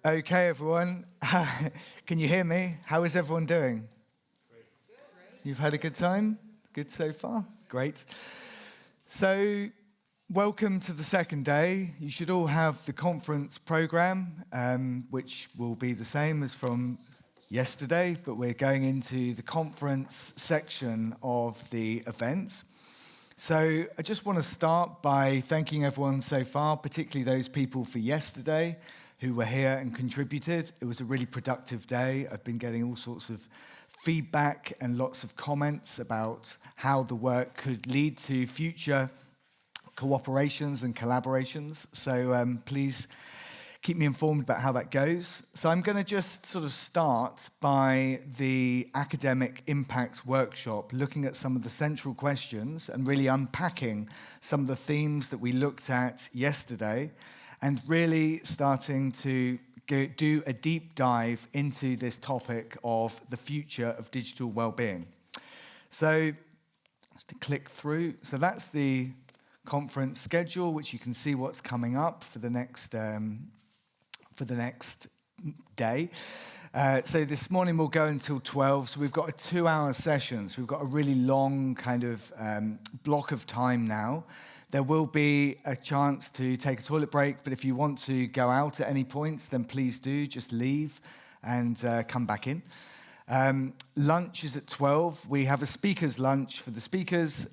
Okay, everyone. Can you hear me? How is everyone doing? Great. You've had a good time? Good so far? Great. So, welcome to the second day. You should all have the conference program, which will be the same as from yesterday, but we're going into the conference section of the event. So I just want to start by thanking everyone so far, particularly those people for yesterday who were here and contributed. It was a really productive day. I've been getting all sorts of feedback and lots of comments about how the work could lead to future cooperations and collaborations. So please keep me informed about how that goes. So I'm going to just sort of start by the academic impacts workshop, looking at some of the central questions and really unpacking some of the themes that we looked at yesterday, and really starting to do a deep dive into this topic of the future of digital well-being. So just to click through. So that's the conference schedule, which you can see what's coming up for the next day. So this morning we'll go until 12. So we've got a 2-hour session. So we've got a really long kind of block of time now. There will be a chance to take a toilet break, but if you want to go out at any points, then please do. Just leave and come back in. Lunch is at 12. We have a speaker's lunch for the speakers.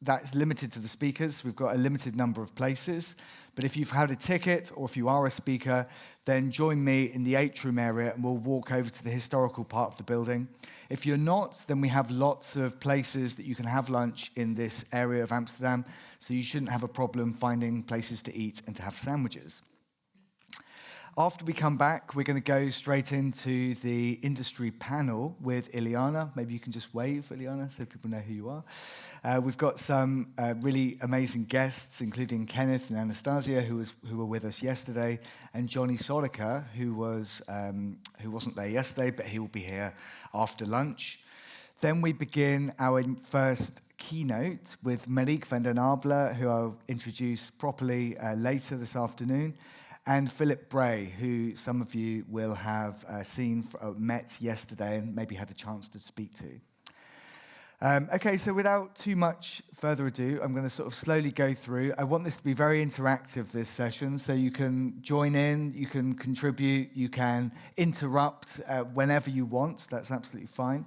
That's limited to the speakers. We've got a limited number of places. But if you've had a ticket or if you are a speaker, then join me in the atrium area and we'll walk over to the historical part of the building. If you're not, then we have lots of places that you can have lunch in this area of Amsterdam, so you shouldn't have a problem finding places to eat and to have sandwiches. After we come back, we're going to go straight into the industry panel with Iliana. Maybe you can just wave, Iliana, so people know who you are. We've got some really amazing guests, including Kenneth and Anastasia, who were with us yesterday, and Johnny Søraker, who wasn't there yesterday, but he will be here after lunch. Then we begin our first keynote with Mariek, Vanden, Abeele, who I'll introduce properly later this afternoon, and Brey, who some of you will have met yesterday and maybe had a chance to speak to. Okay, so without too much further ado, I'm going to sort of slowly go through. I want this to be very interactive, this session, so you can join in, you can contribute, you can interrupt whenever you want. That's absolutely fine.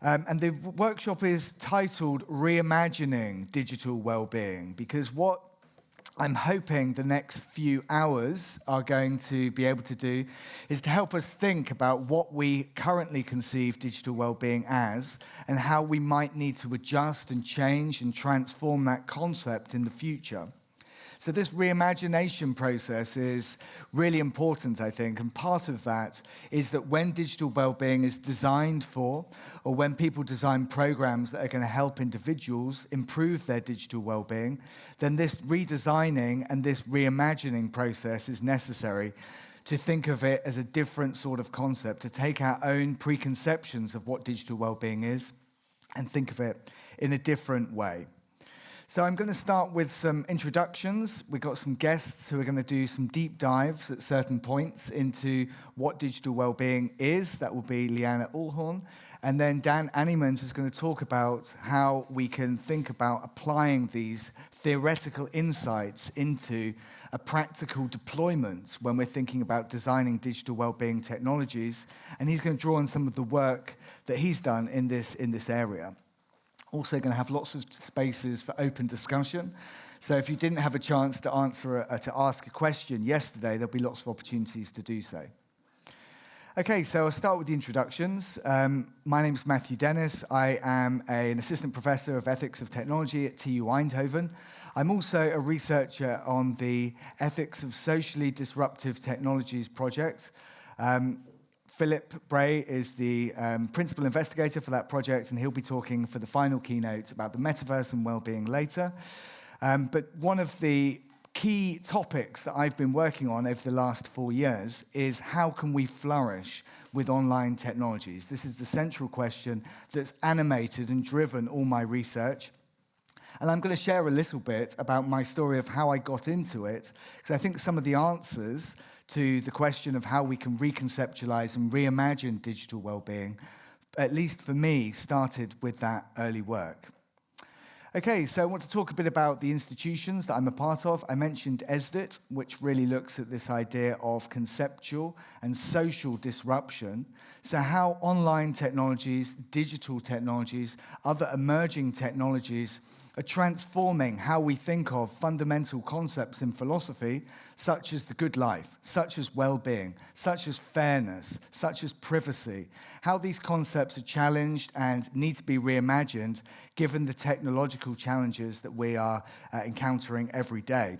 And the workshop is titled Reimaging Digital Wellbeing, because what I'm hoping the next few hours are going to be able to do is to help us think about what we currently conceive digital well-being as and how we might need to adjust and change and transform that concept in the future. So this reimagination process is really important, I think, and part of that is that when digital well-being is designed for, or when people design programs that are going to help individuals improve their digital well-being, then this redesigning and this reimagining process is necessary to think of it as a different sort of concept, to take our own preconceptions of what digital well-being is and think of it in a different way. So I'm going to start with some introductions. We've got some guests who are going to do some deep dives at certain points into what digital well-being is. That will be Lyanne Uhlhorn. And then Daan Annemans is going to talk about how we can think about applying these theoretical insights into a practical deployment when we're thinking about designing digital well-being technologies. And he's going to draw on some of the work that he's done in this area. Also going to have lots of spaces for open discussion. So if you didn't have a chance to ask a question yesterday, there'll be lots of opportunities to do so. Okay, so I'll start with the introductions. My name's Matthew Dennis. I am an assistant professor of ethics of technology at TU Eindhoven. I'm also a researcher on the Ethics of Socially Disruptive Technologies project. Brey is the principal investigator for that project, and he'll be talking for the final keynote about the Metaverse and well-being later. But one of the key topics that I've been working on over the last 4 years is how can we flourish with online technologies? This is the central question that's animated and driven all my research. And I'm going to share a little bit about my story of how I got into it, because I think some of the answers to the question of how we can reconceptualize and reimagine digital well-being, at least for me, started with that early work. Okay, so I want to talk a bit about the institutions that I'm a part of. I mentioned ESDIT, which really looks at this idea of conceptual and social disruption. So how online technologies, digital technologies, other emerging technologies are transforming how we think of fundamental concepts in philosophy, such as the good life, such as well-being, such as fairness, such as privacy, how these concepts are challenged and need to be reimagined given the technological challenges that we are encountering every day.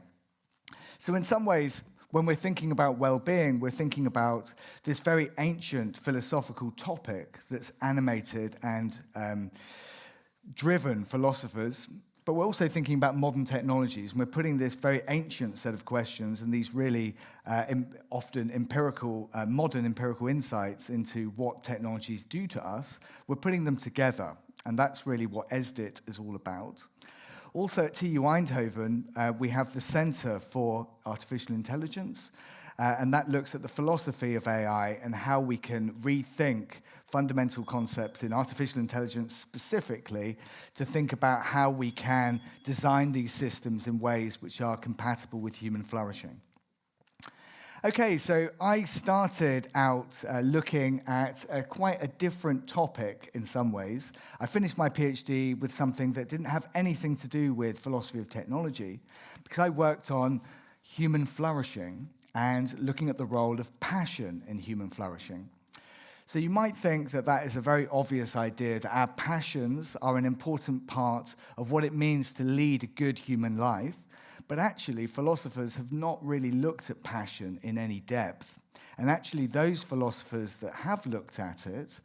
So in some ways, when we're thinking about well-being, we're thinking about this very ancient philosophical topic that's animated and driven philosophers, but we're also thinking about modern technologies, and we're putting this very ancient set of questions and these really often empirical, modern empirical insights into what technologies do to us. We're putting them together, and that's really what ESDIT is all about. Also at TU Eindhoven, we have the Center for Artificial Intelligence, and that looks at the philosophy of AI and how we can rethink fundamental concepts in artificial intelligence specifically to think about how we can design these systems in ways which are compatible with human flourishing. Okay, so I started out looking at quite a different topic in some ways. I finished my PhD with something that didn't have anything to do with philosophy of technology because I worked on human flourishing and looking at the role of passion in human flourishing. So you might think that that is a very obvious idea, that our passions are an important part of what it means to lead a good human life. But actually, philosophers have not really looked at passion in any depth. And actually, those philosophers that have looked at it,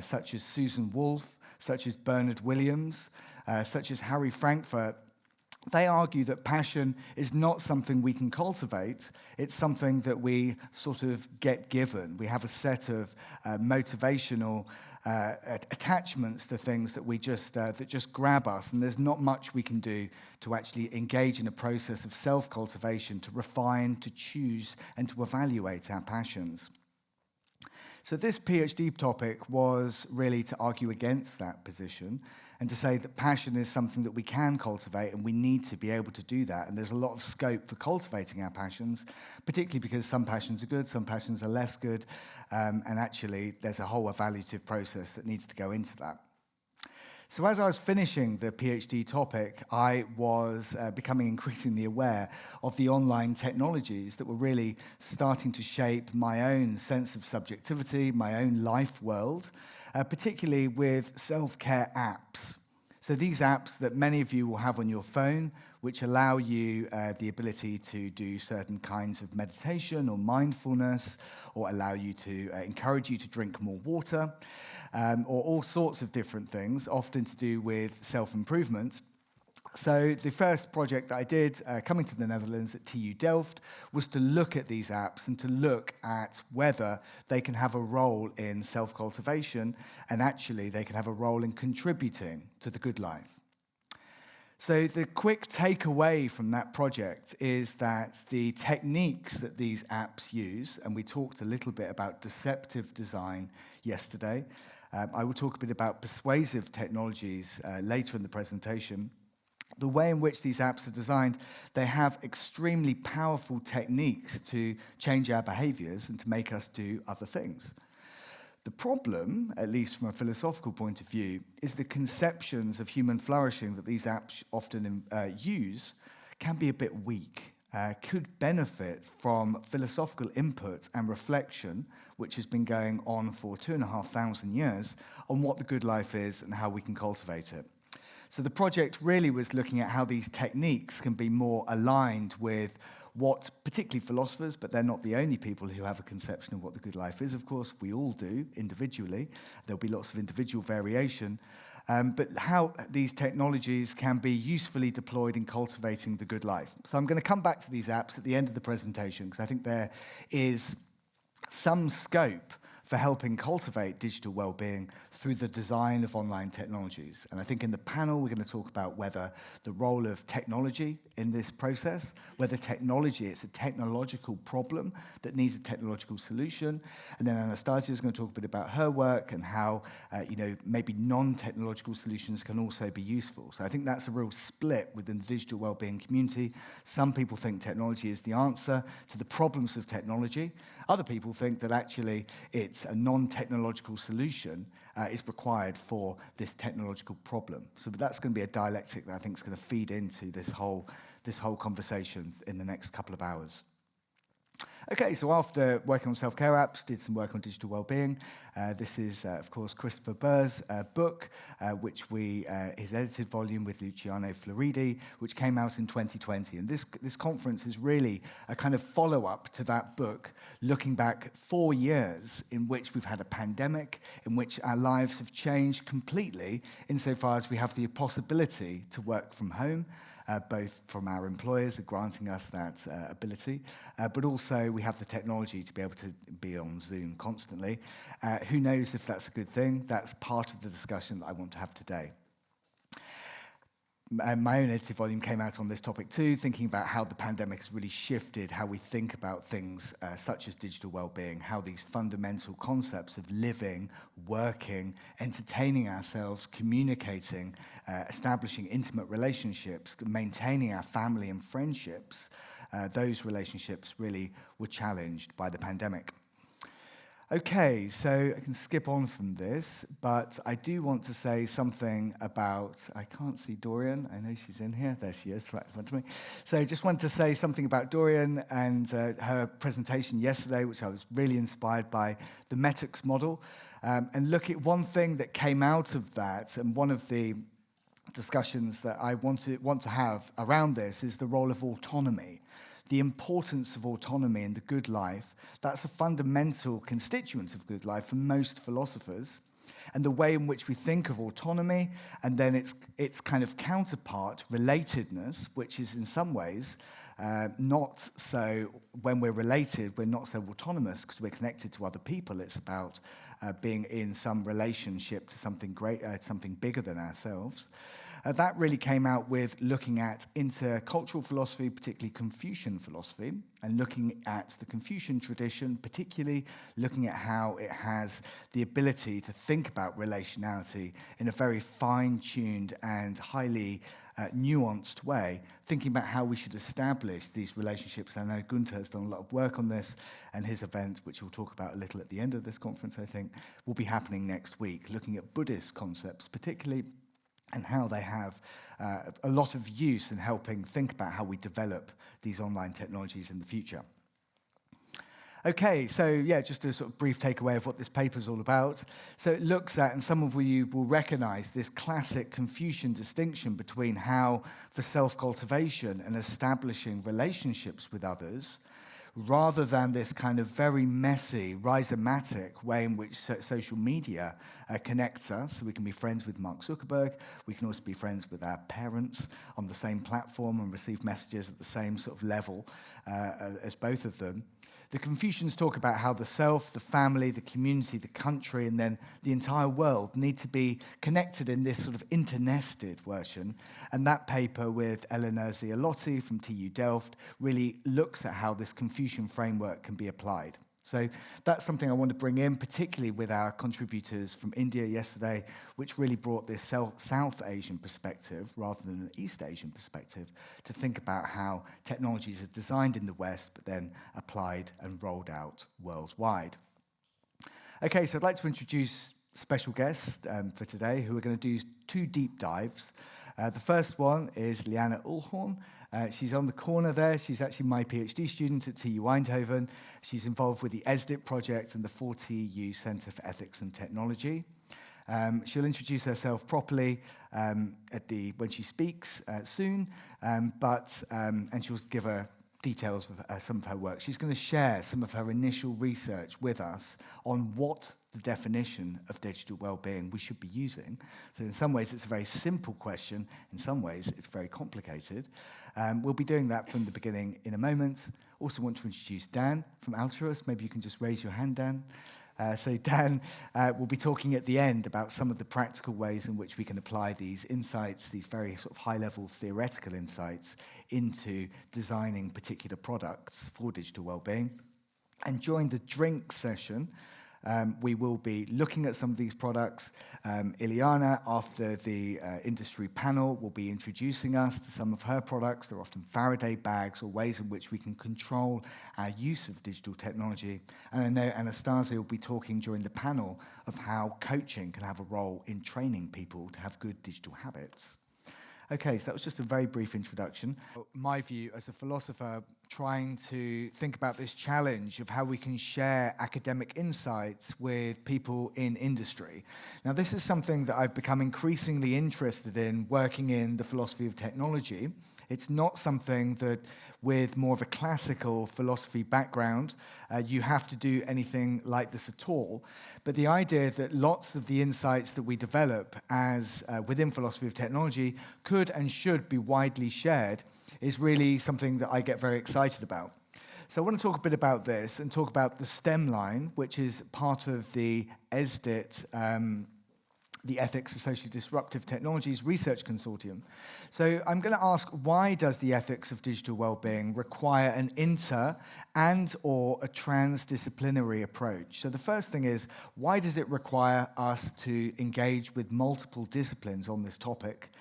such as Susan Wolf, such as Bernard Williams, such as Harry Frankfurt, they argue that passion is not something we can cultivate, it's something that we sort of get given. We have a set of motivational attachments to things that that just grab us, and there's not much we can do to actually engage in a process of self-cultivation, to refine, to choose, and to evaluate our passions. So this PhD topic was really to argue against that position and to say that passion is something that we can cultivate and we need to be able to do that. And there's a lot of scope for cultivating our passions, particularly because some passions are good, some passions are less good, and actually there's a whole evaluative process that needs to go into that. So as I was finishing the PhD topic, I was becoming increasingly aware of the online technologies that were really starting to shape my own sense of subjectivity, my own life world, particularly with self-care apps. So these apps that many of you will have on your phone, which allow you the ability to do certain kinds of meditation or mindfulness, or allow you to encourage you to drink more water, or all sorts of different things, often to do with self-improvement. So the first project that I did, coming to the Netherlands at TU Delft, was to look at these apps and to look at whether they can have a role in self-cultivation, and actually they can have a role in contributing to the good life. So the quick takeaway from that project is that the techniques that these apps use, and we talked a little bit about deceptive design yesterday. I will talk a bit about persuasive technologies later in the presentation. The way in which these apps are designed, they have extremely powerful techniques to change our behaviors and to make us do other things. The problem, at least from a philosophical point of view, is the conceptions of human flourishing that these apps often use can be a bit weak, could benefit from philosophical input and reflection, which has been going on for 2,500 years, on what the good life is and how we can cultivate it. So the project really was looking at how these techniques can be more aligned with what particularly philosophers, but they're not the only people who have a conception of what the good life is. Of course, we all do individually. There'll be lots of individual variation. But how these technologies can be usefully deployed in cultivating the good life. So I'm going to come back to these apps at the end of the presentation, because I think there is some scope for helping cultivate digital well-being through the design of online technologies. And I think in the panel, we're going to talk about whether the role of technology in this process, whether technology is a technological problem that needs a technological solution. And then Anastasia is going to talk a bit about her work and how, maybe non-technological solutions can also be useful. So I think that's a real split within the digital well-being community. Some people think technology is the answer to the problems of technology. Other people think that actually it's a non-technological solution is required for this technological problem. So that's going to be a dialectic that I think is going to feed into this whole conversation in the next couple of hours. Okay, so after working on self-care apps, did some work on digital well-being. This is, of course, Christopher Burr's book, which his edited volume with Luciano Floridi, which came out in 2020. And this conference is really a kind of follow-up to that book, looking back 4 years in which we've had a pandemic, in which our lives have changed completely, insofar as we have the possibility to work from home, both from our employers are granting us that ability, but also we have the technology to be able to be on Zoom constantly. Who knows if that's a good thing? That's part of the discussion that I want to have today. My own edited volume came out on this topic too, thinking about how the pandemic has really shifted how we think about things such as digital well-being, how these fundamental concepts of living, working, entertaining ourselves, communicating, establishing intimate relationships, maintaining our family and friendships, those relationships really were challenged by the pandemic. Okay, so I can skip on from this, but I do want to say something about, I can't see Dorian, I know she's in here, there she is, right in front of me. So I just wanted to say something about Dorian and her presentation yesterday, which I was really inspired by, the Metaverse model, and look at one thing that came out of that, and one of the discussions that I want to have around this is the role of autonomy. The importance of autonomy in the good life, that's a fundamental constituent of good life for most philosophers. And the way in which we think of autonomy, and then its kind of counterpart, relatedness, which is in some ways not so, when we're related, we're not so autonomous because we're connected to other people. It's about being in some relationship to something great, something bigger than ourselves. That really came out with looking at intercultural philosophy, particularly Confucian philosophy, and looking at the Confucian tradition, particularly looking at how it has the ability to think about relationality in a very fine-tuned and highly nuanced way, thinking about how we should establish these relationships. I know Gunther has done a lot of work on this, and his event, which we'll talk about a little at the end of this conference, I think, will be happening next week, looking at Buddhist concepts, particularly, and how they have a lot of use in helping think about how we develop these online technologies in the future. Okay, so yeah, just a sort of brief takeaway of what this paper is all about. So it looks at, and some of you will recognize this classic Confucian distinction between how for self-cultivation and establishing relationships with others, rather than this kind of very messy, rhizomatic way in which social media connects us. So we can be friends with Mark Zuckerberg, we can also be friends with our parents on the same platform and receive messages at the same sort of level as both of them. The Confucians talk about how the self, the family, the community, the country, and then the entire world need to be connected in this sort of internested version. And that paper with Eleanor Zialotti from TU Delft really looks at how this Confucian framework can be applied. So that's something I want to bring in, particularly with our contributors from India yesterday, which really brought this South Asian perspective, rather than an East Asian perspective, to think about how technologies are designed in the West, but then applied and rolled out worldwide. Okay, so I'd like to introduce special guests for today, who are going to do 2 deep dives. The first one is Lyanne Uhlhorn. She's on the corner there. She's actually my PhD student at TU Eindhoven. She's involved with the ESDIT project and the 4TU Centre for Ethics and Technology. She'll introduce herself properly when she speaks soon, and she'll give her details of some of her work. She's going to share some of her initial research with us on what the definition of digital well-being we should be using. So in some ways, it's a very simple question. In some ways, it's very complicated. We'll be doing that from the beginning in a moment. Also want to introduce Daan from Altrüis. Maybe you can just raise your hand, Daan. So Dan will be talking at the end about some of the practical ways in which we can apply these insights, these very sort of high-level theoretical insights, into designing particular products for digital well-being. And during the drink session, we will be looking at some of these products. Iliana, after the industry panel, will be introducing us to some of her products. They're often Faraday bags or ways in which we can control our use of digital technology. And I know Anastasia will be talking during the panel of how coaching can have a role in training people to have good digital habits. Okay, so that was just a very brief introduction. My view as a philosopher, trying to think about this challenge of how we can share academic insights with people in industry. Now, this is something that I've become increasingly interested in working in the philosophy of technology. It's not something that, with more of a classical philosophy background, you have to do anything like this at all. But the idea that lots of the insights that we develop as within philosophy of technology could and should be widely shared is really something that I get very excited about. So I want to talk a bit about this and talk about the STEM line, which is part of the ESDIT, the Ethics of Socially Disruptive Technologies Research Consortium. So I'm going to ask, why does the ethics of digital well-being require an inter and or a transdisciplinary approach? So the first thing is, why does it require us to engage with multiple disciplines on this topic?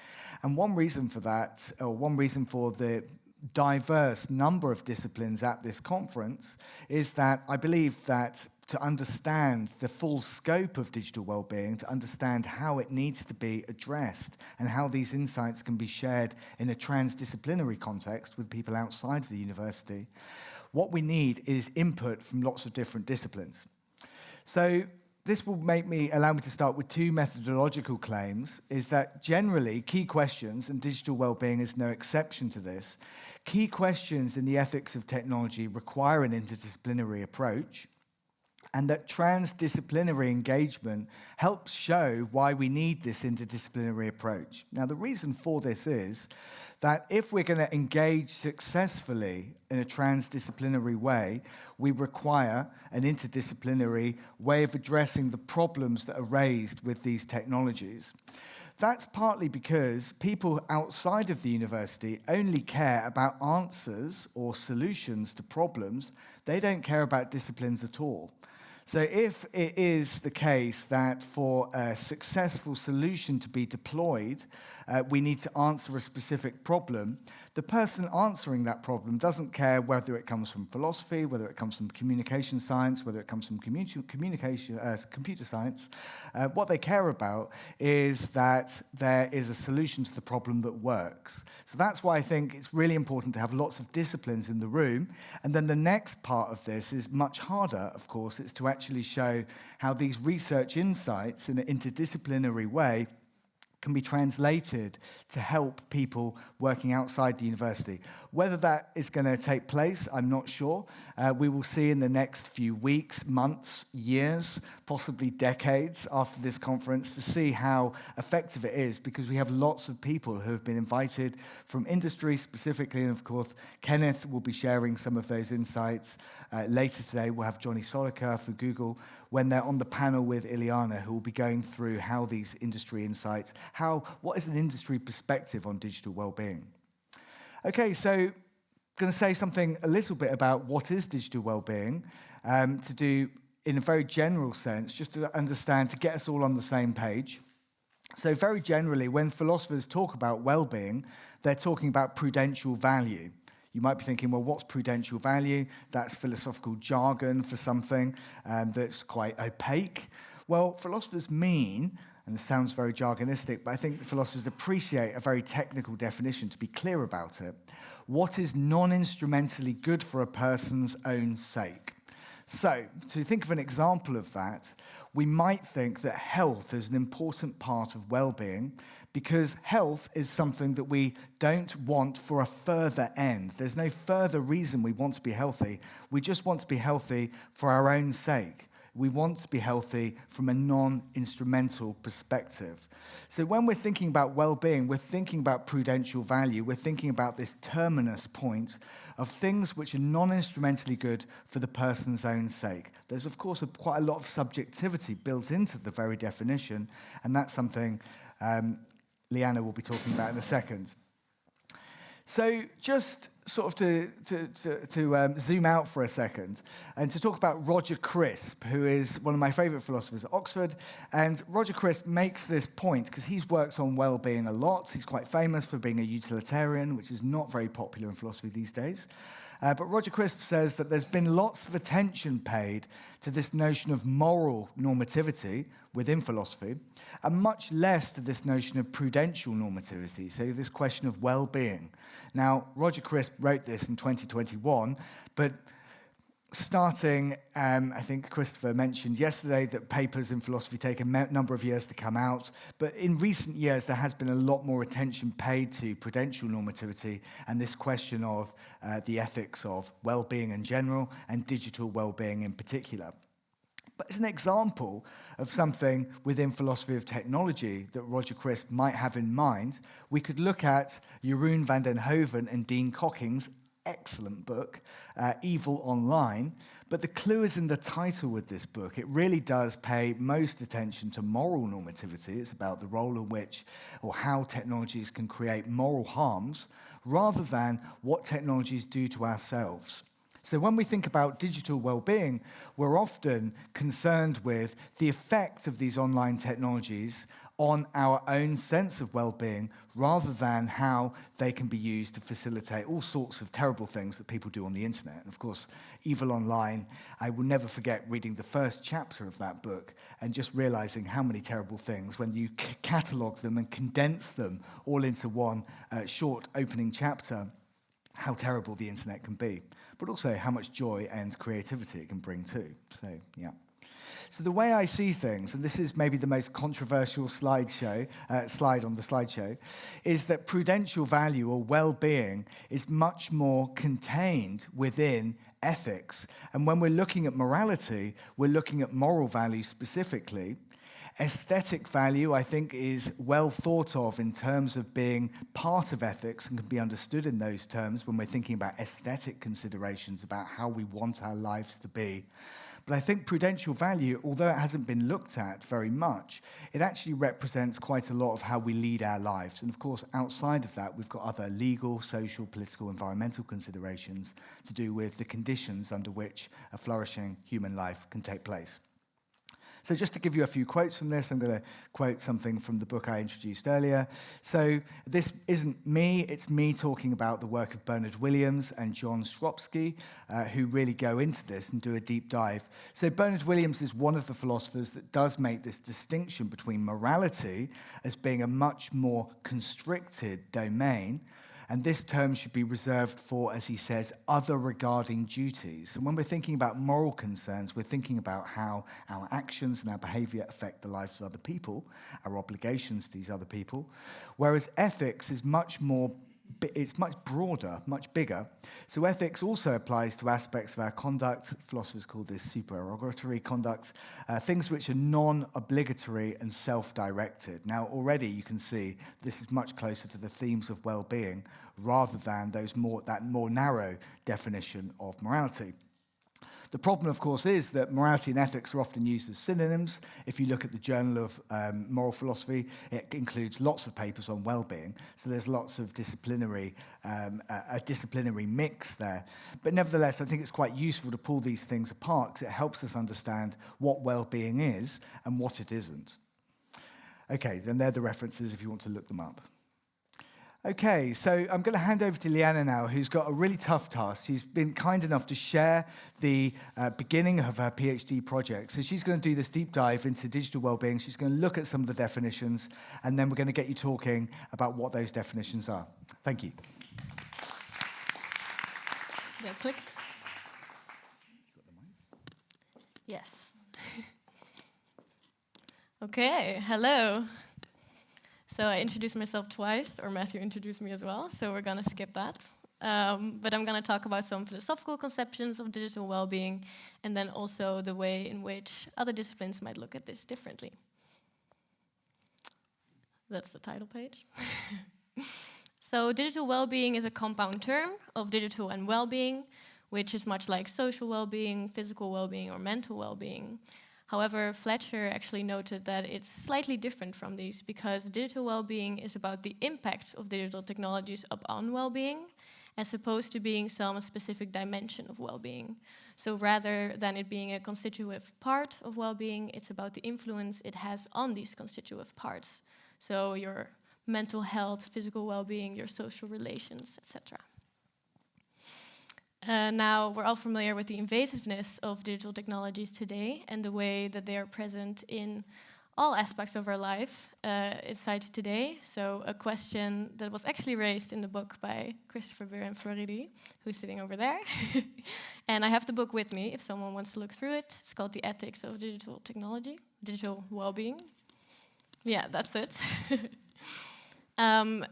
And one reason for that, or one reason for the diverse number of disciplines at this conference, is that I believe that to understand the full scope of digital well-being, to understand how it needs to be addressed and how these insights can be shared in a transdisciplinary context with people outside of the university, what we need is input from lots of different disciplines. So this will allow me to start with two methodological claims, is that generally key questions, and digital well-being is no exception to this, key questions in the ethics of technology require an interdisciplinary approach, and that transdisciplinary engagement helps show why we need this interdisciplinary approach. Now, the reason for this is that if we're going to engage successfully in a transdisciplinary way, we require an interdisciplinary way of addressing the problems that are raised with these technologies. That's partly because people outside of the university only care about answers or solutions to problems. They don't care about disciplines at all. So if it is the case that for a successful solution to be deployed, we need to answer a specific problem, the person answering that problem doesn't care whether it comes from philosophy, whether it comes from communication science, whether it comes from computer science. What they care about is that there is a solution to the problem that works. So that's why I think it's really important to have lots of disciplines in the room. And then the next part of this is much harder, of course. It's to actually show how these research insights in an interdisciplinary way can be translated to help people working outside the university. Whether that is going to take place, I'm not sure. We will see in the next few weeks, months, years, possibly decades after this conference to see how effective it is, because we have lots of people who have been invited from industry specifically, and of course, Kenneth will be sharing some of those insights. Later today, we'll have Johnny Søraker for Google when they're on the panel with Iliana, who will be going through how these industry insights, what is an industry perspective on digital well-being. Okay, so I'm going to say something a little bit about what is digital well-being, to do in a very general sense, just to understand, to get us all on the same page. So very generally, when philosophers talk about well-being, they're talking about prudential value. You might be thinking, well, what's prudential value? That's philosophical jargon for something that's quite opaque. Well, philosophers mean, and this sounds very jargonistic, but I think philosophers appreciate a very technical definition to be clear about it. What is non-instrumentally good for a person's own sake? So, to think of an example of that, we might think that health is an important part of well-being, because health is something that we don't want for a further end. There's no further reason we want to be healthy. We just want to be healthy for our own sake. We want to be healthy from a non-instrumental perspective. So when we're thinking about well-being, we're thinking about prudential value. We're thinking about this terminus point of things which are non-instrumentally good for the person's own sake. There's, of course, quite a lot of subjectivity built into the very definition, and that's something Lyanne will be talking about in a second. So just sort of to zoom out for a second and to talk about Roger Crisp, who is one of my favourite philosophers at Oxford. And Roger Crisp makes this point because he's worked on well-being a lot. He's quite famous for being a utilitarian, which is not very popular in philosophy these days. But Roger Crisp says that there's been lots of attention paid to this notion of moral normativity within philosophy, and much less to this notion of prudential normativity, so this question of well-being. Now, Roger Crisp wrote this in 2021, but starting, I think Christopher mentioned yesterday that papers in philosophy take a number of years to come out, but in recent years there has been a lot more attention paid to prudential normativity and this question of the ethics of well-being in general and digital well-being in particular. But as an example of something within philosophy of technology that Roger Crisp might have in mind, we could look at Jeroen van den Hoven and Dean Cocking's excellent book, Evil Online. But the clue is in the title with this book. It really does pay most attention to moral normativity. It's about the role in which or how technologies can create moral harms rather than what technologies do to ourselves. So when we think about digital well-being, we're often concerned with the effect of these online technologies on our own sense of well-being rather than how they can be used to facilitate all sorts of terrible things that people do on the internet. And of course, Evil Online, I will never forget reading the first chapter of that book and just realizing how many terrible things, when you catalogue them and condense them all into one short opening chapter, how terrible the internet can be, but also how much joy and creativity it can bring too. So, yeah. So the way I see things, and this is maybe the most controversial slide on the slideshow, is that prudential value or well-being is much more contained within ethics. And when we're looking at morality, we're looking at moral value specifically. Aesthetic value, I think, is well thought of in terms of being part of ethics and can be understood in those terms when we're thinking about aesthetic considerations about how we want our lives to be. But I think prudential value, although it hasn't been looked at very much, it actually represents quite a lot of how we lead our lives. And of course, outside of that, we've got other legal, social, political, environmental considerations to do with the conditions under which a flourishing human life can take place. So just to give you a few quotes from this, I'm going to quote something from the book I introduced earlier. So this isn't me, it's me talking about the work of Bernard Williams and John Stropsky, who really go into this and do a deep dive. So Bernard Williams is one of the philosophers that does make this distinction between morality as being a much more constricted domain, and this term should be reserved for, as he says, other regarding duties. And when we're thinking about moral concerns, we're thinking about how our actions and our behavior affect the lives of other people, our obligations to these other people, whereas ethics is much more, it's much broader, much bigger. So ethics also applies to aspects of our conduct. Philosophers call this supererogatory conduct, things which are non-obligatory and self-directed. Now, already you can see this is much closer to the themes of well-being rather than that more narrow definition of morality. The problem, of course, is that morality and ethics are often used as synonyms. If you look at the Journal of Moral Philosophy, it includes lots of papers on well-being, so there's lots of a disciplinary mix there. But nevertheless, I think it's quite useful to pull these things apart because it helps us understand what well-being is and what it isn't. Okay, then they're the references if you want to look them up. Okay, so I'm going to hand over to Iliana now, who's got a really tough task. She's been kind enough to share the beginning of her PhD project. So she's going to do this deep dive into digital well-being. She's going to look at some of the definitions, and then we're going to get you talking about what those definitions are. Thank you. Yeah, click. Yes. Okay, hello. So I introduced myself twice, or Matthew introduced me as well, so we're going to skip that. but I'm going to talk about some philosophical conceptions of digital well-being, and then also the way in which other disciplines might look at this differently. That's the title page. So digital well-being is a compound term of digital and well-being, which is much like social well-being, physical well-being, or mental well-being. However, Fletcher actually noted that it's slightly different from these because digital well-being is about the impact of digital technologies upon well-being, as opposed to being some specific dimension of well-being. So rather than it being a constitutive part of well-being, it's about the influence it has on these constitutive parts. So your mental health, physical well-being, your social relations, etc. Now, we're all familiar with the invasiveness of digital technologies today and the way that they are present in all aspects of our life is cited today. So a question that was actually raised in the book by Christopher Beer and Floridi, who's sitting over there. And I have the book with me if someone wants to look through it. It's called The Ethics of Digital Technology, Digital Wellbeing. Yeah, that's it.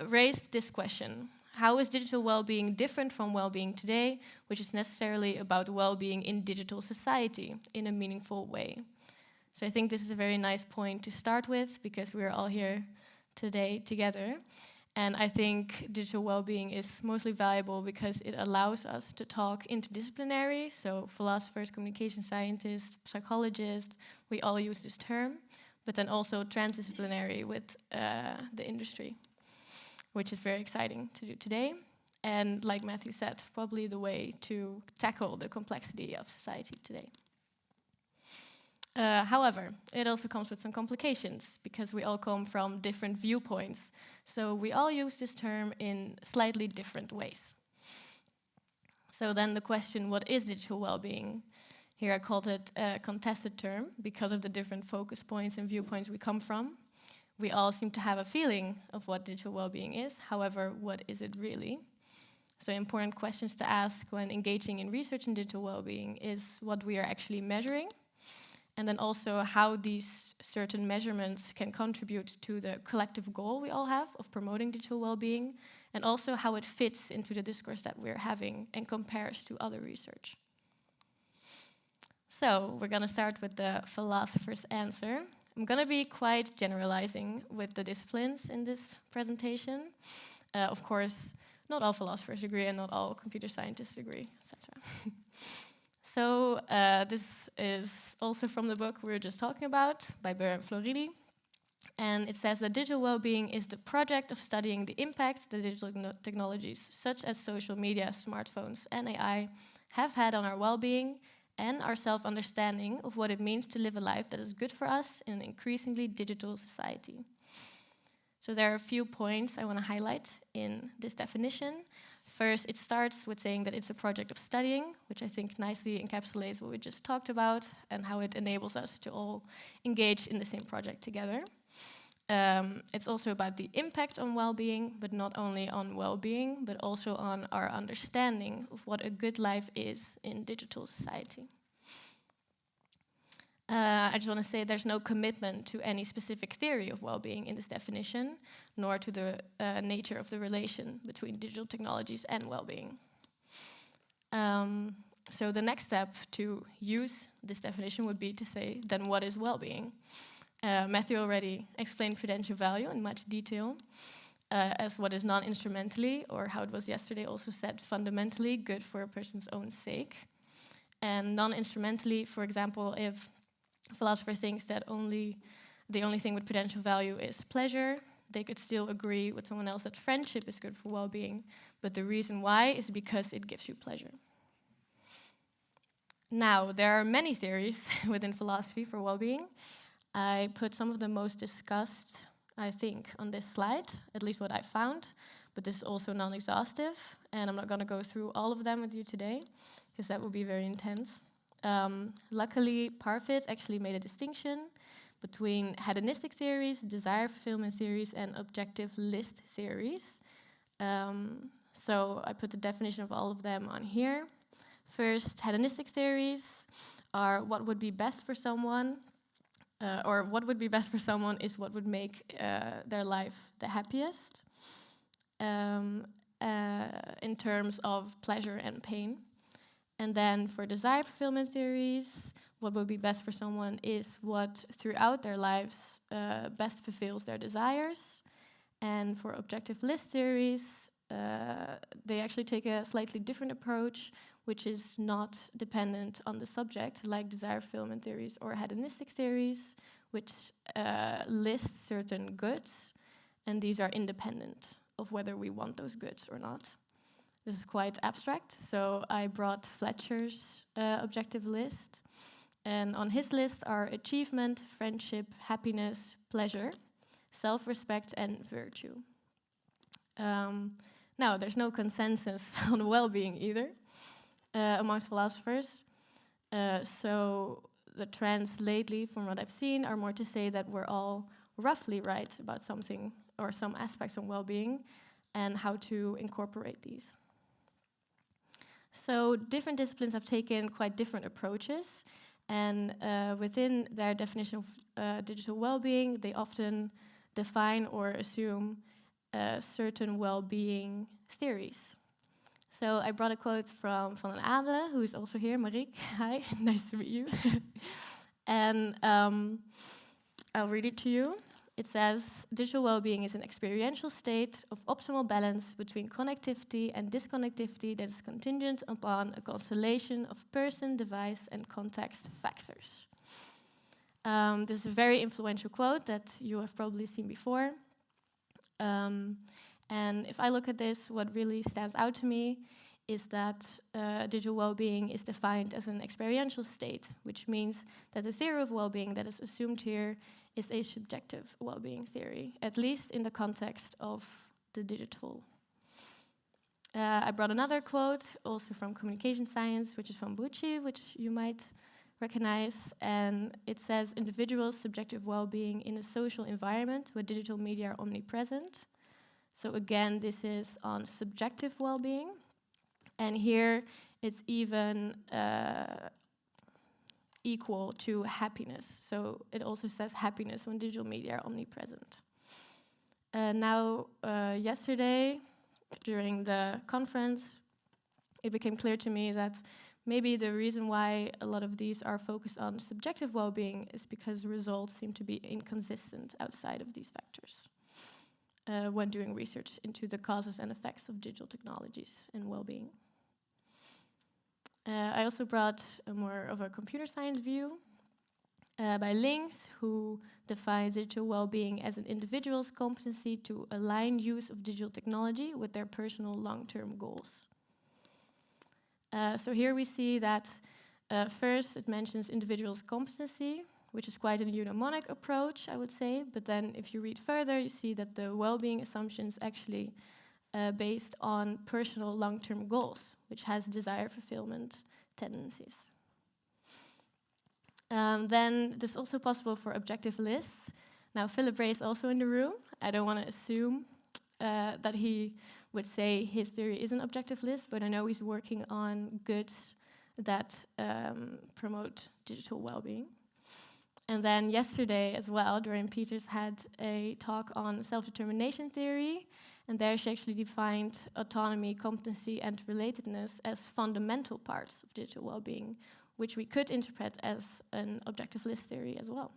Raised this question. How is digital well-being different from well-being today, which is necessarily about well-being in digital society in a meaningful way? So I think this is a very nice point to start with because we're all here today together. And I think digital well-being is mostly valuable because it allows us to talk interdisciplinary. So philosophers, communication scientists, psychologists, we all use this term, but then also transdisciplinary with the industry, which is very exciting to do today. And like Matthew said, probably the way to tackle the complexity of society today. However, it also comes with some complications because we all come from different viewpoints. So we all use this term in slightly different ways. So then the question, what is digital well-being? Here I called it a contested term because of the different focus points and viewpoints we come from. We all seem to have a feeling of what digital well-being is. However, what is it really? So important questions to ask when engaging in research in digital well-being is what we are actually measuring, and then also how these certain measurements can contribute to the collective goal we all have of promoting digital well-being, and also how it fits into the discourse that we're having and compares to other research. So we're going to start with the philosopher's answer. I'm going to be quite generalizing with the disciplines in this presentation. Of course, not all philosophers agree and not all computer scientists agree, etc. So this is also from the book we were just talking about by Beer and Floridi. And it says that digital well-being is the project of studying the impact that digital technologies such as social media, smartphones, and AI have had on our well-being and our self-understanding of what it means to live a life that is good for us in an increasingly digital society. So there are a few points I want to highlight in this definition. First, it starts with saying that it's a project of studying, which I think nicely encapsulates what we just talked about and how it enables us to all engage in the same project together. It's also about the impact on well-being, but not only on well-being, but also on our understanding of what a good life is in digital society. I just want to say there's no commitment to any specific theory of well-being in this definition, nor to the nature of the relation between digital technologies and well-being. So the next step to use this definition would be to say, then what is well-being? Matthew already explained prudential value in much detail as what is non-instrumentally, or how it was yesterday also said, fundamentally good for a person's own sake. And non-instrumentally, for example, if a philosopher thinks that the only thing with prudential value is pleasure, they could still agree with someone else that friendship is good for well-being, but the reason why is because it gives you pleasure. Now, there are many theories within philosophy for well-being. I put some of the most discussed, I think, on this slide, at least what I found, but this is also non-exhaustive, and I'm not going to go through all of them with you today, because that would be very intense. Luckily, Parfit actually made a distinction between hedonistic theories, desire fulfillment theories, and objective list theories. So I put the definition of all of them on here. First, hedonistic theories are what would be best for someone, or what would be best for someone is what would make their life the happiest. in terms of pleasure and pain. And then for desire fulfillment theories, what would be best for someone is what throughout their lives best fulfills their desires. And for objective list theories, they actually take a slightly different approach, which is not dependent on the subject, like desire fulfillment theories or hedonistic theories, which list certain goods, and these are independent of whether we want those goods or not. This is quite abstract, so I brought Fletcher's objective list, and on his list are achievement, friendship, happiness, pleasure, self-respect, and virtue. Now, there's no consensus on well-being either amongst philosophers. So the trends lately, from what I've seen, are more to say that we're all roughly right about something or some aspects of well-being and how to incorporate these. So different disciplines have taken quite different approaches, and within their definition of digital well-being, they often define or assume certain well-being theories. So I brought a quote from Abeele, who is also here. Mariek, hi, nice to meet you. And I'll read it to you. It says, digital well-being is an experiential state of optimal balance between connectivity and disconnectivity that is contingent upon a constellation of person, device, and context factors. This is a very influential quote that you have probably seen before. And if I look at this, what really stands out to me is that digital well-being is defined as an experiential state, which means that the theory of well-being that is assumed here is a subjective well-being theory, at least in the context of the digital. I brought another quote, also from communication science, which is from Bucci, which you might recognize, and it says, individuals' subjective well-being in a social environment where digital media are omnipresent. So again, this is on subjective well-being, and here it's even equal to happiness. So it also says happiness when digital media are omnipresent. Now, yesterday, during the conference, it became clear to me that maybe the reason why a lot of these are focused on subjective well-being is because results seem to be inconsistent outside of these factors when doing research into the causes and effects of digital technologies and well-being. I also brought more of a computer science view by Links, who defines digital well-being as an individual's competency to align use of digital technology with their personal long-term goals. So here we see that first it mentions individual's competency, which is quite a eudaimonic approach, I would say. But then if you read further, you see that the well-being assumption is actually based on personal long-term goals, which has desire fulfillment tendencies. Then this is also possible for objective lists. Now, Philip Brey is also in the room. I don't want to assume that he would say his theory is an objective list, but I know he's working on goods that promote digital well-being. And then yesterday as well, Doreen Peters had a talk on self-determination theory, and there she actually defined autonomy, competency, and relatedness as fundamental parts of digital well-being, which we could interpret as an objective list theory as well.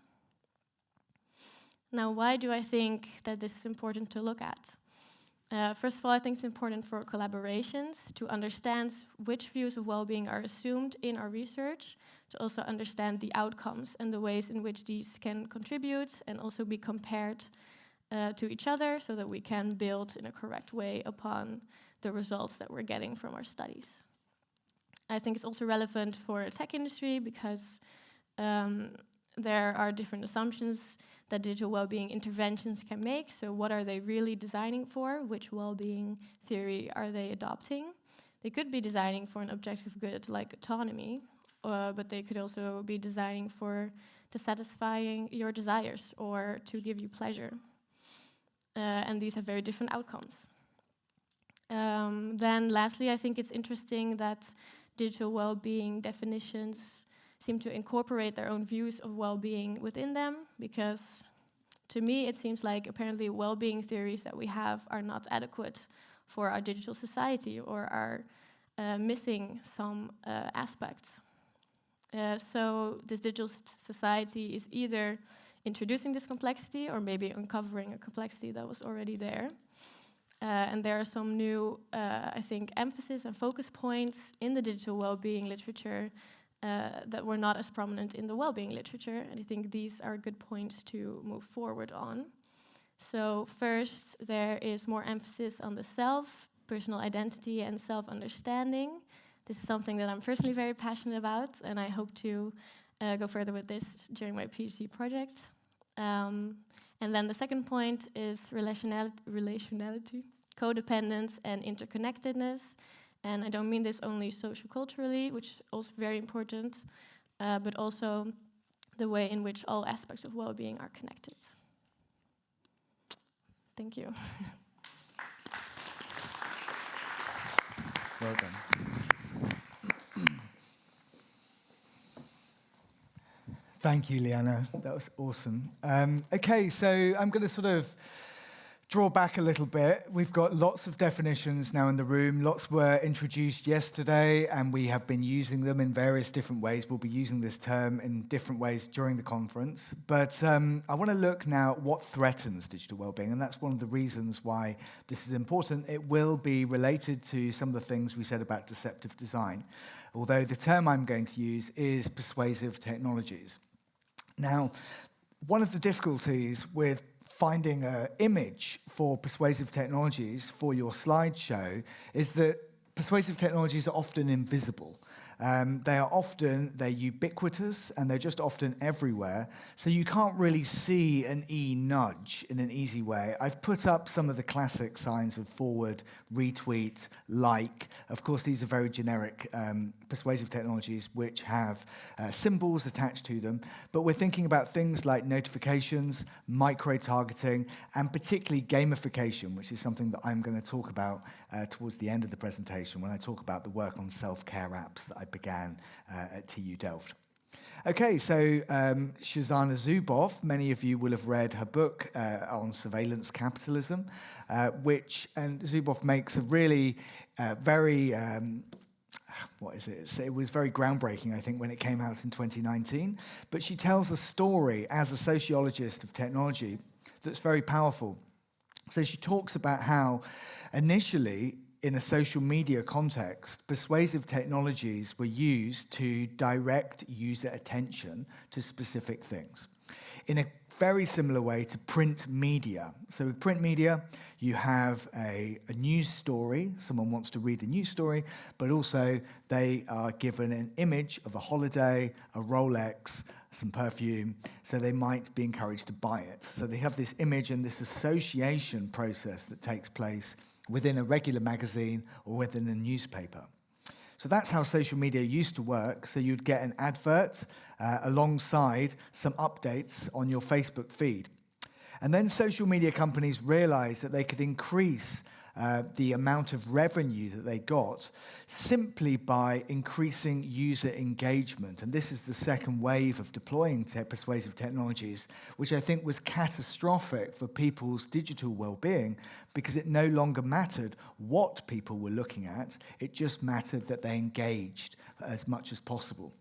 Now, why do I think that this is important to look at? First of all, I think it's important for collaborations to understand which views of well-being are assumed in our research, to also understand the outcomes and the ways in which these can contribute and also be compared to each other so that we can build in a correct way upon the results that we're getting from our studies. I think it's also relevant for the tech industry because there are different assumptions that digital well-being interventions can make. So what are they really designing for? Which well-being theory are they adopting? They could be designing for an objective good like autonomy, but they could also be designing for to satisfying your desires or to give you pleasure. And these have very different outcomes. Then lastly, I think it's interesting that digital well-being definitions seem to incorporate their own views of well-being within them, because to me it seems like apparently well-being theories that we have are not adequate for our digital society or are missing some aspects. So this digital society is either introducing this complexity or maybe uncovering a complexity that was already there. And there are some new, I think, emphasis and focus points in the digital well-being literature that were not as prominent in the well-being literature. And I think these are good points to move forward on. So first, there is more emphasis on the self, personal identity, and self-understanding. This is something that I'm personally very passionate about, and I hope to go further with this during my PhD project. And then the second point is relationality, codependence, and interconnectedness. And I don't mean this only socioculturally, which is also very important, but also the way in which all aspects of well-being are connected. Thank you. Well done. Thank you, Iliana. That was awesome. Okay, so I'm going to sort of draw back a little bit. We've got lots of definitions now in the room. Lots were introduced yesterday, and we have been using them in various different ways. We'll be using this term in different ways during the conference. But I want to look now at what threatens digital well-being, and that's one of the reasons why this is important. It will be related to some of the things we said about deceptive design, although the term I'm going to use is persuasive technologies. Now, one of the difficulties with finding an image for persuasive technologies for your slideshow is that persuasive technologies are often invisible. They're ubiquitous, and they're just often everywhere, so you can't really see an e-nudge in an easy way. I've put up some of the classic signs of forward, retweet, like. Of course, these are very generic persuasive technologies which have symbols attached to them, but we're thinking about things like notifications, micro-targeting, and particularly gamification, which is something that I'm going to talk about towards the end of the presentation when I talk about the work on self-care apps that I began at TU Delft. Okay, so Shoshana Zuboff, many of you will have read her book on surveillance capitalism, and Zuboff makes a really very, it was very groundbreaking, I think, when it came out in 2019, but she tells a story as a sociologist of technology that's very powerful. So she talks about how initially, in a social media context, persuasive technologies were used to direct user attention to specific things in a very similar way to print media. So with print media, you have a news story. Someone wants to read a news story, but also they are given an image of a holiday, a Rolex, some perfume, so they might be encouraged to buy it. So they have this image and this association process that takes place within a regular magazine or within a newspaper. So that's how social media used to work. So you'd get an advert alongside some updates on your Facebook feed. And then social media companies realized that they could increase the amount of revenue that they got simply by increasing user engagement. And this is the second wave of deploying persuasive technologies, which I think was catastrophic for people's digital well-being, because it no longer mattered what people were looking at. It just mattered that they engaged as much as possible.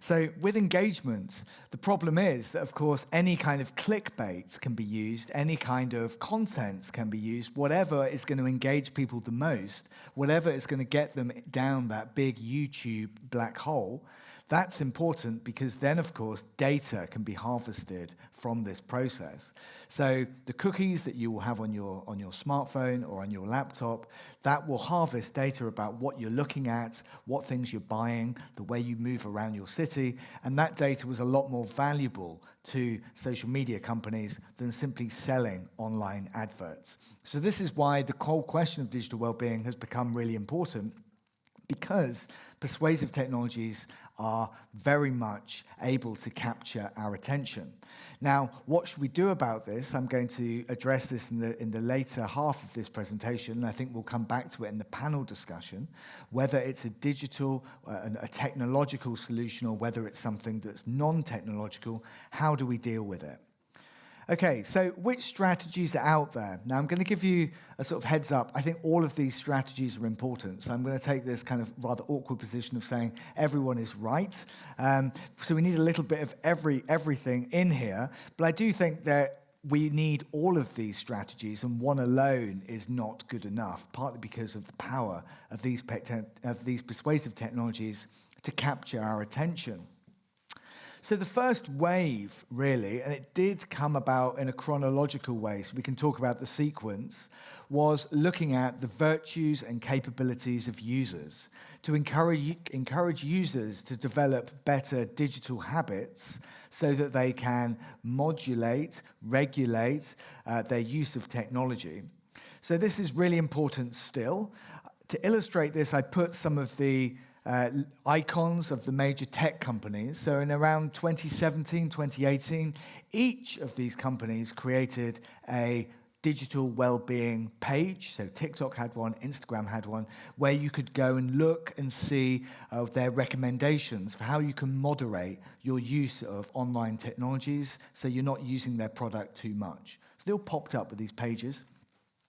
So with engagement, the problem is that, of course, any kind of clickbait can be used, any kind of content can be used, whatever is going to engage people the most, whatever is going to get them down that big YouTube black hole. That's important because then, of course, data can be harvested from this process. So the cookies that you will have on your smartphone or on your laptop, that will harvest data about what you're looking at, what things you're buying, the way you move around your city, and that data was a lot more valuable to social media companies than simply selling online adverts. So this is why the whole question of digital well-being has become really important, because persuasive technologies are very much able to capture our attention. Now, what should we do about this? I'm going to address this in the later half of this presentation, and I think we'll come back to it in the panel discussion, whether it's a digital, a technological solution, or whether it's something that's non-technological. How do we deal with it? Okay, so which strategies are out there? Now, I'm going to give you a sort of heads up. I think all of these strategies are important. So I'm going to take this kind of rather awkward position of saying everyone is right. So we need a little bit of everything in here. But I do think that we need all of these strategies, and one alone is not good enough, partly because of the power of these persuasive technologies to capture our attention. So the first wave, really, and it did come about in a chronological way, so we can talk about the sequence, was looking at the virtues and capabilities of users to encourage users to develop better digital habits so that they can modulate, regulate their use of technology. So this is really important still. To illustrate this, I put some of the icons of the major tech companies. So in around 2017, 2018, each of these companies created a digital well-being page. So TikTok had one, Instagram had one, where you could go and look and see their recommendations for how you can moderate your use of online technologies so you're not using their product too much. So they all popped up with these pages.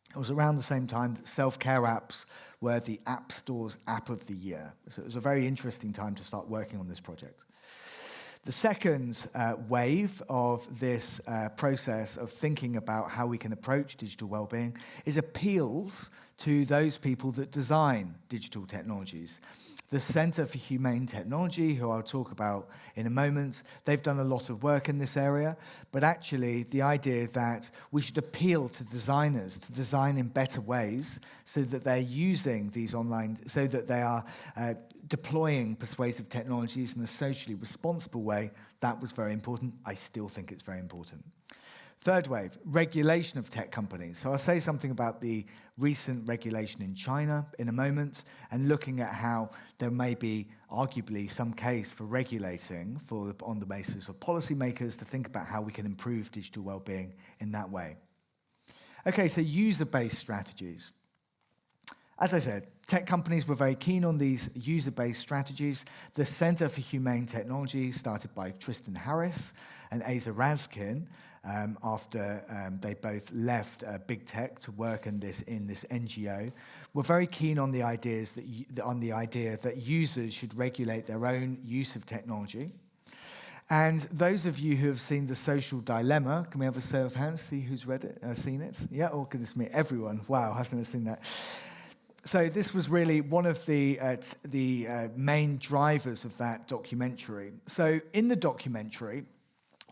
It was around the same time that self-care apps were the App Store's App of the Year. So it was a very interesting time to start working on this project. The second wave of this process of thinking about how we can approach digital well-being is appeals to those people that design digital technologies. The Centre for Humane Technology, who I'll talk about in a moment, they've done a lot of work in this area, but actually the idea that we should appeal to designers to design in better ways so that they're using these online, so that they are deploying persuasive technologies in a socially responsible way, that was very important. I still think it's very important. Third wave, regulation of tech companies. So I'll say something about the recent regulation in China in a moment, and looking at how there may be arguably some case for regulating on the basis of policymakers to think about how we can improve digital well-being in that way. Okay, so user-based strategies. As I said, tech companies were very keen on these user-based strategies. The Centre for Humane Technology, started by Tristan Harris and Asa Raskin, after they both left big tech to work in this NGO, were very keen on the idea that users should regulate their own use of technology. And those of you who have seen The Social Dilemma, can we have a show of hands, see who's read it, seen it? Yeah, oh goodness me, everyone. Wow, I've never seen that. So this was really one of the main drivers of that documentary. So in the documentary,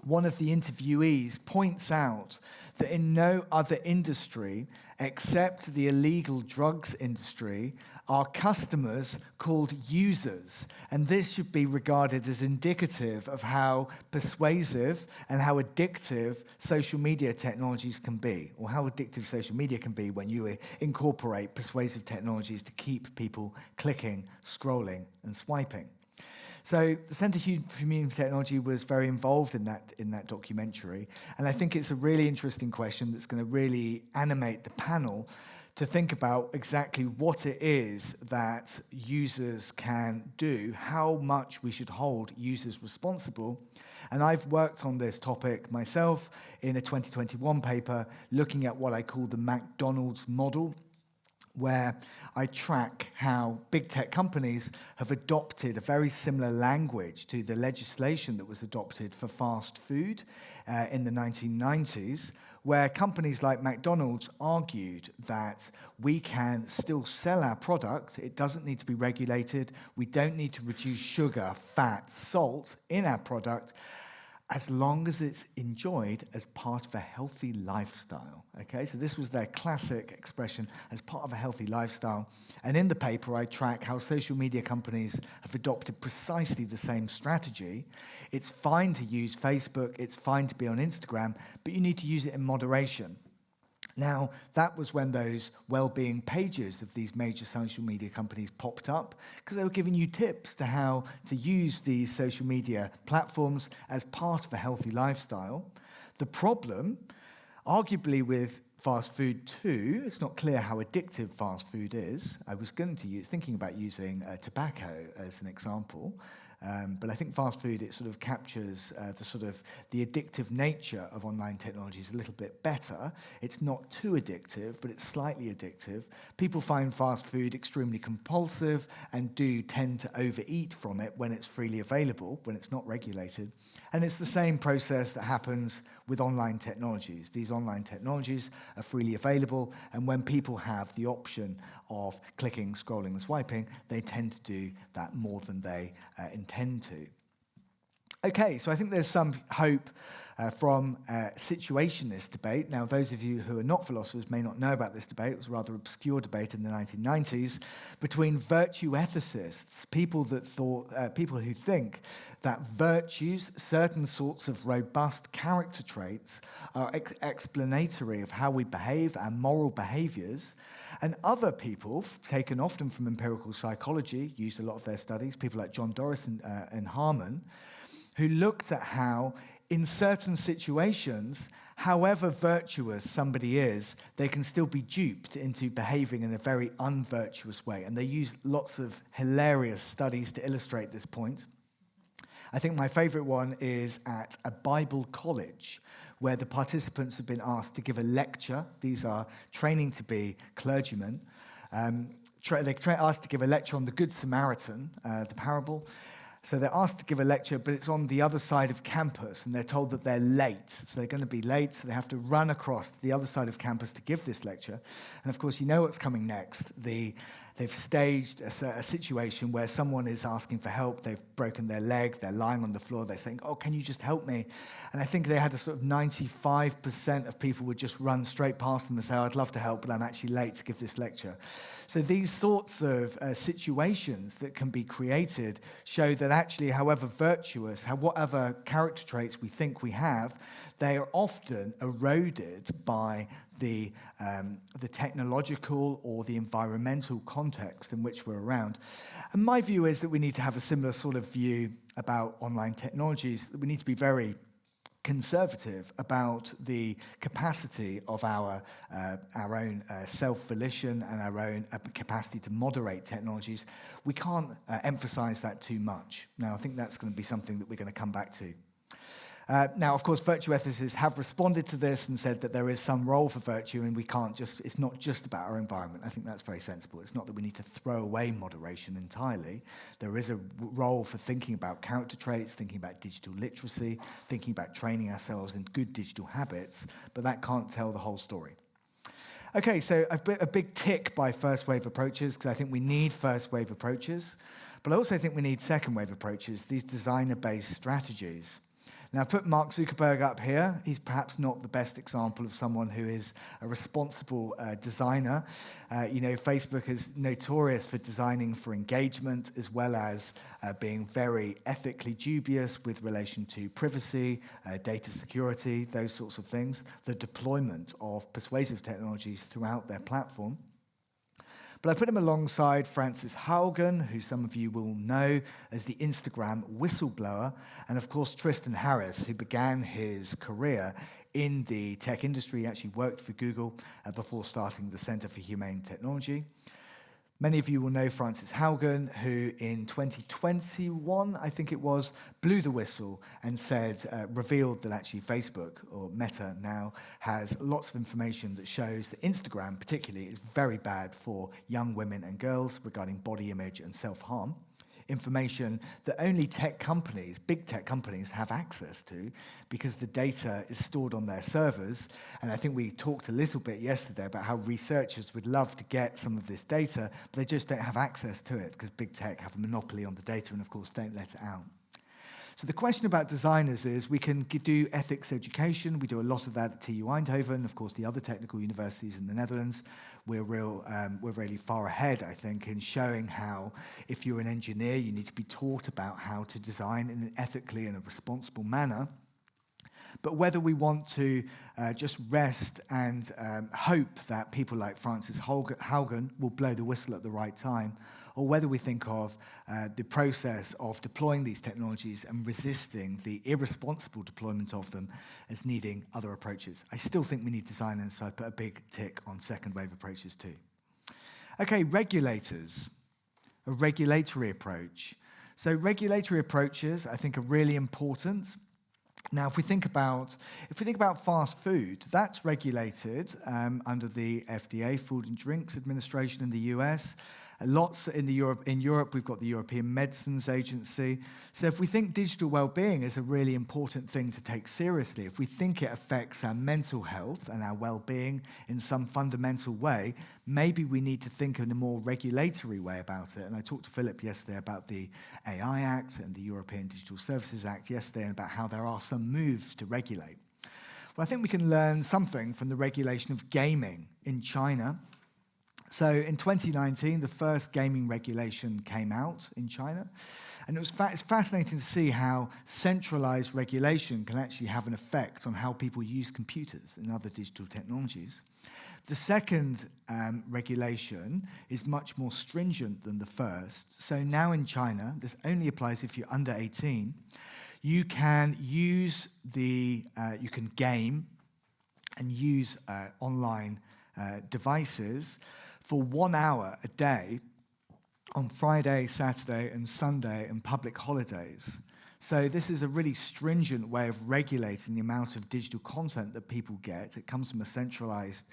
one of the interviewees points out that in no other industry except the illegal drugs industry are customers called users. And this should be regarded as indicative of how persuasive and how addictive social media technologies can be, or how addictive social media can be when you incorporate persuasive technologies to keep people clicking, scrolling, and swiping. So the Centre for Humane Technology was very involved in that documentary, and I think it's a really interesting question that's going to really animate the panel to think about exactly what it is that users can do, how much we should hold users responsible. And I've worked on this topic myself in a 2021 paper looking at what I call the McDonald's model, where I track how big tech companies have adopted a very similar language to the legislation that was adopted for fast food in the 1990s, where companies like McDonald's argued that we can still sell our product, it doesn't need to be regulated, we don't need to reduce sugar, fat, salt in our product, as long as it's enjoyed as part of a healthy lifestyle. Okay, so this was their classic expression, as part of a healthy lifestyle. And in the paper, I track how social media companies have adopted precisely the same strategy. It's fine to use Facebook, it's fine to be on Instagram, but you need to use it in moderation. Now, that was when those well-being pages of these major social media companies popped up, because they were giving you tips to how to use these social media platforms as part of a healthy lifestyle. The problem, arguably with fast food too, it's not clear how addictive fast food is. I was thinking about using tobacco as an example. But I think fast food, it sort of captures the addictive nature of online technologies a little bit better. It's not too addictive, but it's slightly addictive. People find fast food extremely compulsive and do tend to overeat from it when it's freely available, when it's not regulated. And it's the same process that happens with online technologies. These online technologies are freely available, and when people have the option of clicking, scrolling, and swiping, they tend to do that more than they intend to. Okay, so I think there's some hope from situationist debate. Now, those of you who are not philosophers may not know about this debate. It was a rather obscure debate in the 1990s between virtue ethicists, people who think that virtues, certain sorts of robust character traits, are explanatory of how we behave, our moral behaviors, and other people, taken often from empirical psychology, used a lot of their studies, people like John Doris and Harman, who looked at how, in certain situations, however virtuous somebody is, they can still be duped into behaving in a very unvirtuous way. And they use lots of hilarious studies to illustrate this point. I think my favorite one is at a Bible college, where the participants have been asked to give a lecture. These are training to be clergymen. They're asked to give a lecture on the Good Samaritan, the parable. So they're asked to give a lecture, but it's on the other side of campus, and they're told that they're late. So they're going to be late, so they have to run across to the other side of campus to give this lecture. And of course, you know what's coming next. They've staged a situation where someone is asking for help. They've broken their leg. They're lying on the floor. They're saying, "Oh, can you just help me?" And I think they had a sort of 95% of people would just run straight past them and say, "Oh, I'd love to help, but I'm actually late to give this lecture." So these sorts of situations that can be created show that actually, however virtuous, whatever character traits we think we have, they are often eroded by the technological or the environmental context in which we're around. And my view is that we need to have a similar sort of view about online technologies, that we need to be very conservative about the capacity of our own self-volition and our own capacity to moderate technologies. We can't emphasize that too much. Now, I think that's going to be something that we're going to come back to. Now, of course, virtue ethicists have responded to this and said that there is some role for virtue, and it's not just about our environment. I think that's very sensible. It's not that we need to throw away moderation entirely. There is a role for thinking about character traits, thinking about digital literacy, thinking about training ourselves in good digital habits, but that can't tell the whole story. Okay, so a big tick by first wave approaches, because I think we need first wave approaches, but I also think we need second wave approaches, these designer-based strategies. Now, I've put Mark Zuckerberg up here. He's perhaps not the best example of someone who is a responsible designer. Facebook is notorious for designing for engagement, as well as being very ethically dubious with relation to privacy, data security, those sorts of things, the deployment of persuasive technologies throughout their platform. But I put him alongside Frances Haugen, who some of you will know as the Instagram whistleblower, and of course Tristan Harris, who began his career in the tech industry. He actually worked for Google before starting the Center for Humane Technology. Many of you will know Frances Haugen, who in 2021, I think it was, blew the whistle and revealed that actually Facebook, or Meta now, has lots of information that shows that Instagram particularly is very bad for young women and girls regarding body image and self-harm. Information that only big tech companies have access to, because the data is stored on their servers. And I think we talked a little bit yesterday about how researchers would love to get some of this data, but they just don't have access to it because big tech have a monopoly on the data and, of course, don't let it out. So the question about designers is, we can do ethics education. We do a lot of that at TU Eindhoven, of course, the other technical universities in the Netherlands. We're really far ahead, I think, in showing how, if you're an engineer, you need to be taught about how to design in an ethically and a responsible manner. But whether we want to just rest and hope that people like Frances Haugen will blow the whistle at the right time, or whether we think of the process of deploying these technologies and resisting the irresponsible deployment of them as needing other approaches. I still think we need designers, so I put a big tick on second wave approaches too. Okay, regulators, a regulatory approach. So regulatory approaches, I think, are really important. Now, if we think about fast food, that's regulated under the FDA, Food and Drinks Administration in the US. Lots in Europe, we've got the European Medicines Agency. So if we think digital well-being is a really important thing to take seriously, if we think it affects our mental health and our well-being in some fundamental way, maybe we need to think in a more regulatory way about it. And I talked to Philip yesterday about the AI Act and the European Digital Services Act yesterday, and about how there are some moves to regulate. Well, I think we can learn something from the regulation of gaming in China. So in 2019, the first gaming regulation came out in China. And it's fascinating to see how centralized regulation can actually have an effect on how people use computers and other digital technologies. The second regulation is much more stringent than the first. So now in China, this only applies if you're under 18. You can you can game and use online devices for 1 hour a day on Friday, Saturday, and Sunday and public holidays. So this is a really stringent way of regulating the amount of digital content that people get. It comes from a centralized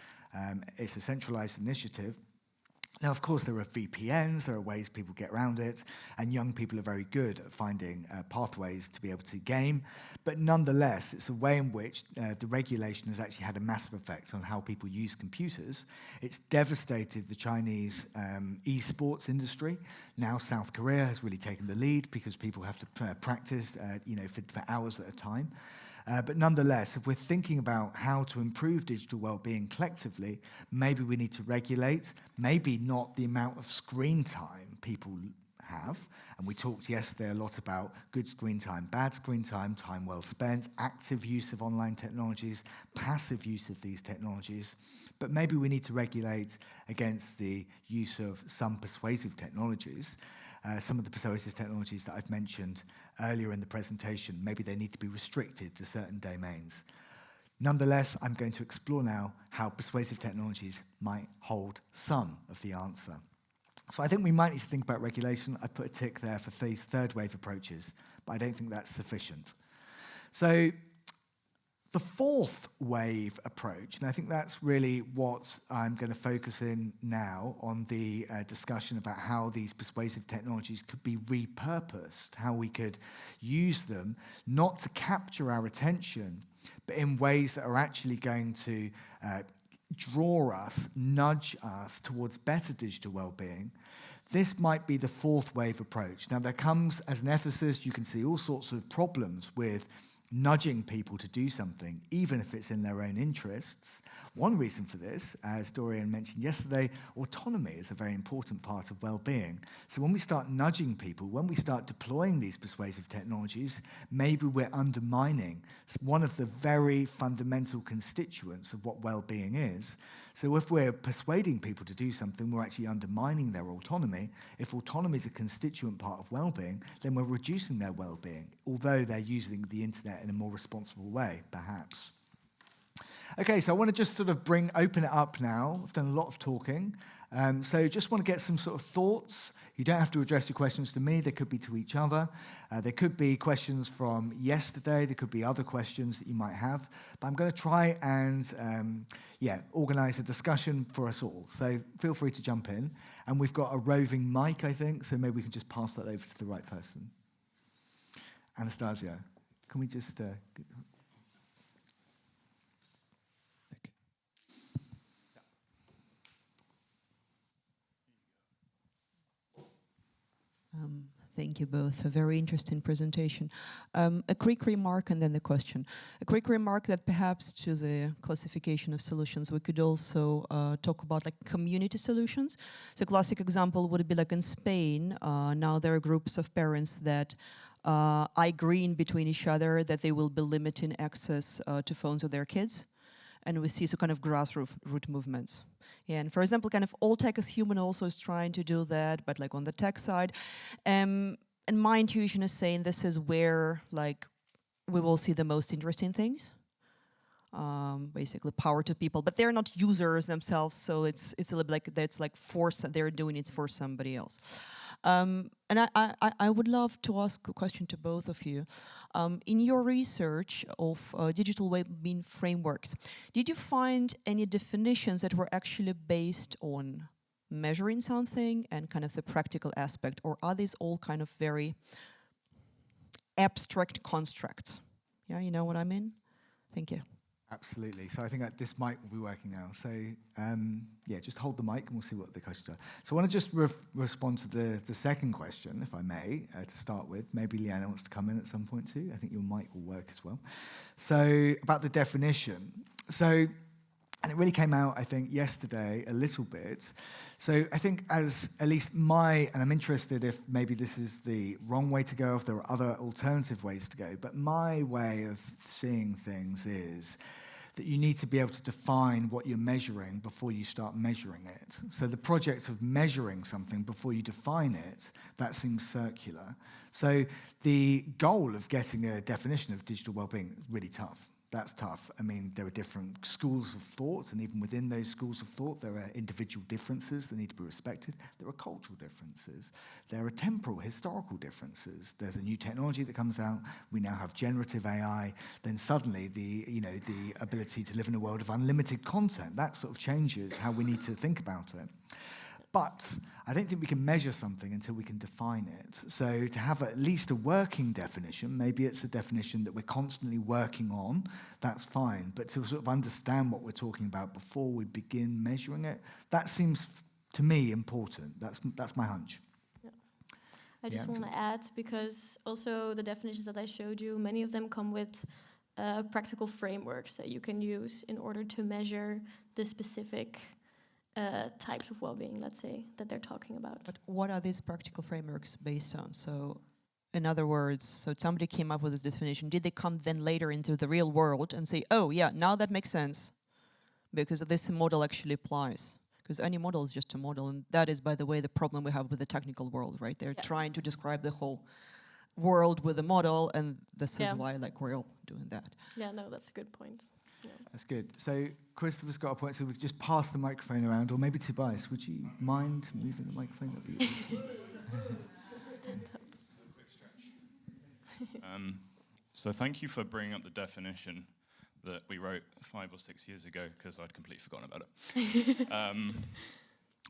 initiative. Now, of course, there are VPNs, there are ways people get around it, and young people are very good at finding pathways to be able to game. But nonetheless, it's a way in which the regulation has actually had a massive effect on how people use computers. It's devastated the Chinese esports industry. Now South Korea has really taken the lead because people have to practice for hours at a time. But nonetheless, if we're thinking about how to improve digital well-being collectively, maybe we need to regulate, maybe not the amount of screen time people have. And we talked yesterday a lot about good screen time, bad screen time, time well spent, active use of online technologies, passive use of these technologies. But maybe we need to regulate against the use of some persuasive technologies. Some of the persuasive technologies that I've mentioned earlier in the presentation, maybe they need to be restricted to certain domains. Nonetheless, I'm going to explore now how persuasive technologies might hold some of the answer. So I think we might need to think about regulation. I put a tick there for these third wave approaches, but I don't think that's sufficient. So the fourth wave approach, and I think that's really what I'm going to focus in now on the discussion about how these persuasive technologies could be repurposed, how we could use them not to capture our attention, but in ways that are actually going to draw us, nudge us towards better digital well-being. This might be the fourth wave approach. Now, there comes, as an ethicist, you can see all sorts of problems with nudging people to do something, even if it's in their own interests. One reason for this, as Dorian mentioned yesterday, autonomy is a very important part of well-being. So when we start nudging people, when we start deploying these persuasive technologies, maybe we're undermining one of the very fundamental constituents of what well-being is. So if we're persuading people to do something, we're actually undermining their autonomy. If autonomy is a constituent part of well-being, then we're reducing their well-being, although they're using the internet in a more responsible way, perhaps. Okay, so I want to just sort of open it up now. I've done a lot of talking. So just want to get some sort of thoughts. You don't have to address your questions to me. They could be to each other. There could be questions from yesterday. There could be other questions that you might have. But I'm going to try and, organize a discussion for us all. So feel free to jump in. And we've got a roving mic, I think, so maybe we can just pass that over to the right person. Anastasia, can we just... Thank you both. A very interesting presentation. A quick remark and then the question. A quick remark that perhaps to the classification of solutions, we could also talk about like community solutions. So a classic example would be like in Spain, now there are groups of parents that agree in between each other that they will be limiting access to phones of their kids. And we see some kind of grassroots movements. Yeah, and for example, kind of all tech is human also is trying to do that, but like on the tech side. And my intuition is saying this is where like we will see the most interesting things. Basically power to people, but they're not users themselves, so it's a little like that's like they're doing it for somebody else. And I would love to ask a question to both of you. In your research of digital well-being frameworks, did you find any definitions that were actually based on measuring something and kind of the practical aspect, or are these all kind of very abstract constructs? Yeah, you know what I mean? Thank you. Absolutely. So I think that this mic will be working now. So yeah, just hold the mic and we'll see what the questions are. So I want to just respond to the second question, if I may, to start with. Maybe Lyanne wants to come in at some point too. I think your mic will work as well. So about the definition. So, and it really came out, I think, yesterday a little bit. So I think as at least and I'm interested if maybe this is the wrong way to go, if there are other alternative ways to go, but my way of seeing things is that you need to be able to define what you're measuring before you start measuring it. So the project of measuring something before you define it, that seems circular. So the goal of getting a definition of digital well-being is really tough. That's tough. I mean, there are different schools of thought, and even within those schools of thought, there are individual differences that need to be respected. There are cultural differences. There are temporal, historical differences. There's a new technology that comes out. We now have generative AI. Then suddenly, the ability to live in a world of unlimited content, that sort of changes how we need to think about it. But I don't think we can measure something until we can define it. So to have at least a working definition, maybe it's a definition that we're constantly working on, that's fine. But to sort of understand what we're talking about before we begin measuring it, that seems to me important. That's my hunch. Yeah. I just want to add, because also the definitions that I showed you, many of them come with practical frameworks that you can use in order to measure the specific types of well-being, let's say, that they're talking about. But what are these practical frameworks based on? So, in other words, so somebody came up with this definition. Did they come then later into the real world and say, oh, yeah, now that makes sense, because this model actually applies? Because any model is just a model, and that is, by the way, the problem we have with the technical world, right? They're trying to describe the whole world with a model, and this is why, like, we're all doing that. Yeah, no, that's a good point. Yeah. That's good. So Christopher's got a point, so we could just pass the microphone around, or maybe Tobias, would you mind moving the microphone? That'd be awesome. Stand up. Quick stretch. So thank you for bringing up the definition that we wrote 5 or 6 years ago, because I'd completely forgotten about it.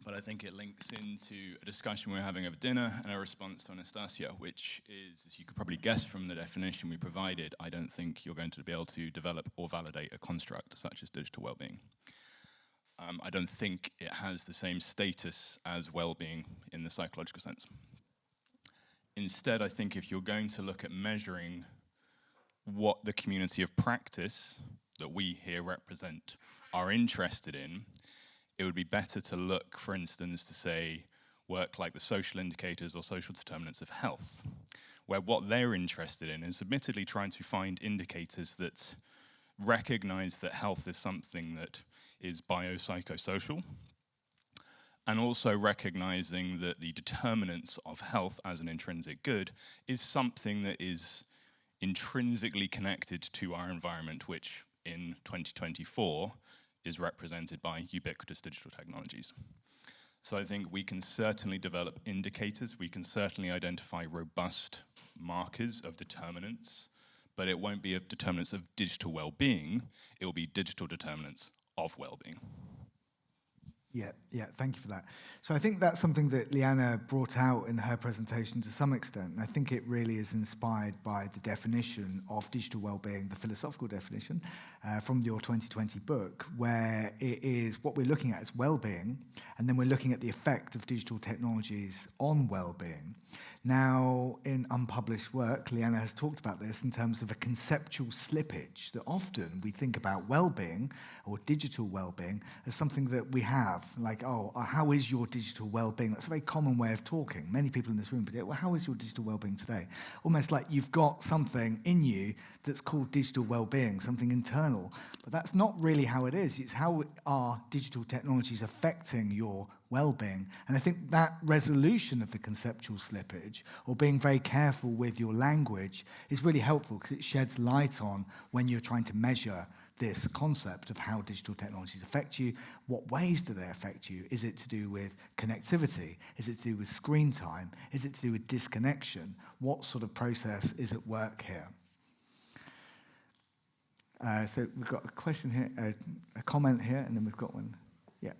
But I think it links into a discussion we were having over dinner and a response to Anastasia, which is, as you could probably guess from the definition we provided, I don't think you're going to be able to develop or validate a construct such as digital well-being. I don't think it has the same status as well-being in the psychological sense. Instead, I think if you're going to look at measuring what the community of practice that we here represent are interested in, it would be better to look, for instance, to say work like the social indicators or social determinants of health, where what they're interested in is admittedly trying to find indicators that recognize that health is something that is biopsychosocial, and also recognizing that the determinants of health as an intrinsic good is something that is intrinsically connected to our environment, which in 2024 is represented by ubiquitous digital technologies. So I think we can certainly develop indicators, we can certainly identify robust markers of determinants, but it won't be of determinants of digital well-being, it will be digital determinants of well-being. Yeah, thank you for that. So I think that's something that Lyanne brought out in her presentation to some extent, and I think it really is inspired by the definition of digital well-being, the philosophical definition from your 2020 book, where it is what we're looking at is well-being, and then we're looking at the effect of digital technologies on well-being. Now, in unpublished work, Lyanne has talked about this in terms of a conceptual slippage, that often we think about well-being or digital well-being as something that we have, like, oh, how is your digital well-being? That's a very common way of talking. Many people in this room predict, well, how is your digital well-being today? Almost like you've got something in you that's called digital well-being, something internal. But that's not really how it is. It's how are digital technologies affecting your well-being. And I think that resolution of the conceptual slippage, or being very careful with your language, is really helpful because it sheds light on when you're trying to measure this concept of how digital technologies affect you. What ways do they affect you? Is it to do with connectivity? Is it to do with screen time? Is it to do with disconnection? What sort of process is at work here? So we've got a question here, a comment here, and then we've got one. Yeah.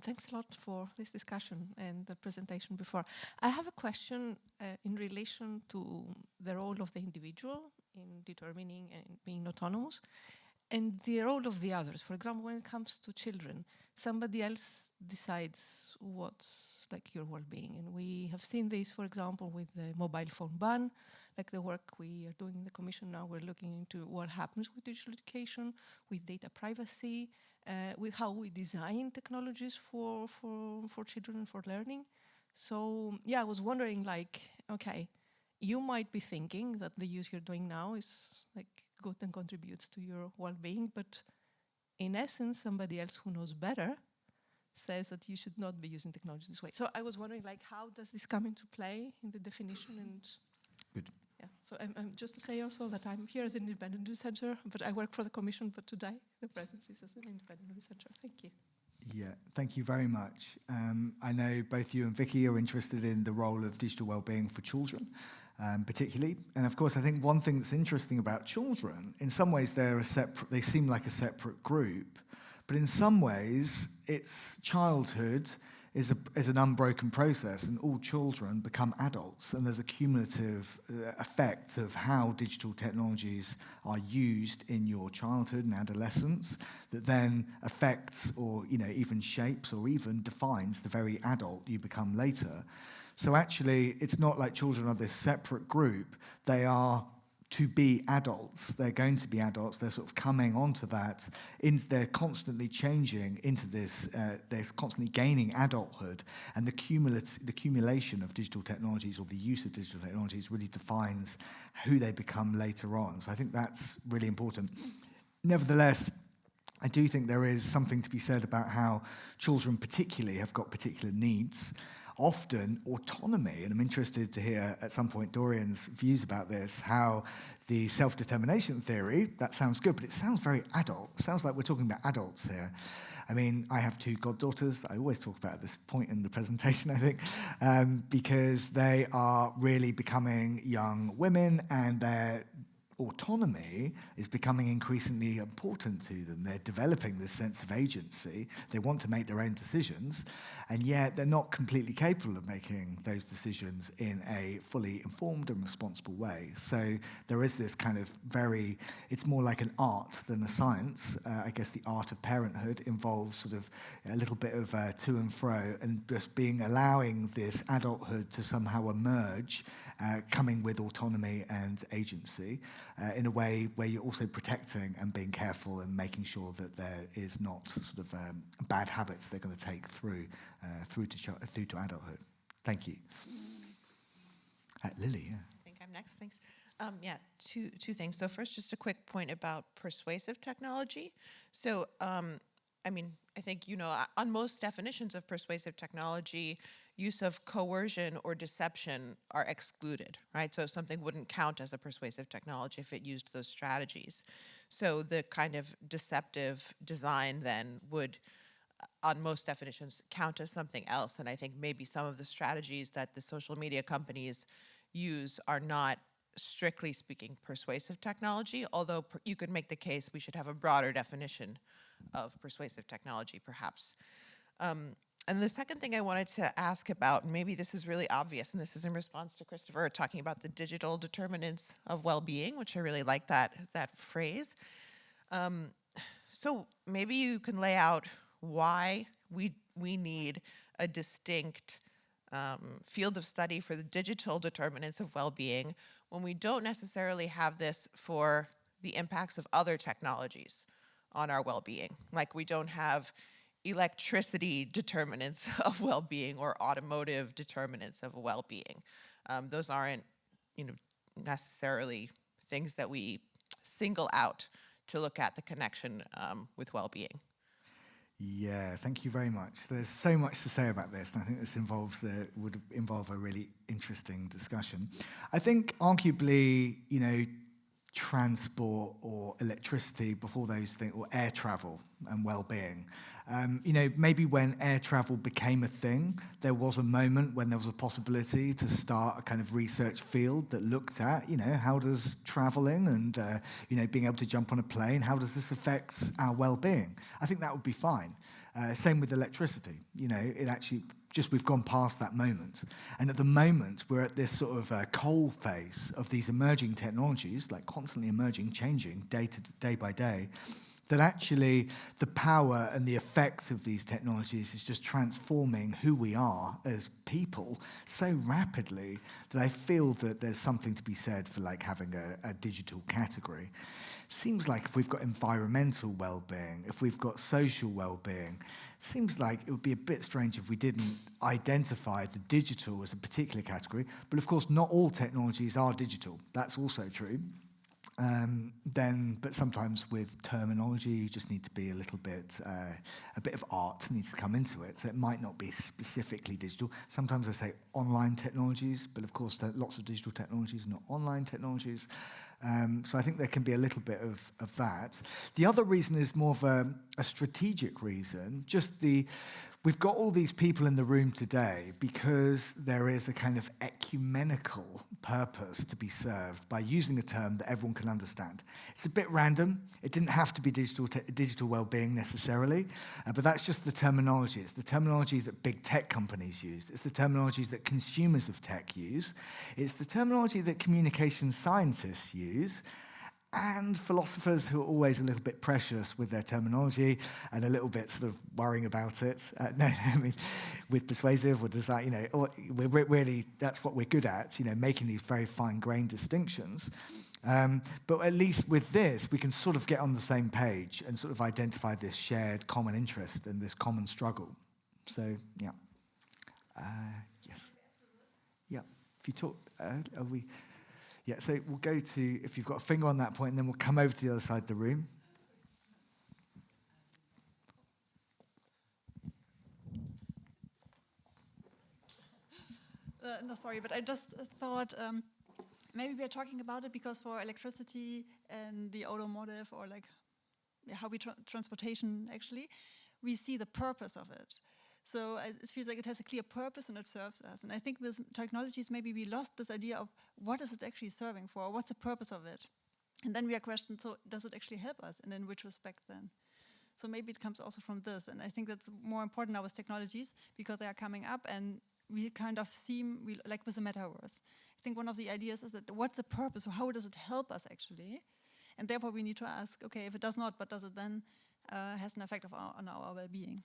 Thanks a lot for this discussion and the presentation before. I have a question in relation to the role of the individual in determining and being autonomous, and the role of the others. For example, when it comes to children, somebody else decides what's like your well-being. And we have seen this, for example, with the mobile phone ban, like the work we are doing in the Commission now. We're looking into what happens with digital education, with data privacy, with how we design technologies for children and for learning. So yeah, I was wondering, like, okay, you might be thinking that the use you're doing now is like good and contributes to your well-being, but in essence, somebody else who knows better says that you should not be using technology this way. So I was wondering, like, how does this come into play in the definition? And good. Yeah, so I'm just to say also that I'm here as an independent researcher, but I work for the Commission, but today the presence is as an independent researcher. Thank you. Yeah, thank you very much. I know both you and Vicky are interested in the role of digital well-being for children, particularly. And of course, I think one thing that's interesting about children, in some ways they seem like a separate group, but in some ways, it's childhood is an unbroken process, and all children become adults, and there's a cumulative effect of how digital technologies are used in your childhood and adolescence that then affects or even shapes or even defines the very adult you become later. So actually, it's not like children are this separate group. They are to be adults. They're going to be adults. They're sort of coming onto that. They're constantly changing into this. They're constantly gaining adulthood. And the accumulation of digital technologies or the use of digital technologies really defines who they become later on. So I think that's really important. Nevertheless, I do think there is something to be said about how children particularly have got particular needs. Often autonomy, and I'm interested to hear at some point Dorian's views about this, how the self-determination theory, that sounds good, but it sounds very adult. It sounds like we're talking about adults here. I mean, I have two goddaughters that I always talk about at this point in the presentation, I think, because they are really becoming young women, and their autonomy is becoming increasingly important to them. They're developing this sense of agency. They want to make their own decisions, and yet they're not completely capable of making those decisions in a fully informed and responsible way. So there is this kind of it's more like an art than a science. I guess the art of parenthood involves sort of a little bit of to and fro, and just allowing this adulthood to somehow emerge, coming with autonomy and agency in a way where you're also protecting and being careful and making sure that there is not sort of bad habits they're going to take through to adulthood. Thank you. Lily, yeah. I think I'm next, thanks. Two things. So first, just a quick point about persuasive technology. So, I think, on most definitions of persuasive technology, use of coercion or deception are excluded, right? So something wouldn't count as a persuasive technology if it used those strategies. So the kind of deceptive design then would, on most definitions, count as something else. And I think maybe some of the strategies that the social media companies use are not, strictly speaking, persuasive technology, although you could make the case we should have a broader definition of persuasive technology, perhaps. And the second thing I wanted to ask about, and maybe this is really obvious, and this is in response to Christopher talking about the digital determinants of well-being, which I really like that phrase. So maybe you can lay out why we need a distinct field of study for the digital determinants of well-being when we don't necessarily have this for the impacts of other technologies on our well-being. Like we don't have electricity determinants of well-being or automotive determinants of well-being. Those aren't, necessarily things that we single out to look at the connection with well-being. Yeah, thank you very much. There's so much to say about this, and I think this would involve a really interesting discussion. I think arguably, transport or electricity before those things, or air travel and well-being. Maybe when air travel became a thing, there was a moment when there was a possibility to start a kind of research field that looked at, how does traveling and, being able to jump on a plane, how does this affect our well-being? I think that would be fine. Same with electricity. It actually, we've gone past that moment. And at the moment, we're at this sort of coal phase of these emerging technologies, like constantly emerging, changing day by day, that actually the power and the effects of these technologies is just transforming who we are as people so rapidly that I feel that there's something to be said for like having a digital category. Seems like if we've got environmental well-being, if we've got social well-being, seems like it would be a bit strange if we didn't identify the digital as a particular category. But of course, not all technologies are digital. That's also true. But sometimes with terminology, you just need to be a bit of art needs to come into it. So it might not be specifically digital. Sometimes I say online technologies, but of course, there are lots of digital technologies, not online technologies. So I think there can be a little bit of that. The other reason is more of a strategic reason, we've got all these people in the room today because there is a kind of ecumenical purpose to be served by using a term that everyone can understand. It's a bit random. It didn't have to be digital well-being necessarily, but that's just the terminology. It's the terminology that big tech companies use. It's the terminologies that consumers of tech use. It's the terminology that communication scientists use. And philosophers who are always a little bit precious with their terminology and a little bit sort of worrying about it. With persuasive or design, that's what we're good at, making these very fine-grained distinctions. But at least with this, we can sort of get on the same page and sort of identify this shared common interest and this common struggle. So, yeah. Yes. Yeah. If you talk, are we... Yeah, so we'll go to, if you've got a finger on that point, and then we'll come over to the other side of the room. No, sorry, but I just thought maybe we're talking about it because for electricity and the automotive or like how we transportation actually, we see the purpose of it. So it feels like it has a clear purpose and it serves us. And I think with technologies, maybe we lost this idea of what is it actually serving for? What's the purpose of it? And then we are questioned, so does it actually help us? And in which respect then? So maybe it comes also from this. And I think that's more important now with technologies because they are coming up and we kind of like with the Metaverse. I think one of the ideas is that what's the purpose? How does it help us actually? And therefore we need to ask, okay, if it does not, but does it then has an effect on our well-being?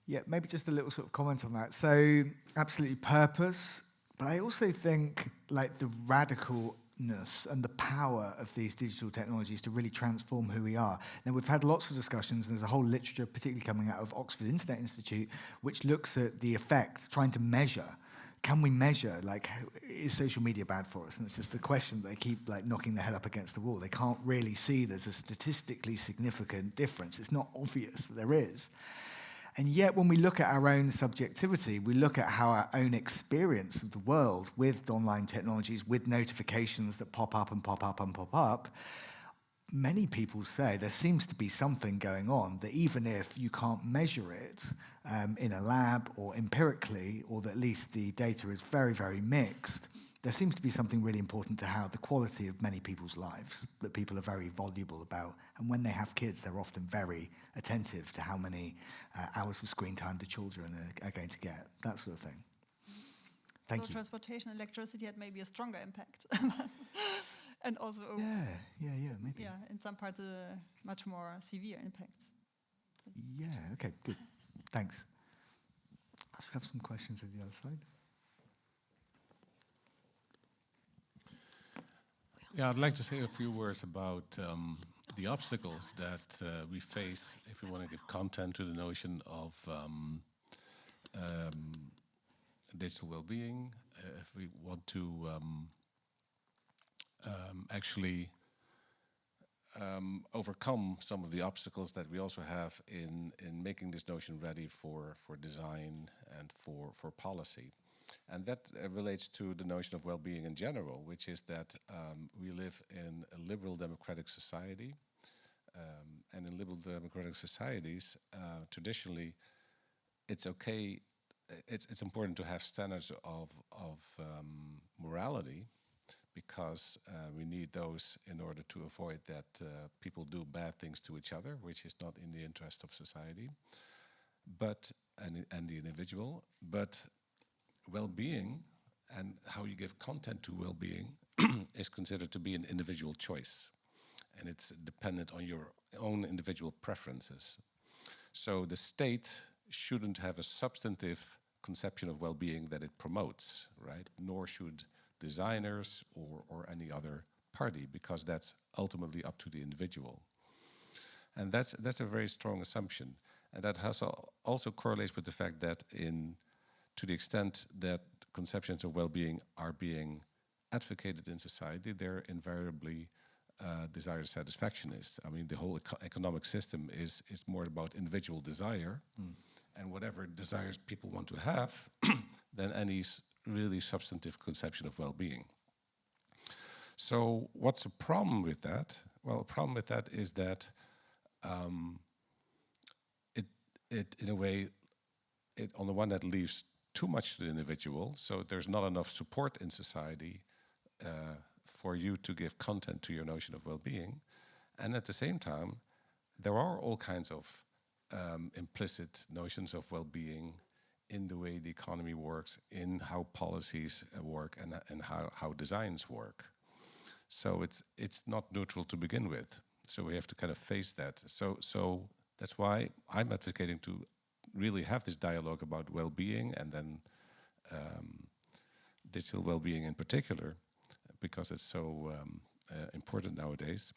Yeah, maybe just a little sort of comment on that. So absolutely purpose, but I also think like the radicalness and the power of these digital technologies to really transform who we are. Now, we've had lots of discussions, and there's a whole literature, particularly coming out of Oxford Internet Institute, which looks at the effects, trying to measure. Can we measure, like, is social media bad for us? And it's just the question that they keep like knocking their head up against the wall. They can't really see there's a statistically significant difference. It's not obvious that there is. And yet, when we look at our own subjectivity, we look at how our own experience of the world with online technologies, with notifications that pop up and pop up and pop up, many people say there seems to be something going on that even if you can't measure it in a lab or empirically, or that at least the data is very, very mixed, there seems to be something really important to how the quality of many people's lives that people are very voluble about. And when they have kids, they're often very attentive to how many hours of screen time the children are going to get, that sort of thing. Thank you. Transportation, electricity had maybe a stronger impact. And also, maybe. Yeah, in some parts, a much more severe impact. Yeah, okay, good. Thanks. So we have some questions on the other side. Yeah, I'd like to say a few words about the obstacles that we face if we want to give content to the notion of digital well-being. If we want to actually overcome some of the obstacles that we also have in making this notion ready for design and for policy. And that relates to the notion of well-being in general, which is that we live in a liberal democratic society. And in liberal democratic societies, traditionally, it's okay, it's important to have standards of morality, because we need those in order to avoid that people do bad things to each other, which is not in the interest of society, and the individual. But well-being and how you give content to well-being is considered to be an individual choice, and it's dependent on your own individual preferences. So the state shouldn't have a substantive conception of well-being that it promotes, right? Nor should designers or any other party, because that's ultimately up to the individual. And that's a very strong assumption. And that has also correlates with the fact that to the extent that conceptions of well-being are being advocated in society, they're invariably desire satisfactionist. I mean, the whole economic system is more about individual desire, and whatever desires people want to have than any really substantive conception of well-being. So what's the problem with that? Well, the problem with that is that it in a way, it on the one hand leaves too much to the individual, so there's not enough support in society for you to give content to your notion of well-being. And at the same time, there are all kinds of implicit notions of well-being in the way the economy works, in how policies work, and how designs work. So it's not neutral to begin with. So we have to kind of face that. So that's why I'm advocating to really have this dialogue about well-being, and then digital well-being in particular, because it's so important nowadays.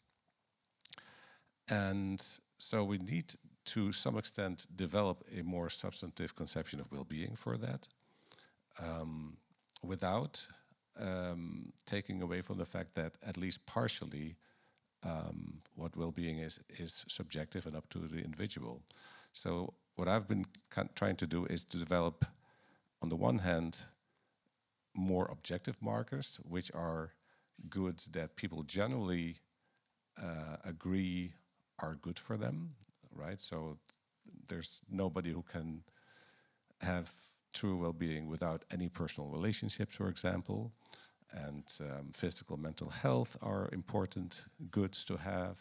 And so we need to some extent develop a more substantive conception of well-being for that, without taking away from the fact that at least partially what well-being is subjective and up to the individual. So what I've been trying to do is to develop, on the one hand, more objective markers, which are goods that people generally agree are good for them, right? So there's nobody who can have true well-being without any personal relationships, for example. And physical, mental health are important goods to have.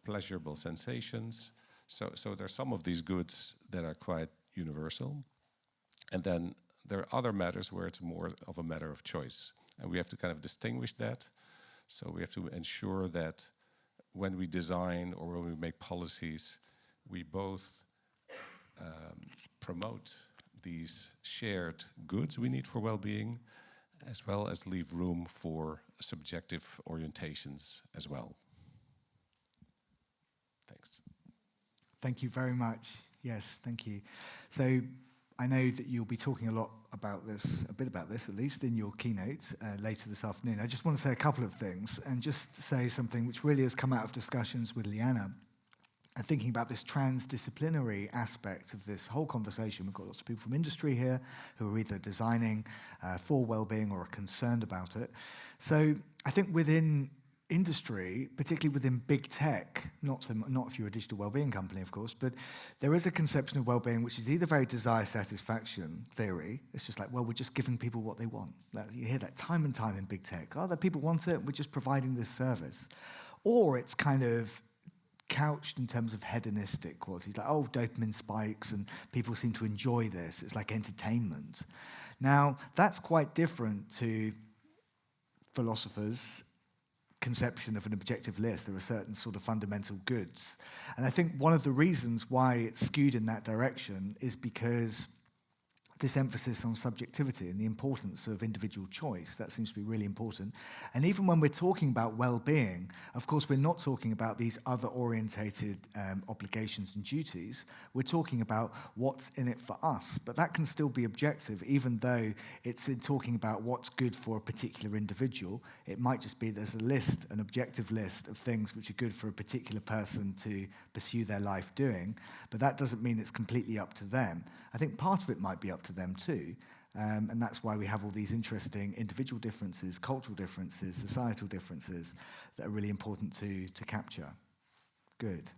Pleasurable sensations. So there's some of these goods that are quite universal. And then there are other matters where it's more of a matter of choice. And we have to kind of distinguish that. So we have to ensure that when we design or when we make policies, we both promote these shared goods we need for well-being, as well as leave room for subjective orientations as well. Thanks. Thank you very much. Yes, thank you. So I know that you'll be talking a bit about this at least, in your keynote later this afternoon. I just want to say a couple of things, and just say something which really has come out of discussions with Lyanne. And thinking about this transdisciplinary aspect of this whole conversation, we've got lots of people from industry here who are either designing for well-being or are concerned about it. So I think within industry, particularly within big tech, not if you're a digital well-being company, of course, but there is a conception of well-being which is either very desire satisfaction theory. It's just like, well, we're just giving people what they want. You hear that time and time in big tech. Oh, the people want it, we're just providing this service. Or it's kind of couched in terms of hedonistic qualities, like, oh, dopamine spikes and people seem to enjoy this. It's like entertainment. Now, that's quite different to philosophers' conception of an objective list. There are certain sort of fundamental goods. And I think one of the reasons why it's skewed in that direction is because this emphasis on subjectivity and the importance of individual choice. That seems to be really important. And even when we're talking about well-being, of course, we're not talking about these other-orientated obligations and duties. We're talking about what's in it for us. But that can still be objective, even though it's in talking about what's good for a particular individual. It might just be there's a list, an objective list of things which are good for a particular person to pursue their life doing. But that doesn't mean it's completely up to them. I think part of it might be up to them too, and that's why we have all these interesting individual differences, cultural differences, societal differences that are really important to capture. Good.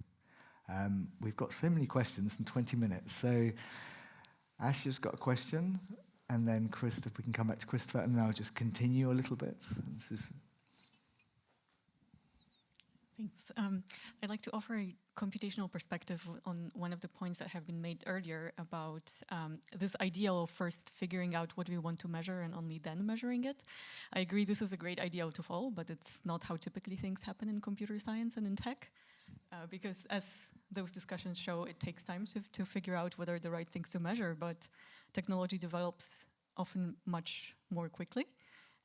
We've got so many questions in 20 minutes. So Asha's got a question, and then Christopher, we can come back to Christopher, and then I'll just continue a little bit. Thanks. I'd like to offer a computational perspective on one of the points that have been made earlier about this ideal of first figuring out what we want to measure and only then measuring it. I agree this is a great ideal to follow, but it's not how typically things happen in computer science and in tech, because as those discussions show, it takes time to figure out what are the right things to measure, but technology develops often much more quickly.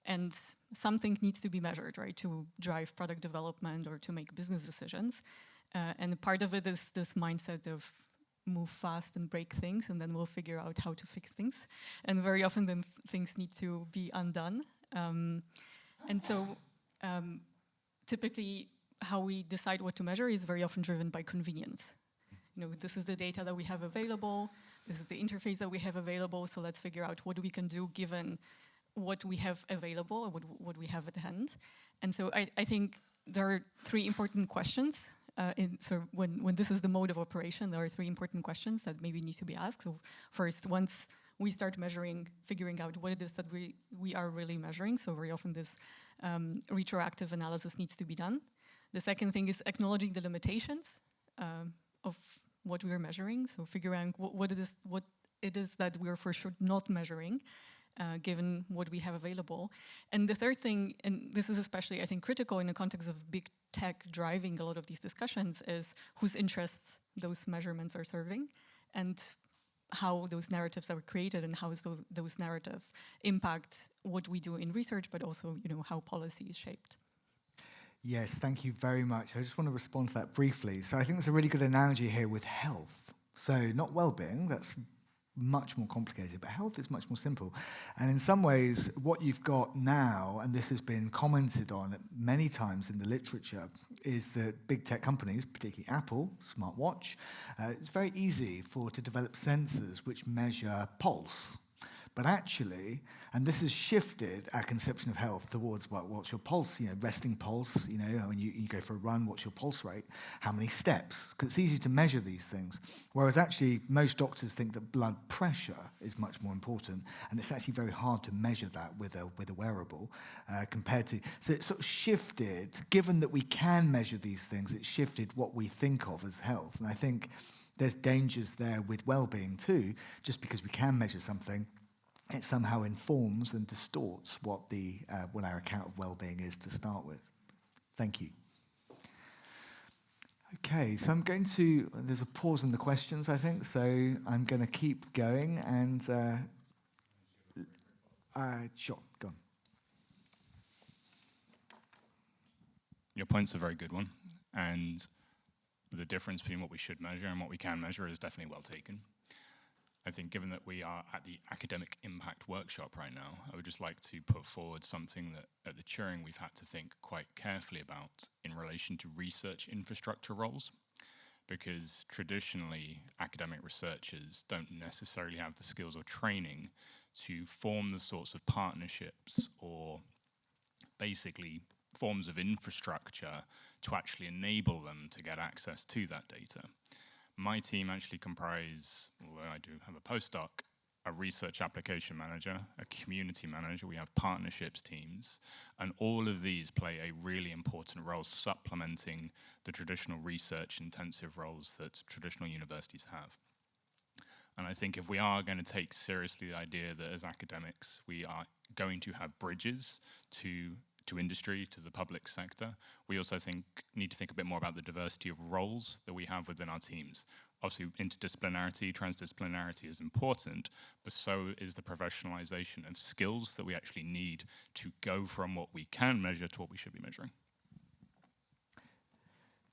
And something needs to be measured, right, to drive product development or to make business decisions. And part of it is this mindset of move fast and break things, and then we'll figure out how to fix things. And very often then things need to be undone. And so typically how we decide what to measure is very often driven by convenience. You know, this is the data that we have available, this is the interface that we have available, so let's figure out what we can do given what we have available, or what we have at hand. And so I think there are three important questions. So when this is the mode of operation, there are three important questions that maybe need to be asked. So first, once we start measuring, figuring out what it is that we are really measuring, so very often this retroactive analysis needs to be done. The second thing is acknowledging the limitations of what we are measuring, so figuring what it is that we are for sure not measuring, given what we have available. And the third thing, and this is especially, I think, critical in the context of big tech driving a lot of these discussions, is whose interests those measurements are serving and how those narratives are created and how those narratives impact what we do in research, but also, you know, how policy is shaped. Yes, thank you very much. I just want to respond to that briefly. So I think there's a really good analogy here with health. So not well-being, that's much more complicated, but health is much more simple. And in some ways, what you've got now, and this has been commented on many times in the literature, is that big tech companies, particularly Apple, smartwatch, it's very easy to develop sensors which measure pulse. But actually, and this has shifted our conception of health towards what's your pulse, you know, resting pulse, you know, when you go for a run, what's your pulse rate, how many steps, because it's easy to measure these things. Whereas actually, most doctors think that blood pressure is much more important, and it's actually very hard to measure that with a wearable compared to, so it's sort of shifted, given that we can measure these things, it's shifted what we think of as health. And I think there's dangers there with well-being too, just because we can measure something, it somehow informs and distorts what our account of well-being is to start with. Thank you. Okay, so there's a pause in the questions, I think, so I'm going to keep going and, sure, go on. Your point's a very good one, and the difference between what we should measure and what we can measure is definitely well taken. I think given that we are at the academic impact workshop right now, I would just like to put forward something that at the Turing we've had to think quite carefully about in relation to research infrastructure roles, because traditionally academic researchers don't necessarily have the skills or training to form the sorts of partnerships or basically forms of infrastructure to actually enable them to get access to that data. My team actually comprise, although I do have a postdoc, a research application manager, a community manager, we have partnerships teams, and all of these play a really important role supplementing the traditional research intensive roles that traditional universities have. And I think if we are going to take seriously the idea that as academics we are going to have bridges to to industry, to the public sector. We also need to think a bit more about the diversity of roles that we have within our teams. Obviously, interdisciplinarity, transdisciplinarity is important, but so is the professionalization of skills that we actually need to go from what we can measure to what we should be measuring.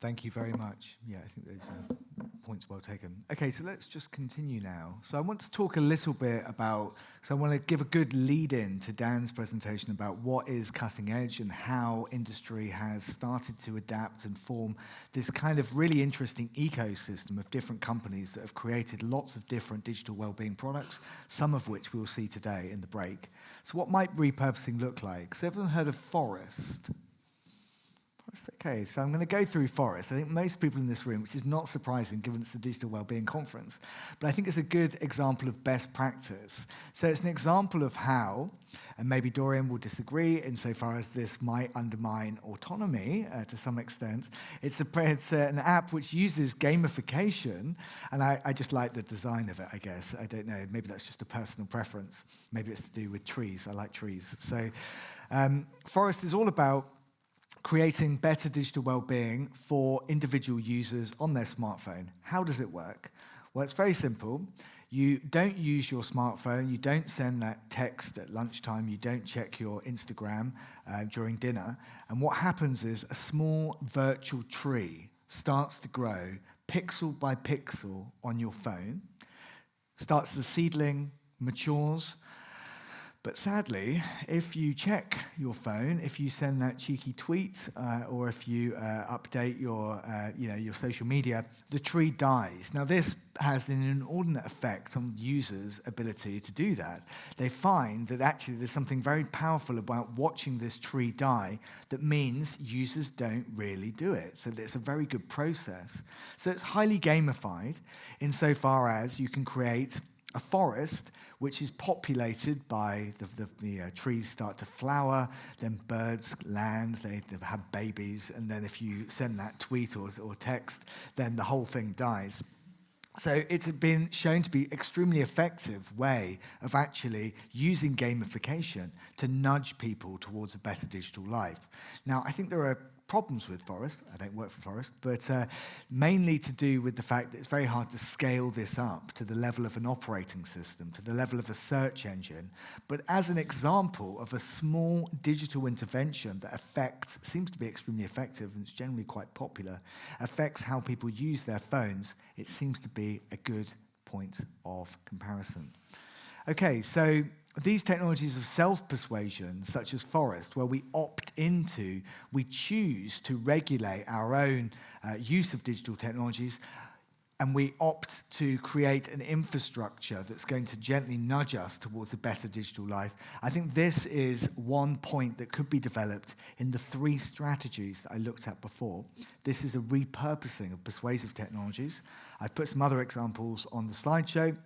Thank you very much. Yeah, I think those are points well taken. Okay, so let's just continue now. So I want to talk a little bit about, so I want to give a good lead-in to Daan's presentation about what is cutting edge and how industry has started to adapt and form this kind of really interesting ecosystem of different companies that have created lots of different digital wellbeing products, some of which we'll see today in the break. So what might repurposing look like? So everyone heard of Forest? Okay, so I'm going to go through Forest. I think most people in this room, which is not surprising given it's the Digital Wellbeing Conference, but I think it's a good example of best practice. So it's an example of how, and maybe Dorian will disagree insofar as this might undermine autonomy to some extent, it's an app which uses gamification, and I just like the design of it, I guess. I don't know, maybe that's just a personal preference. Maybe it's to do with trees. I like trees. So Forest is all about creating better digital well-being for individual users on their smartphone. How does it work? Well, it's very simple. You don't use your smartphone, you don't send that text at lunchtime, you don't check your Instagram during dinner, and what happens is a small virtual tree starts to grow pixel by pixel on your phone, starts the seedling, matures. But sadly, if you check your phone, if you send that cheeky tweet, or if you update your social media, the tree dies. Now, this has an inordinate effect on the user's ability to do that. They find that actually there's something very powerful about watching this tree die that means users don't really do it. So it's a very good process. So it's highly gamified insofar as you can create a forest which is populated by the trees start to flower, then birds land, they have babies, and then if you send that tweet or text, then the whole thing dies. So it's been shown to be extremely effective way of actually using gamification to nudge people towards a better digital life. Now, I think there are problems with Forest. I don't work for Forest, but mainly to do with the fact that it's very hard to scale this up to the level of an operating system, to the level of a search engine. But as an example of a small digital intervention that seems to be extremely effective, and it's generally quite popular, affects how people use their phones, it seems to be a good point of comparison. Okay, so these technologies of self-persuasion, such as Forest, where we choose to regulate our own use of digital technologies, and we opt to create an infrastructure that's going to gently nudge us towards a better digital life. I think this is one point that could be developed in the 3 strategies that I looked at before. This is a repurposing of persuasive technologies. I've put some other examples on the slideshow.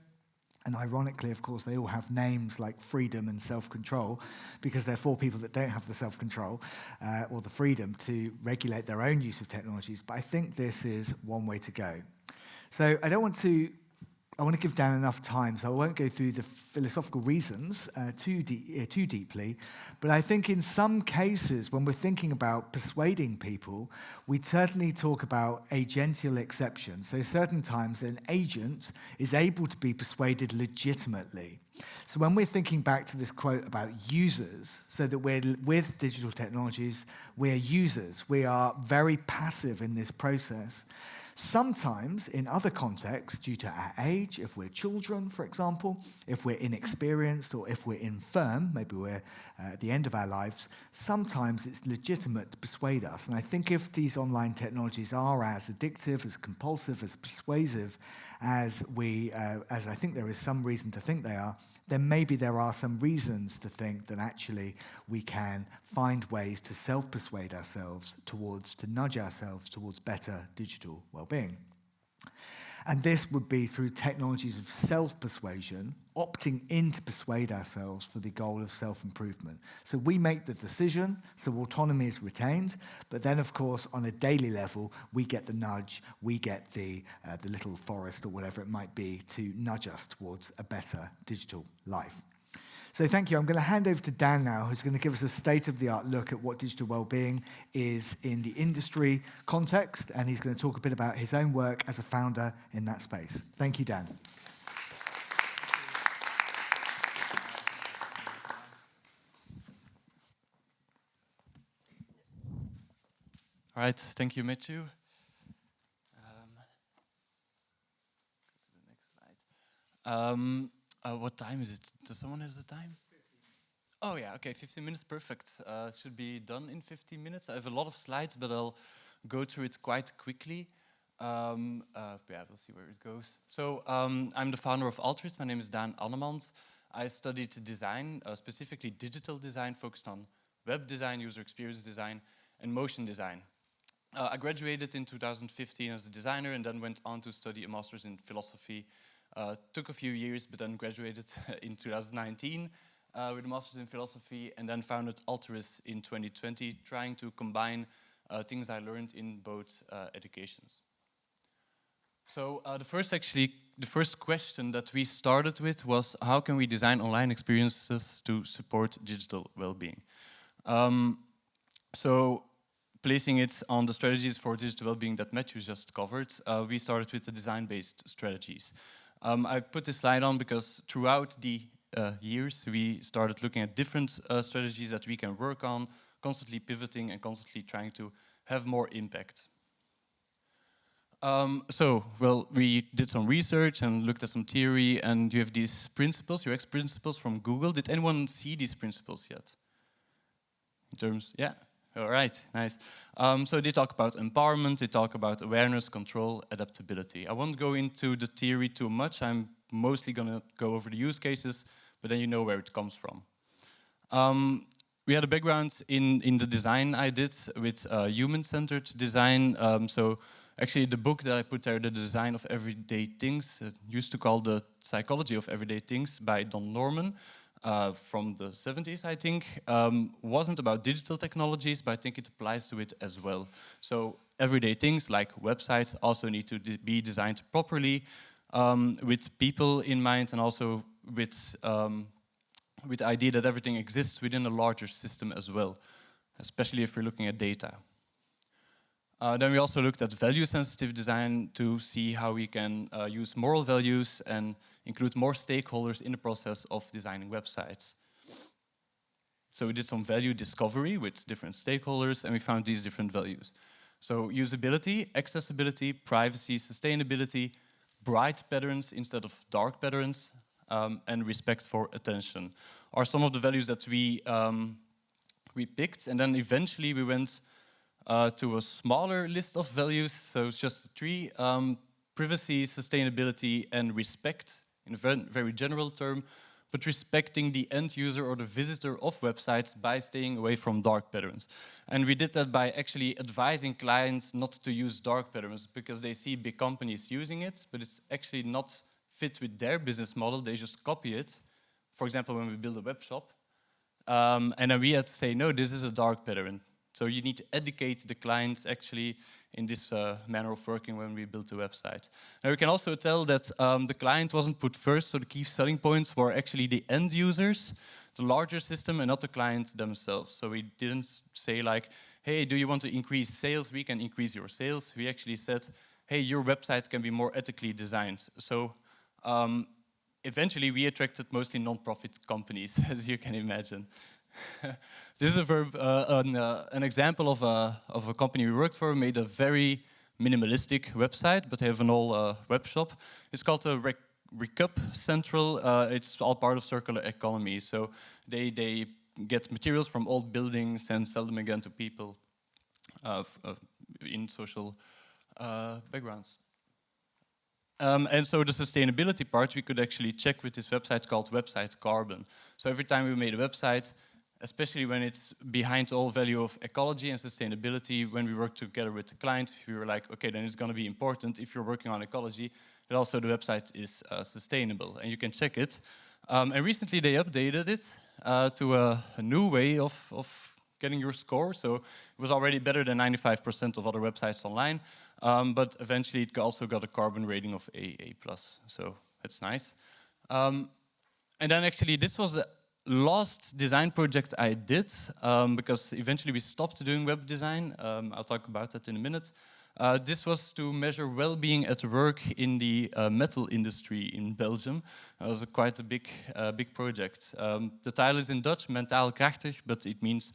And ironically, of course, they all have names like freedom and self-control because they're for people that don't have the self-control or the freedom to regulate their own use of technologies. But I think this is one way to go. So I want to give Daan enough time, so I won't go through the philosophical reasons too deeply. But I think in some cases, when we're thinking about persuading people, we certainly talk about agential exception. So certain times an agent is able to be persuaded legitimately. So when we're thinking back to this quote about users, so that we're with digital technologies, we're users. We are very passive in this process. Sometimes, in other contexts, due to our age, if we're children, for example, if we're inexperienced or if we're infirm, maybe we're at the end of our lives, sometimes it's legitimate to persuade us. And I think if these online technologies are as addictive, as compulsive, as persuasive as I think there is some reason to think they are, then maybe there are some reasons to think that actually we can find ways to self-persuade ourselves to nudge ourselves towards better digital well-being. And this would be through technologies of self-persuasion, opting in to persuade ourselves for the goal of self-improvement. So we make the decision, so autonomy is retained, but then, of course, on a daily level, we get the nudge, we get the little forest or whatever it might be to nudge us towards a better digital life. So thank you. I'm going to hand over to Dan now, who's going to give us a state-of-the-art look at what digital well-being is in the industry context, and he's going to talk a bit about his own work as a founder in that space. Thank you, Dan. All right, thank you, Matthew. Go to the next slide. What time is it? Does someone have the time? 15. Oh yeah, okay, 15 minutes, perfect. Should be done in 15 minutes. I have a lot of slides, but I'll go through it quite quickly. Yeah, we'll see where it goes. So I'm the founder of Altrüis. My name is Daan Annemans. I studied design, specifically digital design, focused on web design, user experience design, and motion design. I graduated in 2015 as a designer and then went on to study a master's in philosophy. Took a few years, but then graduated in 2019 with a master's in philosophy and then founded Altrüis in 2020, trying to combine things I learned in both educations. So the first question that we started with was, how can we design online experiences to support digital well-being? So placing it on the strategies for digital well-being that Matthew just covered, we started with the design-based strategies. I put this slide on because throughout the years, we started looking at different strategies that we can work on, constantly pivoting and constantly trying to have more impact. We did some research and looked at some theory, and you have these principles, UX principles from Google. Did anyone see these principles yet? In terms, yeah? All right, nice. So they talk about empowerment, they talk about awareness, control, adaptability. I won't go into the theory too much. I'm mostly going to go over the use cases, but then you know where it comes from. We had a background in the design I did with human-centered design. So actually the book that I put there, The Design of Everyday Things, used to call The Psychology of Everyday Things by Don Norman. From the 70s, I think, wasn't about digital technologies, but I think it applies to it as well. So everyday things like websites also need to be designed properly with people in mind and also with the idea that everything exists within a larger system as well, especially if we're looking at data. Then we also looked at value-sensitive design to see how we can use moral values and include more stakeholders in the process of designing websites. So we did some value discovery with different stakeholders, and we found these different values. So usability, accessibility, privacy, sustainability, bright patterns instead of dark patterns, and respect for attention are some of the values that we picked, and then eventually we went to a smaller list of values, so it's just 3, privacy, sustainability, and respect, in a very general term, but respecting the end user or the visitor of websites by staying away from dark patterns. And we did that by actually advising clients not to use dark patterns because they see big companies using it, but it's actually not fit with their business model, they just copy it. For example, when we build a web shop, and then we had to say, no, this is a dark pattern. So you need to educate the clients actually in this manner of working when we build the website. Now we can also tell that the client wasn't put first, so the key selling points were actually the end users, the larger system, and not the client themselves. So we didn't say like, hey, do you want to increase sales? We can increase your sales. We actually said, hey, your website can be more ethically designed. So eventually we attracted mostly non-profit companies, as you can imagine. This is an example of a company we worked for, made a very minimalistic website, but they have an all web shop. It's called a Recup Central. It's all part of circular economy. So they get materials from old buildings and sell them again to people in social backgrounds. And so the sustainability part, we could actually check with this website called Website Carbon. So every time we made a website, especially when it's behind all value of ecology and sustainability, when we work together with the client, we were like, okay, then it's going to be important if you're working on ecology, that also the website is sustainable, and you can check it. And recently they updated it to a new way of getting your score. So it was already better than 95% of other websites online, but eventually it also got a carbon rating of AA+, so that's nice. And then actually this was last design project I did, because eventually we stopped doing web design, I'll talk about that in a minute. This was to measure well-being at work in the metal industry in Belgium. It was quite a big project. The title is in Dutch, mentaal krachtig, but it means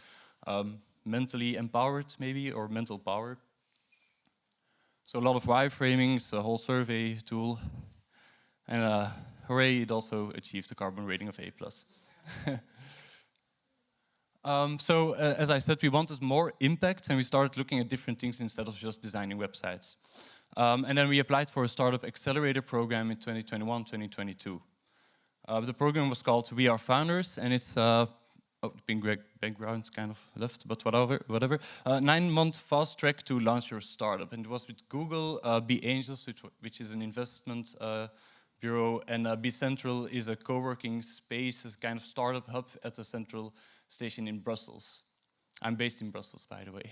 mentally empowered, maybe, or mental power. So a lot of wireframings, a whole survey tool, and hooray, it also achieved a carbon rating of A+. As I said, we wanted more impact, and we started looking at different things instead of just designing websites. And then we applied for a startup accelerator program in 2021-2022. The program was called We Are Founders, and it's being background kind of left, but whatever. 9-month fast track to launch your startup, and it was with Google, Be Angels, which is an investment bureau, and Be Central is a co-working space, a kind of startup hub at the central station in Brussels. I'm based in Brussels, by the way.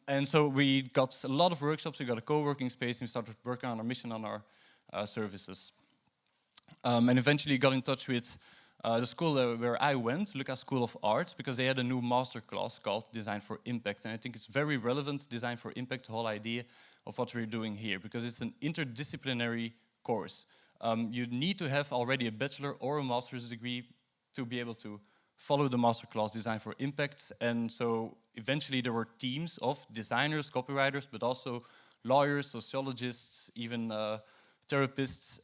And so we got a lot of workshops, we got a co-working space, and we started working on our mission, on our services. And eventually got in touch with the school where I went, Lucas School of Arts, because they had a new masterclass called Design for Impact. And I think it's very relevant, Design for Impact, the whole idea of what we're doing here, because it's an interdisciplinary course. You need to have already a bachelor or a master's degree to be able to follow the masterclass Design for Impact. And so eventually there were teams of designers, copywriters, but also lawyers, sociologists, even therapists,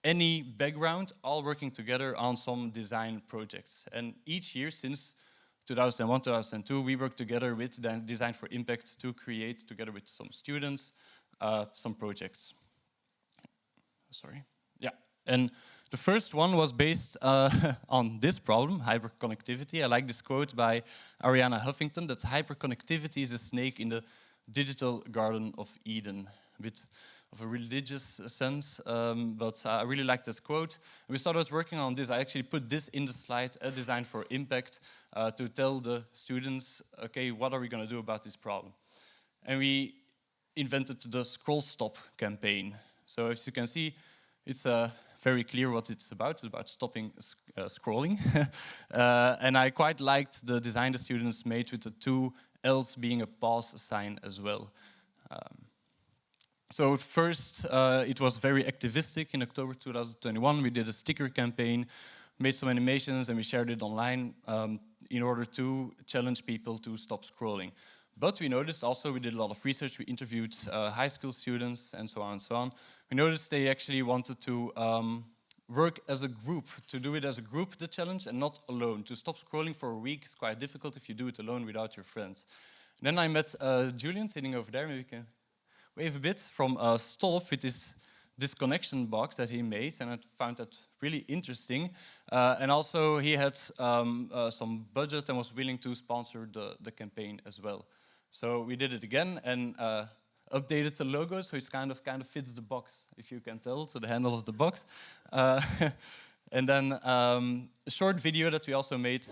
any background, all working together on some design projects. And each year since 2001, 2002, we worked together with Design for Impact to create, together with some students, some projects. Sorry. Yeah. And the first one was based on this problem, hyperconnectivity. I like this quote by Ariana Huffington, that hyperconnectivity is a snake in the digital Garden of Eden, a bit of a religious sense, but I really like this quote. And we started working on this. I actually put this in the slide, a Design for Impact, to tell the students, okay, what are we going to do about this problem? And we invented the Scroll Stop campaign. So as you can see, it's very clear what it's about. It's about stopping scrolling. And I quite liked the design the students made with the 2 L's being a pause sign as well. So first, it was very activistic. In October 2021, we did a sticker campaign, made some animations, and we shared it online in order to challenge people to stop scrolling. But we noticed also, we did a lot of research, we interviewed high school students and so on and so on. We noticed they actually wanted to work as a group, to do it as a group, the challenge, and not alone. To stop scrolling for a week is quite difficult if you do it alone without your friends. And then I met Julian sitting over there, maybe we can wave a bit, from Stolp with this Disconnection box that he made, and I found that really interesting. And also he had some budget and was willing to sponsor the campaign as well. So we did it again and updated the logo, so it kind of fits the box, if you can tell, so the handle of the box. And then a short video that we also made.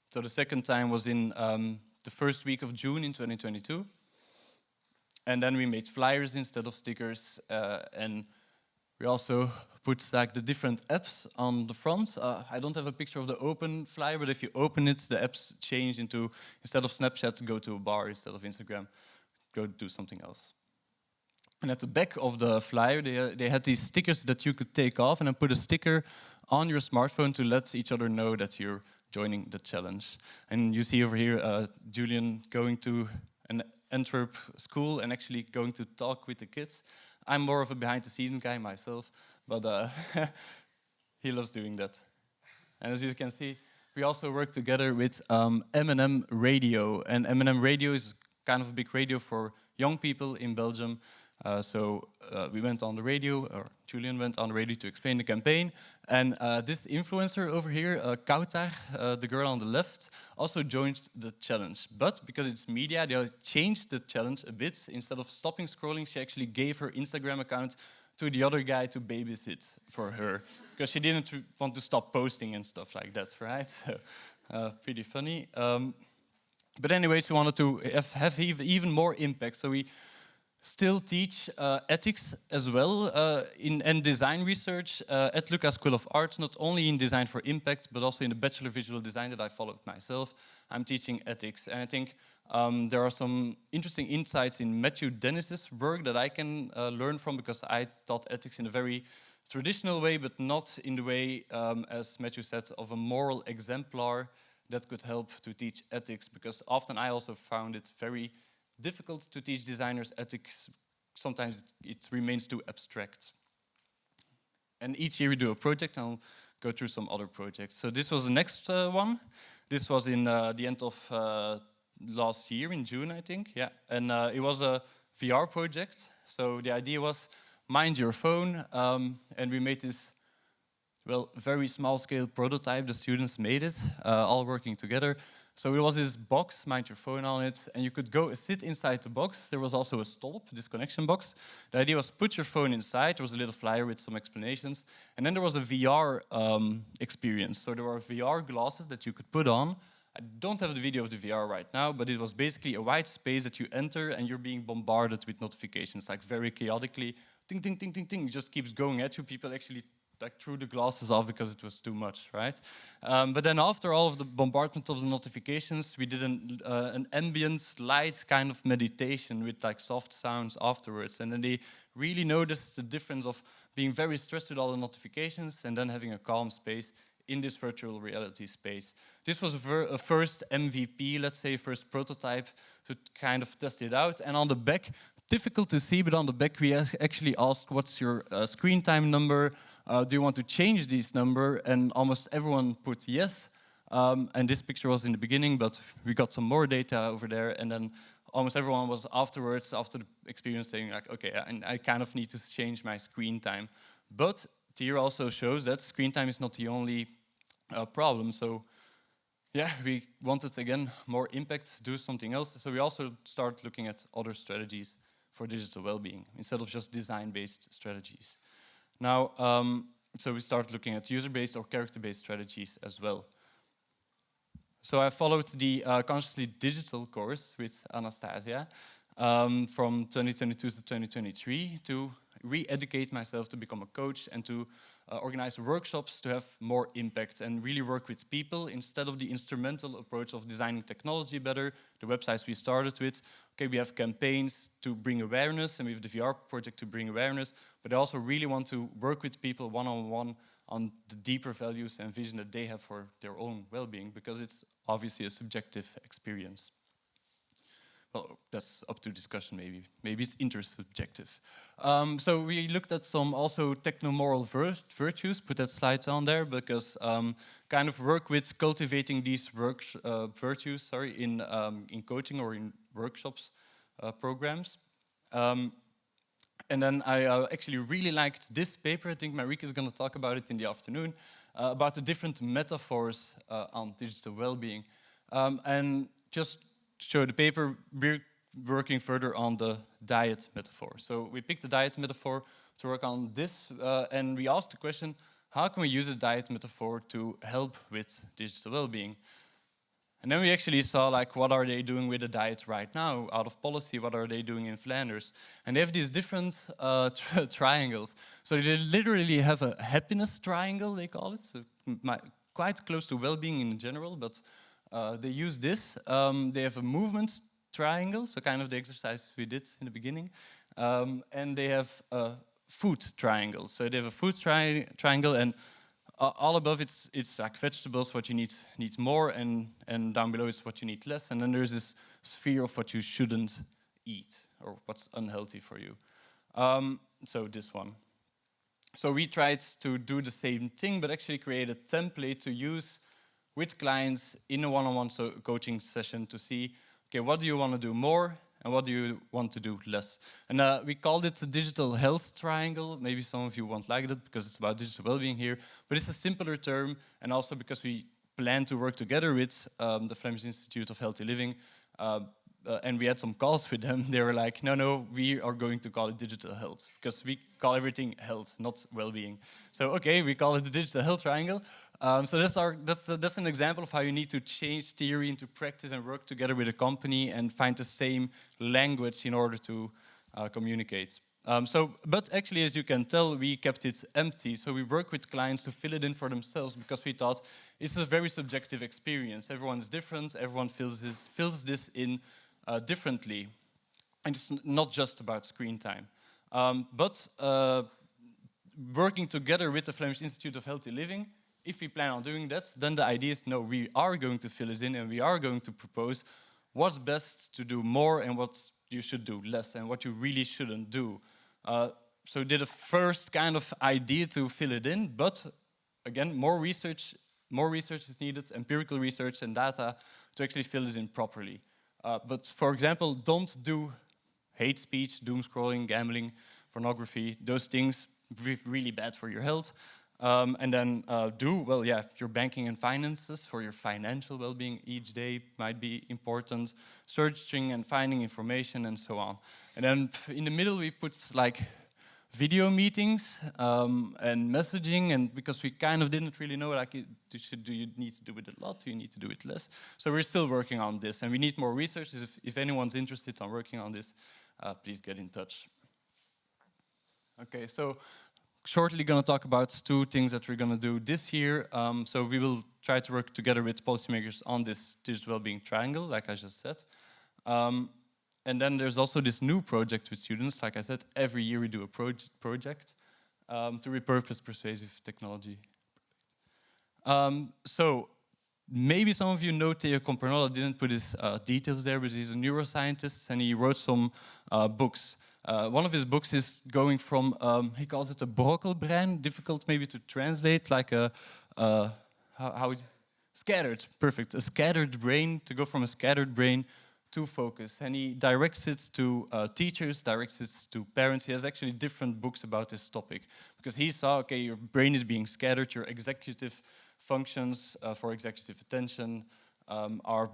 So the second time was in the first week of June in 2022. And then we made flyers instead of stickers, and we also put like the different apps on the front. I don't have a picture of the open flyer, but if you open it, the apps change into, instead of Snapchat, go to a bar, instead of Instagram, go do something else. And at the back of the flyer, they had these stickers that you could take off and then put a sticker on your smartphone to let each other know that you're joining the challenge. And you see over here Julian going to an Antwerp school and actually going to talk with the kids. I'm more of a behind-the-scenes guy myself, but he loves doing that. And as you can see, we also work together with M&M Radio. And M&M Radio is kind of a big radio for young people in Belgium. So we went on the radio, or Julian went on the radio to explain the campaign. And this influencer over here, Kautar, the girl on the left, also joined the challenge. But because it's media, they changed the challenge a bit. Instead of stopping scrolling, she actually gave her Instagram account to the other guy to babysit for her. Because she didn't want to stop posting and stuff like that, right? So, pretty funny. But anyways, we wanted to have even more impact. So we still teach ethics as well in design research at Lucas School of Arts, not only in design for impact, but also in the Bachelor of Visual Design that I followed myself. I'm teaching ethics, and I think there are some interesting insights in Matthew Dennis's work that I can learn from, because I taught ethics in a very traditional way, but not in the way, as Matthew said, of a moral exemplar that could help to teach ethics, because often I also found it very difficult to teach designers ethics. Sometimes it remains too abstract. And each year we do a project, and I'll go through some other projects. So this was the next one. This was in the end of last year, in June, I think. Yeah, and it was a VR project. So the idea was, mind your phone, and we made this, well, very small-scale prototype. The students made it, all working together. So it was this box, mind your phone on it, and you could go sit inside the box. There was also a stop, disconnection box. The idea was put your phone inside. There was a little flyer with some explanations. And then there was a VR experience. So there were VR glasses that you could put on. I don't have the video of the VR right now, but it was basically a white space that you enter, and you're being bombarded with notifications, like very chaotically. Ting, ting, ting, ting, ting. It just keeps going at you. People actually like threw the glasses off because it was too much, right? But then after all of the bombardment of the notifications, we did an ambient light kind of meditation with like soft sounds afterwards. And then they really noticed the difference of being very stressed with all the notifications and then having a calm space in this virtual reality space. This was a first MVP, let's say, first prototype to kind of test it out. And on the back, difficult to see, but on the back we actually asked, what's your screen time number? Do you want to change this number? And almost everyone put yes. And this picture was in the beginning, but we got some more data over there. And then almost everyone was afterwards, after the experience, saying like, okay, I kind of need to change my screen time. But here also shows that screen time is not the only problem. So yeah, we wanted, again, more impact, do something else. So we also start looking at other strategies for digital well-being, instead of just design-based strategies. Now, so we start looking at user-based or character-based strategies as well. So I followed the Consciously Digital course with Anastasia from 2022 to 2023 to re-educate myself to become a coach and to organize workshops to have more impact and really work with people instead of the instrumental approach of designing technology better, the websites we started with. Okay, we have campaigns to bring awareness, and we have the VR project to bring awareness, but I also really want to work with people one-on-one on the deeper values and vision that they have for their own well-being, because it's obviously a subjective experience. Well, that's up to discussion, maybe. Maybe it's intersubjective. So we looked at some also techno-moral virtues, put that slide on there, because kind of work with cultivating these virtues, in coaching or in workshops, programs. And then I actually really liked this paper. I think Mariek is going to talk about it in the afternoon, about the different metaphors on digital well-being. And just show the paper, we're working further on the diet metaphor. So we picked the diet metaphor to work on this, and we asked the question, how can we use a diet metaphor to help with digital well-being? And then we actually saw, like, what are they doing with the diet right now, out of policy, what are they doing in Flanders? And they have these different triangles. So they literally have a happiness triangle, they call it, so quite close to well-being in general, but they use this. They have a movement triangle, so kind of the exercise we did in the beginning. And they have a food triangle. So they have a food triangle, and all above it's like vegetables, what you need more, and down below is what you need less. And then there's this sphere of what you shouldn't eat, or what's unhealthy for you. So this one. So we tried to do the same thing, but actually create a template to use with clients in a one-on-one coaching session to see, okay, what do you want to do more and what do you want to do less? And we called it the digital health triangle. Maybe some of you won't like it because it's about digital well-being here, but it's a simpler term, and also because we plan to work together with the Flemish Institute of Healthy Living, and we had some calls with them. They were like, no, we are going to call it digital health, because we call everything health, not well-being. So okay, we call it the digital health triangle. So that's an example of how you need to change theory into practice and work together with a company and find the same language in order to communicate. But actually, as you can tell, we kept it empty. So we work with clients to fill it in for themselves because we thought it's a very subjective experience. Everyone is different. Everyone fills this in differently. And it's not just about screen time. But working together with the Flemish Institute of Healthy Living, if we plan on doing that, then the idea is, no, we are going to fill this in and we are going to propose what's best to do more and what you should do less and what you really shouldn't do. So we did a first kind of idea to fill it in, but again, more research is needed, empirical research and data to actually fill this in properly. But for example, don't do hate speech, doom scrolling, gambling, pornography, those things really bad for your health. And then your banking and finances for your financial well-being each day might be important, searching and finding information and so on. And then in the middle we put like video meetings and messaging, and because we kind of didn't really know, like, do you need to do it a lot, do you need to do it less? So we're still working on this, and we need more research. If anyone's interested in working on this, please get in touch. Okay, so shortly going to talk about two things that we're going to do this year. So we will try to work together with policymakers on this digital well-being triangle, like I just said. And then there's also this new project with students. Like I said, every year we do a project to repurpose persuasive technology. So maybe some of you know Theo Compernola. I didn't put his details there, but he's a neuroscientist and he wrote some books. One of his books is going from, he calls it a brokkelbrein, difficult maybe to translate, like scattered, perfect, a scattered brain, to go from a scattered brain to focus. And he directs it to teachers, directs it to parents. He has actually different books about this topic, because he saw, okay, your brain is being scattered, your executive functions for executive attention are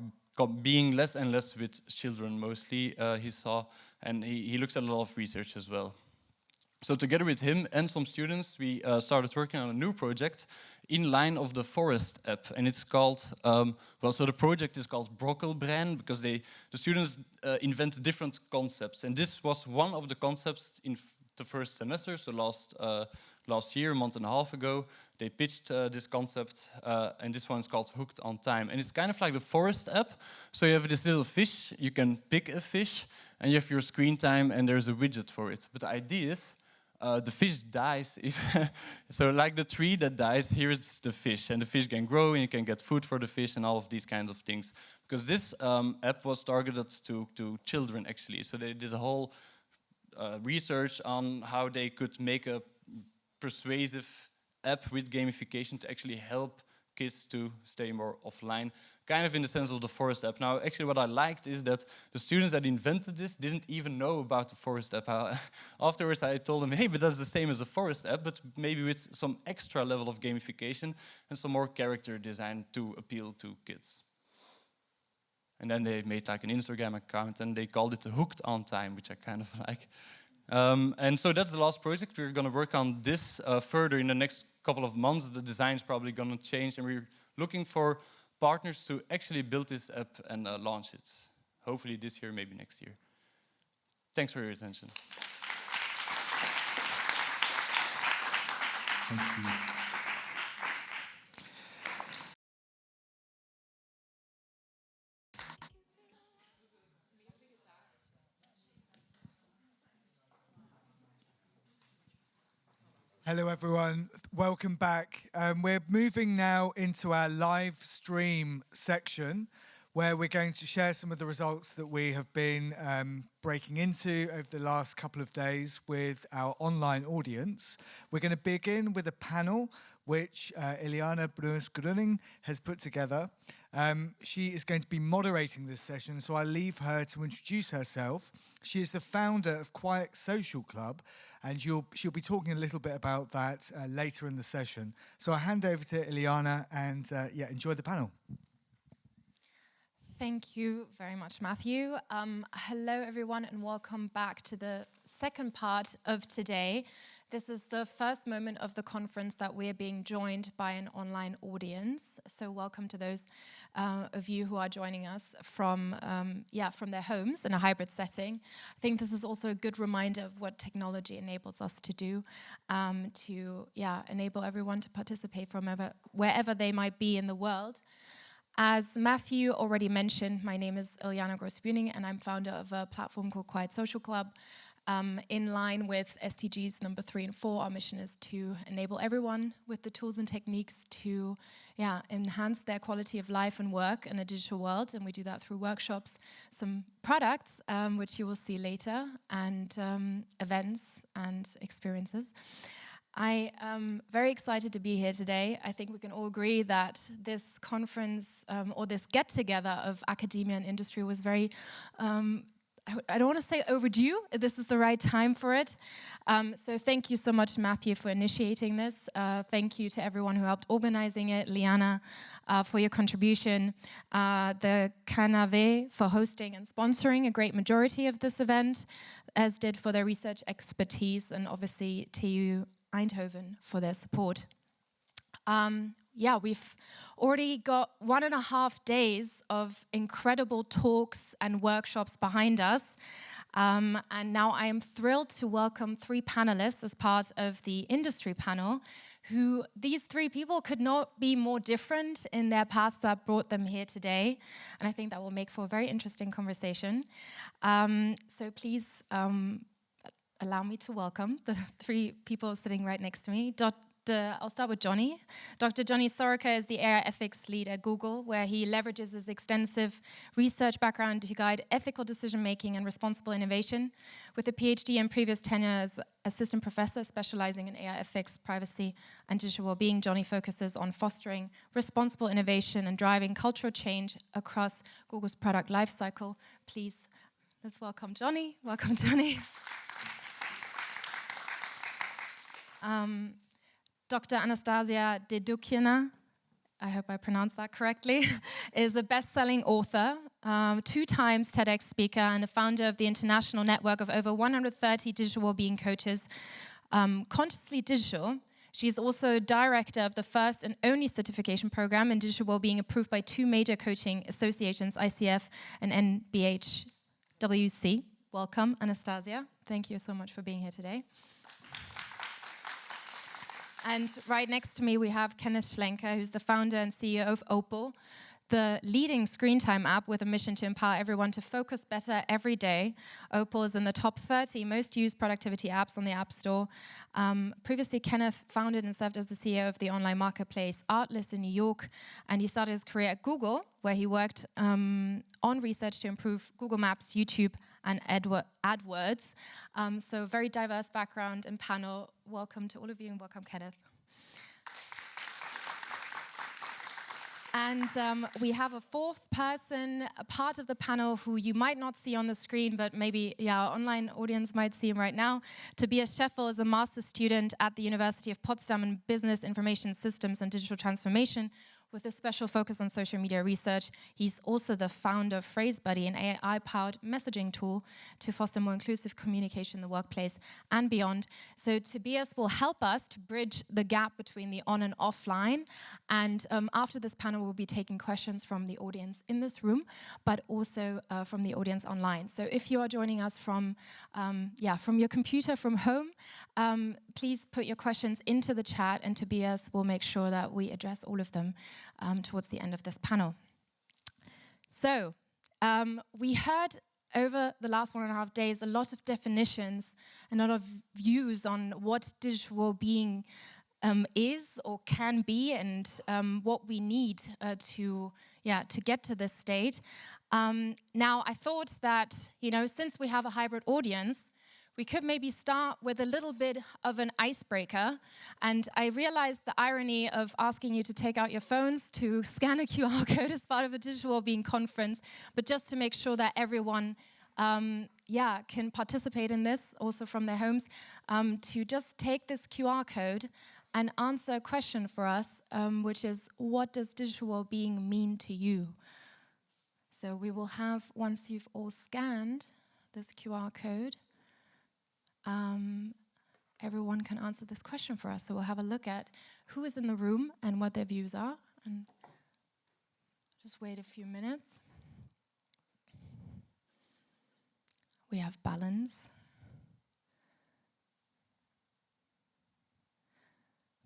being less and less with children mostly, he saw, and he looks at a lot of research as well. So together with him and some students, we started working on a new project in line of the Forest app, and it's called, so the project is called Brokkelbrein, because the students invent different concepts, and this was one of the concepts in the first semester, so last year, a month and a half ago, they pitched this concept, and this one's called Hooked on Time. And it's kind of like the Forest app. So you have this little fish, you can pick a fish, and you have your screen time, and there's a widget for it. But the idea is, the fish dies. So like the tree that dies, here is the fish, and the fish can grow, and you can get food for the fish, and all of these kinds of things. Because this app was targeted to children, actually. So they did a whole research on how they could make a persuasive app with gamification to actually help kids to stay more offline, kind of in the sense of the Forest app. Now, actually what I liked is that the students that invented this didn't even know about the Forest app. Afterwards I told them, hey, but that's the same as the Forest app, but maybe with some extra level of gamification and some more character design to appeal to kids. And then they made like an Instagram account and they called it Hooked on Time, which I kind of like. And so that's the last project. We're going to work on this further in the next couple of months. The design is probably going to change, and we're looking for partners to actually build this app and launch it. Hopefully this year, maybe next year. Thanks for your attention. Thank you. Hello everyone, welcome back. We're moving now into our live stream section, where we're going to share some of the results that we have been breaking into over the last couple of days with our online audience. We're going to begin with a panel which Iliana Grosse-Buening has put together. She is going to be moderating this session, so I'll leave her to introduce herself. She is the founder of Quiet Social Club, and she'll be talking a little bit about that later in the session. So I'll hand over to Iliana and enjoy the panel. Thank you very much, Matthew. Hello, everyone, and welcome back to the second part of today. This is the first moment of the conference that we're being joined by an online audience. So welcome to those of you who are joining us from their homes in a hybrid setting. I think this is also a good reminder of what technology enables us to do, to enable everyone to participate from wherever they might be in the world. As Matthew already mentioned, my name is Iliana Grosse-Buening, and I'm founder of a platform called Quiet Social Club. In line with SDGs number 3 and 4, our mission is to enable everyone with the tools and techniques to enhance their quality of life and work in a digital world. And we do that through workshops, some products, which you will see later, and events and experiences. I am very excited to be here today. I think we can all agree that this conference or this get-together of academia and industry was very I don't want to say overdue. This is the right time for it. So thank you so much, Matthew, for initiating this. Thank you to everyone who helped organizing it, Lyanne, for your contribution, the Kenneth for hosting and sponsoring a great majority of this event, as did for their research expertise, and obviously TU Eindhoven for their support. We've already got 1.5 days of incredible talks and workshops behind us. And now I am thrilled to welcome 3 panelists as part of the industry panel, who these 3 people could not be more different in their paths that brought them here today. And I think that will make for a very interesting conversation. So please allow me to welcome the 3 people sitting right next to me. I'll start with Johnny. Dr. Johnny Søraker is the AI ethics lead at Google, where he leverages his extensive research background to guide ethical decision-making and responsible innovation. With a PhD and previous tenure as assistant professor specializing in AI ethics, privacy, and digital well-being, Johnny focuses on fostering responsible innovation and driving cultural change across Google's product lifecycle. Please, let's welcome Johnny. Welcome, Johnny. Dr. Anastasia Dedyukhina, I hope I pronounced that correctly, is a best-selling author, 2 times TEDx speaker, and the founder of the international network of over 130 digital well-being coaches, Consciously Digital. She's also director of the first and only certification program in digital well-being approved by 2 major coaching associations, ICF and NBHWC. Welcome, Anastasia. Thank you so much for being here today. And right next to me, we have Kenneth Schlenker, who's the founder and CEO of Opal, the leading screen time app with a mission to empower everyone to focus better every day. Opal is in the top 30 most used productivity apps on the App Store. Previously, Kenneth founded and served as the CEO of the online marketplace Altrüis in New York, and he started his career at Google, where he worked on research to improve Google Maps, YouTube, and AdWords. So very diverse background and panel. Welcome to all of you, and welcome, Kenneth. And we have a 4th person, a part of the panel who you might not see on the screen, but maybe our online audience might see him right now. Tobias Scheffel is a master's student at the University of Potsdam in Business Information Systems and Digital Transformation, with a special focus on social media research. He's also the founder of PhraseBuddy, an AI-powered messaging tool to foster more inclusive communication in the workplace and beyond. So Tobias will help us to bridge the gap between the on and offline. And after this panel, we'll be taking questions from the audience in this room, but also from the audience online. So if you are joining us from your computer, from home, please put your questions into the chat, and Tobias will make sure that we address all of them towards the end of this panel. So we heard over the last 1.5 days a lot of definitions, a lot of views on what digital well-being is or can be, and what we need to get to this state. Now, I thought that, since we have a hybrid audience, we could maybe start with a little bit of an icebreaker. And I realized the irony of asking you to take out your phones to scan a QR code as part of a digital well-being conference, but just to make sure that everyone can participate in this, also from their homes, to just take this QR code and answer a question for us, which is, what does digital well-being mean to you? So we will have, once you've all scanned this QR code, everyone can answer this question for us. So we'll have a look at who is in the room and what their views are. And just wait a few minutes. We have balance,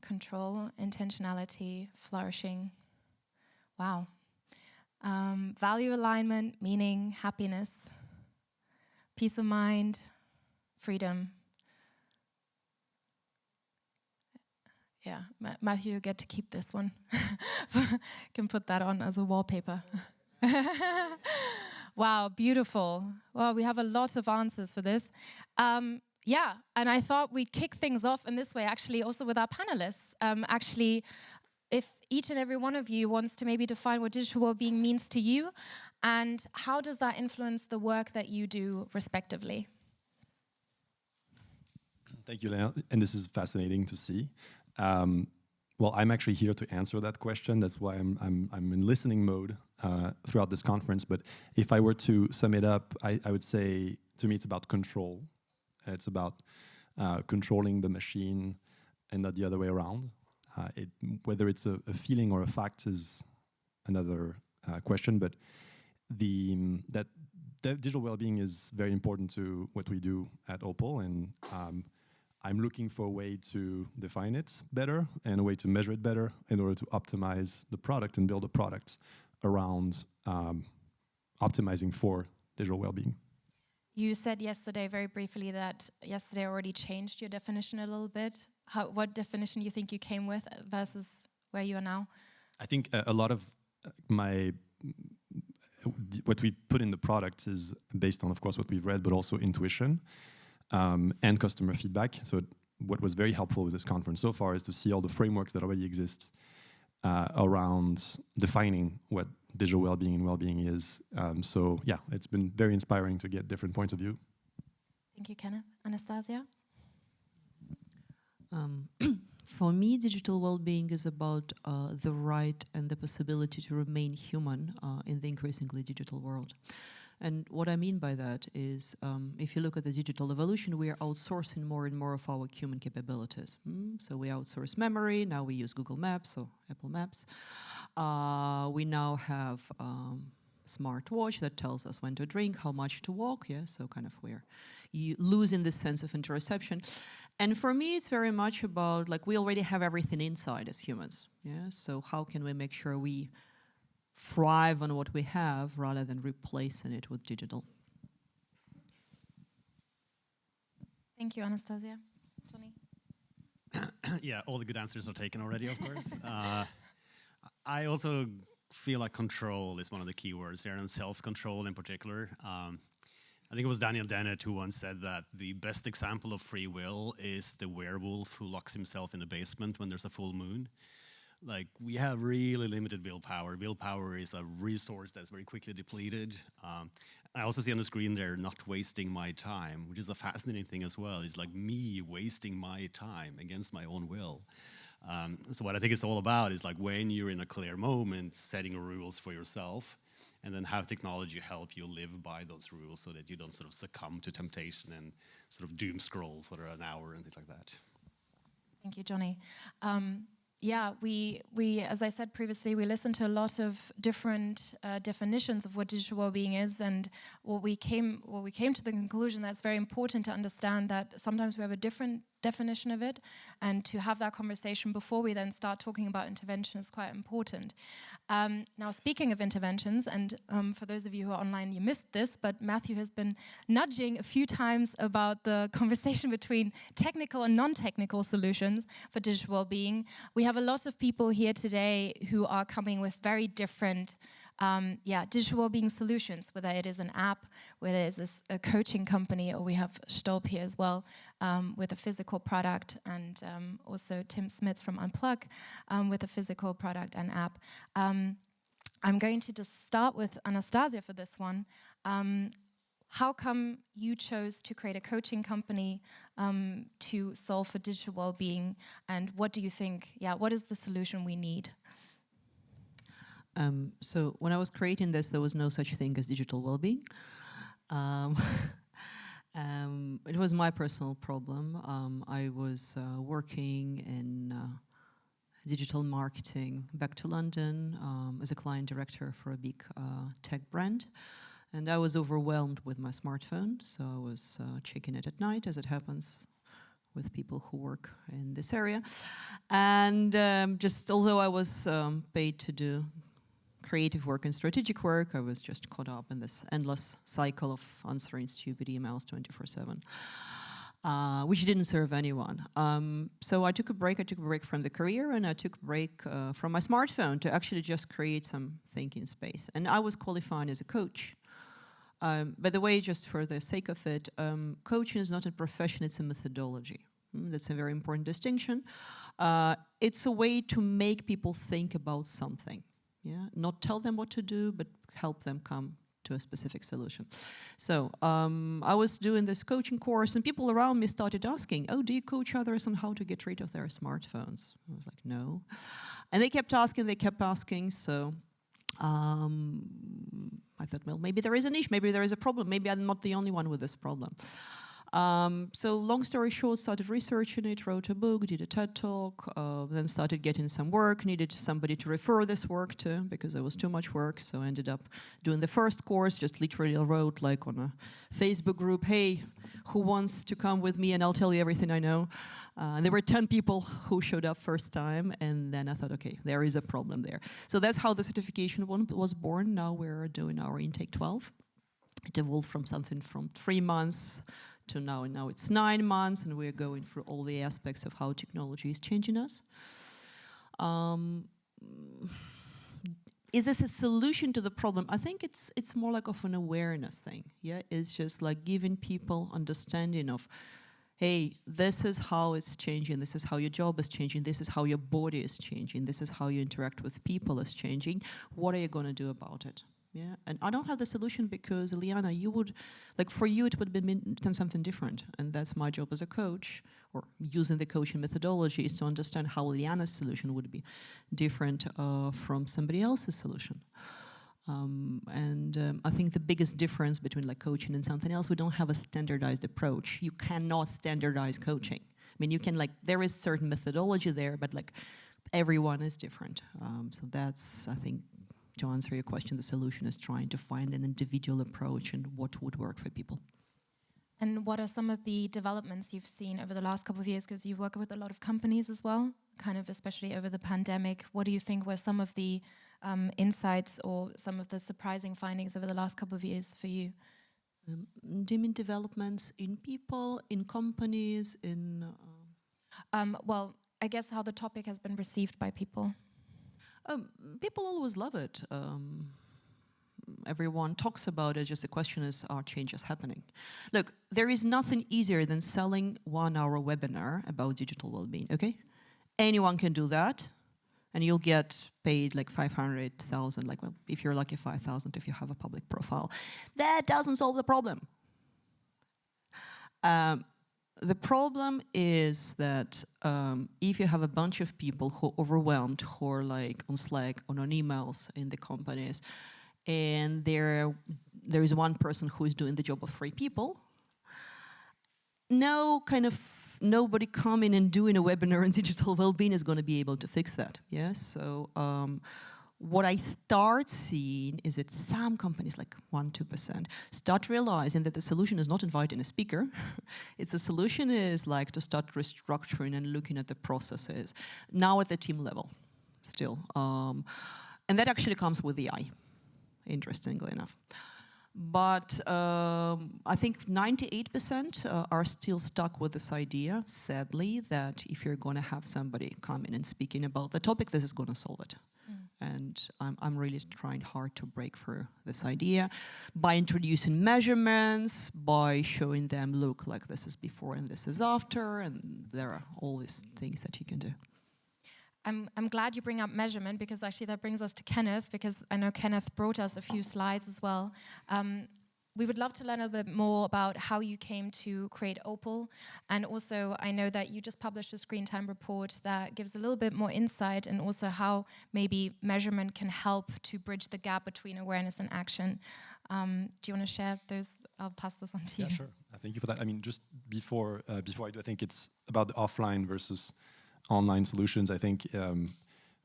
control, intentionality, flourishing. Wow. Value alignment, meaning, happiness, peace of mind, freedom. Yeah, Matthew, you get to keep this one. Can put that on as a wallpaper. Wow, beautiful. Well, we have a lot of answers for this. Yeah, and I thought we'd kick things off in this way, actually, also with our panelists. Actually, if each and every one of you wants to maybe define what digital well-being means to you, and how does that influence the work that you do, respectively? Thank you, Lyanne. And this is fascinating to see. Well, I'm actually here to answer that question. That's why I'm in listening mode throughout this conference. But if I were to sum it up, I would say, to me, it's about control. It's about controlling the machine and not the other way around. Whether it's a feeling or a fact is another question. But that digital well-being is very important to what we do at Opal, and I'm looking for a way to define it better and a way to measure it better in order to optimize the product and build a product around optimizing for digital well-being. You said yesterday, very briefly, that yesterday already changed your definition a little bit. What definition do you think you came with versus where you are now? I think a lot of what we put in the product is based on, of course, what we've read, but also intuition. And customer feedback. So what was very helpful with this conference so far is to see all the frameworks that already exist around defining what digital well-being and well-being is. So yeah, it's been very inspiring to get different points of view. Thank you, Kenneth. Anastasia? For me, digital well-being is about the right and the possibility to remain human in the increasingly digital world. And what I mean by that is, if you look at the digital evolution, we are outsourcing more and more of our human capabilities. So we outsource memory, now we use Google Maps or Apple Maps. We now have smartwatch that tells us when to drink, how much to walk, so kind of we're losing this sense of interoception. And for me, it's very much about, like, we already have everything inside as humans, so how can we make sure we thrive on what we have rather than replacing it with digital. Thank you, Anastasia. Tony? Yeah, all the good answers are taken already, of course. I also feel like control is one of the key words here, and self-control in particular. I think it was Daniel Dennett who once said that the best example of free will is the werewolf who locks himself in the basement when there's a full moon. Like, we have really limited willpower. Willpower is a resource that's very quickly depleted. I also see on the screen there, not wasting my time, which is a fascinating thing as well. It's like me wasting my time against my own will. So what I think it's all about is, like, when you're in a clear moment, setting rules for yourself, and then have technology help you live by those rules so that you don't sort of succumb to temptation and sort of doom scroll for an hour and things like that. Thank you, Johnny. Yeah, we, as I said previously, we listened to a lot of different definitions of what digital well-being is, and what we came to the conclusion that it's very important to understand that sometimes we have a different definition of it, and to have that conversation before we then start talking about intervention is quite important. Now, speaking of interventions, and for those of you who are online, you missed this, but Matthew has been nudging a few times about the conversation between technical and non-technical solutions for digital well-being. We have a lot of people here today who are coming with very different digital well-being solutions, whether it is an app, whether it is a coaching company, or we have Stolp here as well with a physical product, and also Tim Smits from Unplug with a physical product and app. I'm going to just start with Anastasia for this one. How come you chose to create a coaching company to solve for digital well-being, and what do you think, what is the solution we need? So when I was creating this, there was no such thing as digital well-being. It was my personal problem. I was working in digital marketing back to London as a client director for a big tech brand. And I was overwhelmed with my smartphone, so I was checking it at night, as it happens with people who work in this area. And just although I was paid to do creative work and strategic work, I was just caught up in this endless cycle of answering stupid emails 24/7. Which didn't serve anyone. So I took a break. I took a break from the career, and I took a break from my smartphone to actually just create some thinking space. And I was qualified as a coach. By the way, just for the sake of it, coaching is not a profession, it's a methodology. That's a very important distinction. It's a way to make people think about something. Yeah, not tell them what to do, but help them come to a specific solution. So I was doing this coaching course, and people around me started asking, "Oh, do you coach others on how to get rid of their smartphones?" I was like, "No." And they kept asking, so I thought, well, maybe there is a niche, maybe there is a problem, maybe I'm not the only one with this problem. So long story short, started researching it, wrote a book, did a TED Talk, then started getting some work, needed somebody to refer this work to because there was too much work, so I ended up doing the first course, just literally wrote like on a Facebook group, "Hey, who wants to come with me and I'll tell you everything I know?" And there were 10 people who showed up first time, and then I thought, okay, there is a problem there. So that's how the certification was born. Now we're doing our intake 12. It evolved from something from 3 months to now it's 9 months, and we're going through all the aspects of how technology is changing us. Is this a solution to the problem? I think it's more like of an awareness thing. Yeah, it's just like giving people understanding of, hey, this is how it's changing, this is how your job is changing, this is how your body is changing, this is how you interact with people is changing. What are you going to do about it? Yeah, and I don't have the solution because, Iliana, you would, like for you it would be something different, and that's my job as a coach, or using the coaching methodology, is to understand how Iliana's solution would be different from somebody else's solution. I think the biggest difference between like coaching and something else, we don't have a standardized approach. You cannot standardize coaching. I mean, you can like, there is certain methodology there, but like everyone is different. So that's, I think, to answer your question, the solution is trying to find an individual approach and what would work for people. And what are some of the developments you've seen over the last couple of years? Because you work with a lot of companies as well, kind of especially over the pandemic. What do you think were some of the insights or some of the surprising findings over the last couple of years for you? Do you mean developments in people, in companies, in... Well, I guess how the topic has been received by people. People always love it. Everyone talks about it, just the question is, are changes happening? Look, there is nothing easier than selling 1-hour webinar about digital well-being, okay? Anyone can do that, and you'll get paid like 500,000, like, well, if you're lucky, 5,000 if you have a public profile. That doesn't solve the problem. The problem is that if you have a bunch of people who are overwhelmed, who are like on Slack or on emails in the companies, and there is one person who is doing the job of 3 people, nobody coming and doing a webinar on digital well-being is going to be able to fix that. Yes, so what I start seeing is that some companies, like 1-2%, start realizing that the solution is not inviting a speaker. It's the solution is like to start restructuring and looking at the processes, now at the team level still. And that actually comes with AI, interestingly enough. But I think 98% are still stuck with this idea, sadly, that if you're going to have somebody come in and speaking about the topic, this is going to solve it. And I'm really trying hard to break through this idea by introducing measurements, by showing them, look, like this is before and this is after, and there are all these things that you can do. I'm glad you bring up measurement, because actually that brings us to Kenneth, because I know Kenneth brought us a few slides as well. We would love to learn a bit more about how you came to create Opal, and also I know that you just published a screen time report that gives a little bit more insight, and also how maybe measurement can help to bridge the gap between awareness and action. Do you want to share those? I'll pass this on to you. Yeah, sure. thank you for that. I mean, just before I do, I think it's about the offline versus online solutions. I think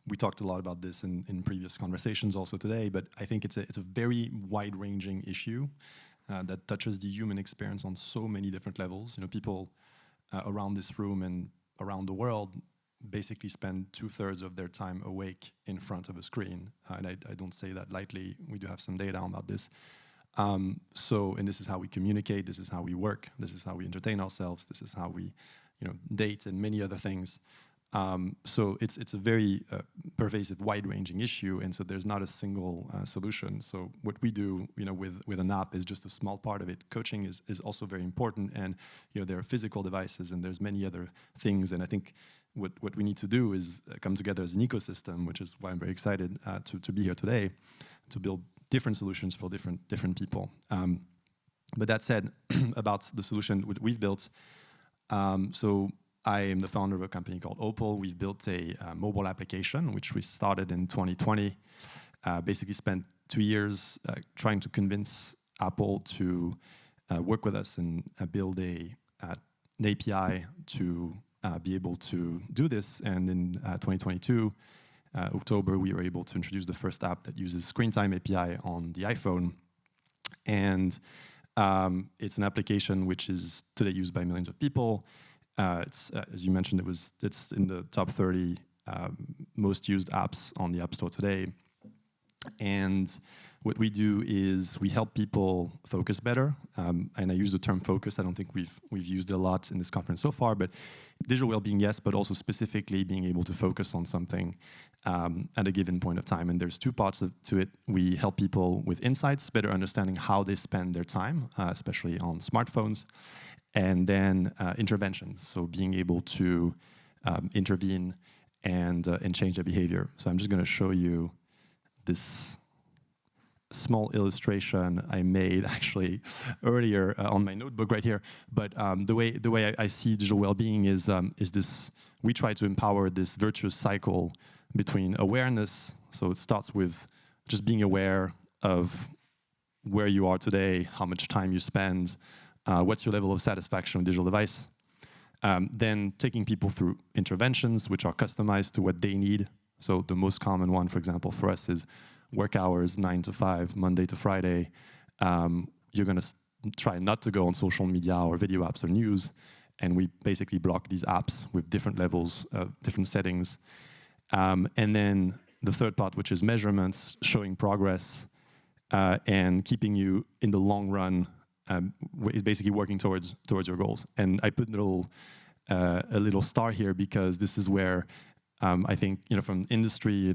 we talked a lot about this in previous conversations also today, but I think it's a very wide-ranging issue that touches the human experience on so many different levels. You know, people around this room and around the world basically spend 2/3 of their time awake in front of a screen. And I don't say that lightly. We do have some data about this. And this is how we communicate, this is how we work, this is how we entertain ourselves, this is how we, date and many other things. So it's a very pervasive, wide-ranging issue, and so there's not a single solution. So what we do, with an app is just a small part of it. Coaching is also very important, and there are physical devices, and there's many other things. And I think what we need to do is come together as an ecosystem, which is why I'm very excited to be here today, to build different solutions for different people. But that said, about the solution we've built, so I am the founder of a company called Opal. We've built a mobile application, which we started in 2020. Basically spent 2 years trying to convince Apple to work with us and build an API to be able to do this. And in 2022, October, we were able to introduce the first app that uses Screen Time API on the iPhone. And it's an application which is today used by millions of people. It's as you mentioned, it's in the top 30 most used apps on the App Store today. And what we do is we help people focus better. And I use the term focus. I don't think we've used it a lot in this conference so far, but digital well-being, yes, but also specifically being able to focus on something at a given point of time. And there's two parts to it. We help people with insights, better understanding how they spend their time, especially on smartphones, and then interventions. So being able to intervene and change their behavior. So I'm just going to show you this small illustration I made actually earlier on my notebook right here. But the way I see digital well-being is this: we try to empower this virtuous cycle between awareness. So it starts with just being aware of where you are today, how much time you spend, what's your level of satisfaction with digital device. Then taking people through interventions which are customized to what they need. So the most common one, for example, for us is work hours, 9 to 5, Monday to Friday. You're going to try not to go on social media or video apps or news. And we basically block these apps with different levels, different settings. And then the third part, which is measurements, showing progress, and keeping you in the long run, is basically working towards your goals. And I put a little star here because this is where I think, from industry,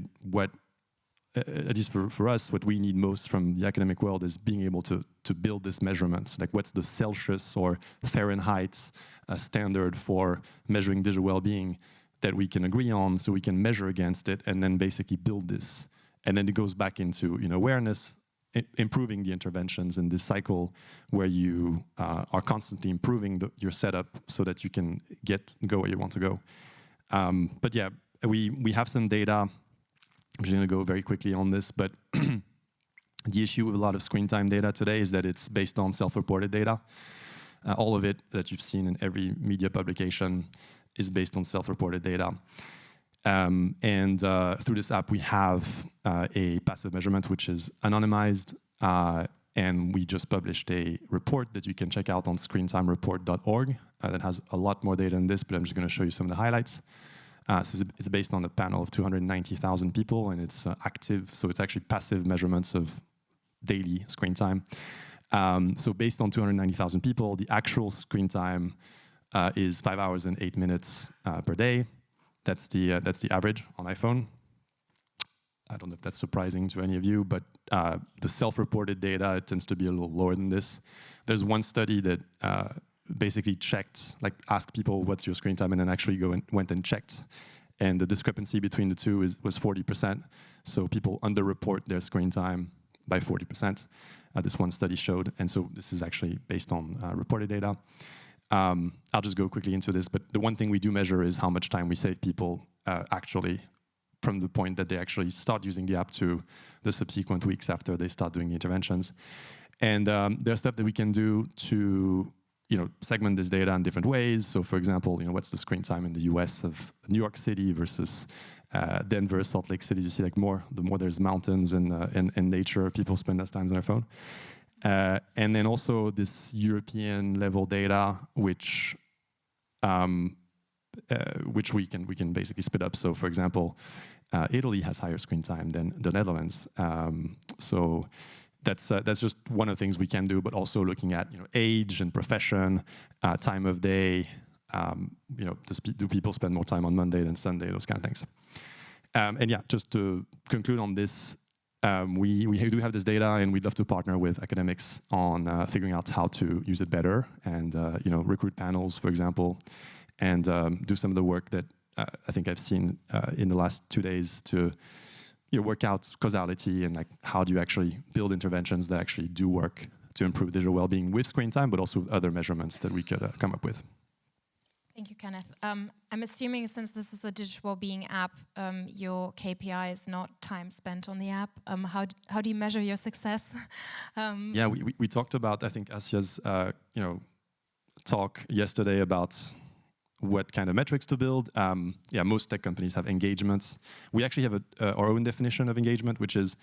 at least for us, what we need most from the academic world is being able to build this measurements. Like, what's the Celsius or Fahrenheit standard for measuring digital well-being that we can agree on, so we can measure against it and then basically build this. And then it goes back into awareness, improving the interventions in this cycle where you are constantly improving your setup so that you can go where you want to go. But yeah, we have some data. I'm just going to go very quickly on this, but the issue with a lot of screen time data today is that it's based on self-reported data. All of it that you've seen in every media publication is based on self-reported data. And through this app, we have a passive measurement, which is anonymized. And we just published a report that you can check out on screentimereport.org that has a lot more data than this, but I'm just going to show you some of the highlights. So it's based on a panel of 290,000 people, and it's active. So it's actually passive measurements of daily screen time. So based on 290,000 people, the actual screen time is 5 hours and 8 minutes per day. That's the average on iPhone. I don't know if that's surprising to any of you, but the self-reported data, it tends to be a little lower than this. There's one study that basically asked people what's your screen time, and then actually went and checked. And the discrepancy between the two was 40%. So people underreport their screen time by 40%. This one study showed. And so this is actually based on reported data. I'll just go quickly into this, but the one thing we do measure is how much time we save people actually from the point that they actually start using the app to the subsequent weeks after they start doing the interventions. And there's stuff that we can do to segment this data in different ways. So, for example, what's the screen time in the US of New York City versus Denver, Salt Lake City? You see, like the more there's mountains and nature, people spend less time on their phone. And then also this European level data, which we can basically split up. So, for example, Italy has higher screen time than the Netherlands. So that's just one of the things we can do, but also looking at age and profession, time of day. Do people spend more time on Monday than Sunday? Those kind of things. And yeah, just to conclude on this, we do have this data, and we'd love to partner with academics on figuring out how to use it better, and recruit panels, for example, and do some of the work that I think I've seen in the last 2 days to work out causality and like how do you actually build interventions that actually do work to improve digital well-being with screen time, but also with other measurements that we could come up with. Thank you, Kenneth. I'm assuming since this is a digital well-being app, your KPI is not time spent on the app. How do you measure your success? Yeah, we talked about, I think, Asia's talk yesterday about what kind of metrics to build. Most tech companies have engagements. We actually have our own definition of engagement, which is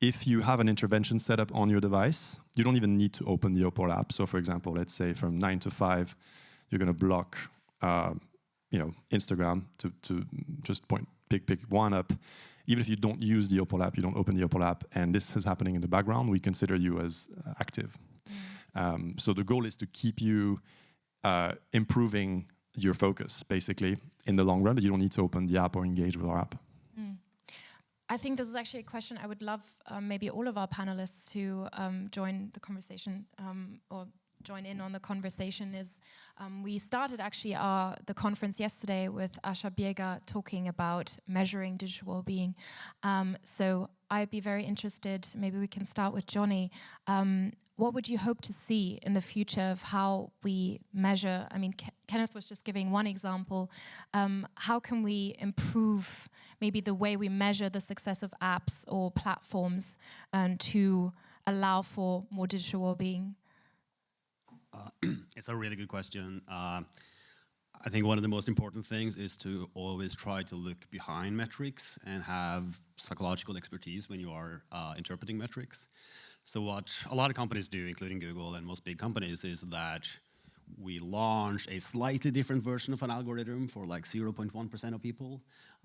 if you have an intervention set up on your device, you don't even need to open the Opal app. So, for example, let's say from 9 to 5, you're going to block Instagram to just pick one up. Even if you don't use the Opal app, you don't open the Opal app, and this is happening in the background, we consider you as active. So the goal is to keep you improving your focus, basically, in the long run, but you don't need to open the app or engage with our app. I think this is actually a question I would love maybe all of our panelists to join the conversation or join in on the conversation. Is we started actually the conference yesterday with Asha Biega talking about measuring digital well-being. So I'd be very interested, maybe we can start with Johnny. What would you hope to see in the future of how we measure? I mean, Kenneth was just giving one example. How can we improve maybe the way we measure the success of apps or platforms to allow for more digital well-being? It's a really good question. I think one of the most important things is to always try to look behind metrics and have psychological expertise when you are interpreting metrics. So what a lot of companies do, including Google and most big companies, is that we launch a slightly different version of an algorithm for like 0.1% of people,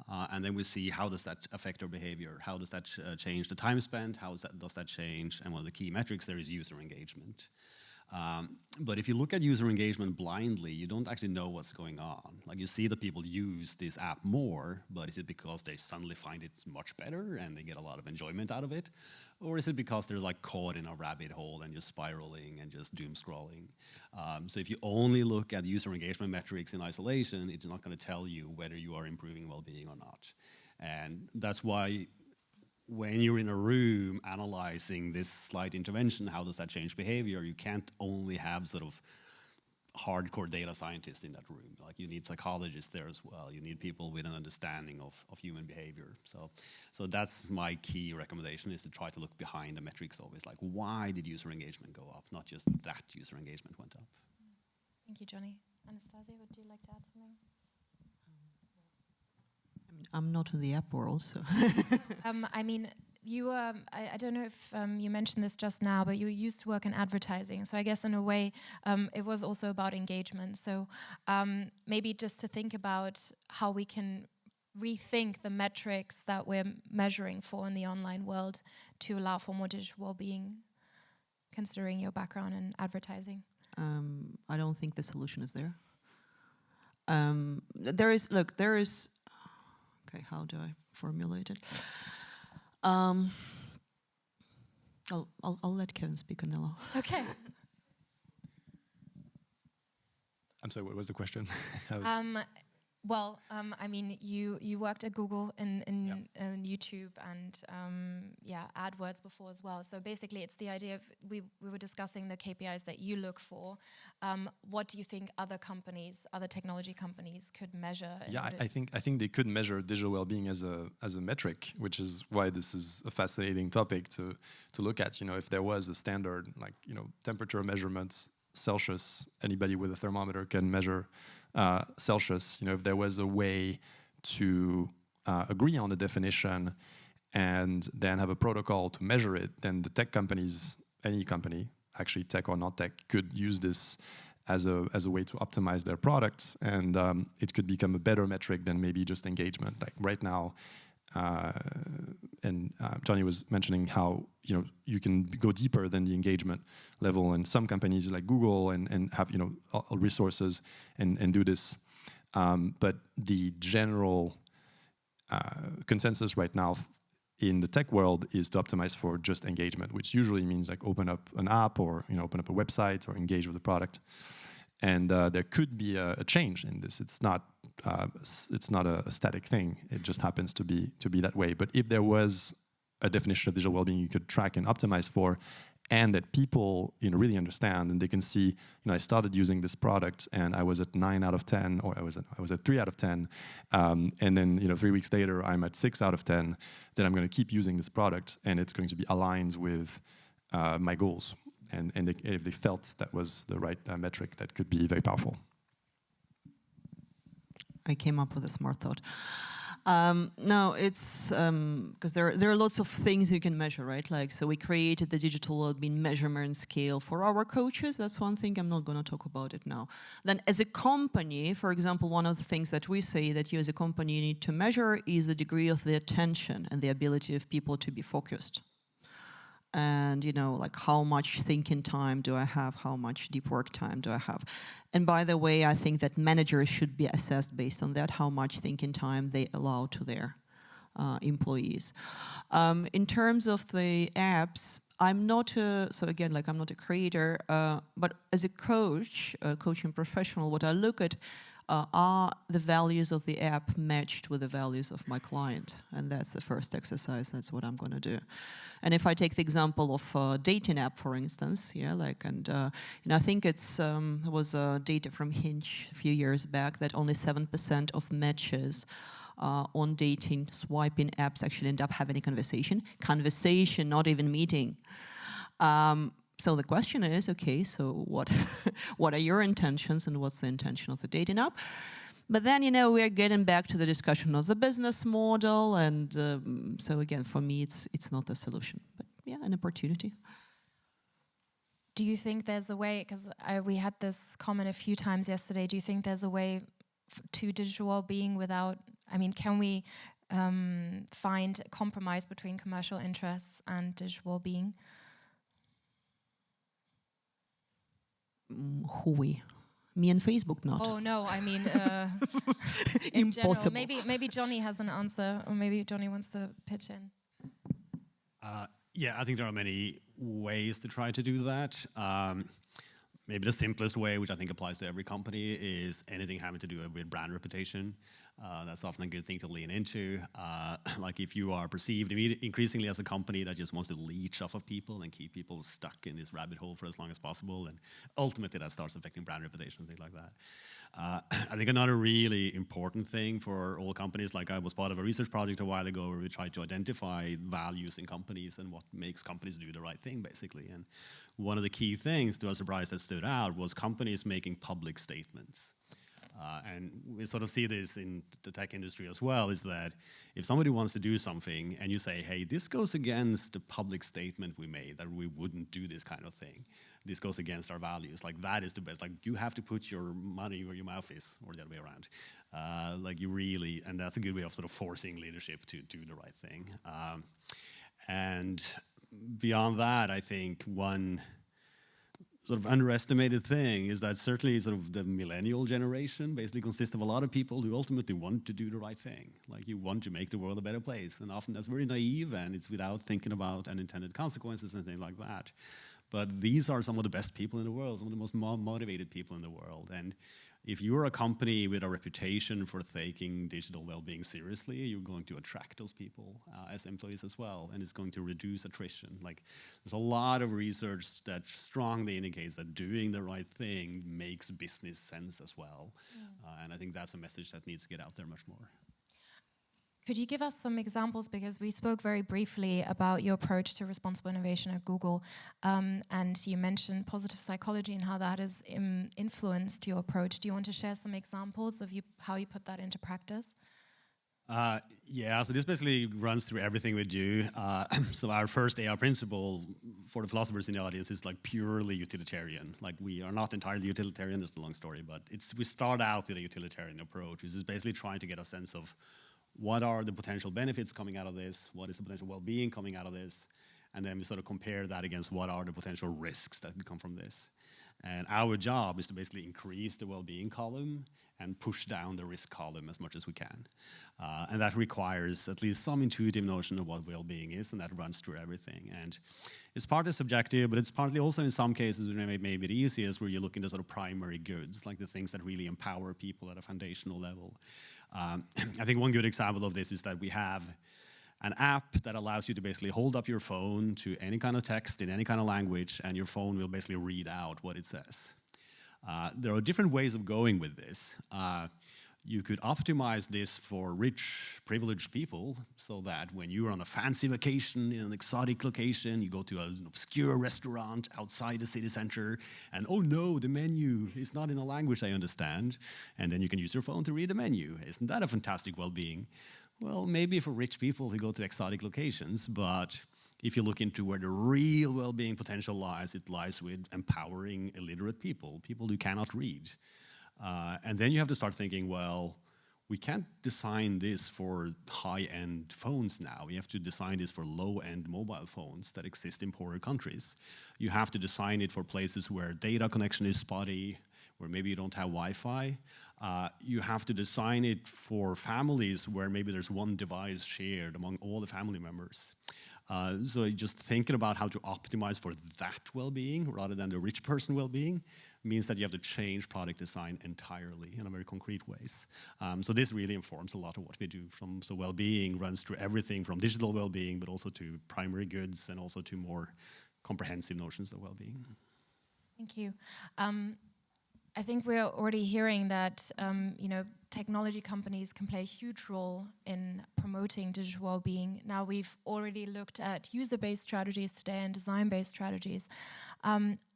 and then we see how does that affect our behavior, how does that change the time spent, does that change, and one of the key metrics there is user engagement. But if you look at user engagement blindly, you don't actually know what's going on. Like you see that people use this app more, but is it because they suddenly find it much better and they get a lot of enjoyment out of it? Or is it because they're like caught in a rabbit hole and just spiraling and just doom scrolling? So if you only look at user engagement metrics in isolation, it's not going to tell you whether you are improving well-being or not. And that's why when you're in a room analyzing this slight intervention, how does that change behavior? You can't only have sort of hardcore data scientists in that room. Like you need psychologists there as well. You need people with an understanding of human behavior. So that's my key recommendation, is to try to look behind the metrics always. Like why did user engagement go up? Not just that user engagement went up. Thank you, Johnny. Anastasia, would you like to add something? I'm not in the app world, so. I mean, you I don't know if you mentioned this just now, but you used to work in advertising. So I guess in a way, it was also about engagement. So maybe just to think about how we can rethink the metrics that we're measuring for in the online world to allow for more digital well-being, considering your background in advertising. I don't think the solution is there. There is. Okay, how do I formulate it? I'll let Kevin speak on Nilla. Okay. I'm sorry, what was the question? Well, I mean, you worked at Google in YouTube and AdWords before as well. So basically, it's the idea of we were discussing the KPIs that you look for. What do you think other technology companies could measure? Yeah, I think they could measure digital well-being as a metric, which is why this is a fascinating topic to look at. If there was a standard like temperature measurements Celsius. Anybody with a thermometer can measure Celsius. You know, if there was a way to agree on a definition and then have a protocol to measure it, then the tech companies, any company, actually tech or not tech, could use this as a way to optimize their products, and it could become a better metric than maybe just engagement. Like right now, and Johnny was mentioning how you can go deeper than the engagement level, and some companies like Google and have all resources and do this. But the general consensus right now in the tech world is to optimize for just engagement, which usually means like open up an app or open up a website or engage with the product. And there could be a change in this. It's not a static thing. It just happens to be that way. But if there was a definition of digital well-being you could track and optimize for, and that people really understand, and they can see, I started using this product and I was at 9 out of 10, or I was at 3 out of 10, and then 3 weeks later I'm at 6 out of 10. Then I'm going to keep using this product, and it's going to be aligned with my goals. And if they felt that was the right metric, that could be very powerful. I came up with a smart thought. No, it's because there are lots of things you can measure, right? Like, so we created the digital well-being measurement scale for our coaches. That's one thing. I'm not going to talk about it now. Then as a company, for example, one of the things that we say that you as a company need to measure is the degree of the attention and the ability of people to be focused. And, like how much thinking time do I have? How much deep work time do I have? And by the way, I think that managers should be assessed based on that, how much thinking time they allow to their employees. In terms of the apps, I'm not I'm not a creator, but as a coach, a coaching professional, what I look at are the values of the app matched with the values of my client? And that's the first exercise. That's what I'm going to do. And if I take the example of a dating app, for instance, I think it was data from Hinge a few years back that only 7% of matches on dating swiping apps actually end up having a conversation. Conversation, not even meeting. So the question is, okay, so what are your intentions and what's the intention of the dating app? But then, we are getting back to the discussion of the business model, and so again, for me, it's not a solution, but yeah, an opportunity. Do you think there's a way, because we had this comment a few times yesterday, do you think there's a way to digital well-being without, can we find a compromise between commercial interests and digital well-being? Who we? Me and Facebook not. Oh no, impossible. Maybe Johnny has an answer, or maybe Johnny wants to pitch in. I think there are many ways to try to do that. Maybe the simplest way, which I think applies to every company, is anything having to do with brand reputation. That's often a good thing to lean into. Like if you are perceived increasingly as a company that just wants to leech off of people and keep people stuck in this rabbit hole for as long as possible, and ultimately that starts affecting brand reputation and things like that. I think another really important thing for all companies, like I was part of a research project a while ago where we tried to identify values in companies and what makes companies do the right thing, basically. And one of the key things, to our surprise, that stood out was companies making public statements. And we sort of see this in the tech industry as well, is that if somebody wants to do something and you say, hey, this goes against the public statement we made that we wouldn't do this kind of thing, this goes against our values, like that is the best. Like you have to put your money where your mouth is, or the other way around. And that's a good way of sort of forcing leadership to do the right thing. And beyond that, I think one sort of underestimated thing is that certainly sort of the millennial generation basically consists of a lot of people who ultimately want to do the right thing. Like you want to make the world a better place. And often that's very naive and it's without thinking about unintended consequences and things like that. But these are some of the best people in the world, some of the most motivated people in the world. And if you're a company with a reputation for taking digital well-being seriously, you're going to attract those people as employees as well, and it's going to reduce attrition. Like, there's a lot of research that strongly indicates that doing the right thing makes business sense as well. And I think that's a message that needs to get out there much more. Could you give us some examples, because we spoke very briefly about your approach to responsible innovation at Google, and you mentioned positive psychology and how that has influenced your approach. Do you want to share some examples of how you put that into practice? Yeah, so this basically runs through everything we do. So our first AR principle for the philosophers in the audience is like purely utilitarian. Like we are not entirely utilitarian, it's a long story, but we start out with a utilitarian approach, which is basically trying to get a sense of what are the potential benefits coming out of this, what is the potential well-being coming out of this, and then we sort of compare that against what are the potential risks that could come from this. And our job is to basically increase the well-being column and push down the risk column as much as we can. And that requires at least some intuitive notion of what well-being is, and that runs through everything. And it's partly subjective, but it's partly also in some cases maybe the easiest, where you look into sort of primary goods, like the things that really empower people at a foundational level. I think one good example of this is that we have an app that allows you to basically hold up your phone to any kind of text in any kind of language, and your phone will basically read out what it says. There are different ways of going with this. You could optimize this for rich, privileged people, so that when you're on a fancy vacation in an exotic location, you go to an obscure restaurant outside the city center, and oh no, the menu is not in a language I understand, and then you can use your phone to read the menu. Isn't that a fantastic well-being? Well, maybe for rich people who go to exotic locations, but if you look into where the real well-being potential lies, it lies with empowering illiterate people, people who cannot read. And then you have to start thinking, well, we can't design this for high-end phones now. We have to design this for low-end mobile phones that exist in poorer countries. You have to design it for places where data connection is spotty, where maybe you don't have Wi-Fi. You have to design it for families where maybe there's one device shared among all the family members. So just thinking about how to optimize for that well-being rather than the rich person well-being means that you have to change product design entirely in a very concrete ways. So this really informs a lot of what we do. So well-being runs through everything from digital well-being, but also to primary goods and also to more comprehensive notions of well-being. Thank you. I think we're already hearing that technology companies can play a huge role in promoting digital well-being. Now we've already looked at user-based strategies today and design-based strategies.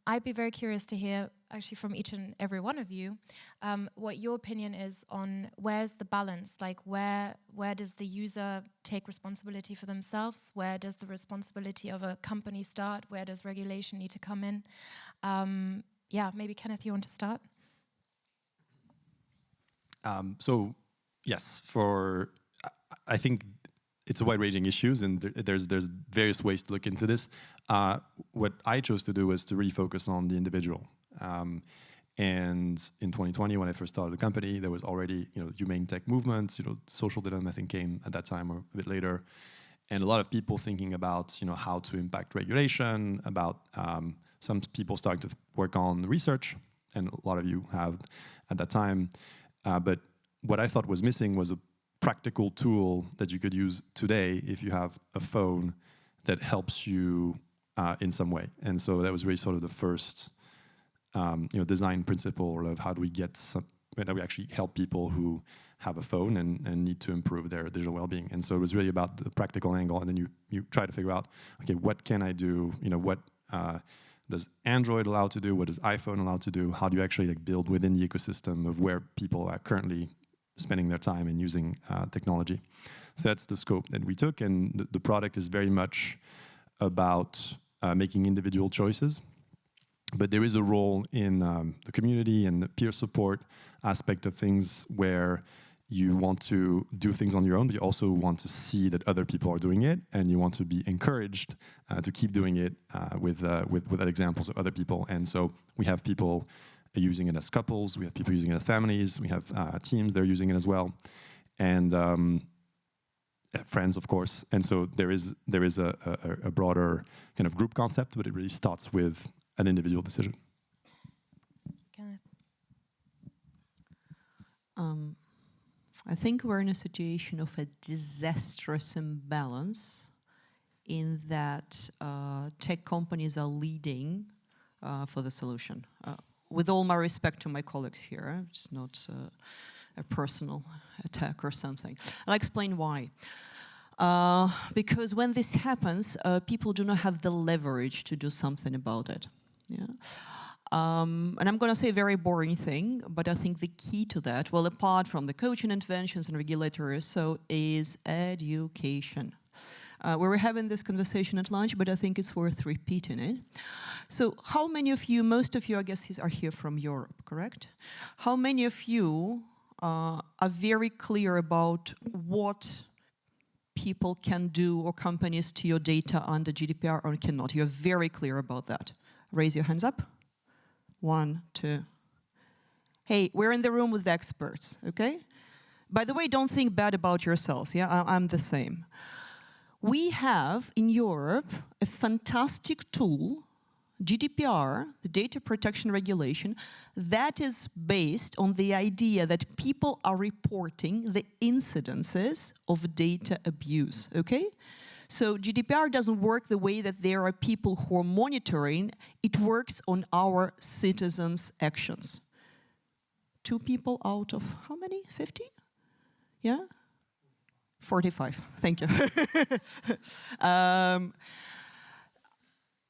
I'd be very curious to hear, actually, from each and every one of you, what your opinion is on where's the balance? Like where does the user take responsibility for themselves? Where does the responsibility of a company start? Where does regulation need to come in? Yeah, maybe Kenneth, you want to start? So, yes, I think it's a wide-ranging issues, and there's various ways to look into this. What I chose to do was to refocus on the individual. And in 2020, when I first started the company, there was already, humane tech movement. Social dilemma, I think, came at that time or a bit later, and a lot of people thinking about, how to impact regulation, about some people starting to work on research, and a lot of you have at that time. But what I thought was missing was a practical tool that you could use today if you have a phone that helps you in some way. And so that was really sort of the first, design principle of how do we actually help people who have a phone and need to improve their digital well-being. And so it was really about the practical angle, and then you try to figure out, okay, what can I do? What does Android allow to do? What does iPhone allow to do? How do you actually build within the ecosystem of where people are currently spending their time and using technology? So that's the scope that we took, and the product is very much about making individual choices. But there is a role in the community and the peer support aspect of things where you want to do things on your own, but you also want to see that other people are doing it, and you want to be encouraged to keep doing it with other examples of other people. And so we have people using it as couples, we have people using it as families, we have teams that are using it as well, and friends, of course. And so there is a broader kind of group concept, but it really starts with an individual decision. Kenneth. I think we're in a situation of a disastrous imbalance in that tech companies are leading for the solution. with all my respect to my colleagues here, it's not a personal attack or something. I'll explain why. Because when this happens, people do not have the leverage to do something about it. Yeah. And I'm going to say a very boring thing, but I think the key to that, well, apart from the coaching interventions and regulatory, so is education. We were having this conversation at lunch, but I think it's worth repeating it. So how many of you, most of you, I guess, are here from Europe, correct? How many of you are very clear about what people can do or companies to your data under GDPR or cannot? You're very clear about that. Raise your hands up. 1, 2. Hey, we're in the room with the experts, okay? By the way, don't think bad about yourselves, yeah? I'm the same. We have, in Europe, a fantastic tool, GDPR, the Data Protection Regulation, that is based on the idea that people are reporting the incidences of data abuse, okay? So GDPR doesn't work the way that there are people who are monitoring. It works on our citizens' actions. 2 people out of how many? 50? Yeah? 45. Thank you.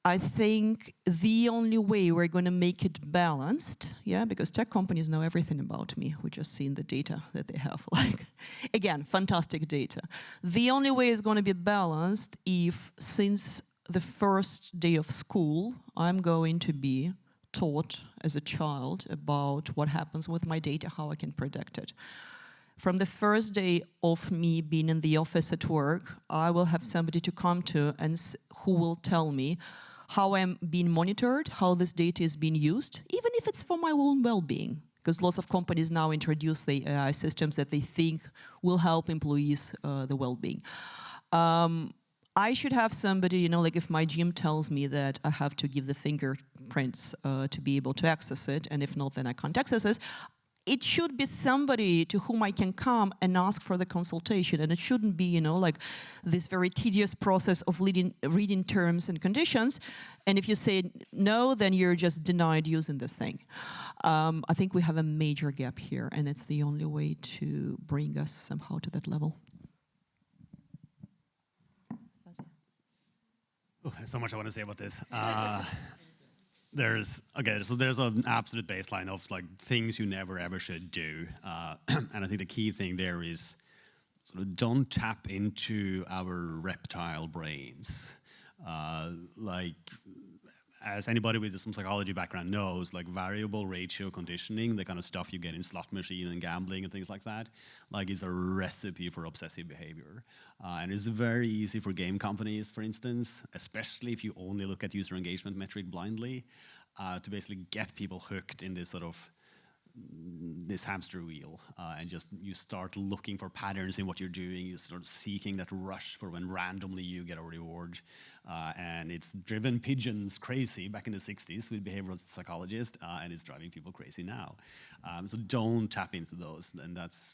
I think the only way we're going to make it balanced, yeah, because tech companies know everything about me. We just seen the data that they have. Like, again, fantastic data. The only way it's going to be balanced if, since the first day of school, I'm going to be taught as a child about what happens with my data, how I can protect it. From the first day of me being in the office at work, I will have somebody to come to and who will tell me how I'm being monitored, how this data is being used, even if it's for my own well-being. Because lots of companies now introduce the AI systems that they think will help employees the well-being. I should have somebody, you know, like if my gym tells me that I have to give the fingerprints to be able to access it, and if not, then I can't access it. It should be somebody to whom I can come and ask for the consultation, and it shouldn't be, you know, like this very tedious process of reading terms and conditions, and if you say no, then you're just denied using this thing. I think we have a major gap here, and it's the only way to bring us somehow to that level. Oh, there's so much I want to say about this. There's an absolute baseline of like things you never ever should do, and I think the key thing there is sort of don't tap into our reptile brains. Like, as anybody with some psychology background knows, like variable ratio conditioning, the kind of stuff you get in slot machine and gambling and things like that, like is a recipe for obsessive behavior. And it's very easy for game companies, for instance, especially if you only look at user engagement metric blindly, to basically get people hooked in this sort of this hamster wheel, and just you start looking for patterns in what you're doing. You start seeking that rush for when randomly you get a reward, and it's driven pigeons crazy back in the 60s with behavioral psychologists, and it's driving people crazy now. So don't tap into those, and that's,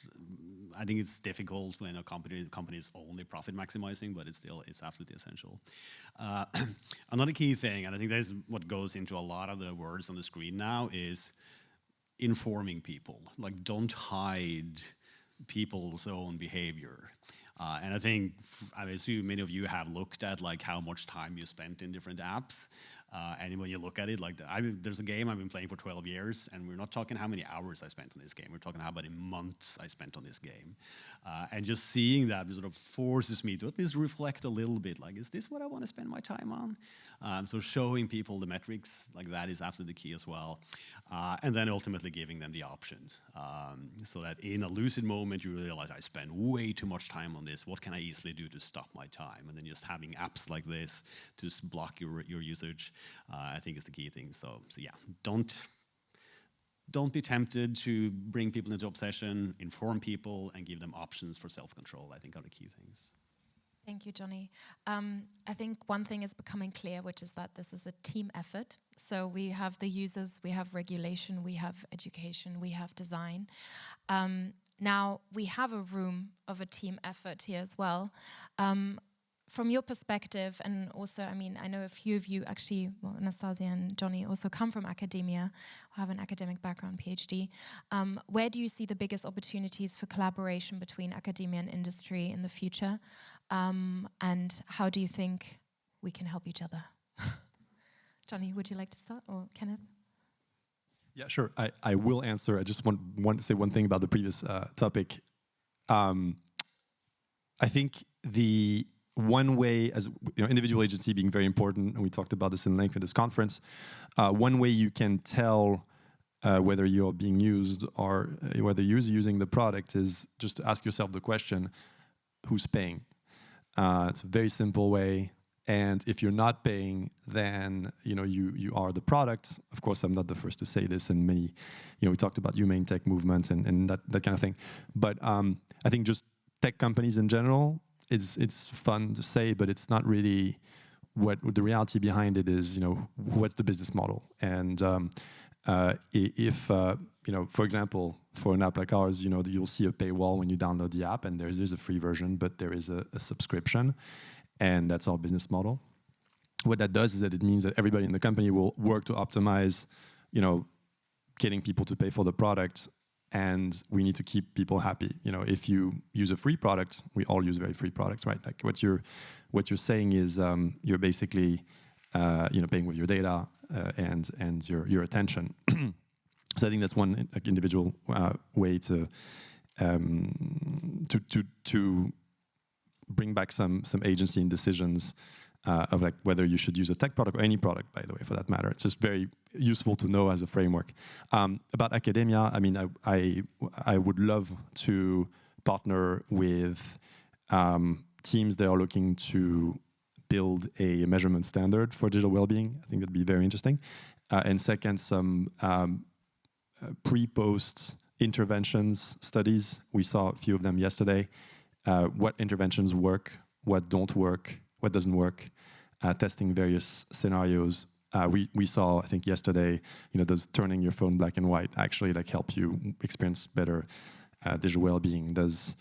I think it's difficult when a company is only profit maximizing, but it's absolutely essential. Another key thing, and I think that is what goes into a lot of the words on the screen now, is informing people. Like, don't hide people's own behavior. And I assume many of you have looked at like how much time you spent in different apps. And when you look at it, like there's a game I've been playing for 12 years, and we're not talking how many hours I spent on this game. We're talking how many months I spent on this game. And just seeing that sort of forces me to at least reflect a little bit, like, is this what I want to spend my time on? So showing people the metrics, like that is absolutely key as well. And then ultimately giving them the option. So that in a lucid moment, you realize I spend way too much time on this. What can I easily do to stop my time? And then just having apps like this to just block your usage, I think is the key thing. So yeah, don't be tempted to bring people into obsession, inform people, and give them options for self-control, I think are the key things. Thank you, Johnny. I think one thing is becoming clear, which is that this is a team effort. So we have the users, we have regulation, we have education, we have design. Now, we have a room of a team effort here as well. from your perspective, and also, I mean, I know a few of you actually, well, Anastasia and Johnny also come from academia, or have an academic background, PhD. Where do you see the biggest opportunities for collaboration between academia and industry in the future? And how do you think we can help each other? Johnny, would you like to start, or Kenneth? Yeah, sure. I will answer. I just want to say one thing about the previous topic. I think the one way, as you know, individual agency being very important, and we talked about this in length at this conference, one way you can tell whether you're being used or whether you're using the product is just to ask yourself the question, who's paying? It's a very simple way. And if you're not paying, then you are the product. Of course, I'm not the first to say this, and many, we talked about humane tech movement and that kind of thing. But I think just tech companies in general, it's fun to say, but it's not really what the reality behind it is. What's the business model? And if for example, for an app like ours, you'll see a paywall when you download the app, and there is a free version, but there is a subscription. And that's our business model. What that does is that it means that everybody in the company will work to optimize, getting people to pay for the product, and we need to keep people happy. If you use a free product, we all use very free products, right? Like what you're saying is you're basically paying with your data and your attention. So I think that's one individual way to bring back some agency in decisions of like whether you should use a tech product or any product, by the way, for that matter. It's just very useful to know as a framework. About academia, I mean, I would love to partner with teams that are looking to build a measurement standard for digital well-being. I think that'd be very interesting. And second, some pre-post interventions studies. We saw a few of them yesterday. What interventions work, what don't work, what doesn't work, testing various scenarios. We saw, I think yesterday, does turning your phone black and white actually like help you experience better digital well-being? Does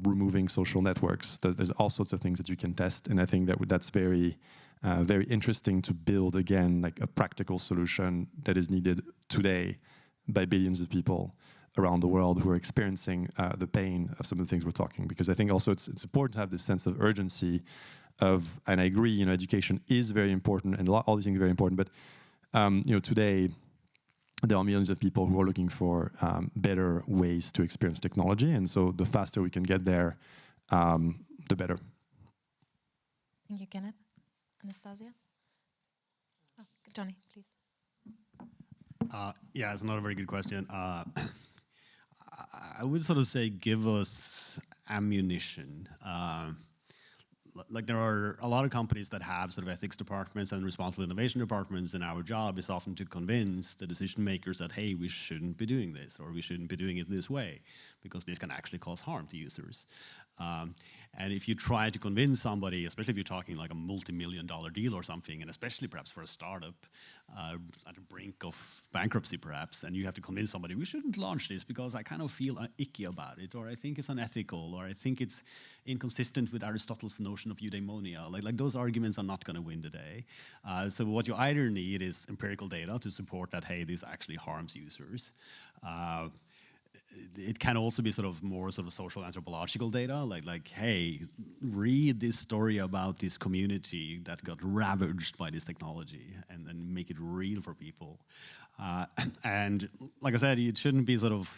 removing social networks? There's all sorts of things that you can test, and I think that's very very interesting to build again like a practical solution that is needed today by billions of people around the world who are experiencing the pain of some of the things we're talking. Because I think also it's important to have this sense of urgency of, and I agree, education is very important and all these things are very important, but today there are millions of people who are looking for better ways to experience technology, and so the faster we can get there, the better. Thank you, Kenneth. Anastasia? Oh, Johnny, please. Yeah, it's not a very good question. I would sort of say give us ammunition. Like there are a lot of companies that have sort of ethics departments and responsible innovation departments, and our job is often to convince the decision makers that, hey, we shouldn't be doing this, or we shouldn't be doing it this way, because this can actually cause harm to users. And if you try to convince somebody, especially if you're talking like a multi-million-dollar deal or something, and especially perhaps for a startup at the brink of bankruptcy perhaps, and you have to convince somebody, we shouldn't launch this because I kind of feel icky about it, or I think it's unethical, or I think it's inconsistent with Aristotle's notion of eudaimonia. Like those arguments are not going to win the day. So what you either need is empirical data to support that, hey, this actually harms users. It can also be sort of more sort of social anthropological data, like hey, read this story about this community that got ravaged by this technology, and then make it real for people. And like I said, it shouldn't be sort of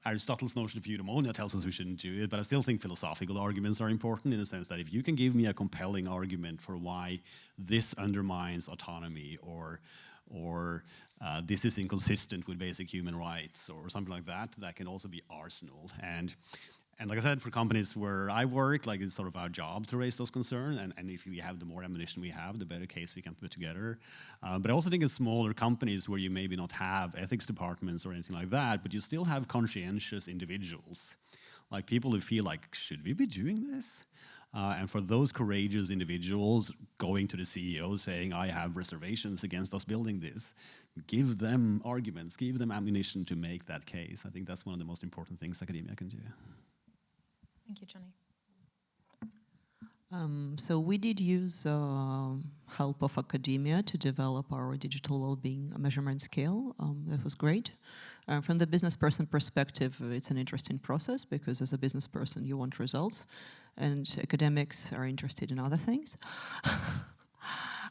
Aristotle's notion of eudaimonia tells us we shouldn't do it, but I still think philosophical arguments are important in the sense that if you can give me a compelling argument for why this undermines autonomy, or this is inconsistent with basic human rights, or something like that, that can also be arsenal. And like I said, for companies where I work, like it's sort of our job to raise those concerns, and if we have the more ammunition we have, the better case we can put together. But I also think in smaller companies where you maybe not have ethics departments or anything like that, but you still have conscientious individuals, like people who feel like, should we be doing this? And for those courageous individuals going to the CEO saying, I have reservations against us building this, give them arguments, give them ammunition to make that case. I think that's one of the most important things academia can do. Thank you, Johnny. So we did use help of academia to develop our digital well-being measurement scale. That was great. From the business person perspective, it's an interesting process because as a business person, you want results, and academics are interested in other things.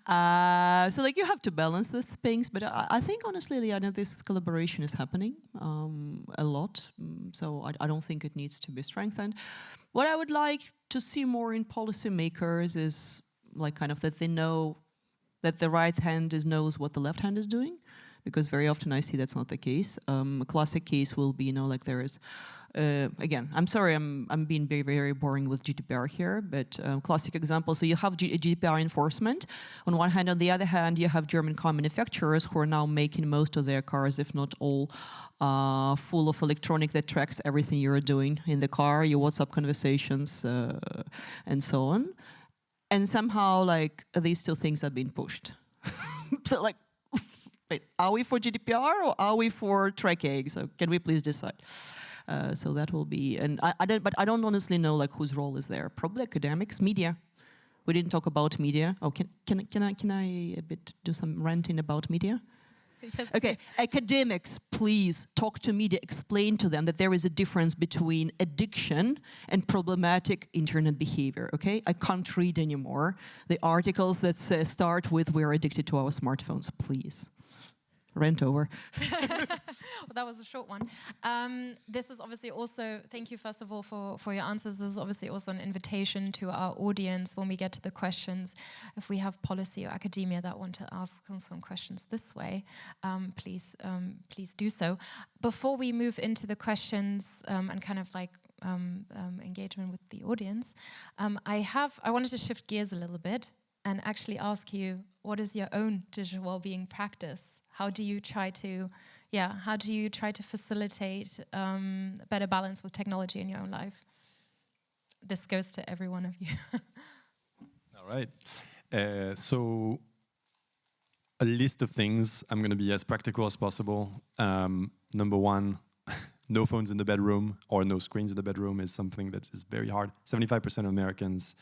So like you have to balance these things, but I think honestly, Lyanne, this collaboration is happening a lot. So I don't think it needs to be strengthened. What I would like to see more in policymakers is like kind of that they know that the right hand knows what the left hand is doing, because very often I see that's not the case. A classic case will be, like there is, again, I'm sorry, I'm being very, very boring with GDPR here, but classic example, so you have GDPR enforcement on one hand, on the other hand, you have German car manufacturers who are now making most of their cars, if not all, full of electronic that tracks everything you're doing in the car, your WhatsApp conversations, and so on. And somehow, like, these two things are being pushed. So, like, wait, are we for GDPR or are we for tracking? So can we please decide? So that will be, and I don't honestly know like whose role is there. Probably academics, media. We didn't talk about media. Oh, can I a bit do some ranting about media? Yes. Okay, academics, please talk to media, explain to them that there is a difference between addiction and problematic internet behavior, okay? I can't read anymore the articles that start with "we're addicted to our smartphones," please. Rant over. Well, that was a short one. This is obviously also, thank you first of all for your answers. This is obviously also an invitation to our audience when we get to the questions. If we have policy or academia that want to ask some questions this way, please do so. Before we move into the questions and kind of like engagement with the audience, I wanted to shift gears a little bit and actually ask you, what is your own digital well-being practice? How do you try to facilitate a better balance with technology in your own life? This goes to every one of you. All right. So a list of things. I'm going to be as practical as possible. Number one, no phones in the bedroom or no screens in the bedroom is something that is very hard. 75% of Americans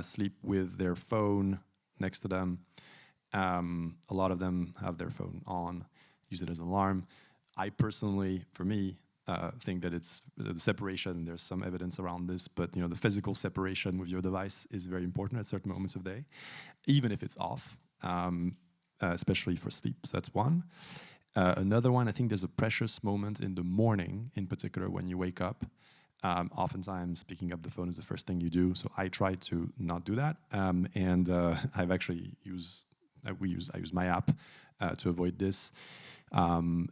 sleep with their phone next to them. A lot of them have their phone on, use it as an alarm. I personally, for me, think that it's the separation. There's some evidence around this, but the physical separation with your device is very important at certain moments of the day, even if it's off, especially for sleep. So that's one. Another one, I think there's a precious moment in the morning, in particular when you wake up. Oftentimes, picking up the phone is the first thing you do. So I try to not do that, and I've actually I use my app to avoid this,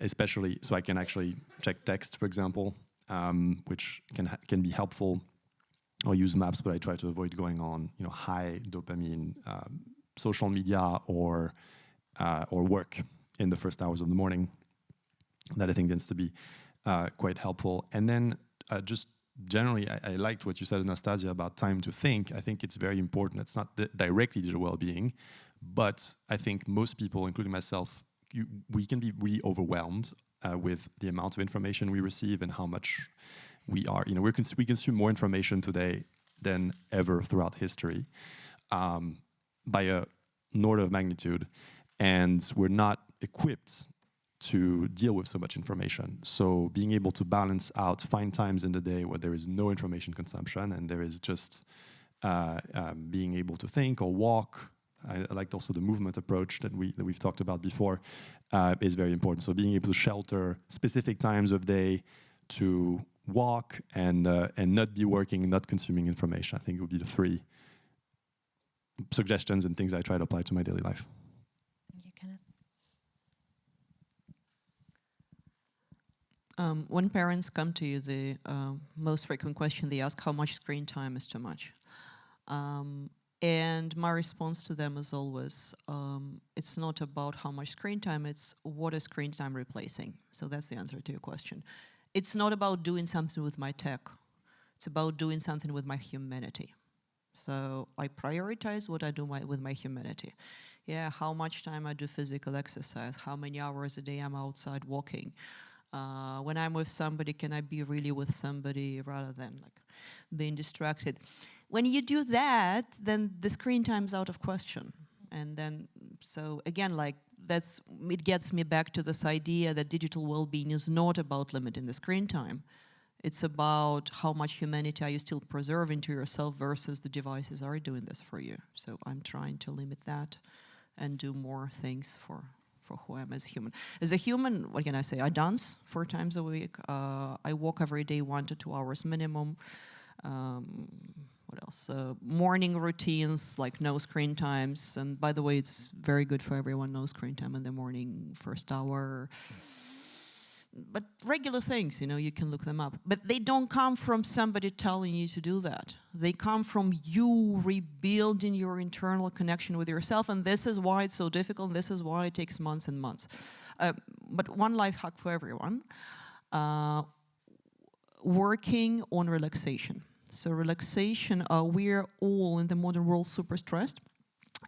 especially so I can actually check text, for example, which can be helpful, or use maps, but I try to avoid going on high dopamine social media or work in the first hours of the morning. That I think tends to be quite helpful. And then just generally, I liked what you said, Anastasia, about time to think. I think it's very important. It's not directly digital well-being, but I think most people, including myself, we can be really overwhelmed with the amount of information we receive and how much we are. We consume more information today than ever throughout history, by an order of magnitude, and we're not equipped to deal with so much information. So being able to balance out, find times in the day where there is no information consumption and there is just being able to think or walk. I liked also the movement approach that we've talked about before, is very important. So being able to shelter specific times of day to walk and not be working, not consuming information. I think it would be the 3 suggestions and things I try to apply to my daily life. Thank you, Kenneth. When parents come to you, the most frequent question they ask, how much screen time is too much? And my response to them is always, it's not about how much screen time, it's what is screen time replacing? So that's the answer to your question. It's not about doing something with my tech. It's about doing something with my humanity. So I prioritize what I do with my humanity. Yeah, how much time I do physical exercise, how many hours a day I'm outside walking. When I'm with somebody, can I be really with somebody rather than like being distracted? when you do that, then the screen time's out of question. And then, so again, like it gets me back to this idea that digital well-being is not about limiting the screen time. It's about how much humanity are you still preserving to yourself versus the devices are doing this for you. So I'm trying to limit that and do more things for who I am as human. As a human, what can I say? I dance 4 times a week. I walk every day 1 to 2 hours minimum. What else? Morning routines, like no screen times. And by the way, it's very good for everyone, no screen time in the morning, first hour. But regular things, you know, you can look them up. But they don't come from somebody telling you to do that. They come from you rebuilding your internal connection with yourself. And this is why it's so difficult. This is why it takes months and months. But one life hack for everyone. Working on relaxation. So relaxation, we're all in the modern world super stressed.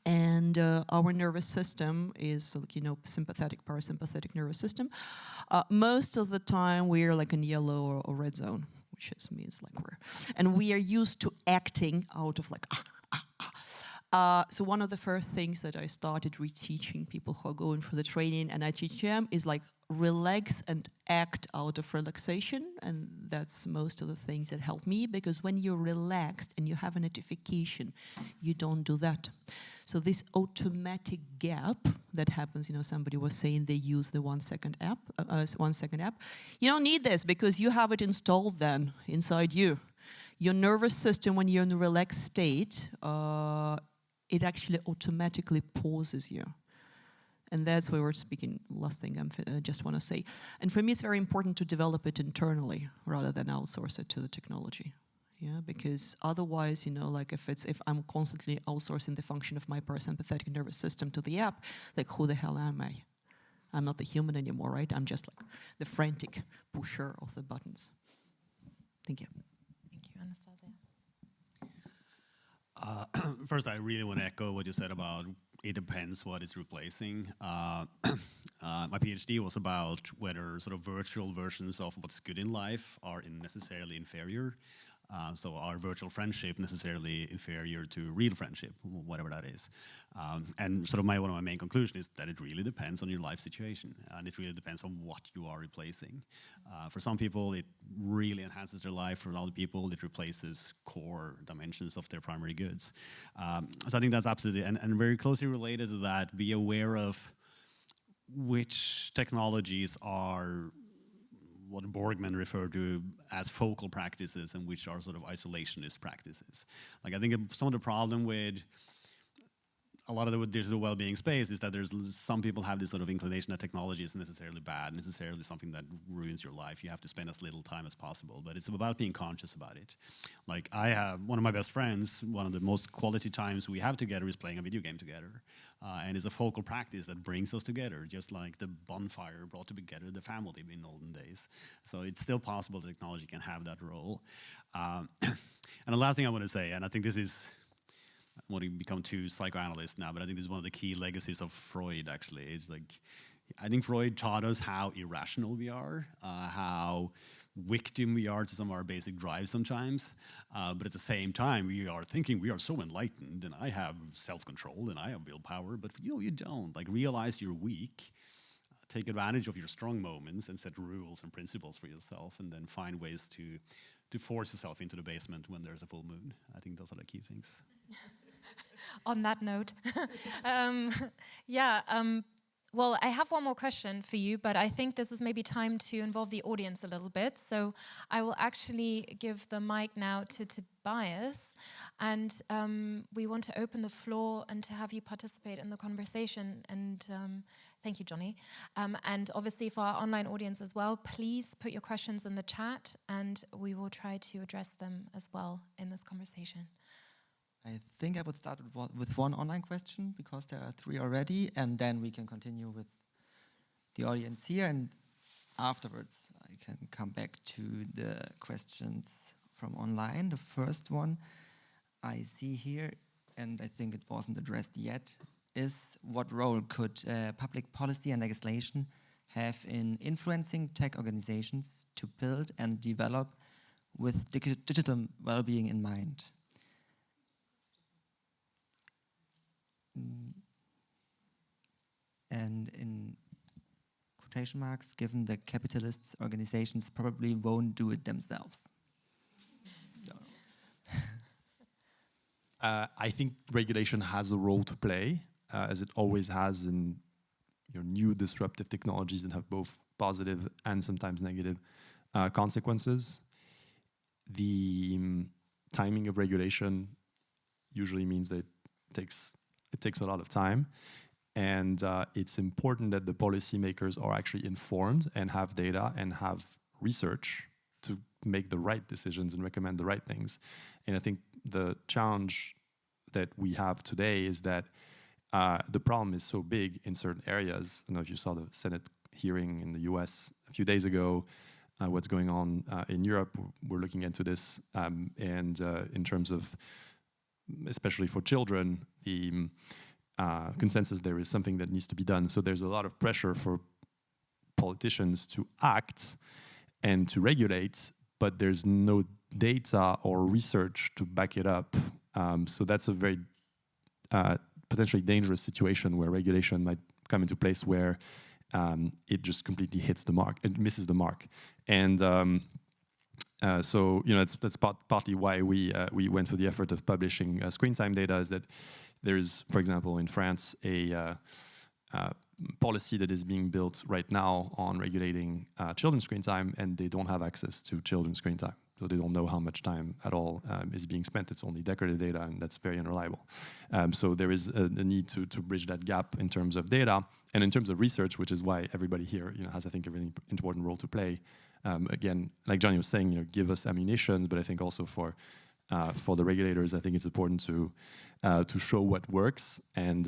And our nervous system is, like, you know, sympathetic, parasympathetic nervous system. Most of the time we're like in yellow or red zone, which means like and we are used to acting out of like, so one of the first things that I started reteaching people who are going for the training, and I teach them, is like relax and act out of relaxation. And that's most of the things that help me, because when you're relaxed and you have a notification, you don't do that. So this automatic gap that happens, you know, somebody was saying they use the 1 second app, 1 second app. You don't need this because you have it installed then inside you. Your nervous system, when you're in a relaxed state, it actually automatically pauses you. And that's why we're speaking, last thing I just want to say. And for me, it's very important to develop it internally rather than outsource it to the technology. Yeah, because otherwise, you know, like if I'm constantly outsourcing the function of my parasympathetic nervous system to the app, like who the hell am I? I'm not the human anymore, right? I'm just like the frantic pusher of the buttons. Thank you. Thank you, Anastasia. First, I really want to echo what you said about it depends what it's replacing. My PhD was about whether sort of virtual versions of what's good in life are necessarily inferior. So are virtual friendship necessarily inferior to real friendship, whatever that is? And sort of one of my main conclusions is that it really depends on your life situation, and it really depends on what you are replacing. For some people, it really enhances their life. For other people, it replaces core dimensions of their primary goods. So I think that's absolutely, and very closely related to that, be aware of which technologies are what Borgman referred to as focal practices and which are sort of isolationist practices. Like, I think some of the problem with a lot of the digital well-being space is that some people have this sort of inclination that technology isn't necessarily bad, necessarily something that ruins your life. You have to spend as little time as possible, but it's about being conscious about it. Like, I have one of my best friends, one of the most quality times we have together is playing a video game together. And it's a focal practice that brings us together, just like the bonfire brought together the family in olden days. So it's still possible that technology can have that role. And the last thing I want to say, and I think this is, I want to become too psychoanalyst now, but I think this is one of the key legacies of Freud, actually. It's like, I think Freud taught us how irrational we are, how victim we are to some of our basic drives sometimes. But at the same time, we are thinking we are so enlightened, and I have self-control, and I have willpower, but you don't. Like, realize you're weak, take advantage of your strong moments, and set rules and principles for yourself, and then find ways to force yourself into the basement when there's a full moon. I think those are the key things. On that note, well, I have one more question for you, but I think this is maybe time to involve the audience a little bit. So I will actually give the mic now to Tobias, and we want to open the floor and to have you participate in the conversation. And thank you, Johnny. And obviously for our online audience as well, please put your questions in the chat, and we will try to address them as well in this conversation. I think I would start with one online question, because there are 3 already, and then we can continue with the audience here, and afterwards I can come back to the questions from online. The first one I see here, and I think it wasn't addressed yet, is what role could public policy and legislation have in influencing tech organizations to build and develop with digital well-being in mind? and in quotation marks, given the capitalists, organizations probably won't do it themselves. I think regulation has a role to play, as it always has in new disruptive technologies that have both positive and sometimes negative consequences. The timing of regulation usually means that it takes a lot of time, and it's important that the policymakers are actually informed and have data and have research to make the right decisions and recommend the right things. And I think the challenge that we have today is that the problem is so big in certain areas. I don't know if you saw the Senate hearing in the US a few days ago, what's going on in Europe. We're looking into this, and in terms of, especially for children, the consensus there is something that needs to be done. So there's a lot of pressure for politicians to act and to regulate, but there's no data or research to back it up. So that's a very potentially dangerous situation where regulation might come into place where it just completely hits the mark, it misses the mark. And so that's partly why we went for the effort of publishing screen time data, is that there's, for example, in France, a policy that is being built right now on regulating children's screen time, and they don't have access to children's screen time. So they don't know how much time at all is being spent. It's only decorated data, and that's very unreliable. So there is a need to bridge that gap in terms of data and in terms of research, which is why everybody here has, I think, a really important role to play. Again, like Johnny was saying, give us ammunition, but I think also for the regulators, I think it's important to show what works and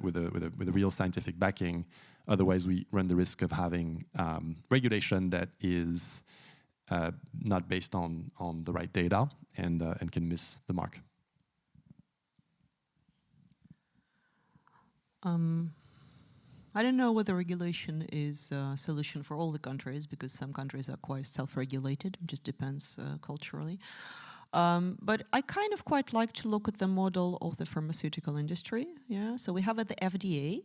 with a real scientific backing. Otherwise, we run the risk of having regulation that is not based on the right data and can miss the mark. I don't know whether regulation is a solution for all the countries, because some countries are quite self-regulated. It just depends culturally. But I kind of quite like to look at the model of the pharmaceutical industry. Yeah, so we have at the FDA,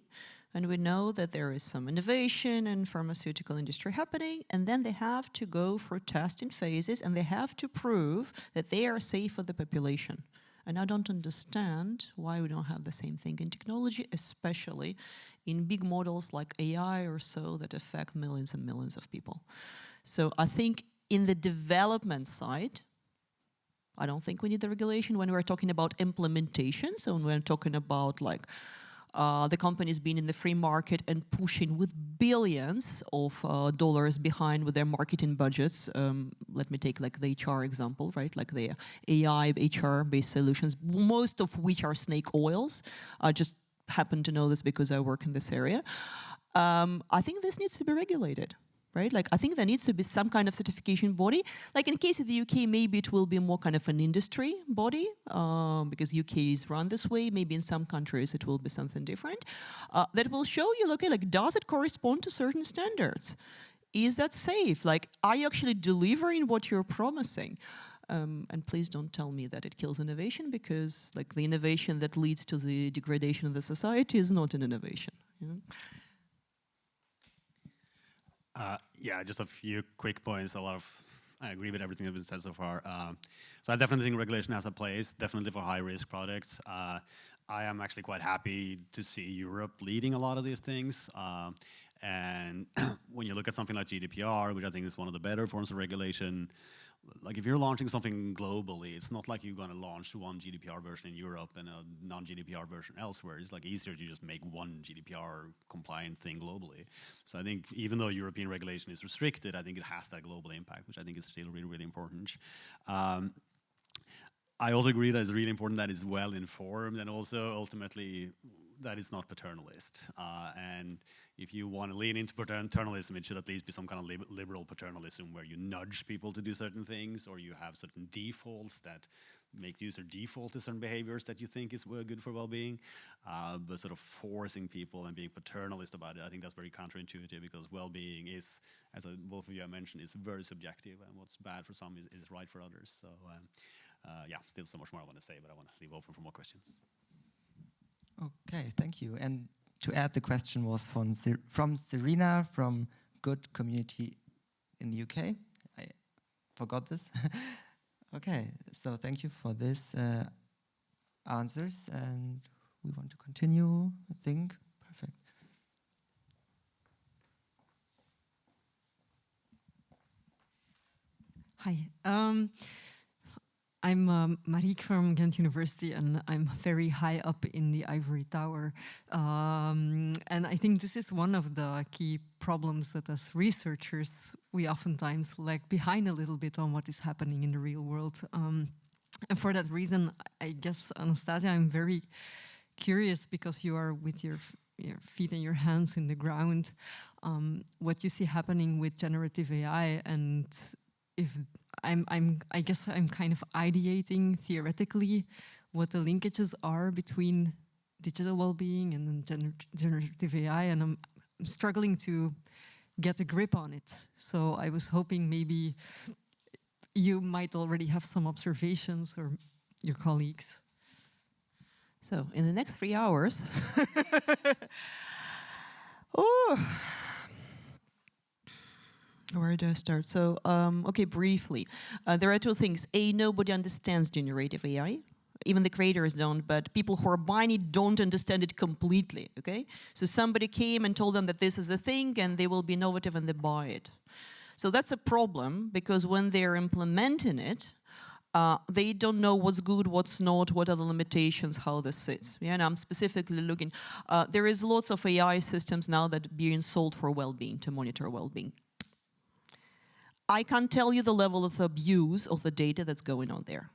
and we know that there is some innovation in pharmaceutical industry happening, and then they have to go for testing phases, and they have to prove that they are safe for the population. And I don't understand why we don't have the same thing in technology, especially in big models like AI or so that affect millions and millions of people. So I think in the development side, I don't think we need the regulation when we're talking about implementation. So when we're talking about like the companies being in the free market and pushing with billions of dollars behind with their marketing budgets. Let me take like the HR example, right? Like the AI HR-based solutions, most of which are snake oils. I just happen to know this because I work in this area. I think this needs to be regulated. Right? Like, I think there needs to be some kind of certification body. Like in the case of the UK, maybe it will be more kind of an industry body, because UK is run this way. Maybe in some countries it will be something different. That will show you, okay, like, does it correspond to certain standards? Is that safe? Like, are you actually delivering what you're promising? And please don't tell me that it kills innovation, because like the innovation that leads to the degradation of the society is not an innovation. You know? Yeah, just a few quick points. I agree with everything that was said so far. So I definitely think regulation has a place, definitely for high-risk products. I am actually quite happy to see Europe leading a lot of these things. And when you look at something like GDPR, which I think is one of the better forms of regulation, like if you're launching something globally, it's not like you're going to launch one GDPR version in Europe and a non-GDPR version elsewhere. It's like easier to just make one GDPR compliant thing globally. So I think even though European regulation is restricted, I think it has that global impact, which I think is still really, really important. I also agree that it's really important that it's well informed, and also ultimately that it's not paternalist. And if you want to lean into paternalism, it should at least be some kind of liberal paternalism where you nudge people to do certain things, or you have certain defaults that make user default to certain behaviors that you think is good for well-being. But sort of forcing people and being paternalist about it, I think that's very counterintuitive, because well-being is, as both of you have mentioned, is very subjective, and what's bad for some is right for others. So yeah, still so much more I want to say, but I want to leave open for more questions. Okay, thank you. And to add, the question was from Serena from Good Community in the UK. I forgot this. Okay, so thank you for this answers, and we want to continue, I think. Perfect. Hi. I'm Mariek from Ghent University, and I'm very high up in the ivory tower. And I think this is one of the key problems that as researchers, we oftentimes lag behind a little bit on what is happening in the real world. And for that reason, I guess, Anastasia, I'm very curious, because you are with your feet and your hands in the ground, what you see happening with generative AI, and if I guess I'm kind of ideating theoretically what the linkages are between digital well-being and generative AI, and I'm struggling to get a grip on it. So I was hoping maybe you might already have some observations, or your colleagues. So in the next 3 hours, oh. Where do I start? So, okay, briefly. There are two things. A, nobody understands generative AI. Even the creators don't, but people who are buying it don't understand it completely, okay? So somebody came and told them that this is the thing, and they will be innovative and they buy it. So that's a problem, because when they're implementing it, they don't know what's good, what's not, what are the limitations, how this sits. Yeah, and I'm specifically looking. There is lots of AI systems now that are being sold for well-being, to monitor well-being. I can't tell you the level of abuse of the data that's going on there.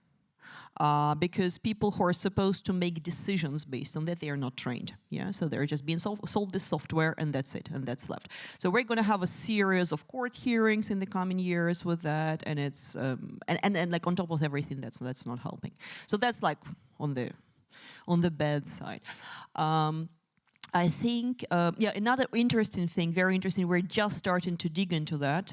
Because people who are supposed to make decisions based on that, they are not trained. Yeah, so they're just being sold this software, and that's it, and that's left. So we're going to have a series of court hearings in the coming years with that, and it's and like on top of everything, that's not helping. So that's like on the bad side. I think, another interesting thing, very interesting, we're just starting to dig into that.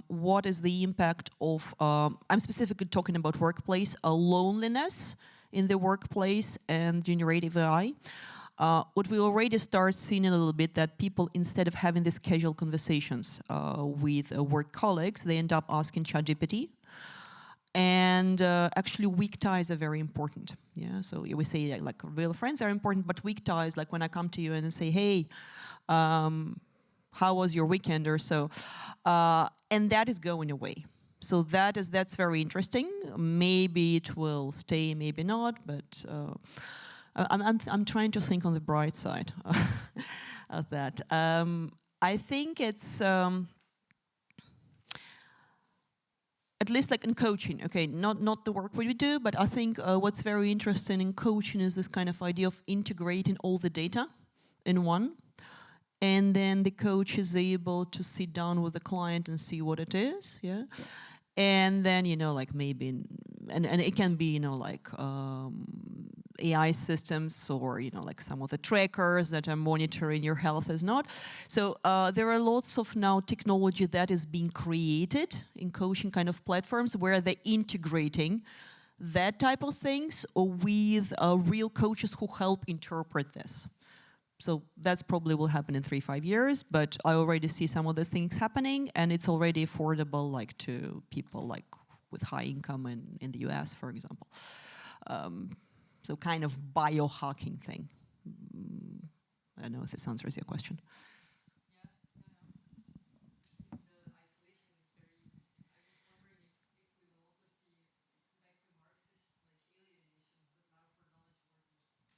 What is the impact of, I'm specifically talking about workplace, loneliness in the workplace and generative AI. What we already start seeing a little bit, that people, instead of having these casual conversations with work colleagues, they end up asking ChatGPT. And actually, weak ties are very important. Yeah, so we say like real friends are important, but weak ties, like when I come to you and say, "Hey, how was your weekend?" or so, and that is going away. So that's very interesting. Maybe it will stay, maybe not. But I'm trying to think on the bright side of that. I think it's. At least like in coaching, okay, not the work we do, but I think what's very interesting in coaching is this kind of idea of integrating all the data in one, and then the coach is able to sit down with the client and see what it is, yeah, and then like maybe, and it can be like AI systems, or like some of the trackers that are monitoring your health is not. So there are lots of now technology that is being created in coaching kind of platforms where they're integrating that type of things with real coaches who help interpret this. So that's probably will happen in 3-5 years, but I already see some of these things happening, and it's already affordable like to people like with high income in the US, for example. So kind of biohacking thing. I don't know if this answers your question.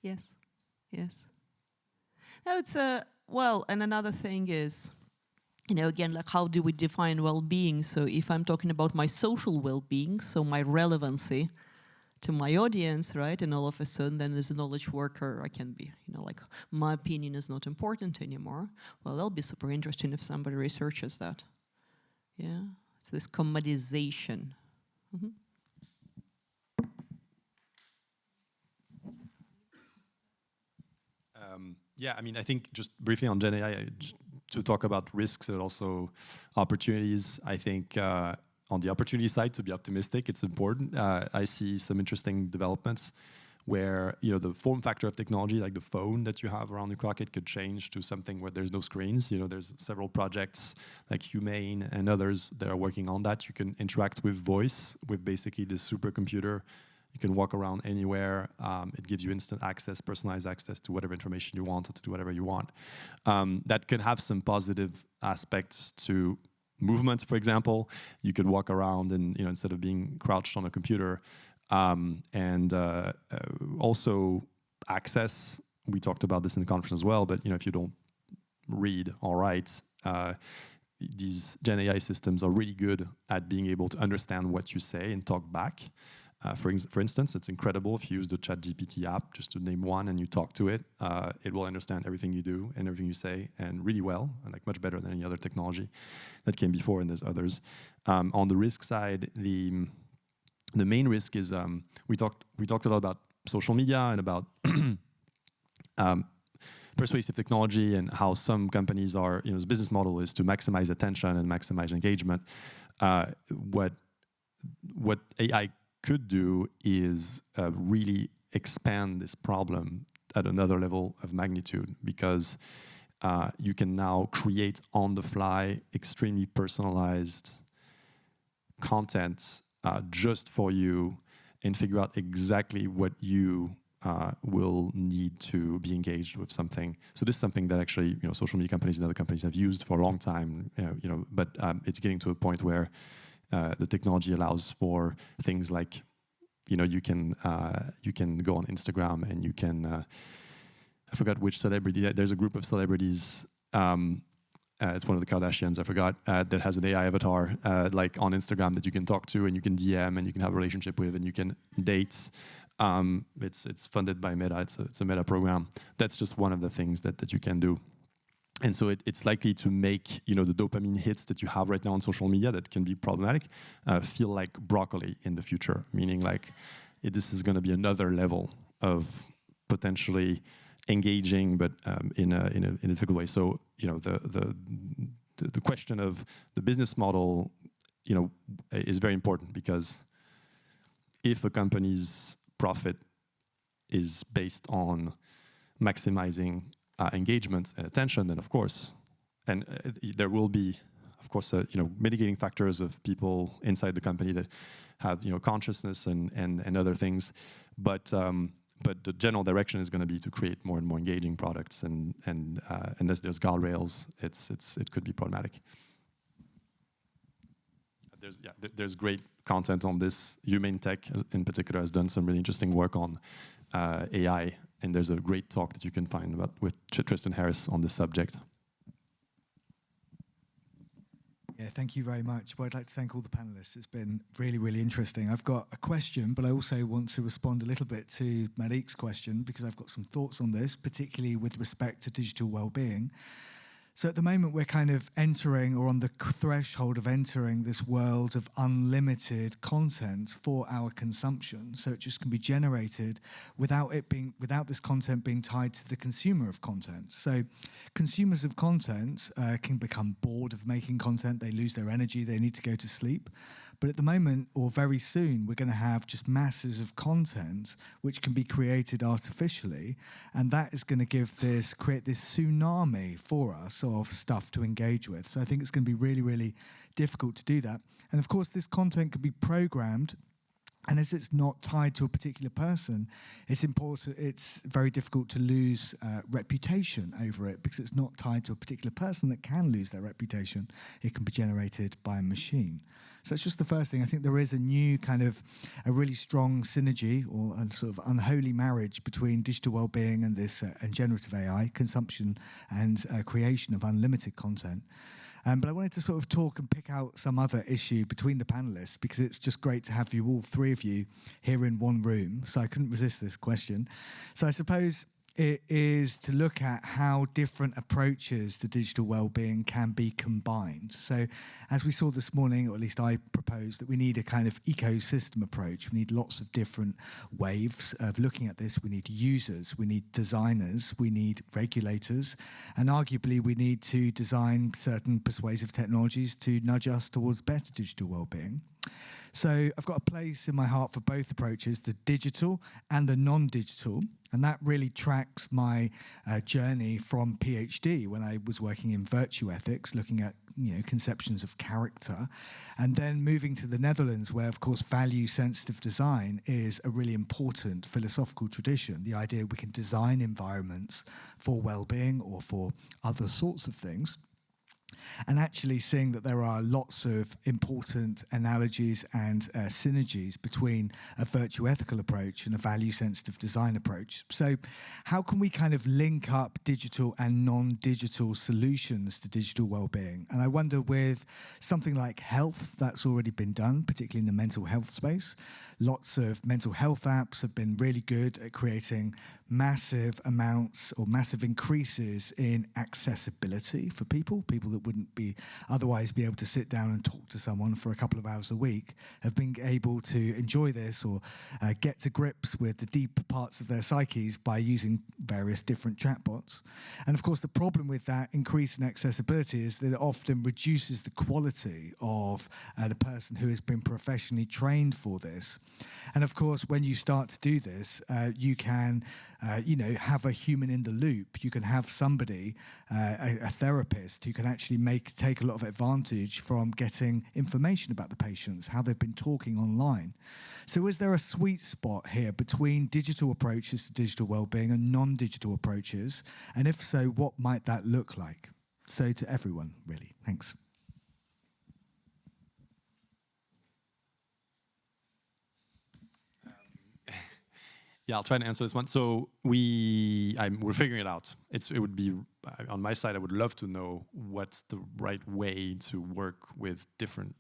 Yes, yes. No, it's well, and another thing is, again, like how do we define well-being? So if I'm talking about my social well-being, so my relevancy to my audience, right? And all of a sudden, then as a knowledge worker, I can be, like my opinion is not important anymore. Well, that'll be super interesting if somebody researches that. Yeah, it's this commodization. Mm-hmm. Yeah, I mean, I think just briefly on Gen AI, to talk about risks and also opportunities, I think on the opportunity side, to be optimistic, it's important. I see some interesting developments where the form factor of technology, like the phone that you have around the clock, it could change to something where there's no screens. There's several projects like Humane and others that are working on that. You can interact with voice with basically this supercomputer. You can walk around anywhere. It gives you instant access, personalized access to whatever information you want or to do whatever you want. That can have some positive aspects to movement, for example. You could walk around and instead of being crouched on a computer. And also access. We talked about this in the conference as well, but if you don't read or write, these Gen AI systems are really good at being able to understand what you say and talk back. For instance, it's incredible if you use the ChatGPT app, just to name one, and you talk to it. It will understand everything you do and everything you say, and really well, and like much better than any other technology that came before, and there's others. On the risk side, the main risk is we talked a lot about social media and about persuasive technology and how some companies are, the business model is to maximize attention and maximize engagement. What AI could do is really expand this problem at another level of magnitude, because you can now create on the fly extremely personalized content just for you and figure out exactly what you will need to be engaged with something. So this is something that actually social media companies and other companies have used for a long time. But it's getting to a point where the technology allows for things like you can go on Instagram and you can I forgot which celebrity. There's a group of celebrities. It's one of the Kardashians, I forgot, that has an AI avatar like on Instagram that you can talk to and you can DM and you can have a relationship with and you can date. It's funded by Meta. It's a Meta program. That's just one of the things that you can do. And so it's likely to make the dopamine hits that you have right now on social media that can be problematic feel like broccoli in the future, meaning like this is going to be another level of potentially engaging, but in a difficult way. So the question of the business model is very important, because if a company's profit is based on maximizing engagement and attention, then of course, and there will be, of course, mitigating factors of people inside the company that have consciousness and other things, but the general direction is going to be to create more and more engaging products, and unless there's guardrails, it could be problematic. There's great content on this. Humane Tech, in particular, has done some really interesting work on AI, and there's a great talk that you can find with Tristan Harris on this subject. Yeah, thank you very much. Well, I'd like to thank all the panelists. It's been really, really interesting. I've got a question, but I also want to respond a little bit to Mariek's question, because I've got some thoughts on this, particularly with respect to digital well-being. So at the moment, we're kind of entering, or on the threshold of entering, this world of unlimited content for our consumption. So it just can be generated without this content being tied to the consumer of content. So consumers of content can become bored of making content. They lose their energy. They need to go to sleep. But at the moment, or very soon, we're going to have just masses of content which can be created artificially, and that is going to create this tsunami for us of stuff to engage with. So I think it's going to be really, really difficult to do that. And of course, this content can be programmed, and as it's not tied to a particular person, it's very difficult to lose reputation over it, because it's not tied to a particular person that can lose their reputation. It can be generated by a machine. So that's just the first thing. I think there is a really strong synergy, or a sort of unholy marriage between digital well-being and this and generative AI, consumption and creation of unlimited content. But I wanted to sort of talk and pick out some other issue between the panelists, because it's just great to have you, all three of you, here in one room. So I couldn't resist this question. So I suppose it is to look at how different approaches to digital well-being can be combined. So as we saw this morning, or at least I proposed, that we need a kind of ecosystem approach. We need lots of different waves of looking at this. We need users, we need designers, we need regulators, and arguably we need to design certain persuasive technologies to nudge us towards better digital well-being. So I've got a place in my heart for both approaches, the digital and the non-digital. And that really tracks my journey from PhD when I was working in virtue ethics, looking at conceptions of character, and then moving to the Netherlands, where, of course, value-sensitive design is a really important philosophical tradition. The idea we can design environments for well-being or for other sorts of things. And actually seeing that there are lots of important analogies and synergies between a virtue ethical approach and a value-sensitive design approach. So how can we kind of link up digital and non-digital solutions to digital well-being? And I wonder, with something like health, that's already been done, particularly in the mental health space. Lots of mental health apps have been really good at creating massive amounts or massive increases in accessibility for people that wouldn't be otherwise be able to sit down and talk to someone for a couple of hours a week, have been able to enjoy this or get to grips with the deep parts of their psyches by using various different chatbots. And of course, the problem with that increase in accessibility is that it often reduces the quality of the person who has been professionally trained for this. And of course, when you start to do this, you can have a human in the loop. You can have somebody, a therapist, who can actually take a lot of advantage from getting information about the patients, how they've been talking online. So is there a sweet spot here between digital approaches to digital well-being and non-digital approaches? And if so, what might that look like? So to everyone, really. Thanks. Yeah, I'll try to answer this one. So we're figuring it out. It would be, on my side, I would love to know what's the right way to work with different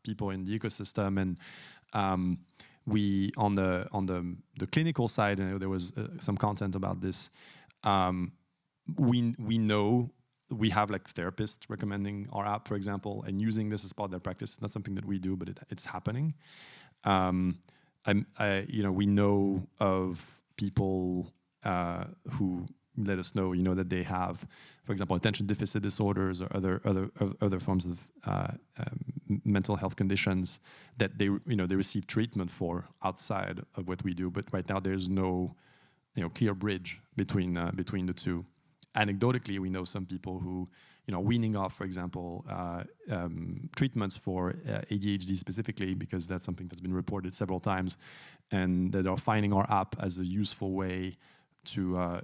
people in the ecosystem. And we, on the clinical side, there was some content about this. We know we have like therapists recommending our app, for example, and using this as part of their practice. It's not something that we do, but it's happening. We know of people who let us know, that they have, for example, attention deficit disorders or other forms of mental health conditions that they receive treatment for outside of what we do. But right now, there's no clear bridge between the two. Anecdotally, we know some people who, weaning off, for example, treatments for ADHD specifically, because that's something that's been reported several times, and that are finding our app as a useful way to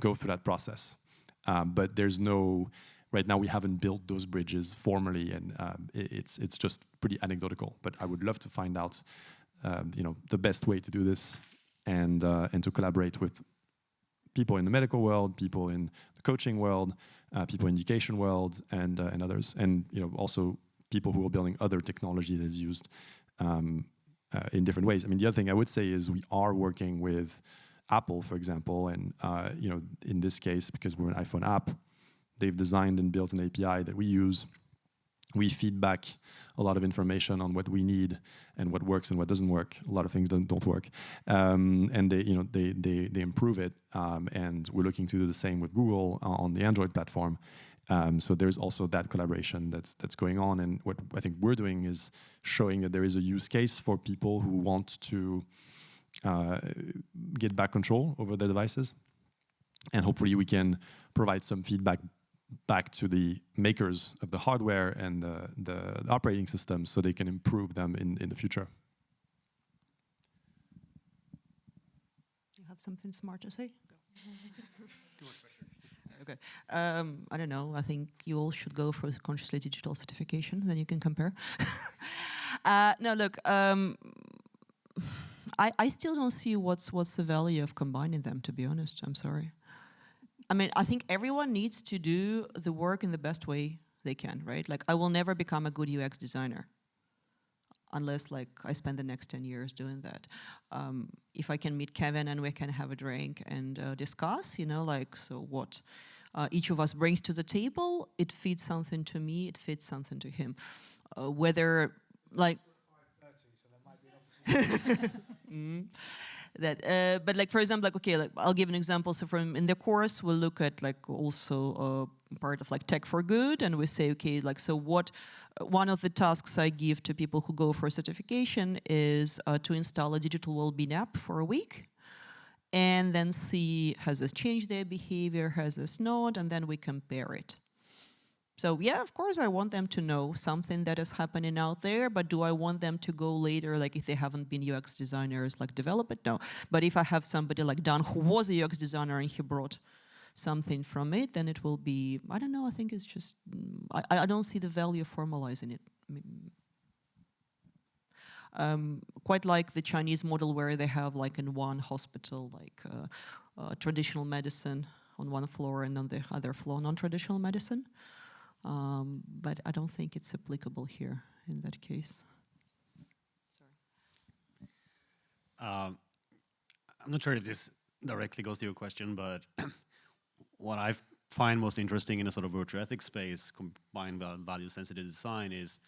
go through that process. But there's right now we haven't built those bridges formally, and it's just pretty anecdotal. But I would love to find out, the best way to do this, and to collaborate with people in the medical world, people in the coaching world, people in the education world, and others, and also people who are building other technology that is used in different ways. I mean, the other thing I would say is we are working with Apple, for example, and in this case, because we're an iPhone app, they've designed and built an API that we use. We feed back a lot of information on what we need and what works and what doesn't work. A lot of things don't work, and they improve it. And we're looking to do the same with Google on the Android platform. So there's also that collaboration that's going on. And what I think we're doing is showing that there is a use case for people who want to get back control over their devices, and hopefully we can provide some feedback back to the makers of the hardware and the operating system so they can improve them in the future. You have something smart to say? Too much pressure. Okay. I don't know. I think you all should go for consciously digital certification, then you can compare. No, look, I still don't see what's the value of combining them, to be honest. I'm sorry. I mean, I think everyone needs to do the work in the best way they can, right? Like, I will never become a good UX designer unless, like, I spend the next 10 years doing that. If I can meet Kevin and we can have a drink and discuss, so what each of us brings to the table, it feeds something to me, it feeds something to him. Whether, like... that. But like for example, like okay, like I'll give an example. So from in the course, we'll look at like also part of like tech for good, and we say okay, like so what. One of the tasks I give to people who go for certification is to install a digital well-being app for a week, and then see has this changed their behavior, has this not, and then we compare it. So yeah, of course I want them to know something that is happening out there, but do I want them to go later, like if they haven't been UX designers, like develop it? No. But if I have somebody like Daan who was a UX designer and he brought something from it, then it will be, I don't know, I think it's just, I don't see the value of formalizing it. Quite like the Chinese model where they have like in one hospital, like traditional medicine on one floor and on the other floor non-traditional medicine. But I don't think it's applicable here in that case. I'm not sure if this directly goes to your question, but what I find most interesting in a sort of virtue ethics space, combined value-sensitive design, is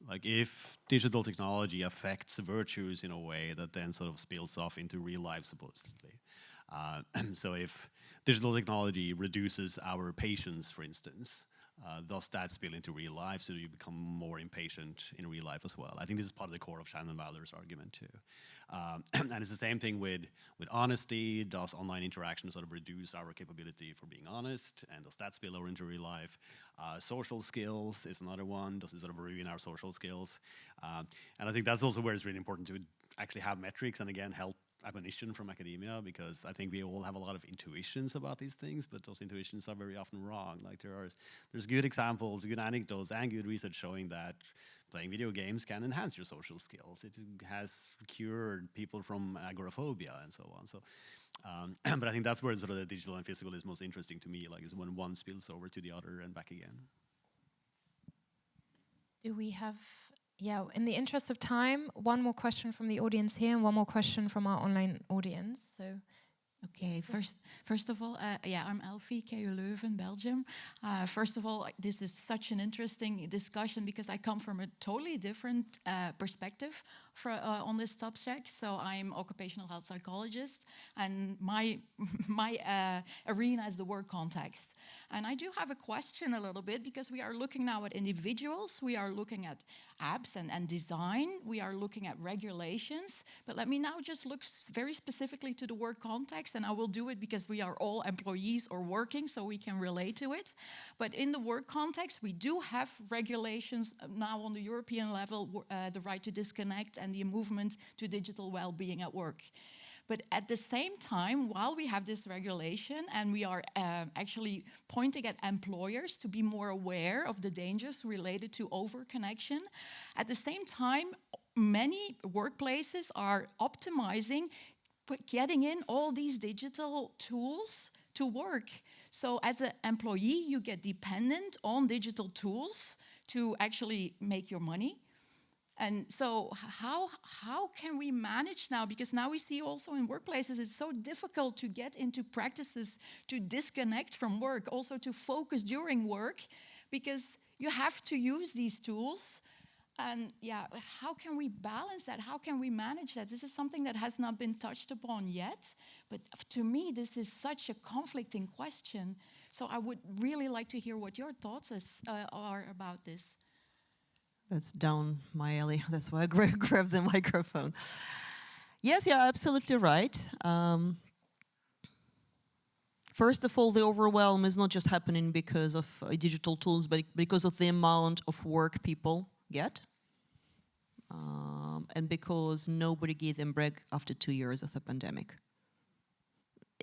like if digital technology affects virtues in a way that then sort of spills off into real life, supposedly. So if digital technology reduces our patience, for instance, does that spill into real life, so you become more impatient in real life as well? I think this is part of the core of Shannon Valor's argument too. And it's the same thing with honesty. Does online interaction sort of reduce our capability for being honest, and does that spill over into real life? Social skills is another one. Does it sort of ruin our social skills? And I think that's also where it's really important to actually have metrics and again help admonition from academia, because I think we all have a lot of intuitions about these things, but those intuitions are very often wrong. Like there's good examples, good anecdotes, and good research showing that playing video games can enhance your social skills. It has cured people from agoraphobia and so on. So, but I think that's where sort of the digital and physical is most interesting to me. Like is when one spills over to the other and back again. Do we have? Yeah, in the interest of time, one more question from the audience here and one more question from our online audience. So, okay, first of all, I'm Elfie, KU Leuven, Belgium. First of all, this is such an interesting discussion because I come from a totally different perspective on this subject. So I'm occupational health psychologist, and my arena is the work context. And I do have a question a little bit, because we are looking now at individuals, we are looking at apps and design, we are looking at regulations, but let me now just look very specifically to the work context, and I will do it because we are all employees or working, so we can relate to it. But in the work context, we do have regulations now on the European level, the right to disconnect and the movement to digital well-being at work. But at the same time, while we have this regulation and we are actually pointing at employers to be more aware of the dangers related to over-connection, at the same time, many workplaces are optimizing, getting in all these digital tools to work. So as an employee, you get dependent on digital tools to actually make your money. And so how can we manage now? Because now we see also in workplaces it's so difficult to get into practices to disconnect from work, also to focus during work, because you have to use these tools. And yeah, how can we balance that? How can we manage that? This is something that has not been touched upon yet, but to me this is such a conflicting question. So I would really like to hear what your thoughts are about this. That's down my alley. That's why I grabbed the microphone. Yes, yeah, absolutely right. First of all, the overwhelm is not just happening because of digital tools, but because of the amount of work people get. And because nobody gave them break after 2 years of the pandemic.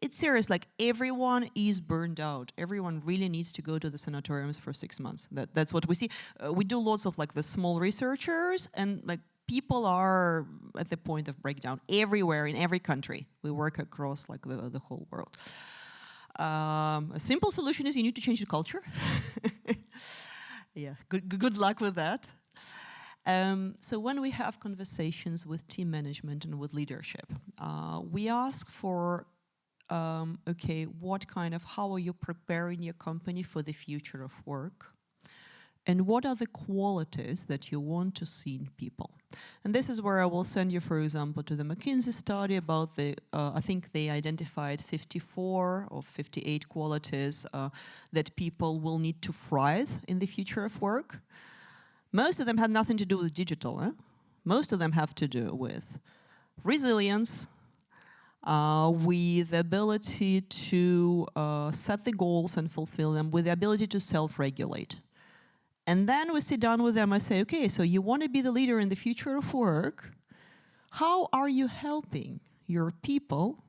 It's serious, like everyone is burned out. Everyone really needs to go to the sanatoriums for 6 months. That's what we see. We do lots of like the small researchers, and like people are at the point of breakdown everywhere in every country. We work across like the whole world. A simple solution is you need to change the culture. Yeah, good luck with that. So when we have conversations with team management and with leadership, we ask for okay, how are you preparing your company for the future of work? and what are the qualities that you want to see in people. And this is where I will send you, for example, to the McKinsey study about the, I think they identified 54 or 58 qualities that people will need to thrive in the future of work. Most of them have nothing to do with digital. Most of them have to do with resilience, with the ability to set the goals and fulfill them, with the ability to self-regulate. And then we sit down with them and say, okay, so you want to be the leader in the future of work. How are you helping your people?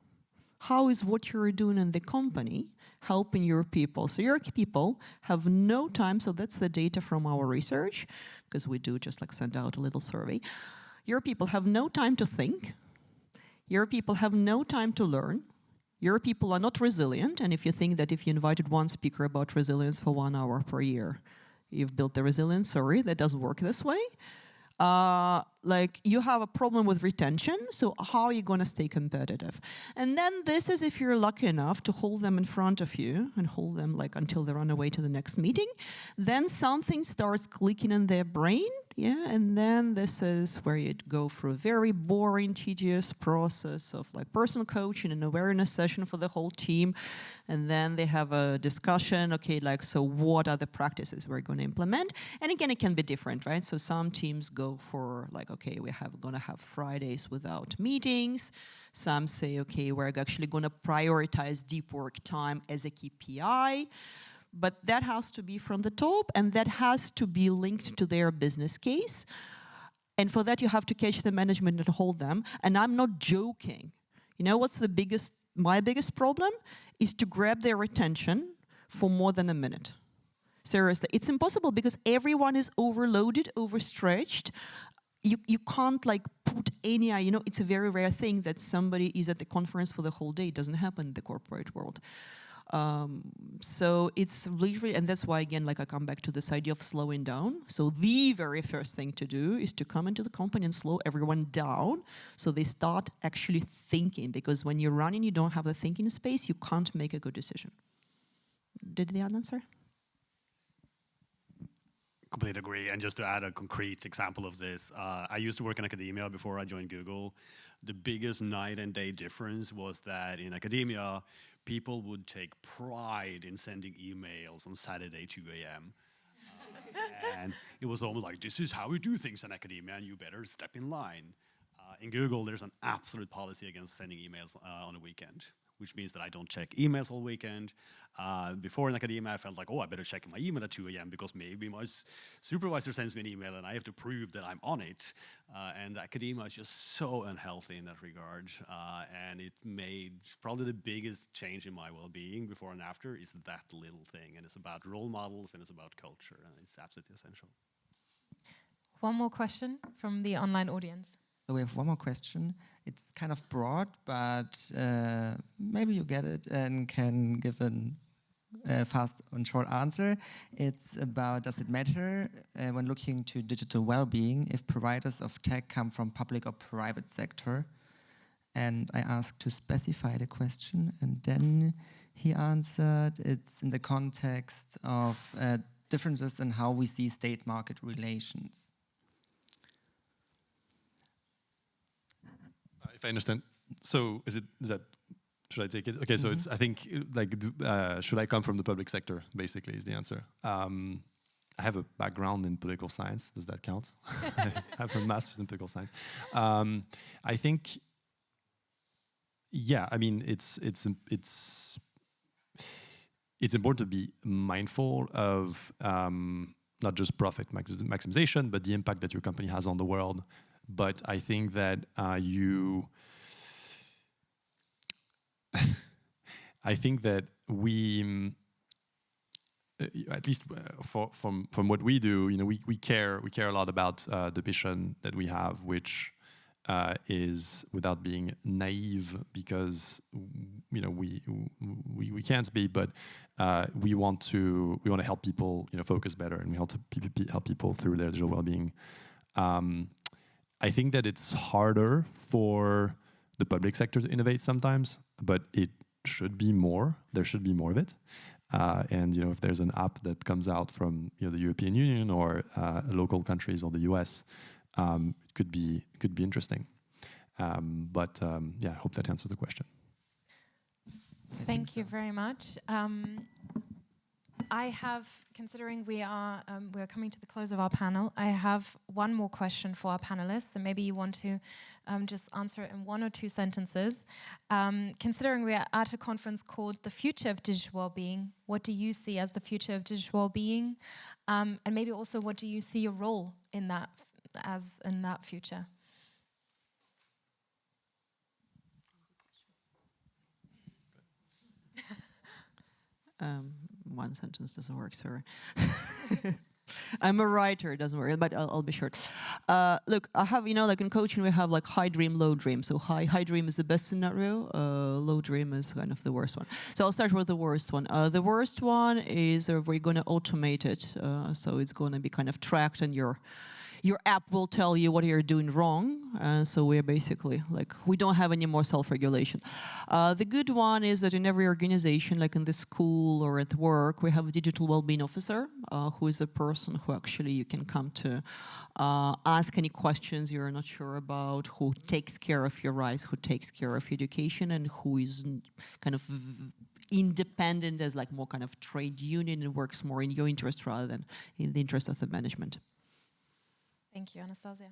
How is what you're doing in the company helping your people? So your people have no time, so that's the data from our research, because we do just like send out a little survey. Your people have no time to think. Your people have no time to learn. Your people are not resilient, and if you think that if you invited one speaker about resilience for 1 hour per year, you've built the resilience, sorry, that doesn't work this way. Like you have a problem with retention, so how are you going to stay competitive? And then this is if you're lucky enough to hold them in front of you and hold them like until they run away to the next meeting, then something starts clicking in their brain, yeah, and then this is where you go through a very boring, tedious process of like personal coaching and awareness session for the whole team, and then they have a discussion, okay, like, so what are the practices we're going to implement? And again, it can be different, right? So some teams go for like, okay, we're going to have Fridays without meetings. Some say, okay, we're actually going to prioritize deep work time as a KPI. But that has to be from the top, and that has to be linked to their business case. And for that, you have to catch the management and hold them. And I'm not joking. You know what's my biggest problem? Is to grab their attention for more than a minute. Seriously, it's impossible because everyone is overloaded, overstretched. You can't like put any, you know, it's a very rare thing that somebody is at the conference for the whole day. It doesn't happen in the corporate world. So it's literally, and that's why again, like I come back to this idea of slowing down. So the very first thing to do is to come into the company and slow everyone down so they start actually thinking, because when you're running, you don't have the thinking space, you can't make a good decision. Did they answer? Completely agree. And just to add a concrete example of this, I used to work in academia before I joined Google. The biggest night and day difference was that in academia, people would take pride in sending emails on Saturday, 2 a.m. And it was almost like, this is how we do things in academia, and you better step in line. In Google, there's an absolute policy against sending emails on a weekend, which means that I don't check emails all weekend. Before in academia, I felt like, oh, I better check my email at 2 a.m. because maybe my supervisor sends me an email and I have to prove that I'm on it. And academia is just so unhealthy in that regard. And it made probably the biggest change in my well-being before and after is that little thing. And it's about role models and it's about culture. And it's absolutely essential. One more question from the online audience. So we have one more question. It's kind of broad, but maybe you get it and can give a fast and short answer. It's about, does it matter when looking to digital well-being if providers of tech come from public or private sector? And I asked to specify the question, and then he answered, it's in the context of differences in how we see state-market relations. If I understand, so is that, should I take it? Okay, so it's, I think, like, should I come from the public sector, basically, is the answer. I have a background in political science. Does that count? I have a master's in political science. I think, yeah, I mean, it's important to be mindful of not just profit maximization, but the impact that your company has on the world. But I think that I think that we, at least from what we do, you know, we care a lot about the mission that we have, which is, without being naive, because you know we can't be, but we want to help people, you know, focus better, and we help people through their digital well-being. I think that it's harder for the public sector to innovate sometimes, but it should be more. There should be more of it. And if there's an app that comes out from the European Union or local countries or the US, it could be interesting. But I hope that answers the question. Thank you very much. I have, considering we are coming to the close of our panel, I have one more question for our panelists, and maybe you want to just answer it in 1 or 2 sentences. Considering we are at a conference called The Future of Digital Wellbeing, what do you see as the future of digital wellbeing? And maybe also, what do you see your role in that future? One sentence doesn't work, sorry. I'm a writer, it doesn't work, but I'll be short. Look, I have, like in coaching, we have like high dream, low dream. So high dream is the best scenario, low dream is kind of the worst one. So I'll start with the worst one. The worst one is we're going to automate it. So it's going to be kind of tracked, and your app will tell you what you're doing wrong. So we're basically we don't have any more self-regulation. The good one is that in every organization, like in the school or at work, we have a digital well-being officer, who is a person who actually you can come to ask any questions you're not sure about, who takes care of your rights, who takes care of education, and who is kind of independent as more kind of trade union and works more in your interest rather than in the interest of the management. Thank you, Anastasia.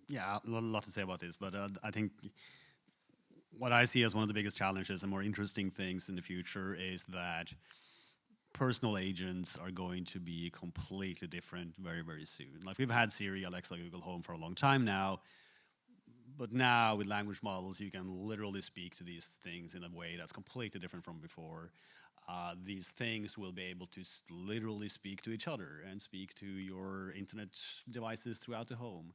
Yeah, a lot to say about this, but I think what I see as one of the biggest challenges and more interesting things in the future is that personal agents are going to be completely different very, very soon. Like, we've had Siri, Alexa, Google Home for a long time now, but now with language models, you can literally speak to these things in a way that's completely different from before. These things will be able to literally speak to each other and speak to your internet devices throughout the home.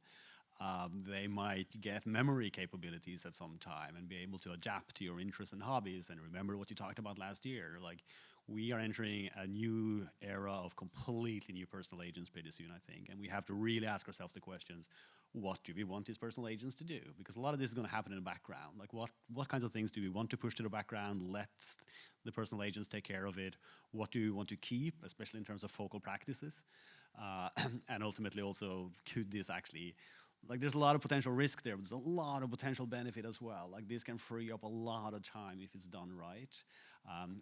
They might get memory capabilities at some time and be able to adapt to your interests and hobbies and remember what you talked about last year. Like, we are entering a new era of completely new personal agents pretty soon, I think. And we have to really ask ourselves the questions, what do we want these personal agents to do? Because a lot of this is going to happen in the background. Like, what kinds of things do we want to push to the background? Let the personal agents take care of it. What do we want to keep, especially in terms of focal practices? And ultimately also, could this actually... Like, there's a lot of potential risk there, but there's a lot of potential benefit as well. Like, this can free up a lot of time if it's done right.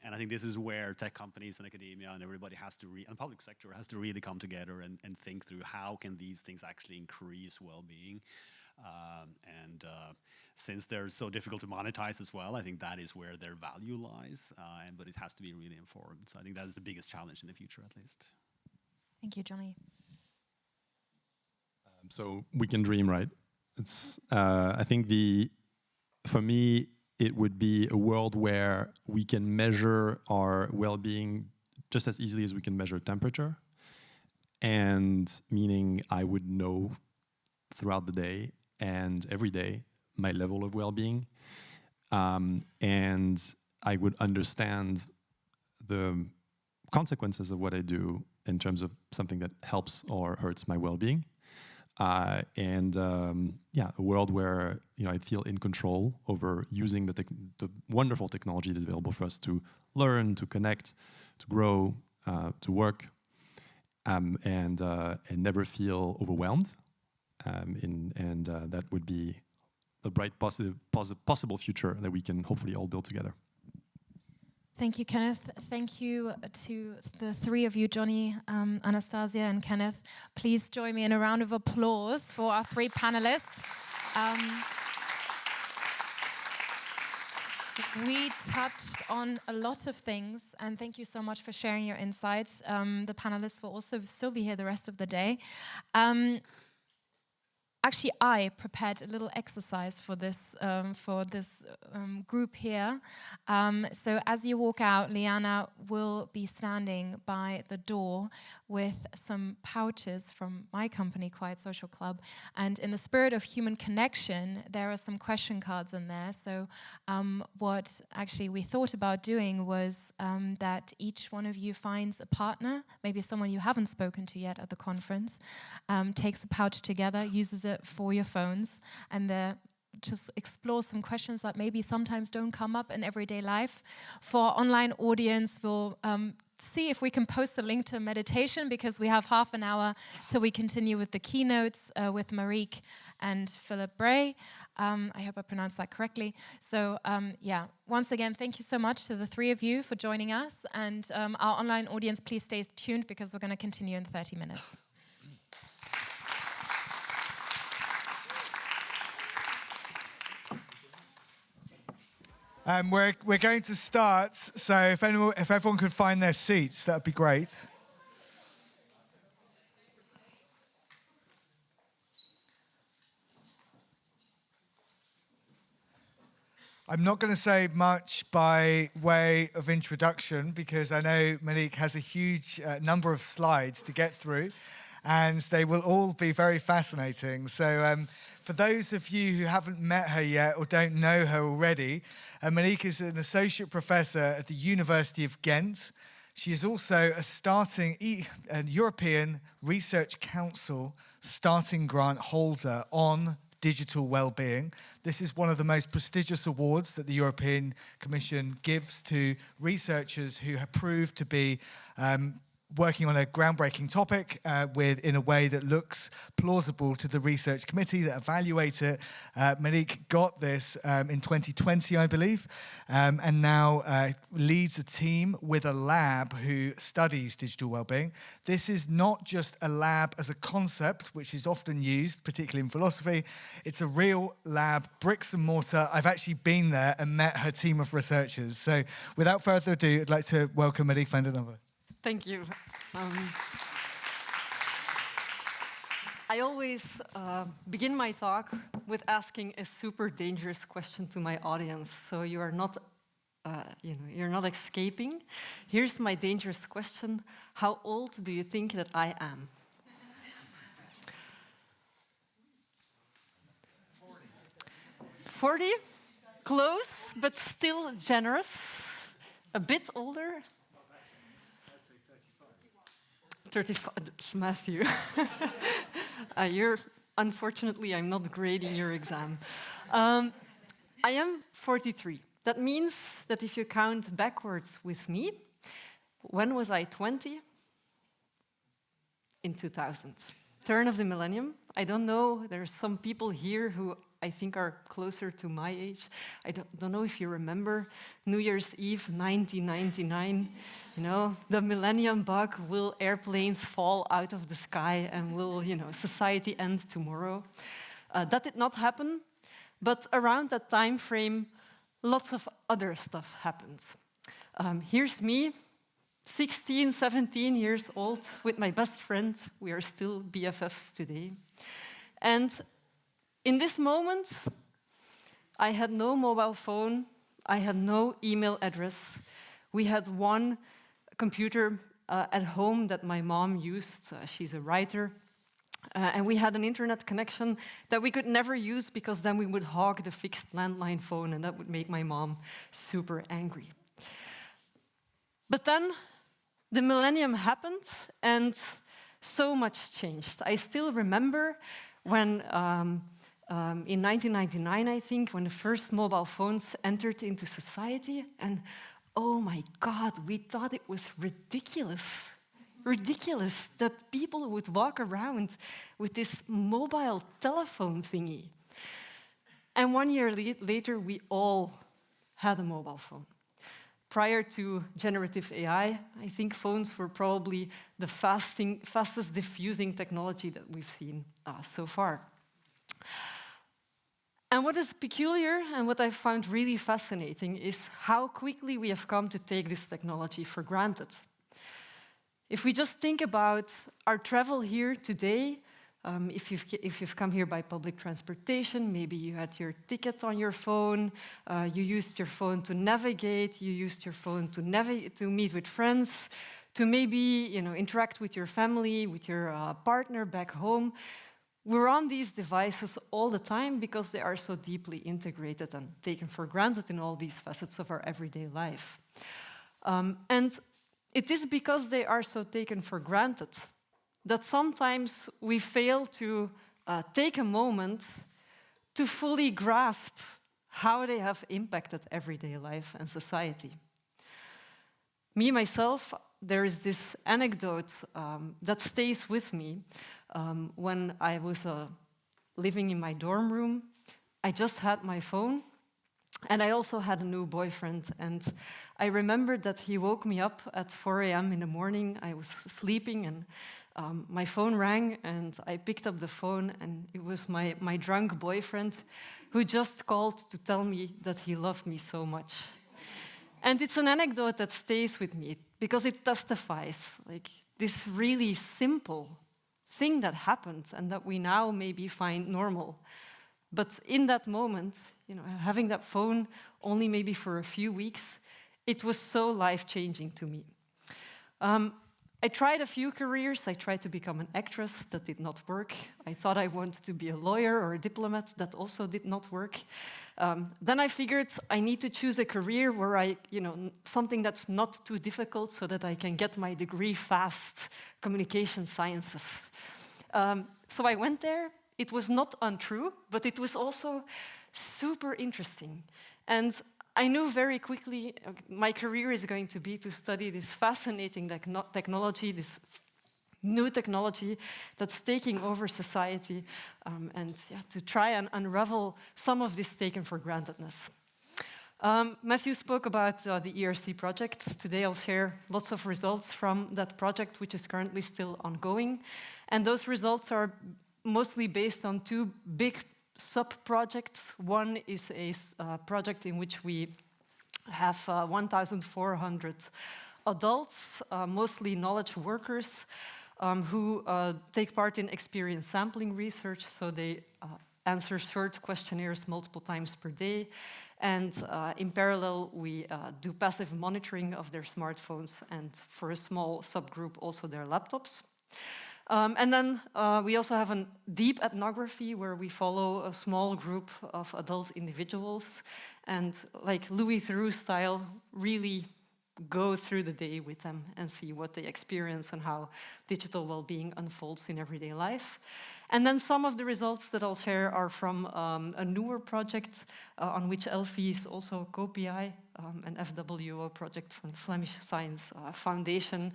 And I think this is where tech companies and academia and everybody has to, and public sector has to really come together and think through how can these things actually increase well-being. Since they're so difficult to monetize as well, I think that is where their value lies. But it has to be really informed. So I think that is the biggest challenge in the future, at least. Thank you, Johnny. So we can dream, right? It's. I think for me, it would be a world where we can measure our well-being just as easily as we can measure temperature, and meaning I would know throughout the day and every day my level of well-being, and I would understand the consequences of what I do in terms of something that helps or hurts my well-being. A world where I feel in control over using the wonderful technology that's available for us to learn, to connect, to grow, to work, and never feel overwhelmed. That would be a bright, possible future that we can hopefully all build together. Thank you, Kenneth. Thank you to the three of you, Johnny, Anastasia, and Kenneth. Please join me in a round of applause for our three panelists. We touched on a lot of things, and thank you so much for sharing your insights. The panelists will also still be here the rest of the day. Actually, I prepared a little exercise for this group here. So as you walk out, Iliana will be standing by the door with some pouches from my company, Quiet Social Club. And in the spirit of human connection, there are some question cards in there. So what actually we thought about doing was that each one of you finds a partner, maybe someone you haven't spoken to yet at the conference, takes a pouch together, uses it for your phones, and just explore some questions that maybe sometimes don't come up in everyday life. For our online audience, we'll see if we can post a link to a meditation, because we have half an hour till we continue with the keynotes with Mariek and Brey. I hope I pronounced that correctly. So yeah, once again, thank you so much to the three of you for joining us. And our online audience, please stay tuned, because we're going to continue in 30 minutes. We're going to start, so if everyone could find their seats, that would be great. I'm not going to say much by way of introduction, because I know Mariek has a huge number of slides to get through, and they will all be very fascinating. So for those of you who haven't met her yet or don't know her already, Mariek is an associate professor at the University of Ghent. She is also a European Research Council starting grant holder on digital well-being. This is one of the most prestigious awards that the European Commission gives to researchers who have proved to be working on a groundbreaking topic in a way that looks plausible to the research committee that evaluate it. Mariek got this in 2020, I believe, and now leads a team with a lab who studies digital well-being. This is not just a lab as a concept, which is often used, particularly in philosophy. It's a real lab, bricks and mortar. I've actually been there and met her team of researchers. So without further ado, I'd like to welcome Mariek Vanden. Thank you. I always begin my talk with asking a super dangerous question to my audience. So you are not, you're not escaping. Here's my dangerous question: how old do you think that I am? 40. Close, but still generous. A bit older. 35, Matthew. Unfortunately, I'm not grading your exam. I am 43. That means that if you count backwards with me, when was I 20? In 2000. Turn of the millennium. I don't know, there are some people here who I think are closer to my age. I don't know if you remember New Year's Eve, 1999. You know, the millennium bug, will airplanes fall out of the sky and will, society end tomorrow? That did not happen, but around that time frame, lots of other stuff happened. Here's me, 16, 17 years old, with my best friend. We are still BFFs today. And in this moment, I had no mobile phone, I had no email address. We had one computer at home that my mom used. She's a writer. And we had an internet connection that we could never use, because then we would hog the fixed landline phone, and that would make my mom super angry. But then the millennium happened, and so much changed. I still remember when in 1999, I think, when the first mobile phones entered into society, and oh my God, we thought it was ridiculous that people would walk around with this mobile telephone thingy. And 1 year later, we all had a mobile phone. Prior to generative AI, I think phones were probably the fastest diffusing technology that we've seen so far. And what is peculiar and what I found really fascinating is how quickly we have come to take this technology for granted. If we just think about our travel here today, if you've come here by public transportation, maybe you had your ticket on your phone, you used your phone to navigate, you used your phone to meet with friends, to maybe interact with your family, with your partner back home. We're on these devices all the time because they are so deeply integrated and taken for granted in all these facets of our everyday life. And it is because they are so taken for granted that sometimes we fail to take a moment to fully grasp how they have impacted everyday life and society. Me, myself, there is this anecdote that stays with me. When I was living in my dorm room, I just had my phone, and I also had a new boyfriend. And I remembered that he woke me up at 4 a.m. in the morning. I was sleeping, and my phone rang, and I picked up the phone, and it was my drunk boyfriend who just called to tell me that he loved me so much. And it's an anecdote that stays with me because it testifies like this really simple thing that happened and that we now maybe find normal. But in that moment, you know, having that phone only maybe for a few weeks, it was so life-changing to me. I tried a few careers. I tried to become an actress. That did not work. I thought I wanted to be a lawyer or a diplomat. That also did not work. Then I figured I need to choose a career where something that's not too difficult so that I can get my degree fast, communication sciences. So I went there. It was not untrue, but it was also super interesting. And I knew very quickly my career is going to be to study this fascinating technology, this new technology that's taking over society, and to try and unravel some of this taken for grantedness. Matthew spoke about the ERC project. Today I'll share lots of results from that project, which is currently still ongoing. And those results are mostly based on two big sub-projects. One is a project in which we have 1,400 adults, mostly knowledge workers, who take part in experience sampling research. So they answer short questionnaires multiple times per day. And in parallel, we do passive monitoring of their smartphones and for a small subgroup, also their laptops. And then we also have a deep ethnography where we follow a small group of adult individuals and, like Louis Theroux style, really go through the day with them and see what they experience and how digital well-being unfolds in everyday life. And then some of the results that I'll share are from a newer project on which Elfie is also co-PI, an FWO project from the Flemish Science Foundation,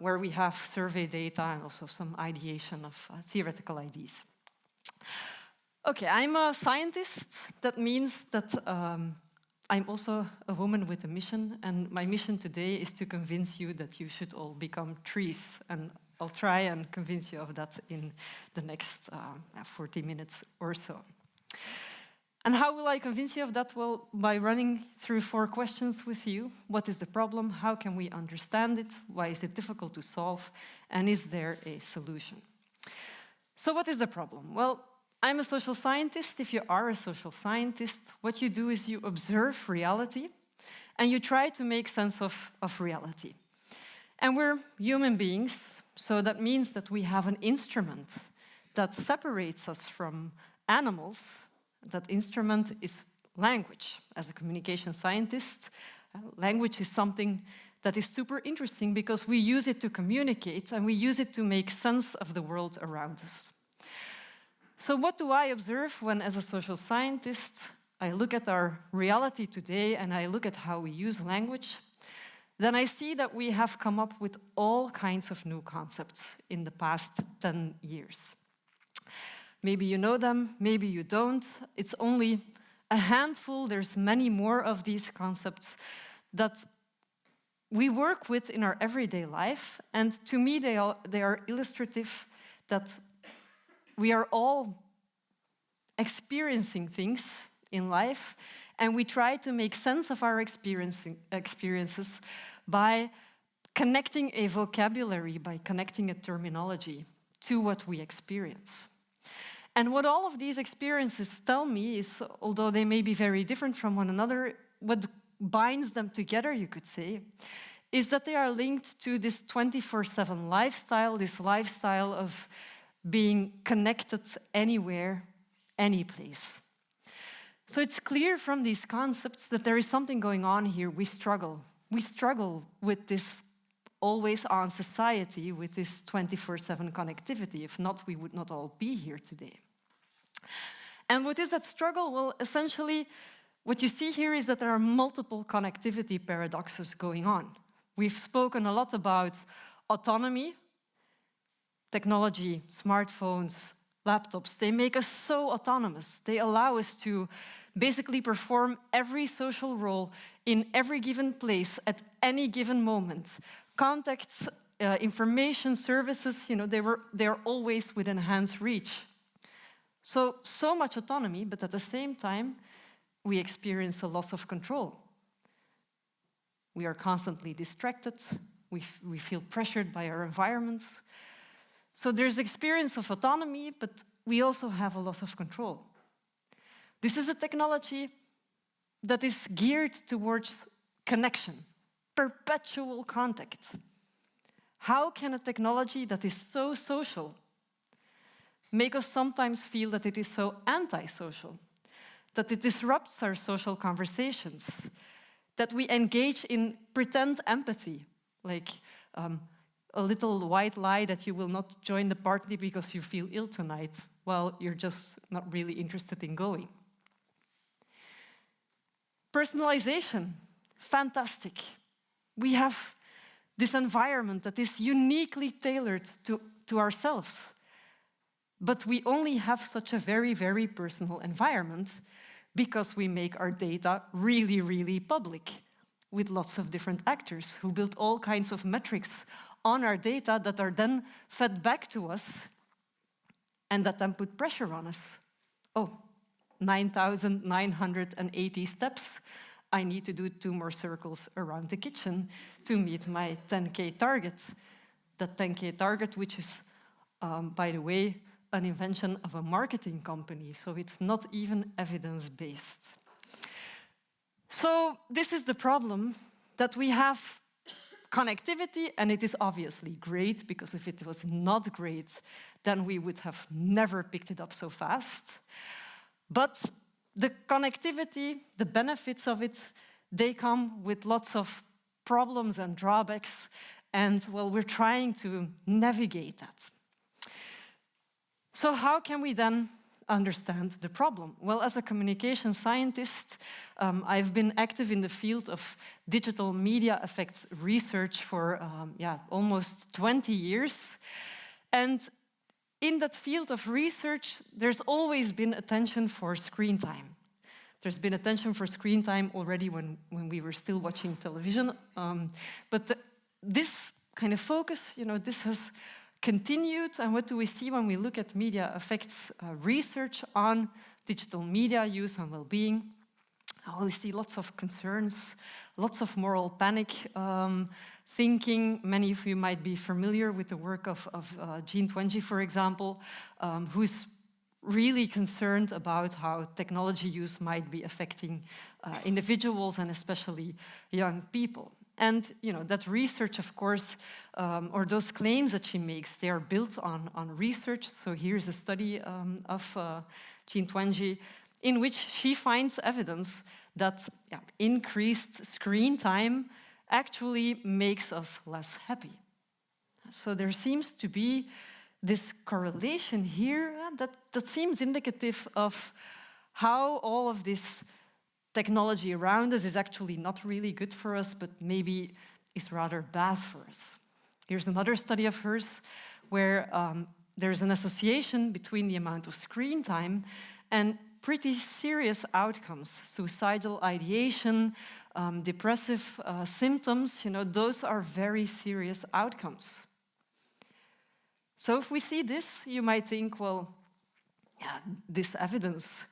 where we have survey data and also some ideation of theoretical ideas. Okay, I'm a scientist. That means that I'm also a woman with a mission, and my mission today is to convince you that you should all become trees. And I'll try and convince you of that in the next 40 minutes or so. And how will I convince you of that? Well, by running through 4 questions with you. What is the problem? How can we understand it? Why is it difficult to solve? And is there a solution? So what is the problem? Well, I'm a social scientist. If you are a social scientist, what you do is you observe reality and you try to make sense of reality. And we're human beings, so that means that we have an instrument that separates us from animals. That instrument is language. As a communication scientist, language is something that is super interesting because we use it to communicate and we use it to make sense of the world around us. So what do I observe when, as a social scientist, I look at our reality today and I look at how we use language? Then I see that we have come up with all kinds of new concepts in the past 10 years. Maybe you know them, maybe you don't. It's only a handful. There's many more of these concepts that we work with in our everyday life. And to me, they are illustrative that we are all experiencing things in life, and we try to make sense of our experiences by connecting a vocabulary, by connecting a terminology to what we experience. And what all of these experiences tell me is, although they may be very different from one another, what binds them together, you could say, is that they are linked to this 24/7 lifestyle, this lifestyle of being connected anywhere, any place. So it's clear from these concepts that there is something going on here. We struggle. We struggle with this always-on society, with this 24/7 connectivity. If not, we would not all be here today. And what is that struggle? Well, essentially, what you see here is that there are multiple connectivity paradoxes going on. We've spoken a lot about autonomy, technology, smartphones, laptops. They make us so autonomous. They allow us to basically perform every social role in every given place at any given moment. Contacts, information, services, they're always within hand's reach. So much autonomy, but at the same time, we experience a loss of control. We are constantly distracted. We feel pressured by our environments. So there's experience of autonomy, but we also have a loss of control. This is a technology that is geared towards connection, perpetual contact. How can a technology that is so social make us sometimes feel that it is so antisocial, that it disrupts our social conversations, that we engage in pretend empathy, like a little white lie that you will not join the party because you feel ill tonight, while you're just not really interested in going. Personalization, fantastic. We have this environment that is uniquely tailored to ourselves. But we only have such a very, very personal environment because we make our data really, really public with lots of different actors who build all kinds of metrics on our data that are then fed back to us and that then put pressure on us. Oh, 9,980 steps. I need to do 2 more circles around the kitchen to meet my 10K target. That 10K target, which is, by the way, an invention of a marketing company, so it's not even evidence-based. So this is the problem, that we have connectivity, and it is obviously great, because if it was not great, then we would have never picked it up so fast. But the connectivity, the benefits of it, they come with lots of problems and drawbacks, and, well, we're trying to navigate that. So how can we then understand the problem? Well, as a communication scientist, I've been active in the field of digital media effects research for almost 20 years. And in that field of research, there's always been attention for screen time. There's been attention for screen time already when we were still watching television. But this kind of focus, this has continued, and what do we see when we look at media effects research on digital media use and well-being? We see lots of concerns, lots of moral panic thinking. Many of you might be familiar with the work of Twente, for example, who's really concerned about how technology use might be affecting individuals and especially young people. And that research, of course, or those claims that she makes, they are built on research. So here's a study of Twente, in which she finds evidence that increased screen time actually makes us less happy. So there seems to be this correlation here that seems indicative of how all of this technology around us is actually not really good for us, but maybe is rather bad for us. Here's another study of hers where there's an association between the amount of screen time and pretty serious outcomes. Suicidal ideation, depressive symptoms, those are very serious outcomes. So if we see this, you might think, well, this evidence,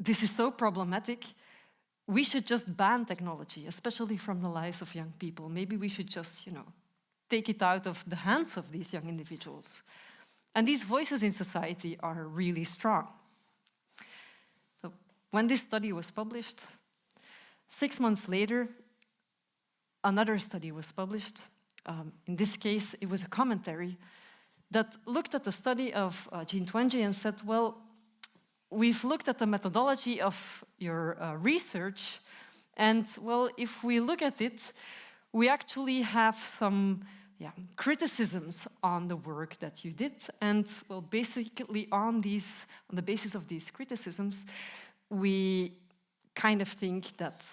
this is so problematic, we should just ban technology, especially from the lives of young people. Maybe we should just, take it out of the hands of these young individuals. And these voices in society are really strong. So when this study was published, 6 months later, another study was published. In this case, it was a commentary that looked at the study of Twente and said, well, we've looked at the methodology of your research, and, well, if we look at it, we actually have some criticisms on the work that you did. And well, basically on the basis of these criticisms, we kind of think that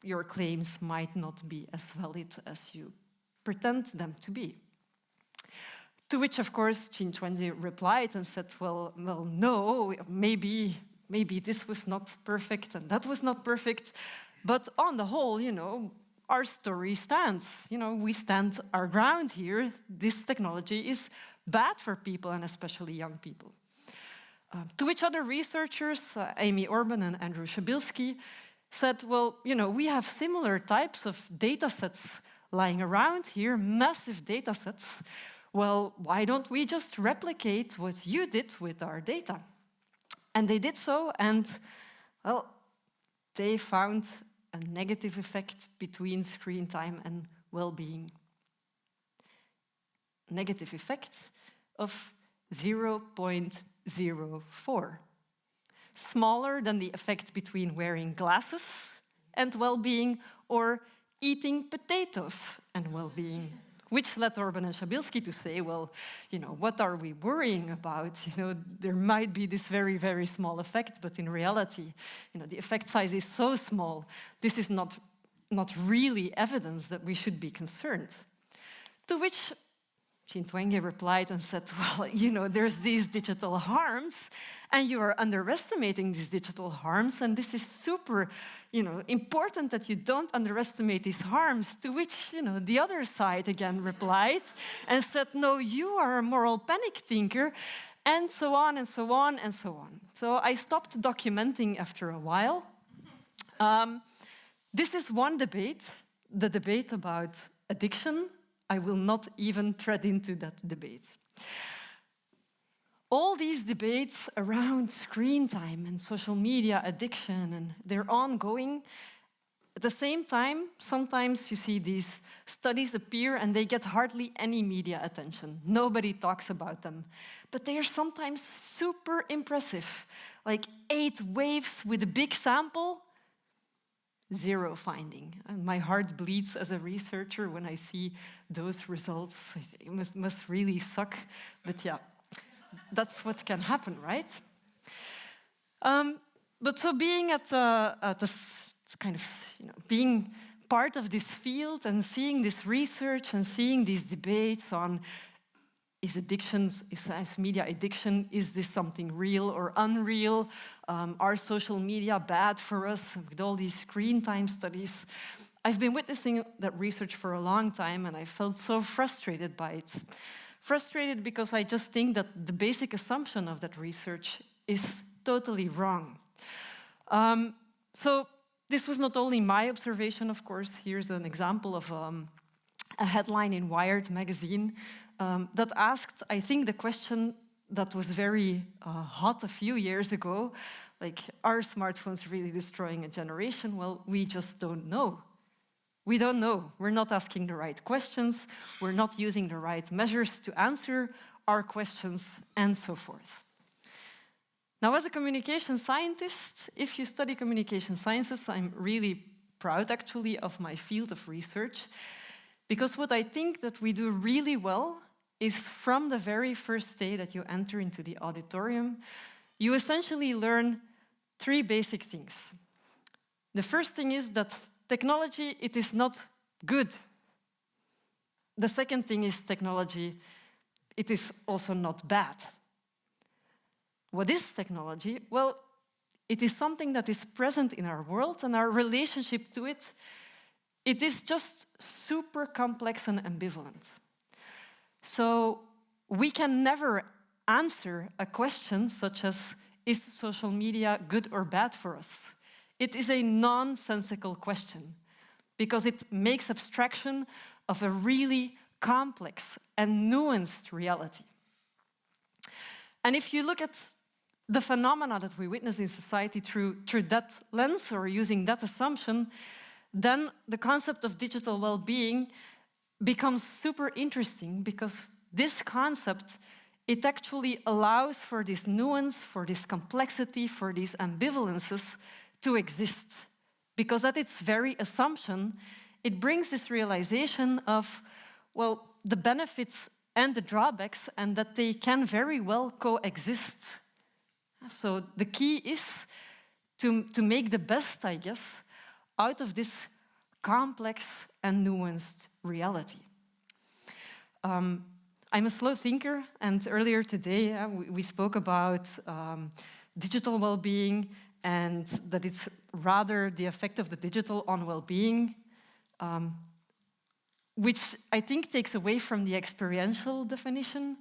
your claims might not be as valid as you pretend them to be. To which, of course, Twente replied and said, well, no, maybe this was not perfect and that was not perfect, but on the whole, our story stands. We stand our ground here. This technology is bad for people, and especially young people. To which other researchers, Amy Orban and Andrew Shabilsky, said, well, we have similar types of data sets lying around here, massive data sets. Well, why don't we just replicate what you did with our data? And they did so, and, well, they found a negative effect between screen time and well-being. Negative effect of 0.04. Smaller than the effect between wearing glasses and well-being or eating potatoes and well-being. Which led Orban and Shabilsky to say, well, what are we worrying about? There might be this very, very small effect, but in reality, the effect size is so small, this is not really evidence that we should be concerned. To which Twente replied and said, well, there's these digital harms, and you are underestimating these digital harms, and this is super, important that you don't underestimate these harms. To which, the other side again replied and said, no, you are a moral panic thinker, and so on, and so on, and so on. So I stopped documenting after a while. This is one debate, the debate about addiction. I will not even tread into that debate. All these debates around screen time and social media addiction, and they're ongoing. At the same time, sometimes you see these studies appear and they get hardly any media attention. Nobody talks about them. But they are sometimes super impressive, like 8 waves with a big sample, 0 finding. And my heart bleeds as a researcher when I see those results. It must really suck, but yeah, that's what can happen, right? But so being at this kind of, being part of this field and seeing this research and seeing these debates on is media addiction, is this something real or unreal? Are social media bad for us? With all these screen time studies, I've been witnessing that research for a long time, and I felt so frustrated by it. Frustrated because I just think that the basic assumption of that research is totally wrong. So this was not only my observation, of course. Here's an example of a headline in Wired magazine that asked, I think, the question that was very hot a few years ago, like, are smartphones really destroying a generation? Well, we just don't know. We don't know. We're not asking the right questions. We're not using the right measures to answer our questions, and so forth. Now, as a communication scientist, if you study communication sciences, I'm really proud, actually, of my field of research, because what I think that we do really well is from the very first day that you enter into the auditorium, you essentially learn 3 basic things. The first thing is that technology, it is not good. The second thing is technology, it is also not bad. What is technology? Well, it is something that is present in our world, and our relationship to it, it is just super complex and ambivalent. So we can never answer a question such as, is social media good or bad for us? It is a nonsensical question because it makes abstraction of a really complex and nuanced reality. And if you look at the phenomena that we witness in society through that lens or using that assumption, then the concept of digital well-being becomes super interesting because this concept, it actually allows for this nuance, for this complexity, for these ambivalences to exist. Because at its very assumption, it brings this realization of, well, the benefits and the drawbacks, and that they can very well coexist. So the key is to make the best, I guess, out of this complex and nuanced reality. I'm a slow thinker, and earlier today we spoke about digital well-being, and that it's rather the effect of the digital on well-being, which I think takes away from the experiential definition.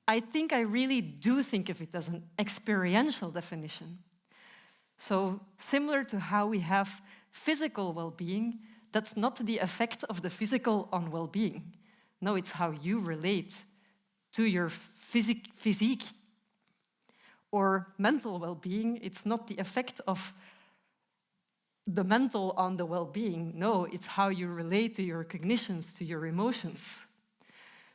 I think I really do think of it as an experiential definition. So similar to how we have physical well-being, that's not the effect of the physical on well-being. No, it's how you relate to your physique. Or mental well-being, it's not the effect of the mental on the well-being. No, it's how you relate to your cognitions, to your emotions.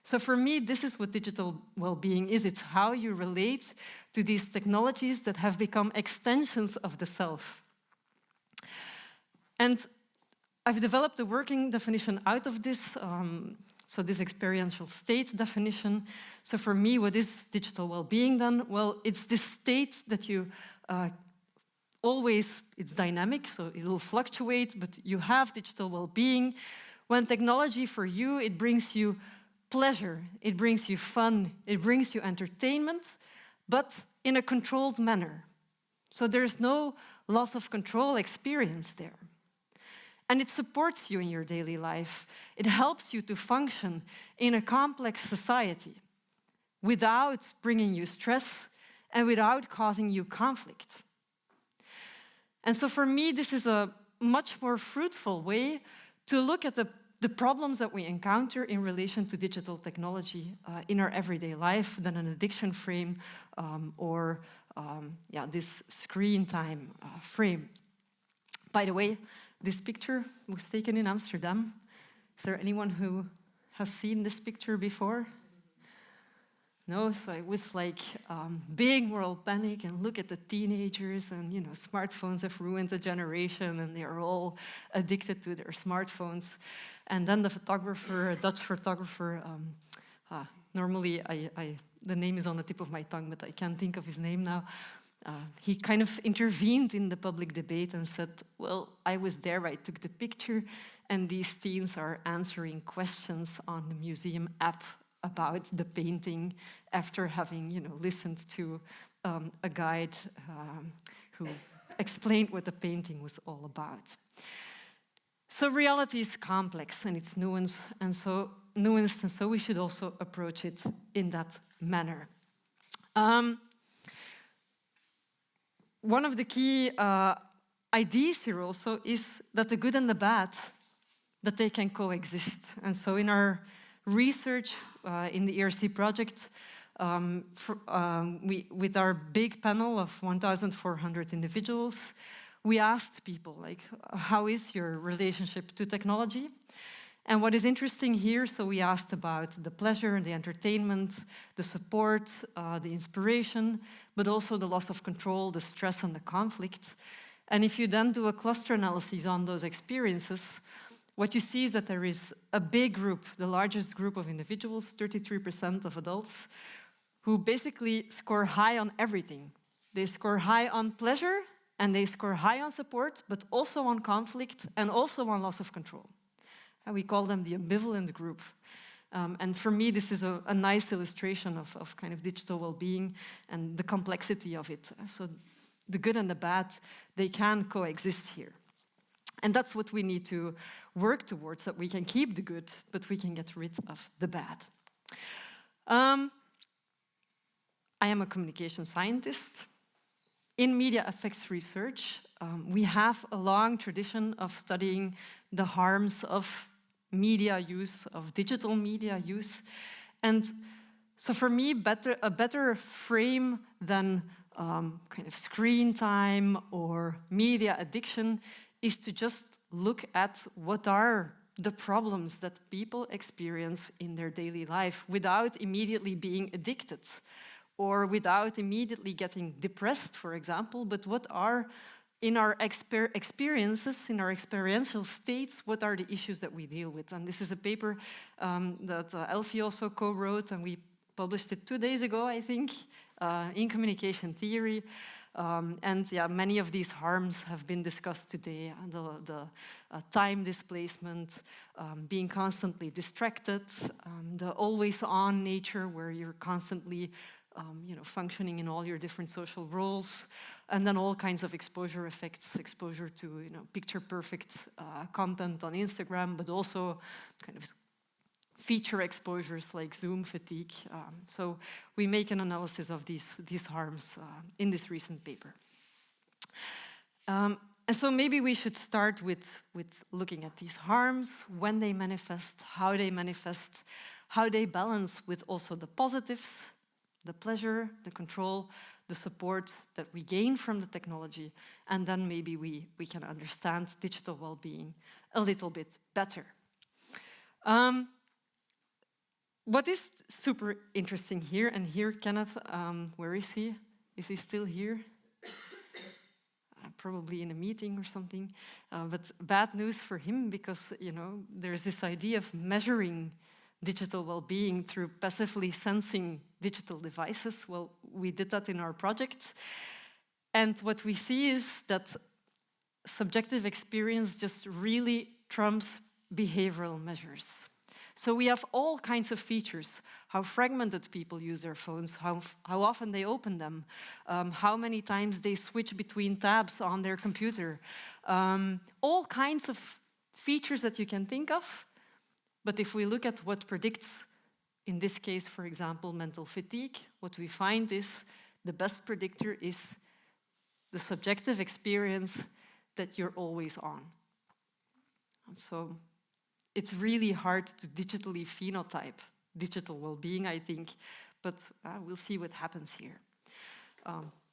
So for me, this is what digital well-being is. It's how you relate to these technologies that have become extensions of the self. And I've developed a working definition out of this, so this experiential state definition. So for me, what is digital well-being then? Well, it's this state that you always, it's dynamic, so it will fluctuate, but you have digital well-being. When technology for you, it brings you pleasure, it brings you fun, it brings you entertainment, but in a controlled manner. So there's no loss of control experience there. And it supports you in your daily life. It helps you to function in a complex society without bringing you stress and without causing you conflict. And so for me, this is a much more fruitful way to look at the problems that we encounter in relation to digital technology in our everyday life than an addiction frame or this screen time frame. By the way, this picture was taken in Amsterdam. Is there anyone who has seen this picture before? No, so it was like big world panic, and look at the teenagers, and smartphones have ruined a generation, and they are all addicted to their smartphones. And then the photographer, a Dutch photographer, normally the name is on the tip of my tongue, but I can't think of his name now. He kind of intervened in the public debate and said, well, I was there, I took the picture, and these teens are answering questions on the museum app about the painting after having, listened to a guide who explained what the painting was all about. So reality is complex and it's nuanced, and so we should also approach it in that manner. One of the key ideas here also is that the good and the bad, that they can coexist. And so in our research in the ERC project, with our big panel of 1,400 individuals, we asked people, like, how is your relationship to technology? And what is interesting here, so we asked about the pleasure, the entertainment, the support, the inspiration, but also the loss of control, the stress and the conflict. And if you then do a cluster analysis on those experiences, what you see is that there is a big group, the largest group of individuals, 33% of adults, who basically score high on everything. They score high on pleasure, and they score high on support, but also on conflict, and also on loss of control. And we call them the ambivalent group. And for me, this is a nice illustration of kind of digital well-being and the complexity of it. So the good and the bad, they can coexist here. And that's what we need to work towards, that we can keep the good, but we can get rid of the bad. I am a communication scientist. In media effects research, we have a long tradition of studying the harms of media use, of digital media use. And so for me, a better frame than kind of screen time or media addiction is to just look at what are the problems that people experience in their daily life without immediately being addicted or without immediately getting depressed, for example, but what are in our experiences, in our experiential states, what are the issues that we deal with? And this is a paper that Elfie also co-wrote, and we published it 2 days ago, I think, in Communication Theory. And yeah, many of these harms have been discussed today. The time displacement, being constantly distracted, the always-on nature where you're constantly functioning in all your different social roles, and then all kinds of exposure effects, exposure to picture-perfect content on Instagram, but also kind of feature exposures like Zoom fatigue. So we make an analysis of these harms in this recent paper. And so maybe we should start with looking at these harms, when they manifest, how they balance with also the positives, the pleasure, the control, the support that we gain from the technology, and then maybe we can understand digital well-being a little bit better. What is super interesting here, and here Kenneth, where is he? Is he still here? Probably in a meeting or something, but bad news for him, because there's this idea of measuring digital well-being through passively sensing digital devices. Well, we did that in our project, and what we see is that subjective experience just really trumps behavioral measures. So we have all kinds of features: how fragmented people use their phones, how often they open them, how many times they switch between tabs on their computer, all kinds of features that you can think of. But if we look at what predicts, in this case, for example, mental fatigue, what we find is the best predictor is the subjective experience that you're always on. And so it's really hard to digitally phenotype digital well-being, I think, but we'll see what happens here.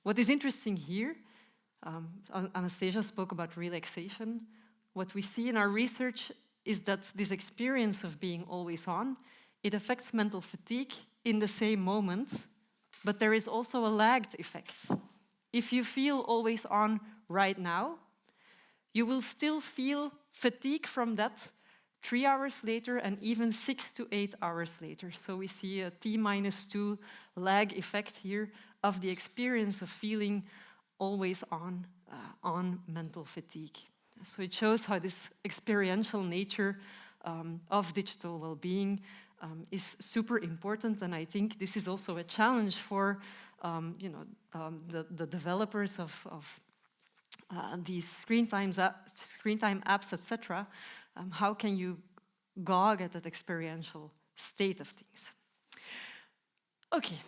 What is interesting here, Anastasia spoke about relaxation. What we see in our research is that this experience of being always on, it affects mental fatigue in the same moment, but there is also a lagged effect. If you feel always on right now, you will still feel fatigue from that 3 hours later and even 6 to 8 hours later. So we see a T-2 lag effect here of the experience of feeling always on mental fatigue. So it shows how this experiential nature of digital well-being is super important, and I think this is also a challenge for the developers of these screen time apps, etc. How can you gauge at that experiential state of things? Okay.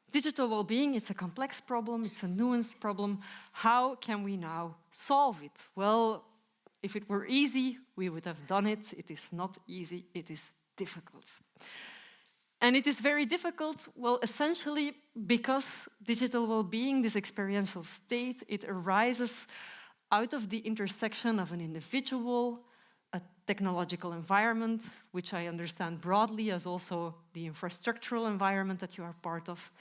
Digital well-being, it's a complex problem, it's a nuanced problem. How can we now solve it? Well, if it were easy, we would have done it. It is not easy, it is difficult. And it is very difficult, well, essentially because digital well-being, this experiential state, it arises out of the intersection of an individual, a technological environment, which I understand broadly as also the infrastructural environment that you are part of,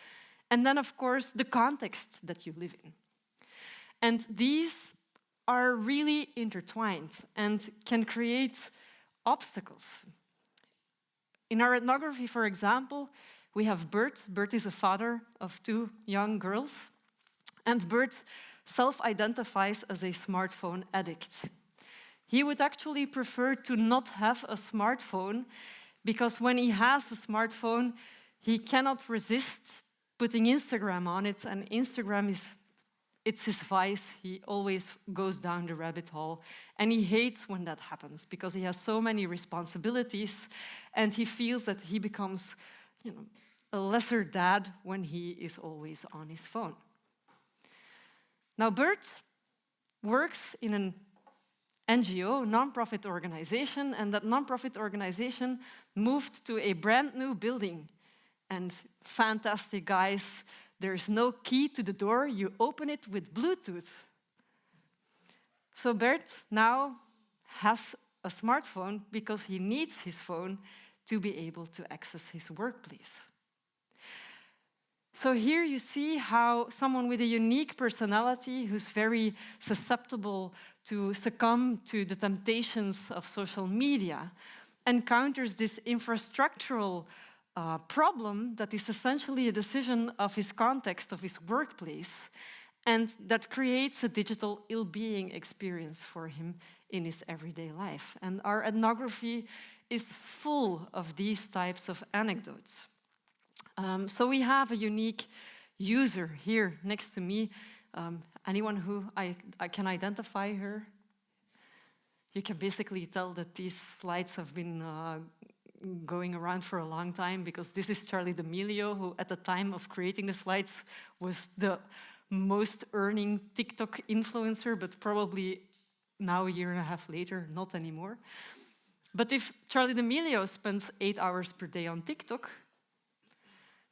and then, of course, the context that you live in. And these are really intertwined and can create obstacles. In our ethnography, for example, we have Bert. Bert is a father of 2 young girls, and Bert self-identifies as a smartphone addict. He would actually prefer to not have a smartphone because when he has a smartphone, he cannot resist putting Instagram on it, and Instagram it's his vice. He always goes down the rabbit hole, and he hates when that happens because he has so many responsibilities, and he feels that he becomes, a lesser dad when he is always on his phone. Now, Bert works in an NGO, non-profit organization, and that non-profit organization moved to a brand new building. And fantastic, guys, there's no key to the door, you open it with Bluetooth. So Bert now has a smartphone because he needs his phone to be able to access his workplace. So here you see how someone with a unique personality who's very susceptible to succumb to the temptations of social media encounters this infrastructural problem that is essentially a decision of his context, of his workplace, and that creates a digital ill-being experience for him in his everyday life. And our ethnography is full of these types of anecdotes. So we have a unique user here next to me. Anyone who I can identify her? You can basically tell that these slides have been going around for a long time, because this is Charli D'Amelio, who at the time of creating the slides was the most earning TikTok influencer, but probably now, a year and a half later, not anymore. But if Charli D'Amelio spends 8 hours per day on TikTok,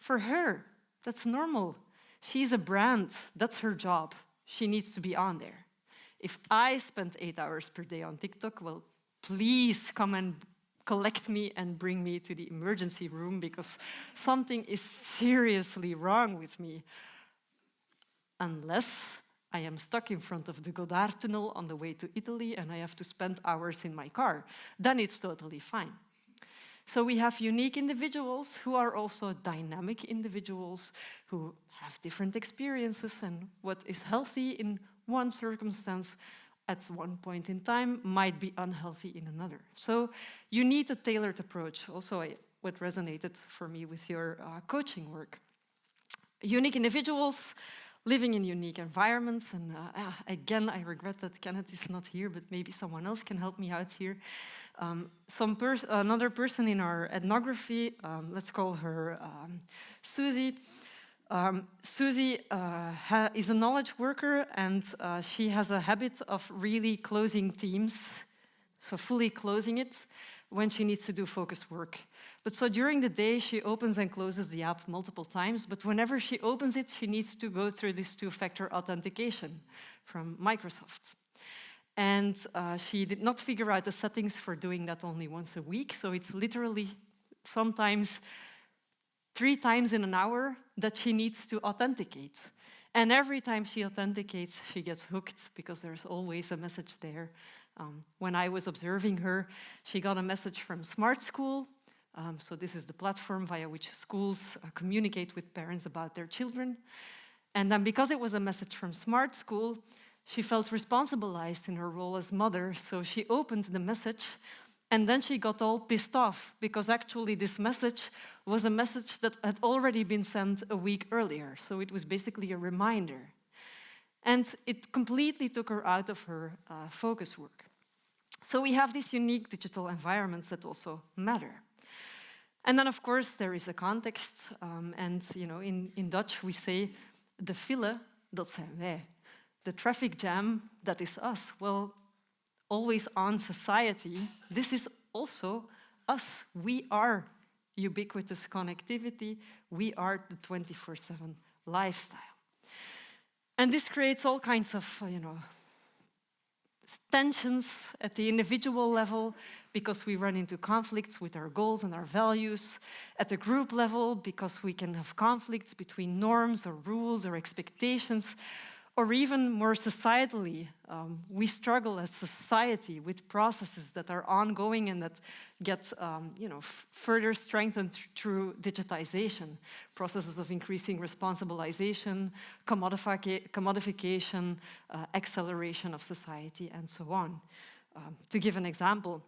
for her, that's normal. She's a brand, that's her job. She needs to be on there. If I spend 8 hours per day on TikTok, well, please come and collect me and bring me to the emergency room, because something is seriously wrong with me. Unless I am stuck in front of the Godard tunnel on the way to Italy and I have to spend hours in my car, then it's totally fine. So we have unique individuals who are also dynamic individuals who have different experiences, and what is healthy in one circumstance at one point in time might be unhealthy in another. So you need a tailored approach. Also, what resonated for me with your coaching work. Unique individuals living in unique environments, and again, I regret that Kenneth is not here, but maybe someone else can help me out here. Another person in our ethnography, let's call her Susie. Susie is a knowledge worker, and she has a habit of really closing Teams, so fully closing it when she needs to do focus work. But so during the day, she opens and closes the app multiple times, but whenever she opens it, she needs to go through this two-factor authentication from Microsoft. And she did not figure out the settings for doing that only once a week, so it's literally sometimes 3 times in an hour that she needs to authenticate. And every time she authenticates, she gets hooked, because there's always a message there. When I was observing her, she got a message from Smart School. So this is the platform via which schools communicate with parents about their children. And then because it was a message from Smart School, she felt responsibilized in her role as mother. So she opened the message, and then she got all pissed off, because actually this message was a message that had already been sent a week earlier. So it was basically a reminder. And it completely took her out of her focus work. So we have these unique digital environments that also matter. And then, of course, there is a context. And in Dutch, we say, de file, dat zijn wij. The traffic jam, that is us. Well, always on society, this is also us. We are ubiquitous connectivity. We are the 24/7 lifestyle. And this creates all kinds of, tensions at the individual level, because we run into conflicts with our goals and our values. At the group level, because we can have conflicts between norms or rules or expectations. Or even more societally, we struggle as society with processes that are ongoing and that get further strengthened through digitization. Processes of increasing responsibilization, commodification, acceleration of society, and so on. To give an example,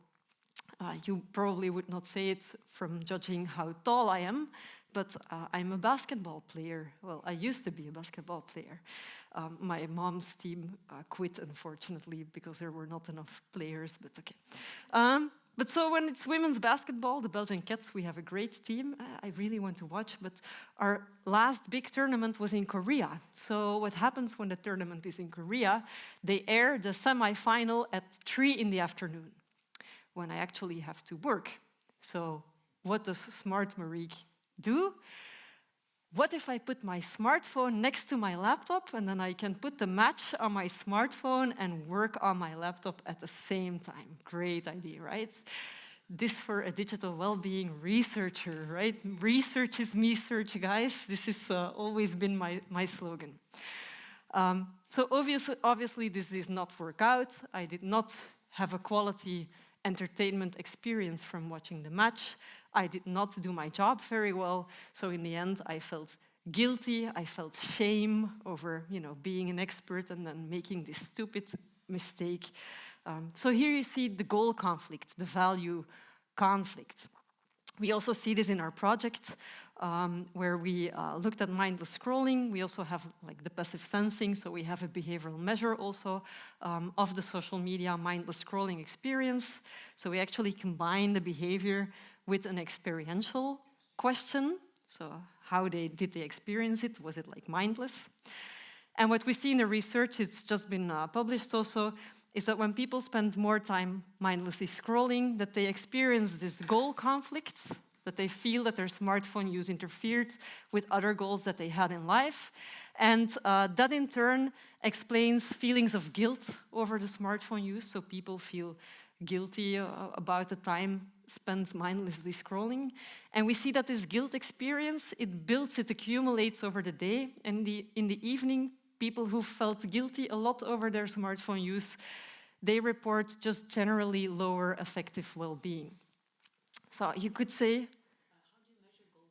you probably would not say it from judging how tall I am, but I'm a basketball player. Well, I used to be a basketball player. My mom's team quit, unfortunately, because there were not enough players, but okay. But so when it's women's basketball, the Belgian Cats, we have a great team. I really want to watch, but our last big tournament was in Korea. So what happens when the tournament is in Korea? They air the semi-final at 3 in the afternoon, when I actually have to work. So what does smart Mariek do? What if I put my smartphone next to my laptop, and then I can put the match on my smartphone and work on my laptop at the same time? Great idea, right? this for a digital well-being researcher, right? Research is me search, guys. This has always been my slogan. So obviously this did not work out. I did not have a quality entertainment experience from watching the match. I did not do my job very well. So in the end, I felt guilty. I felt shame over, being an expert and then making this stupid mistake. So here you see the goal conflict, the value conflict. We also see this in our project where we looked at mindless scrolling. We also have the passive sensing, so we have a behavioral measure also of the social media mindless scrolling experience. So we actually combine the behavior with an experiential question. So how did they experience it? Was it mindless? And what we see in the research, it's just been published also, is that when people spend more time mindlessly scrolling, that they experience this goal conflict, that they feel that their smartphone use interfered with other goals that they had in life. And that in turn explains feelings of guilt over the smartphone use, so people feel guilty about the time spent mindlessly scrolling. And we see that this guilt experience, it builds, it accumulates over the day. And in the evening, people who felt guilty a lot over their smartphone use, they report just generally lower affective well-being. So you could say... how do you measure goal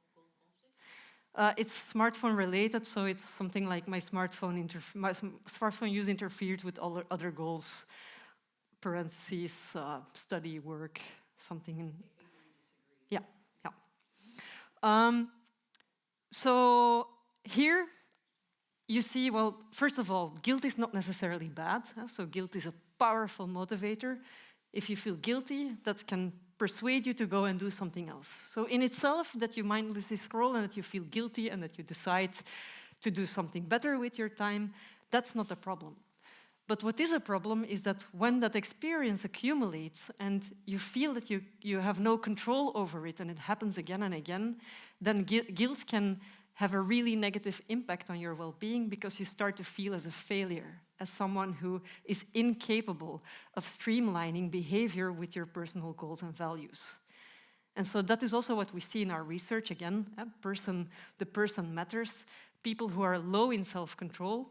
conflict? It's smartphone related, so it's something like my smartphone use interfered with all other goals, parentheses, study, work, something in... Yeah. So here you see, well, first of all, guilt is not necessarily bad. So guilt is a powerful motivator. If you feel guilty, that can persuade you to go and do something else. So in itself, that you mindlessly scroll and that you feel guilty and that you decide to do something better with your time, that's not a problem. But what is a problem is that when that experience accumulates and you feel that you have no control over it and it happens again and again, then guilt can have a really negative impact on your well-being because you start to feel as a failure, as someone who is incapable of streamlining behavior with your personal goals and values. And so that is also what we see in our research. Again, the person matters. People who are low in self-control,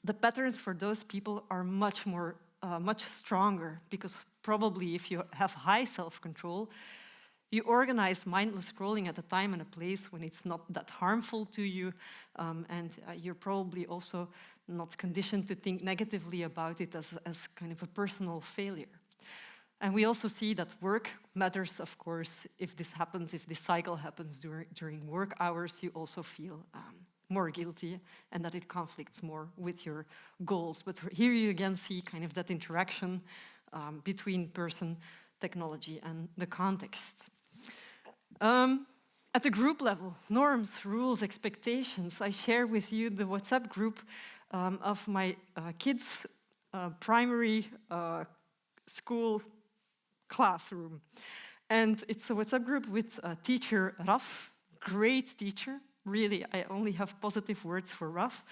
the patterns for those people are much stronger, because probably if you have high self-control, you organize mindless scrolling at a time and a place when it's not that harmful to you, and you're probably also not conditioned to think negatively about it as kind of a personal failure. And we also see that work matters, of course. If this happens, if this cycle happens during work hours, you also feel more guilty and that it conflicts more with your goals. But here you again see kind of that interaction between person, technology, and the context. At the group level, norms, rules, expectations. I share with you the WhatsApp group of my kids' primary school classroom. And it's a WhatsApp group with teacher Raf, great teacher. Really, I only have positive words for Raf.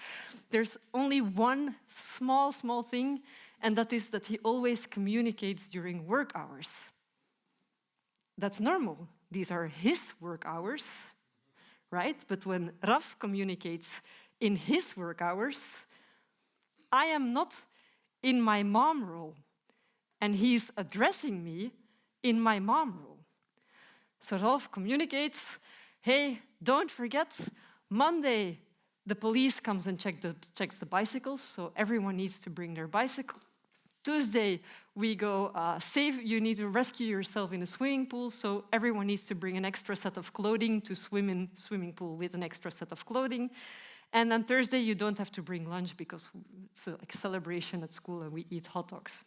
There's only one small thing, and that is that he always communicates during work hours. That's normal. These are his work hours, right? But when Raf communicates in his work hours, I am not in my mom role, and he's addressing me in my mom role. So Raf communicates, hey, don't forget, Monday, the police comes and checks the bicycles, so everyone needs to bring their bicycle. Tuesday, we go you need to rescue yourself in a swimming pool, so everyone needs to bring an extra set of clothing to swim in swimming pool with an extra set of clothing. And then Thursday, you don't have to bring lunch because it's a celebration at school and we eat hot dogs.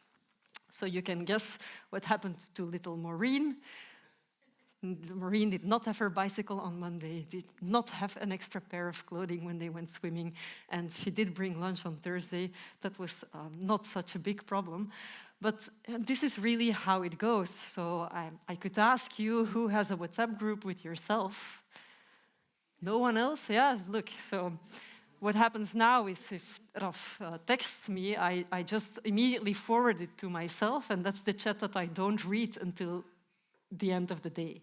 So you can guess what happened to little Maureen. Maureen did not have her bicycle on Monday, did not have an extra pair of clothing when they went swimming, and she did bring lunch on Thursday. That was not such a big problem. But this is really how it goes. So I could ask you, who has a WhatsApp group with yourself? No one else? Yeah, look, so what happens now is if Raf texts me, I just immediately forward it to myself, and that's the chat that I don't read until the end of the day.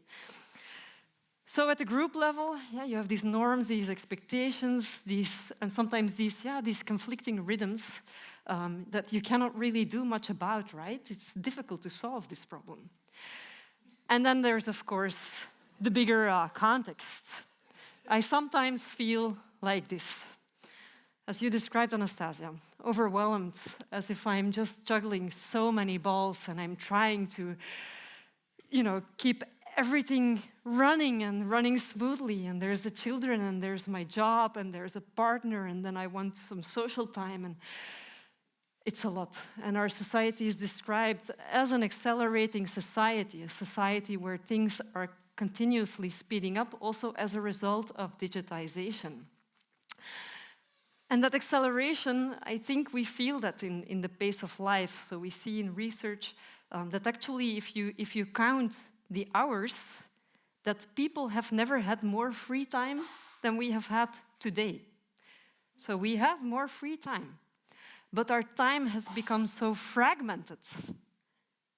So at the group level, you have these norms, these expectations, and sometimes these conflicting rhythms that you cannot really do much about, right? It's difficult to solve this problem. And then there's, of course, the bigger context. I sometimes feel like this, as you described, Anastasia, overwhelmed, as if I'm just juggling so many balls and I'm trying to, keep everything running smoothly, and there's the children, and there's my job, and there's a partner, and then I want some social time, and it's a lot. And our society is described as an accelerating society, a society where things are continuously speeding up, also as a result of digitization. And that acceleration, I think we feel that in the pace of life. So we see in research that actually if you count the hours, that people have never had more free time than we have had today. So we have more free time, but our time has become so fragmented.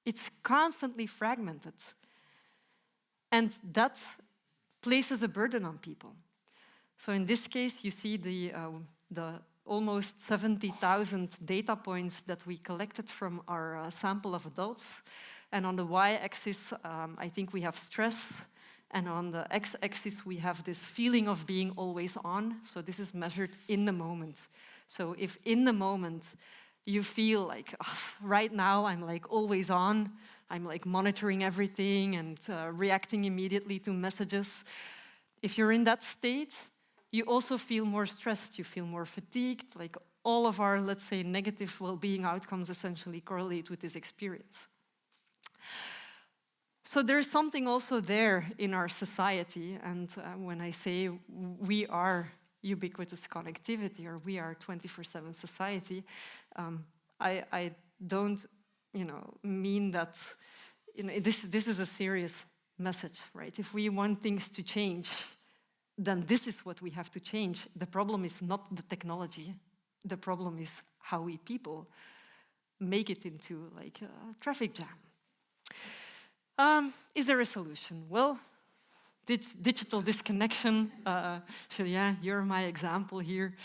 It's constantly fragmented. And that places a burden on people. So in this case, you see the almost 70,000 data points that we collected from our sample of adults. And on the y-axis, I think we have stress. And on the x-axis, we have this feeling of being always on. So this is measured in the moment. So if in the moment you feel like, right now I'm like always on, I'm like monitoring everything and reacting immediately to messages. If you're in that state, you also feel more stressed, you feel more fatigued. Like all of our, let's say, negative well-being outcomes essentially correlate with this experience. So there's something also there in our society, and when I say we are ubiquitous connectivity or we are 24/7 society, I don't, mean that. This is a serious message, right? If we want things to change, then this is what we have to change. The problem is not the technology. The problem is how we people make it into like a traffic jam. Is there a solution? Well, digital disconnection. Lyanne, you're my example here.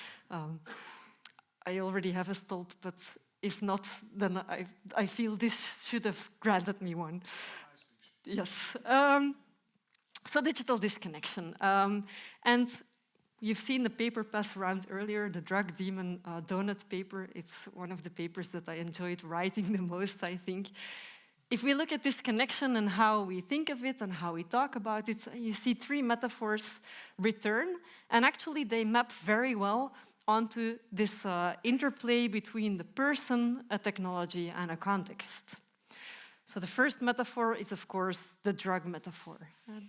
I already have a stolp, but if not, then I feel this should have granted me one. Yes. So digital disconnection. And you've seen the paper pass around earlier, the drug demon donut paper. It's one of the papers that I enjoyed writing the most, I think. If we look at disconnection and how we think of it and how we talk about it, you see three metaphors return, and actually they map very well onto this interplay between the person, a technology, and a context. So the first metaphor is, of course, the drug metaphor.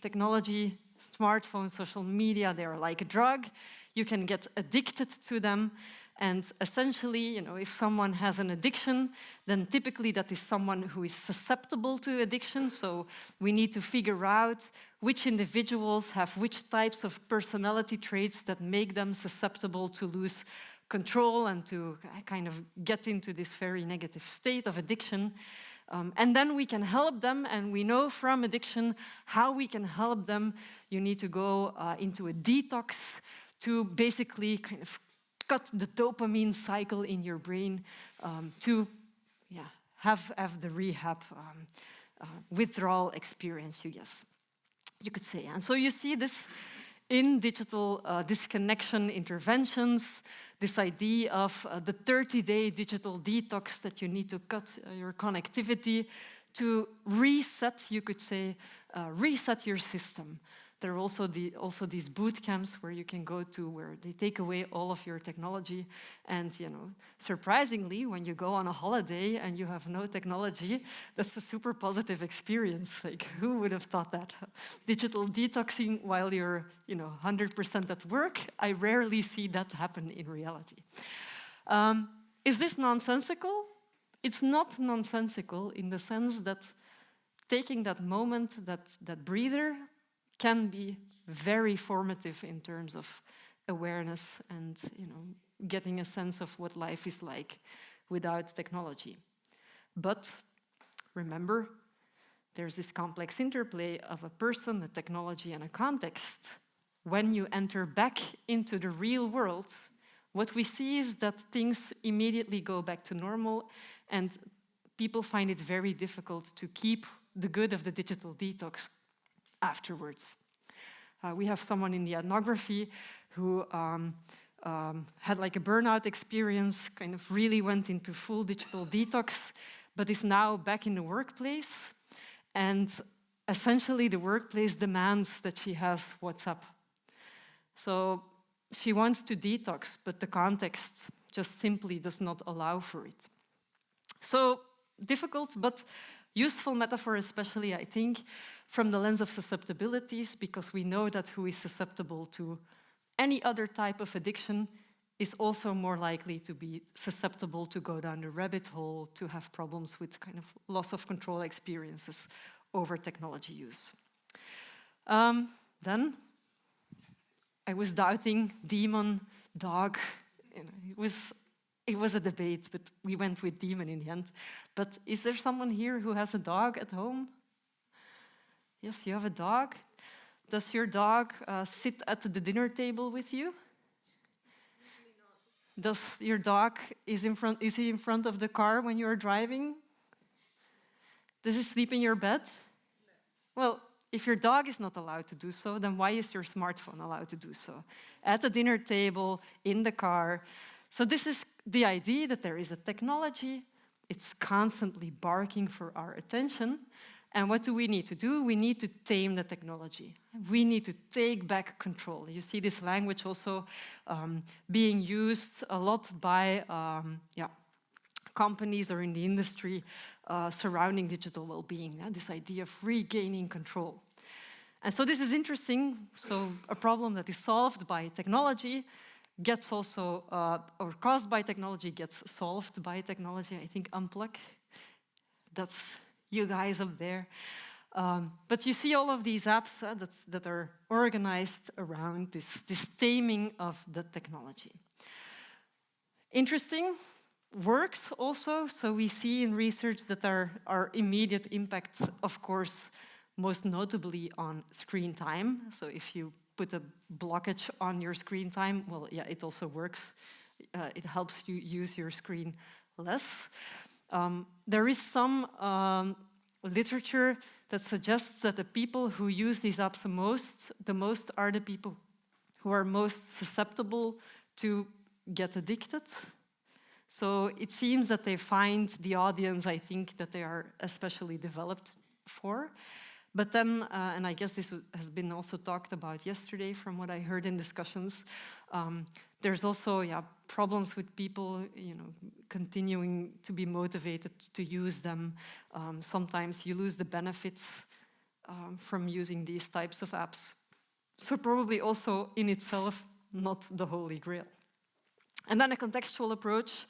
Technology, smartphones, social media, they are like a drug. You can get addicted to them. And essentially, if someone has an addiction, then typically that is someone who is susceptible to addiction. So we need to figure out which individuals have which types of personality traits that make them susceptible to lose control and to kind of get into this very negative state of addiction. And then we can help them, and we know from addiction how we can help them. You need to go into a detox to basically kind of cut the dopamine cycle in your brain to have the rehab withdrawal experience, you could say. And so you see this in digital disconnection interventions, this idea of the 30-day digital detox that you need to cut your connectivity to reset, you could say, reset your system. There are also these boot camps where you can go to where they take away all of your technology. And, surprisingly, when you go on a holiday and you have no technology, that's a super positive experience. Like, who would have thought that? Digital detoxing while you're, 100% at work, I rarely see that happen in reality. Is this nonsensical? It's not nonsensical in the sense that taking that moment, that breather, can be very formative in terms of awareness and getting a sense of what life is like without technology. But remember, there's this complex interplay of a person, a technology, and a context. When you enter back into the real world, what we see is that things immediately go back to normal, and people find it very difficult to keep the good of the digital detox afterwards. We have someone in the ethnography who had like a burnout experience, kind of really went into full digital detox, but is now back in the workplace. And essentially the workplace demands that she has WhatsApp. So she wants to detox, but the context just simply does not allow for it. So difficult, but useful metaphor, especially, I think, from the lens of susceptibilities, because we know that who is susceptible to any other type of addiction is also more likely to be susceptible to go down the rabbit hole, to have problems with kind of loss of control experiences over technology use. Then I was doubting demon, dog. You know, it was a debate, but we went with demon in the end. But is there someone here who has a dog at home? Yes, you have a dog. Does your dog sit at the dinner table with you? Does your dog, is he in front of the car when you are driving? Does he sleep in your bed? Well, if your dog is not allowed to do so, then why is your smartphone allowed to do so? At the dinner table, in the car. So this is the idea that there is a technology, it's constantly barking for our attention. And what do? We need to tame the technology. We need to take back control. You see this language also being used a lot by companies or in the industry surrounding digital well-being, this idea of regaining control. And so this is interesting. So a problem that is solved by technology gets also, or caused by technology gets solved by technology. I think unplug, that's you guys up there. But you see all of these apps that are organized around this taming of the technology. Interesting, works also. So we see in research that there are immediate impacts, of course, most notably on screen time. So if you put a blockage on your screen time, well, yeah, it also works. It helps you use your screen less. There is some literature that suggests that the people who use these apps the most are the people who are most susceptible to get addicted. So it seems that they find the audience, I think, that they are especially developed for. But then, and I guess this has been also talked about yesterday from what I heard in discussions, there's also problems with people, continuing to be motivated to use them. Sometimes you lose the benefits from using these types of apps. So probably also in itself, not the holy grail. And then a contextual approach,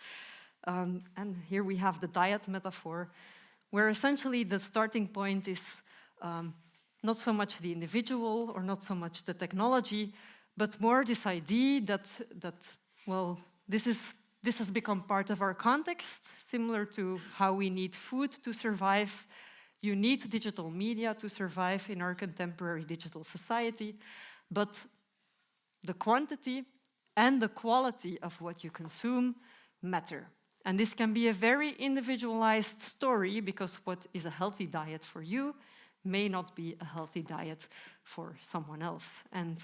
and here we have the diet metaphor, where essentially the starting point is not so much the individual or not so much the technology, but more this idea that well, this has become part of our context, similar to how we need food to survive. You need digital media to survive in our contemporary digital society, but the quantity and the quality of what you consume matter. And this can be a very individualized story, because what is a healthy diet for you may not be a healthy diet for someone else. And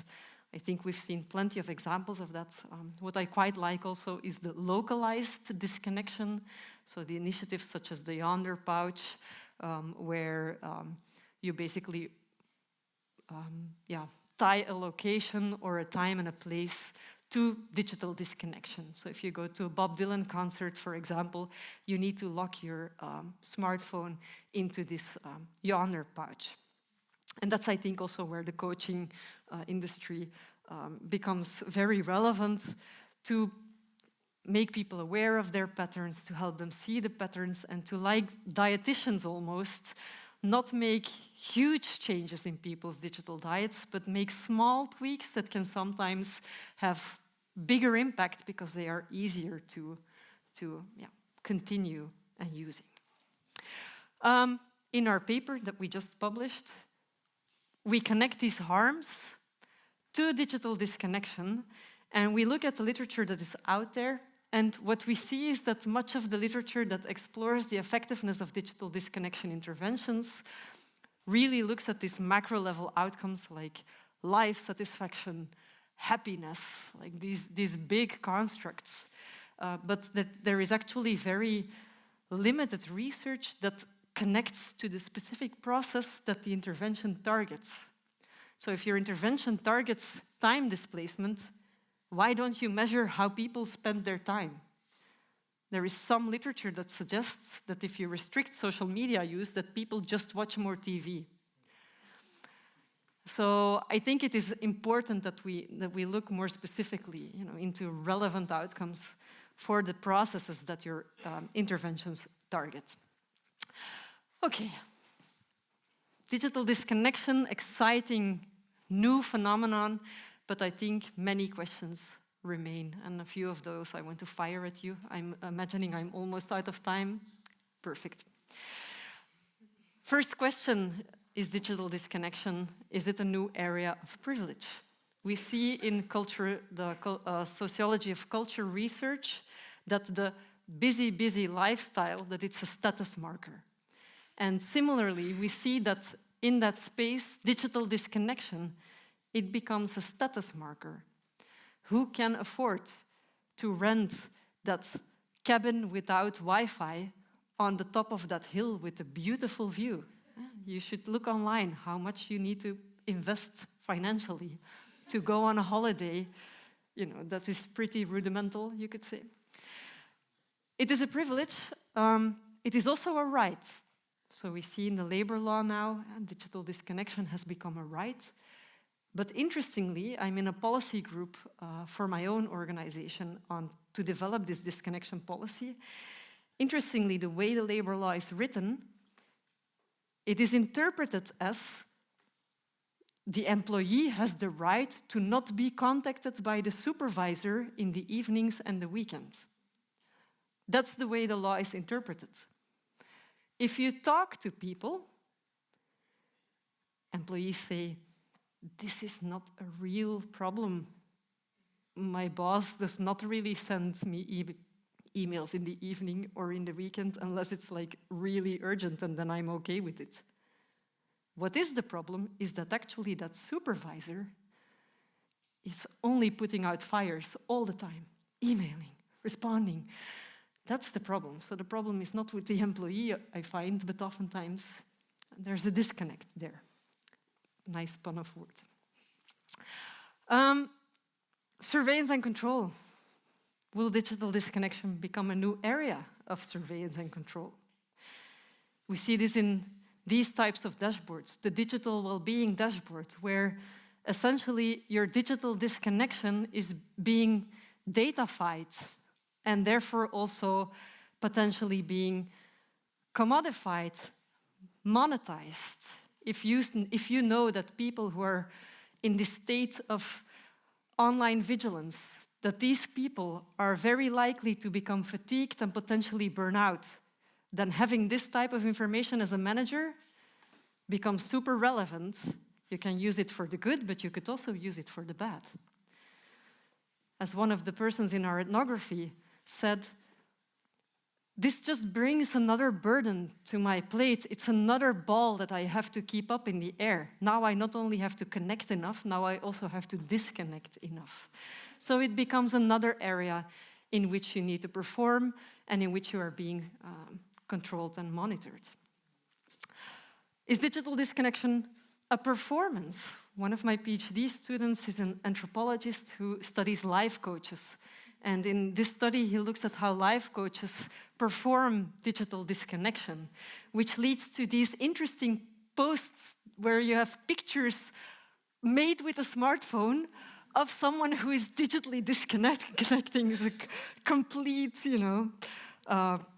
I think we've seen plenty of examples of that. What I quite like also is the localized disconnection. So the initiatives such as the Yonder Pouch, where you basically tie a location or a time and a place to digital disconnection. So if you go to a Bob Dylan concert, for example, you need to lock your smartphone into this Yonder Pouch. And that's, I think, also where the coaching industry becomes very relevant, to make people aware of their patterns, to help them see the patterns, and to, like dietitians almost, not make huge changes in people's digital diets, but make small tweaks that can sometimes have bigger impact because they are easier to continue using. in our paper that we just published, we connect these harms to digital disconnection, and we look at the literature that is out there, and what we see is that much of the literature that explores the effectiveness of digital disconnection interventions really looks at these macro-level outcomes like life satisfaction, happiness, like these big constructs. But that there is actually very limited research that connects to the specific process that the intervention targets. So if your intervention targets time displacement, why don't you measure how people spend their time? There is some literature that suggests that if you restrict social media use, that people just watch more TV. So I think it is important that we look more specifically, into relevant outcomes for the processes that your interventions target. Okay. Digital disconnection, exciting new phenomenon, but I think many questions remain, and a few of those I want to fire at you. I'm imagining I'm almost out of time. Perfect. First question, is digital disconnection, is it a new area of privilege? We see in culture, the sociology of culture research, that the busy lifestyle, that it's a status marker. And similarly, we see that in that space, digital disconnection, it becomes a status marker. Who can afford to rent that cabin without Wi-Fi on the top of that hill with a beautiful view? You should look online how much you need to invest financially to go on a holiday. That is pretty rudimental, you could say. It is a privilege. It is also a right. So we see in the labor law now, digital disconnection has become a right. But interestingly, I'm in a policy group for my own organization to develop this disconnection policy. Interestingly, the way the labor law is written, it is interpreted as the employee has the right to not be contacted by the supervisor in the evenings and the weekend. That's the way the law is interpreted. If you talk to people, employees say, this is not a real problem. My boss does not really send me emails in the evening or in the weekend unless it's like really urgent, and then I'm okay with it. What is the problem is that actually that supervisor is only putting out fires all the time, emailing, responding. That's the problem. So the problem is not with the employee, I find, but oftentimes there's a disconnect there. Nice pun of word. Surveillance and control. Will digital disconnection become a new area of surveillance and control? We see this in these types of dashboards, the digital well-being dashboard, where essentially your digital disconnection is being datafied and therefore also potentially being commodified, monetized. If you know that people who are in this state of online vigilance, that these people are very likely to become fatigued and potentially burn out, then having this type of information as a manager becomes super relevant. You can use it for the good, but you could also use it for the bad. As one of the persons in our ethnography said, this just brings another burden to my plate. It's another ball that I have to keep up in the air. Now I not only have to connect enough, now I also have to disconnect enough. So it becomes another area in which you need to perform and in which you are being controlled and monitored. Is digital disconnection a performance? One of my PhD students is an anthropologist who studies life coaches. And in this study, he looks at how life coaches perform digital disconnection, which leads to these interesting posts where you have pictures made with a smartphone of someone who is digitally disconnecting. Is a complete,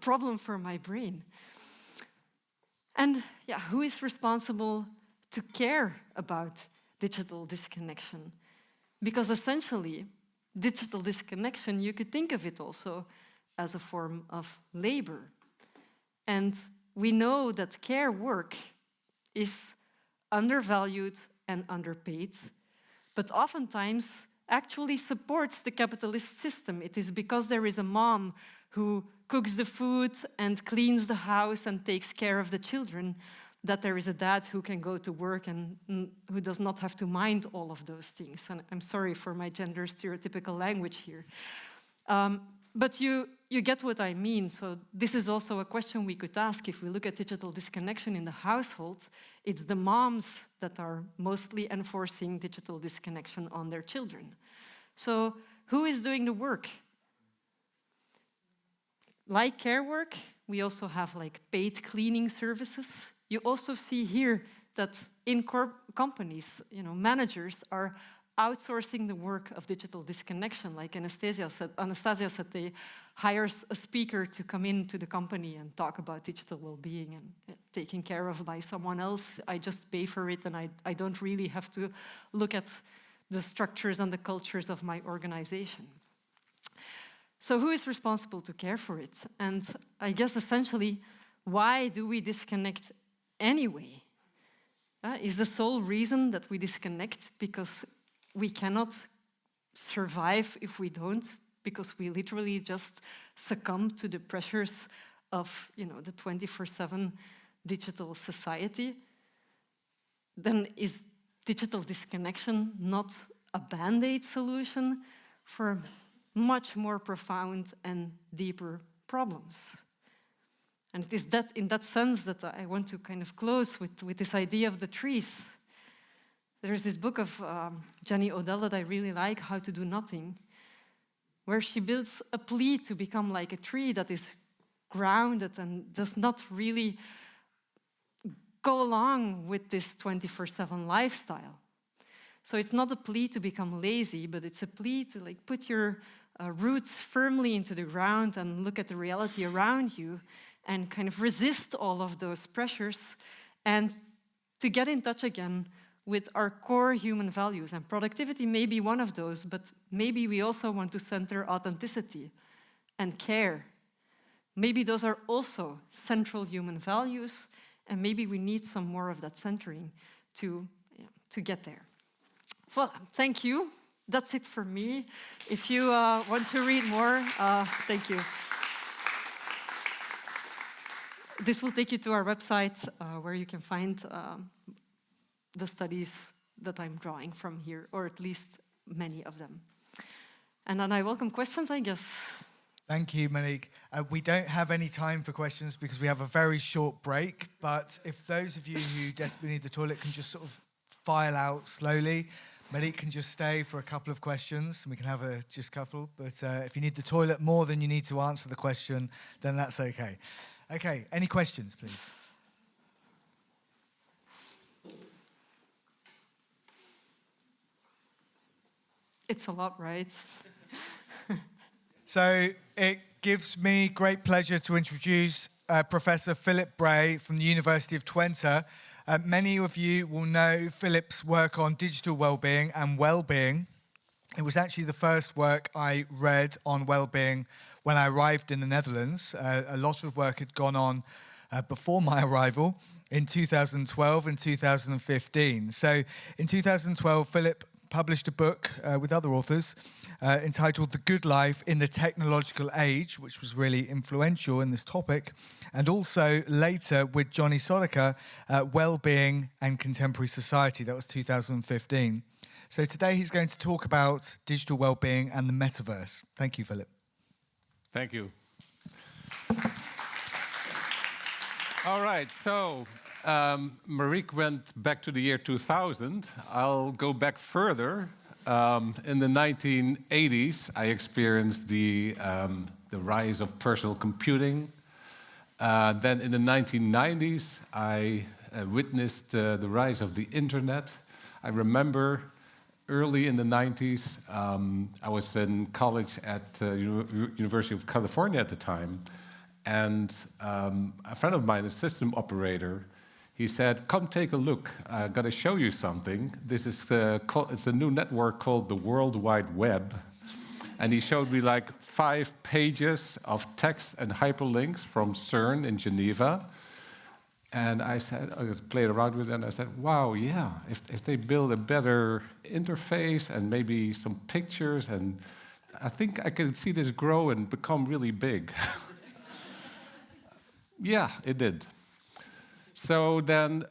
problem for my brain. And yeah, who is responsible to care about digital disconnection? Because essentially, digital disconnection, you could think of it also as a form of labor. And we know that care work is undervalued and underpaid, but oftentimes actually supports the capitalist system. It is because there is a mom who cooks the food and cleans the house and takes care of the children that there is a dad who can go to work and who does not have to mind all of those things. And I'm sorry for my gender stereotypical language here. But you get what I mean. So this is also a question we could ask if we look at digital disconnection in the household. It's the moms that are mostly enforcing digital disconnection on their children. So who is doing the work? Like care work, we also have like paid cleaning services. You also see here that in companies, managers are outsourcing the work of digital disconnection. Like Anastasia said they hire a speaker to come into the company and talk about digital well-being and taken care of by someone else. I just pay for it, and I don't really have to look at the structures and the cultures of my organization. So who is responsible to care for it? And I guess essentially, why do we disconnect anyway? Is the sole reason that we disconnect because we cannot survive if we don't, because we literally just succumb to the pressures of the 24/7 digital society? Then is digital disconnection not a band-aid solution for much more profound and deeper problems? And it is in that sense that I want to kind of close with this idea of the trees. There's this book of Jenny Odell that I really like, How to Do Nothing, where she builds a plea to become like a tree that is grounded and does not really go along with this 24/7 lifestyle. So it's not a plea to become lazy, but it's a plea to put your roots firmly into the ground and look at the reality around you and kind of resist all of those pressures and to get in touch again with our core human values. And productivity may be one of those, but maybe we also want to center authenticity and care. Maybe those are also central human values, and maybe we need some more of that centering to get there. Well, thank you. That's it for me. If you want to read more, thank you. This will take you to our website where you can find the studies that I'm drawing from here, or at least many of them. And then I welcome questions, I guess. Thank you, Mariek. We don't have any time for questions because we have a very short break, but if those of you who desperately need the toilet can just sort of file out slowly, Mariek can just stay for a couple of questions, and we can have just a couple. But if you need the toilet more than you need to answer the question, then that's okay. Okay, any questions, please? It's a lot, right? So it gives me great pleasure to introduce Professor Philip Brey from the University of Twente. Many of you will know Philip's work on digital well-being and well-being. It was actually the first work I read on well-being when I arrived in the Netherlands. A lot of work had gone on before my arrival in 2012 and 2015. So in 2012, Philip published a book with other authors entitled The Good Life in the Technological Age, which was really influential in this topic, and also later with Johnny Søraker, Wellbeing and Contemporary Society. That was 2015. So today he's going to talk about digital well-being and the metaverse. Thank you, Philip. Thank you. All right, so Mariek went back to the year 2000. I'll go back further. In the 1980s, I experienced the rise of personal computing. Then in the 1990s, I witnessed the rise of the internet. I remember early in the 90s, I was in college at University of California at the time, and a friend of mine, a system operator, he said, "Come take a look. I got to show you something. This is it's a new network called the World Wide Web." And he showed me like 5 pages of text and hyperlinks from CERN in Geneva, And I said, I played around with it, and I said, wow, yeah, if they build a better interface and maybe some pictures, and I think I can see this grow and become really big. Yeah, it did. So then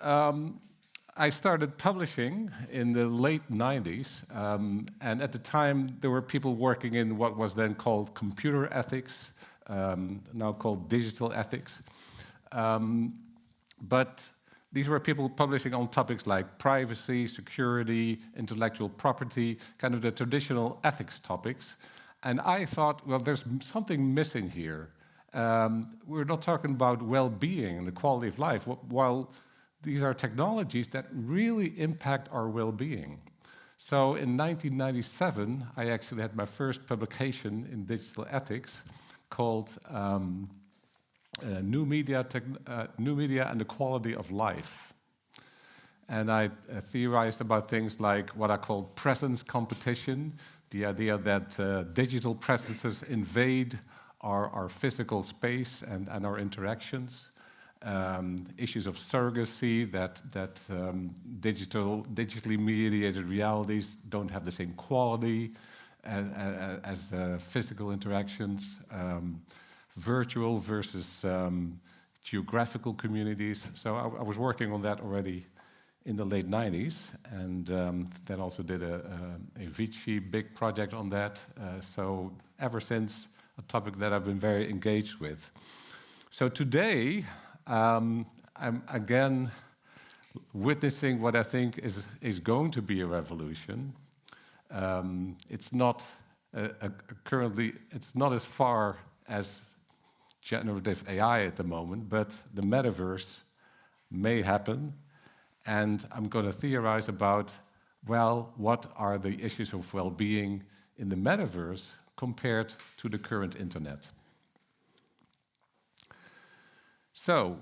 I started publishing in the late 90s, and at the time there were people working in what was then called computer ethics, now called digital ethics. But these were people publishing on topics like privacy, security, intellectual property, kind of the traditional ethics topics. And I thought, well, there's something missing here. We're not talking about well-being and the quality of life, while these are technologies that really impact our well-being. So in 1997, I actually had my first publication in digital ethics called New Media and the Quality of Life. And I theorized about things like what I called presence competition, the idea that digital presences invade our physical space and our interactions, issues of surrogacy, that digitally mediated realities don't have the same quality as physical interactions, virtual versus geographical communities. So I was working on that already in the late 90s, and then also did a Vici big project on that. So ever since, a topic that I've been very engaged with. So today, I'm again witnessing what I think is going to be a revolution. It's not currently, it's not as far as generative AI at the moment, but the metaverse may happen. And I'm going to theorize about, well, what are the issues of well-being in the metaverse compared to the current internet. So,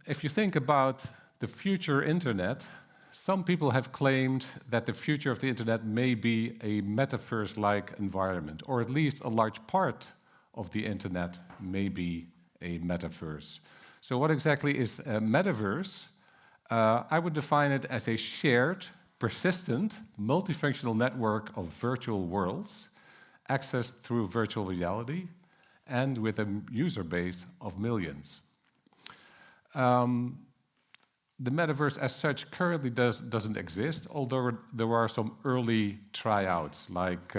if you think about the future internet, some people have claimed that the future of the internet may be a metaverse-like environment, or at least a large part of the internet may be a metaverse. So what exactly is a metaverse? I would define it as a shared, persistent, multifunctional network of virtual worlds accessed through virtual reality and with a user base of millions. The metaverse as such currently doesn't exist, although there are some early tryouts, like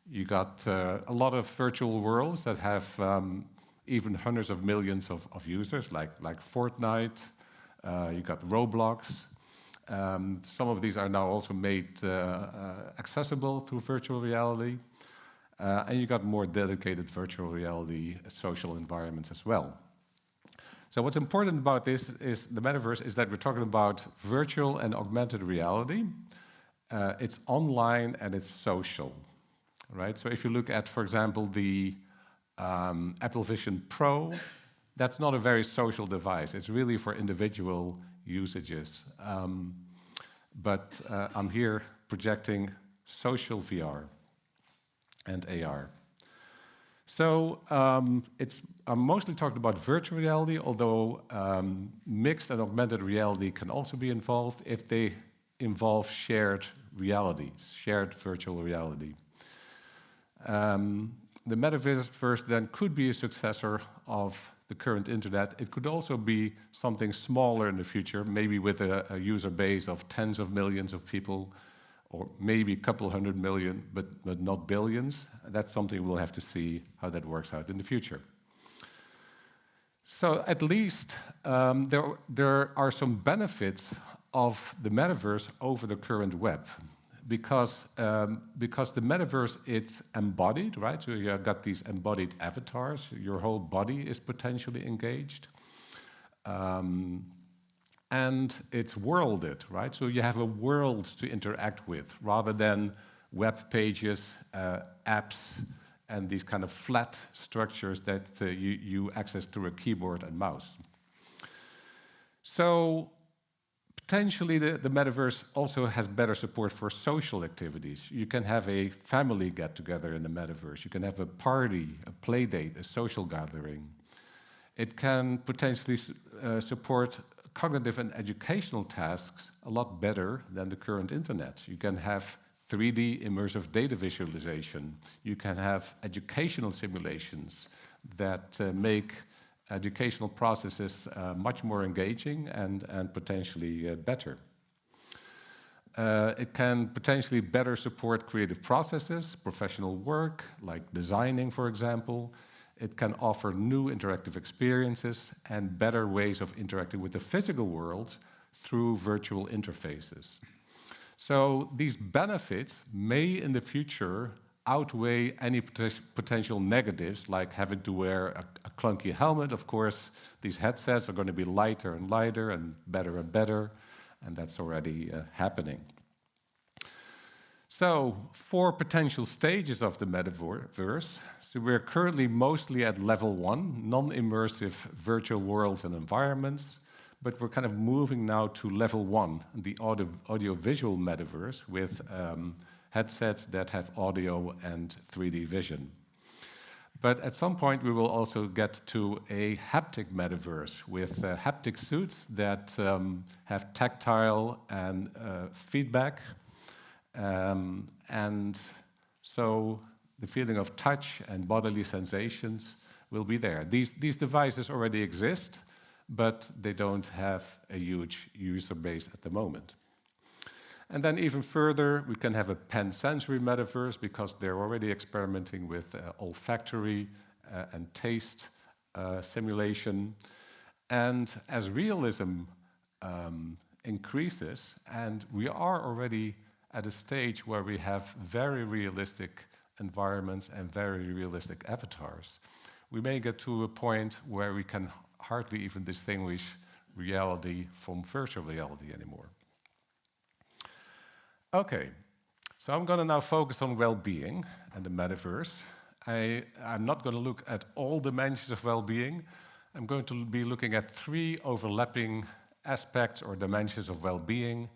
you got a lot of virtual worlds that have even hundreds of millions of users, like Fortnite, you got Roblox. Some of these are now also made accessible through virtual reality. And you got more dedicated virtual reality social environments as well. So what's important about this is the metaverse is that we're talking about virtual and augmented reality. It's online and it's social, right? So if you look at, for example, the Apple Vision Pro, that's not a very social device. It's really for individual usages. But I'm here projecting social VR and AR. So I'm mostly talking about virtual reality, although mixed and augmented reality can also be involved if they involve shared realities, shared virtual reality. The metaverse then could be a successor of the current internet. It could also be something smaller in the future, maybe with a user base of tens of millions of people, or maybe a couple 100 million, but not billions. That's something we'll have to see how that works out in the future. So at least there are some benefits of the metaverse over the current web, because the metaverse, it's embodied, right? So you've got these embodied avatars. Your whole body is potentially engaged. And it's worlded, right? So you have a world to interact with rather than web pages, apps, and these kind of flat structures that you access through a keyboard and mouse. So potentially the metaverse also has better support for social activities. You can have a family get-together in the metaverse. You can have a party, a play date, a social gathering. It can potentially support cognitive and educational tasks a lot better than the current internet. You can have 3D immersive data visualization. You can have educational simulations that make educational processes much more engaging and potentially better. It can potentially better support creative processes, professional work, like designing, for example. It can offer new interactive experiences and better ways of interacting with the physical world through virtual interfaces. So these benefits may in the future outweigh any potential negatives, like having to wear a clunky helmet. Of course, these headsets are going to be lighter and lighter and better, and that's already happening. So, 4 potential stages of the metaverse. So we're currently mostly at level 1, non-immersive virtual worlds and environments, but we're kind of moving now to level 1, the audio-visual metaverse with headsets that have audio and 3D vision. But at some point we will also get to a haptic metaverse with haptic suits that have tactile and feedback. And so the feeling of touch and bodily sensations will be there. These devices already exist, but they don't have a huge user base at the moment. And then even further, we can have a pansensory metaverse because they're already experimenting with olfactory and taste simulation. And as realism increases, and we are already at a stage where we have very realistic environments and very realistic avatars, we may get to a point where we can hardly even distinguish reality from virtual reality anymore. Okay, so I'm going to now focus on well-being and the metaverse. I'm not going to look at all dimensions of well-being. I'm going to be looking at 3 overlapping aspects or dimensions of well-being,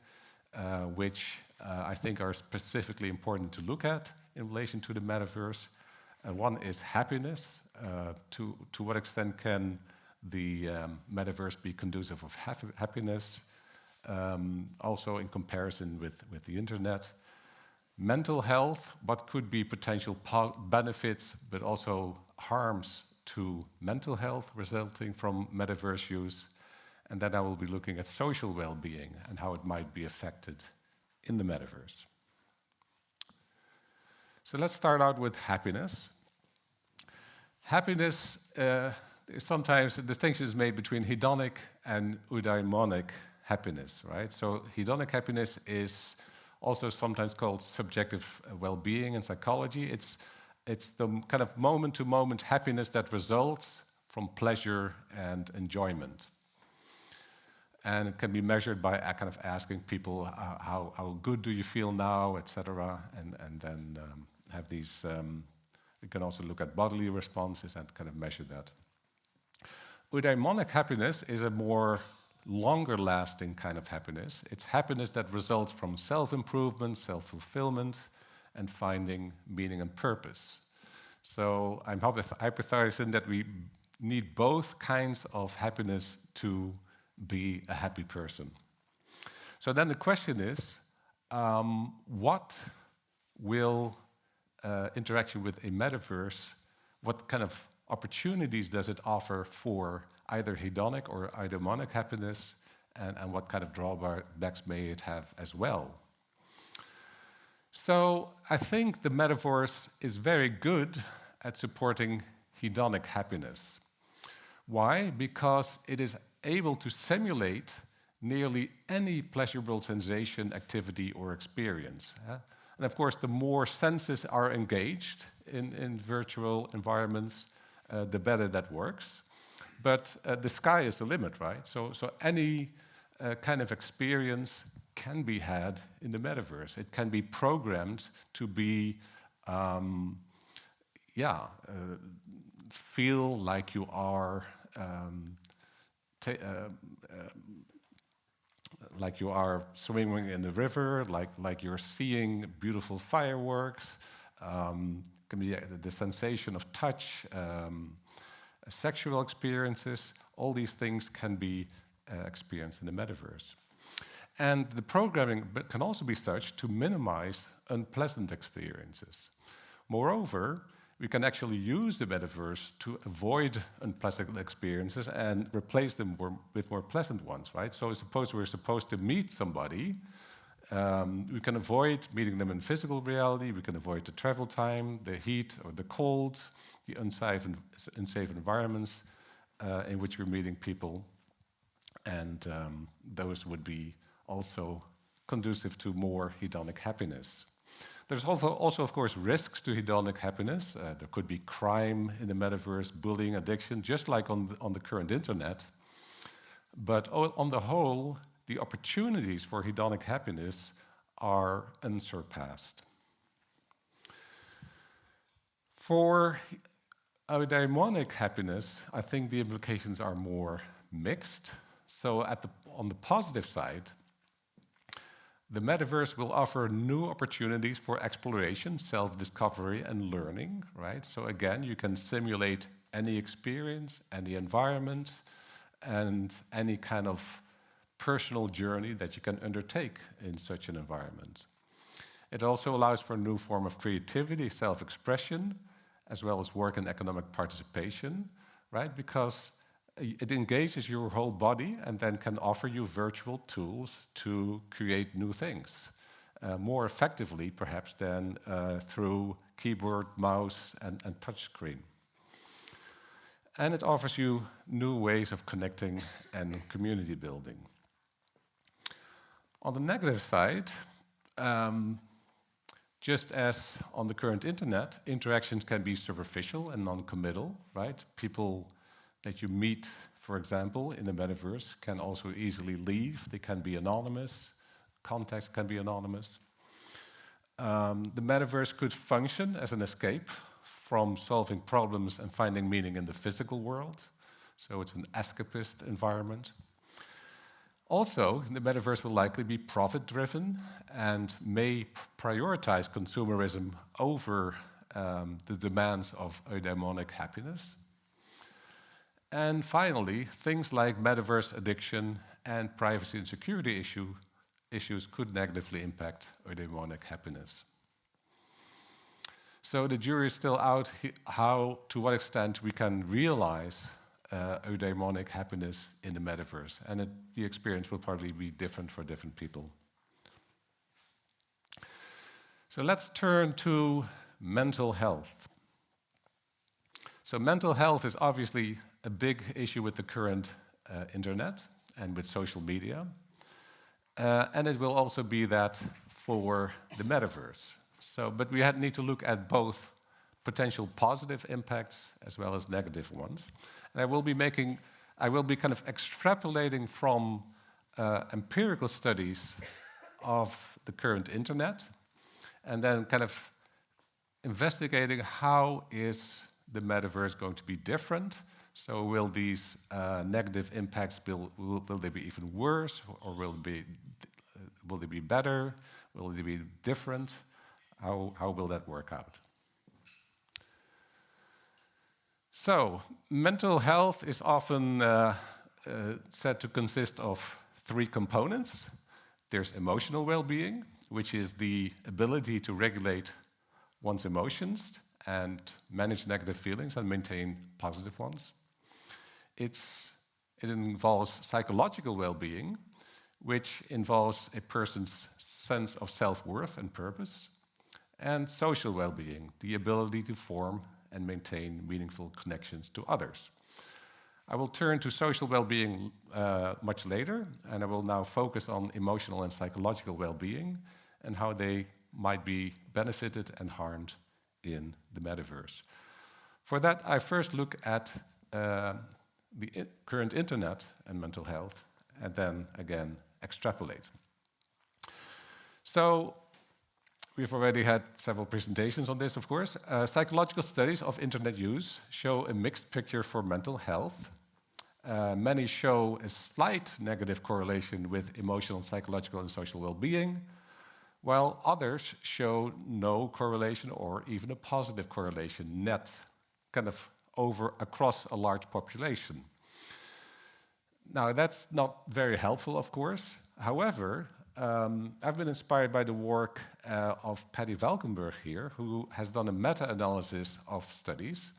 which I think are specifically important to look at in relation to the metaverse. And one is happiness. To what extent can the metaverse be conducive of happiness? Also in comparison with the internet. Mental health, what could be potential benefits, but also harms to mental health resulting from metaverse use. And then I will be looking at social well-being and how it might be affected in the metaverse. So let's start out with happiness. Happiness, sometimes a distinction is made between hedonic and eudaimonic happiness, right? So hedonic happiness is also sometimes called subjective well-being in psychology. It's the kind of moment-to-moment happiness that results from pleasure and enjoyment. And it can be measured by kind of asking people how good do you feel now, etc. And then have these. You can also look at bodily responses and kind of measure that. Eudaimonic happiness is a more longer-lasting kind of happiness. It's happiness that results from self-improvement, self-fulfillment, and finding meaning and purpose. So I'm hypothesizing that we need both kinds of happiness to be a happy person. So then the question is, what will interaction with a metaverse, what kind of opportunities does it offer for either hedonic or eudaimonic happiness, and what kind of drawbacks may it have as well? So I think the metaverse is very good at supporting hedonic happiness. Why? Because it is able to simulate nearly any pleasurable sensation, activity, or experience. And of course, the more senses are engaged in virtual environments, the better that works. But the sky is the limit, right? So any kind of experience can be had in the metaverse. It can be programmed to be, feel like you are, like you are swimming in the river, like you're seeing beautiful fireworks. Can be the sensation of touch, sexual experiences. All these things can be experienced in the metaverse. And the programming can also be such to minimize unpleasant experiences. Moreover, we can actually use the metaverse to avoid unpleasant experiences and replace them with more pleasant ones, right? So suppose we're supposed to meet somebody, we can avoid meeting them in physical reality, we can avoid the travel time, the heat or the cold, the unsafe environments in which we're meeting people, and those would be also conducive to more hedonic happiness. There's also, of course, risks to hedonic happiness. There could be crime in the metaverse, bullying, addiction, just like on the current internet. But on the whole, the opportunities for hedonic happiness are unsurpassed. For eudaimonic happiness, I think the implications are more mixed. So on the positive side, the metaverse will offer new opportunities for exploration, self-discovery, and learning, right? So again, you can simulate any experience, any environment, and any kind of personal journey that you can undertake in such an environment. It also allows for a new form of creativity, self-expression, as well as work and economic participation, right? Because it engages your whole body and then can offer you virtual tools to create new things, more effectively perhaps than through keyboard, mouse, and touchscreen. And it offers you new ways of connecting and community building. On the negative side, just as on the current internet, interactions can be superficial and non-committal, right? People that you meet, for example, in the metaverse can also easily leave. They can be anonymous. Contacts can be anonymous. The metaverse could function as an escape from solving problems and finding meaning in the physical world. So it's an escapist environment. Also, the metaverse will likely be profit-driven and may prioritize consumerism over the demands of eudaimonic happiness. And finally, things like metaverse addiction and privacy and security issues could negatively impact eudaimonic happiness. So the jury is still out to what extent we can realize eudaimonic happiness in the metaverse. And the experience will probably be different for different people. So let's turn to mental health. So mental health is obviously a big issue with the current internet and with social media. And it will also be that for the metaverse. But we need to look at both potential positive impacts as well as negative ones. And I will be kind of extrapolating from empirical studies of the current internet, and then kind of investigating how is the metaverse going to be different. So will these negative impacts, will they be even worse, or will they be better? Will they be different? How will that work out? So mental health is often said to consist of three components. There's emotional well-being, which is the ability to regulate one's emotions and manage negative feelings and maintain positive ones. It involves psychological well-being, which involves a person's sense of self-worth and purpose, and social well-being, the ability to form and maintain meaningful connections to others. I will turn to social well-being much later, and I will now focus on emotional and psychological well-being and how they might be benefited and harmed in the metaverse. For that, I first look at the current internet and mental health, and then again extrapolate. So we've already had several presentations on this, of course. Psychological studies of internet use show a mixed picture for mental health. Many show a slight negative correlation with emotional, psychological, and social well-being, while others show no correlation or even a positive correlation, net kind of across a large population. Now, that's not very helpful, of course. However, I've been inspired by the work of Patty Valkenburg here, who has done a meta-analysis of studies.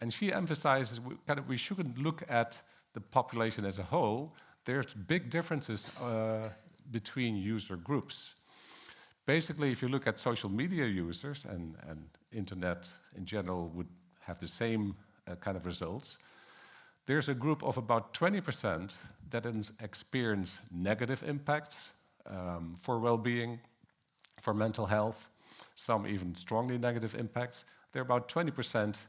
And she emphasizes we shouldn't look at the population as a whole. There's big differences between user groups. Basically, if you look at social media users, and internet in general would have the same kind of results, there's a group of about 20% that experience negative impacts for well-being, for mental health, some even strongly negative impacts. There are about 20%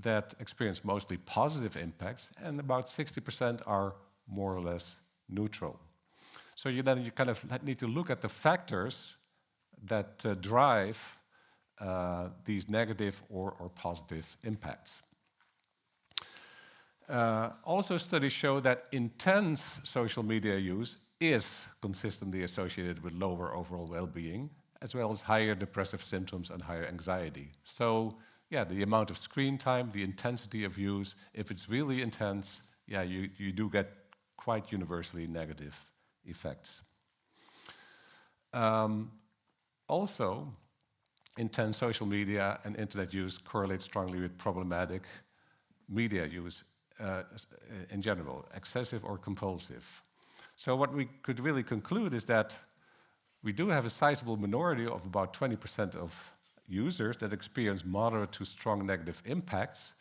that experience mostly positive impacts, and about 60% are more or less neutral. So you kind of need to look at the factors that drive these negative or positive impacts. Also, studies show that intense social media use is consistently associated with lower overall well-being, as well as higher depressive symptoms and higher anxiety. So, yeah, the amount of screen time, the intensity of use, if it's really intense, yeah, you do get quite universally negative effects. Also, intense social media and internet use correlate strongly with problematic media use in general, excessive or compulsive. So what we could really conclude is that we do have a sizable minority of about 20% of users that experience moderate to strong negative impacts,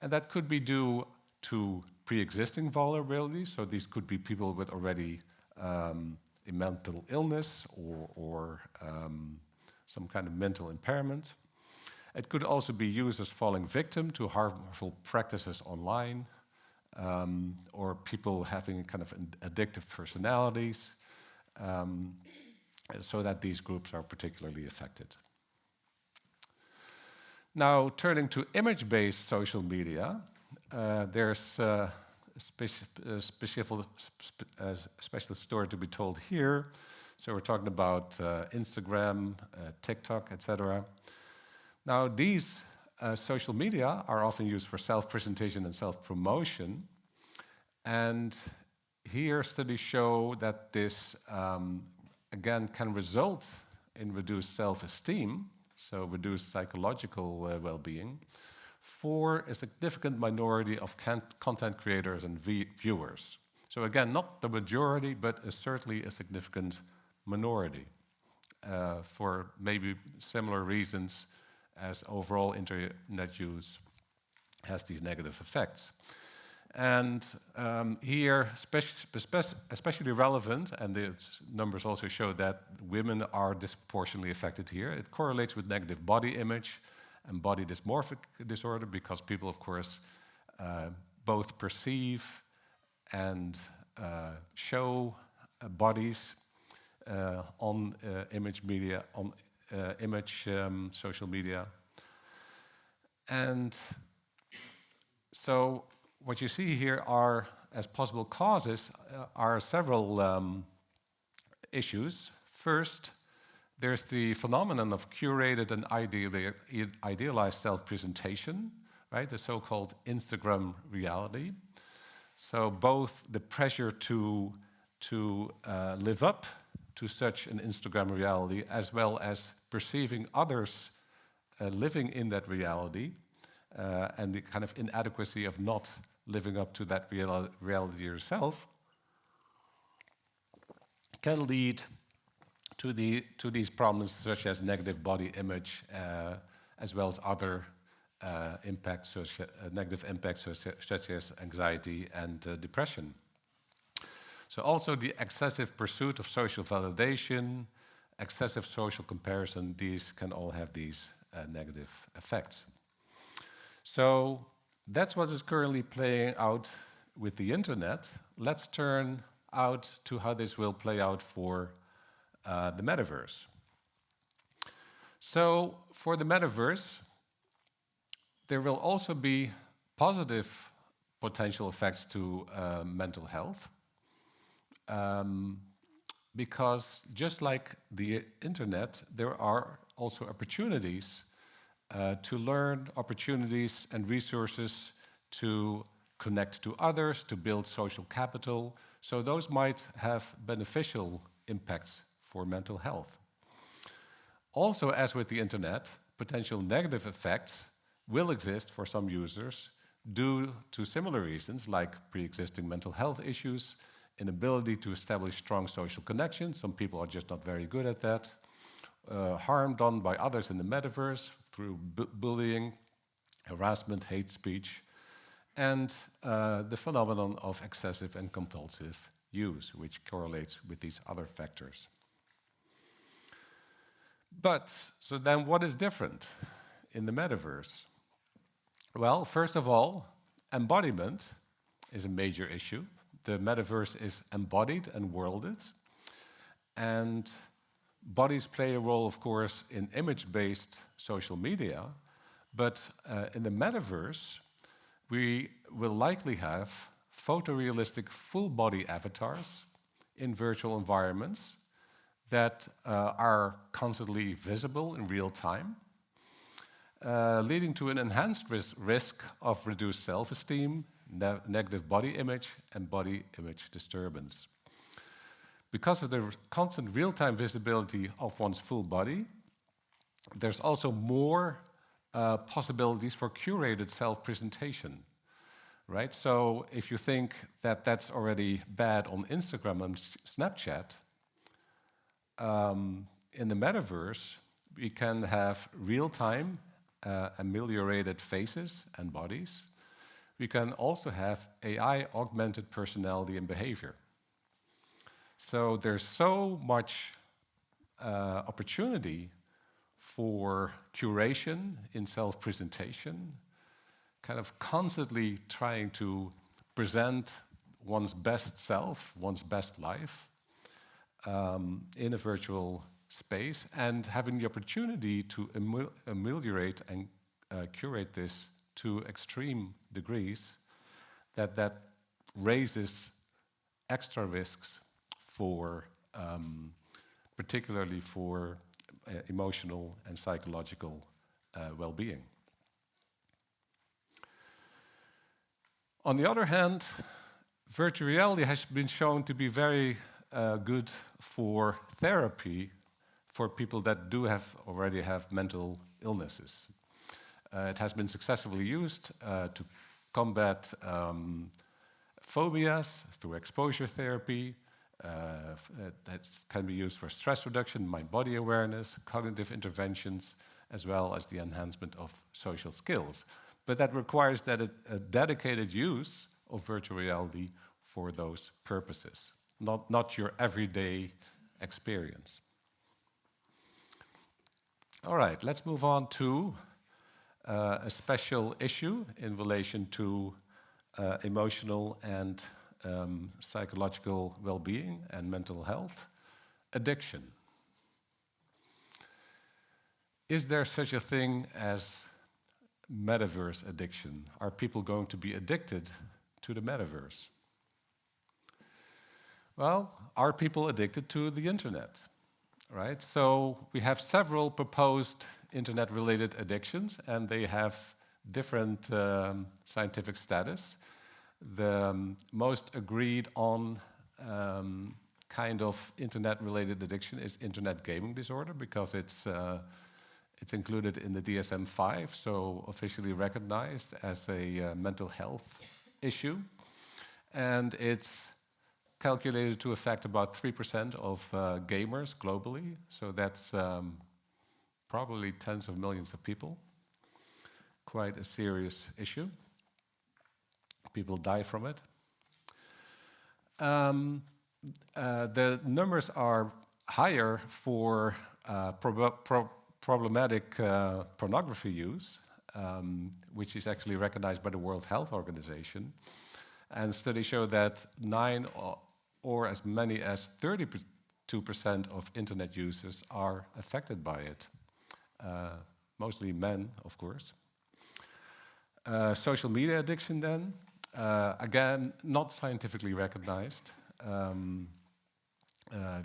and that could be due to pre-existing vulnerabilities. So these could be people with already a mental illness or some kind of mental impairment. It could also be users falling victim to harmful practices online, or people having kind of addictive personalities, so that these groups are particularly affected. Now, turning to image-based social media, there's a special story to be told here. So we're talking about Instagram, TikTok, etc. Now, these social media are often used for self-presentation and self-promotion. And here studies show that this, again, can result in reduced self-esteem, so reduced psychological well-being, for a significant minority of content creators and viewers. So again, not the majority, but certainly a significant minority for maybe similar reasons as overall internet use has these negative effects. And here, especially relevant, and the numbers also show that women are disproportionately affected here. It correlates with negative body image and body dysmorphic disorder, because people, of course, both perceive and show bodies on image media, on social media. And so what you see here are, as possible causes, are several issues. First, there's the phenomenon of curated and idealized self-presentation, right? The so-called Instagram reality. So both the pressure to live up to such an Instagram reality, as well as perceiving others living in that reality, and the kind of inadequacy of not living up to that reality yourself, can lead to these problems such as negative body image, as well as other impacts, negative impacts such as anxiety and depression. So also the excessive pursuit of social validation, excessive social comparison, these can all have these negative effects. So that's what is currently playing out with the internet. Let's turn out to how this will play out for the Metaverse. So for the Metaverse, there will also be positive potential effects to mental health, because just like the internet, there are also opportunities to learn, opportunities and resources to connect to others, to build social capital. So those might have beneficial impacts for mental health. Also, as with the internet, potential negative effects will exist for some users due to similar reasons, like pre-existing mental health issues, inability to establish strong social connections. Some people are just not very good at that. Harm done by others in the metaverse through bullying, harassment, hate speech, and the phenomenon of excessive and compulsive use, which correlates with these other factors. But, so then what is different in the metaverse? Well, first of all, embodiment is a major issue. The metaverse is embodied and worlded, and bodies play a role, of course, in image-based social media, but in the metaverse, we will likely have photorealistic full-body avatars in virtual environments that are constantly visible in real time, leading to an enhanced risk of reduced self-esteem, negative body image, and body image disturbance. Because of the constant real-time visibility of one's full body, there's also more possibilities for curated self-presentation, right? So if you think that that's already bad on Instagram and Snapchat, in the metaverse, we can have real-time ameliorated faces and bodies. We can also have AI-augmented personality and behavior. So there's so much opportunity for curation in self-presentation, kind of constantly trying to present one's best self, one's best life in a virtual space, and having the opportunity to ameliorate and curate this to extreme degrees that raises extra risks for, particularly for emotional and psychological well-being. On the other hand, virtual reality has been shown to be very good for therapy for people that do already have mental illnesses. It has been successfully used to combat phobias through exposure therapy. That can be used for stress reduction, mind-body awareness, cognitive interventions, as well as the enhancement of social skills. But that requires that a dedicated use of virtual reality for those purposes, not your everyday experience. All right, let's move on to a special issue in relation to emotional and psychological well-being and mental health: addiction. Is there such a thing as metaverse addiction? Are people going to be addicted to the metaverse? Well, are people addicted to the internet? Right? So we have several proposed internet-related addictions, and they have different scientific status. The most agreed on kind of internet-related addiction is internet gaming disorder, because it's included in the DSM-5, so officially recognized as a mental health issue. And it's calculated to affect about 3% of gamers globally, so that's probably tens of millions of people. Quite a serious issue. People die from it. The numbers are higher for problematic pornography use, which is actually recognized by the World Health Organization. And studies show that 9 or as many as 32% of internet users are affected by it. Mostly men, of course. Social media addiction then, again, not scientifically recognized.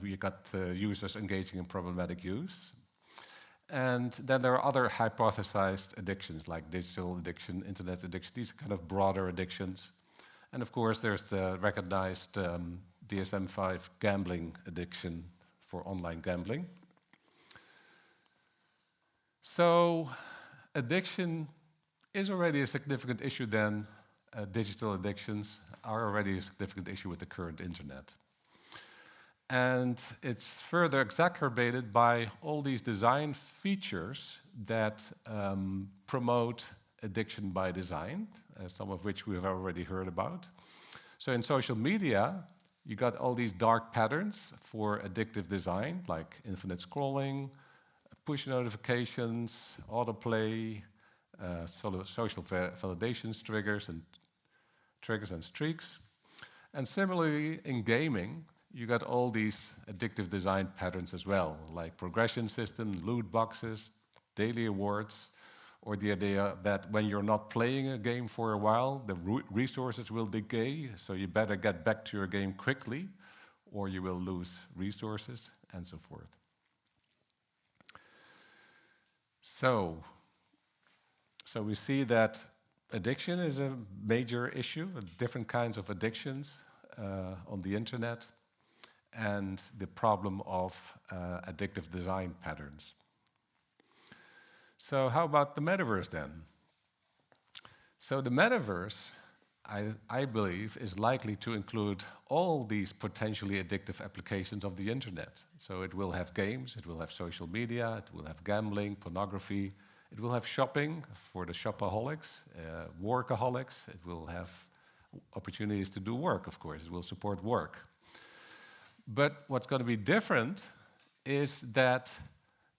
We got users engaging in problematic use. And then there are other hypothesized addictions like digital addiction, internet addiction. These are kind of broader addictions. And of course, there's the recognized DSM-5 gambling addiction for online gambling. So addiction is already a significant issue then. Digital addictions are already a significant issue with the current internet. And it's further exacerbated by all these design features that promote addiction by design, some of which we have already heard about. So in social media, you got all these dark patterns for addictive design, like infinite scrolling, push notifications, autoplay, social validations, triggers and streaks. And similarly, in gaming, you got all these addictive design patterns as well, like progression system, loot boxes, daily awards, or the idea that when you're not playing a game for a while, the resources will decay, so you better get back to your game quickly, or you will lose resources, and so forth. So we see that addiction is a major issue, different kinds of addictions on the internet, and the problem of addictive design patterns. So how about the metaverse then? So the metaverse, I believe, is likely to include all these potentially addictive applications of the internet. So it will have games, it will have social media, it will have gambling, pornography, it will have shopping for the shopaholics, workaholics, it will have opportunities to do work, of course, it will support work. But what's going to be different is that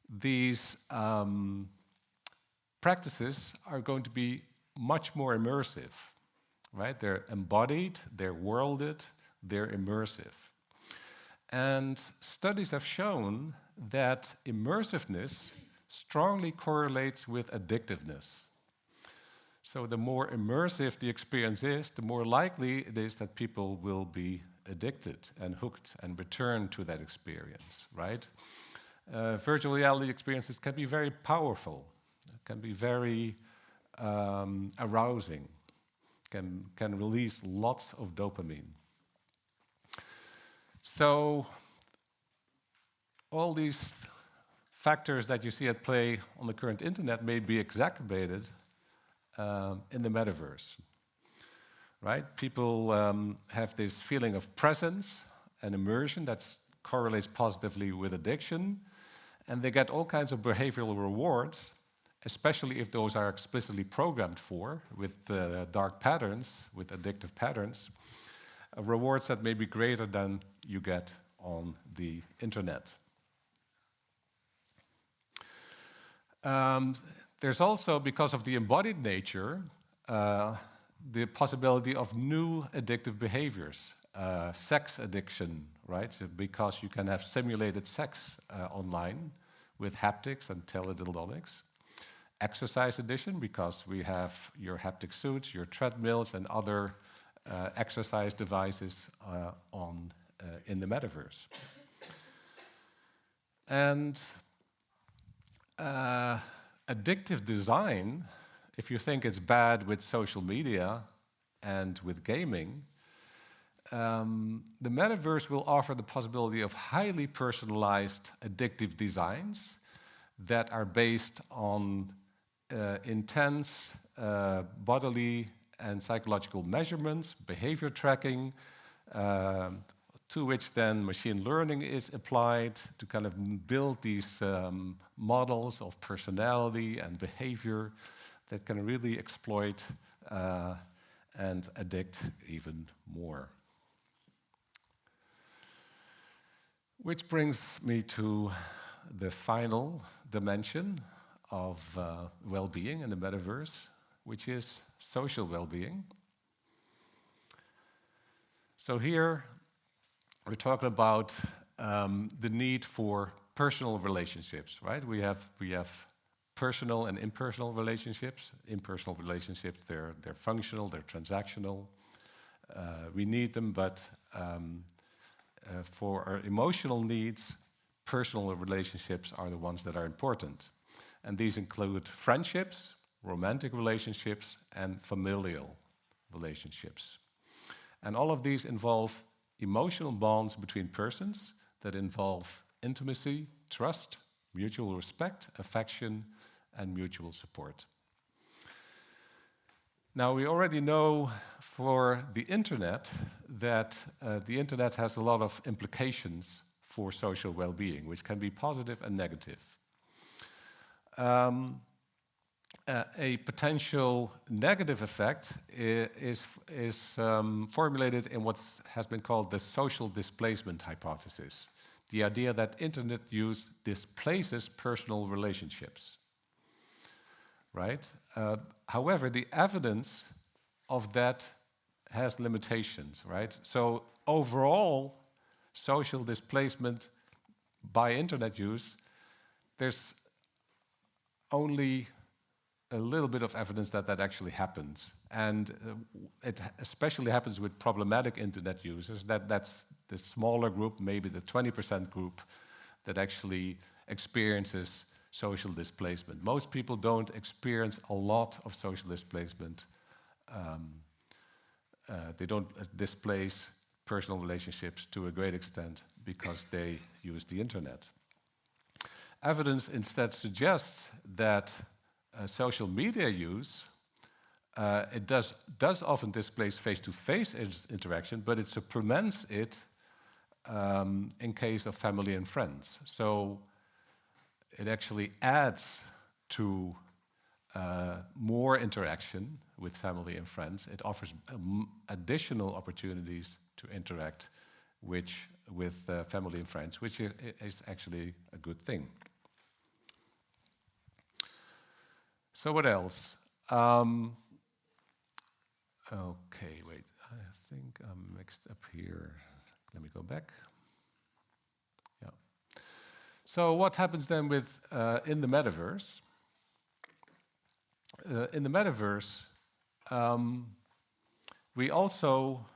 these practices are going to be much more immersive, right? They're embodied, they're worlded, they're immersive. And studies have shown that immersiveness strongly correlates with addictiveness. So the more immersive the experience is, the more likely it is that people will be addicted and hooked and return to that experience, right? Virtual reality experiences can be very powerful, can be very arousing, can release lots of dopamine. So all these factors that you see at play on the current internet may be exacerbated in the metaverse, right? People have this feeling of presence and immersion that correlates positively with addiction, and they get all kinds of behavioral rewards, especially if those are explicitly programmed for with dark patterns, with addictive patterns, rewards that may be greater than you get on the internet. There's also, because of the embodied nature, the possibility of new addictive behaviors. Sex addiction, right? Because you can have simulated sex online with haptics and teledildonics. Exercise addiction, because we have your haptic suits, your treadmills, and other exercise devices in the metaverse. And addictive design, if you think it's bad with social media and with gaming, the metaverse will offer the possibility of highly personalized addictive designs that are based on intense bodily and psychological measurements, behavior tracking, to which then machine learning is applied to kind of build these models of personality and behavior that can really exploit and addict even more. Which brings me to the final dimension of well-being in the metaverse, which is social well-being. So here we're talking about the need for personal relationships, right? We have personal and impersonal relationships. Impersonal relationships, they're functional, they're transactional. We need them, but for our emotional needs, personal relationships are the ones that are important. And these include friendships, romantic relationships, and familial relationships. And all of these involve emotional bonds between persons that involve intimacy, trust, mutual respect, affection, and mutual support. Now, we already know for the internet that the internet has a lot of implications for social well-being, which can be positive and negative. A potential negative effect is formulated in what has been called the social displacement hypothesis, the idea that internet use displaces personal relationships, right? However, the evidence of that has limitations, right? So overall, social displacement by internet use, there's only a little bit of evidence that that actually happens. And it especially happens with problematic internet users. That's the smaller group, maybe the 20% group, that actually experiences social displacement. Most people don't experience a lot of social displacement. They don't displace personal relationships to a great extent because they use the internet. Evidence instead suggests that social media use, it does often displace face-to-face interaction, but it supplements it in case of family and friends. So it actually adds to more interaction with family and friends. It offers additional opportunities to interact with family and friends, which is actually a good thing. So what else? Okay, wait, I think I'm mixed up here. Let me go back. Yeah. So what happens then with in the Metaverse? In the Metaverse, we also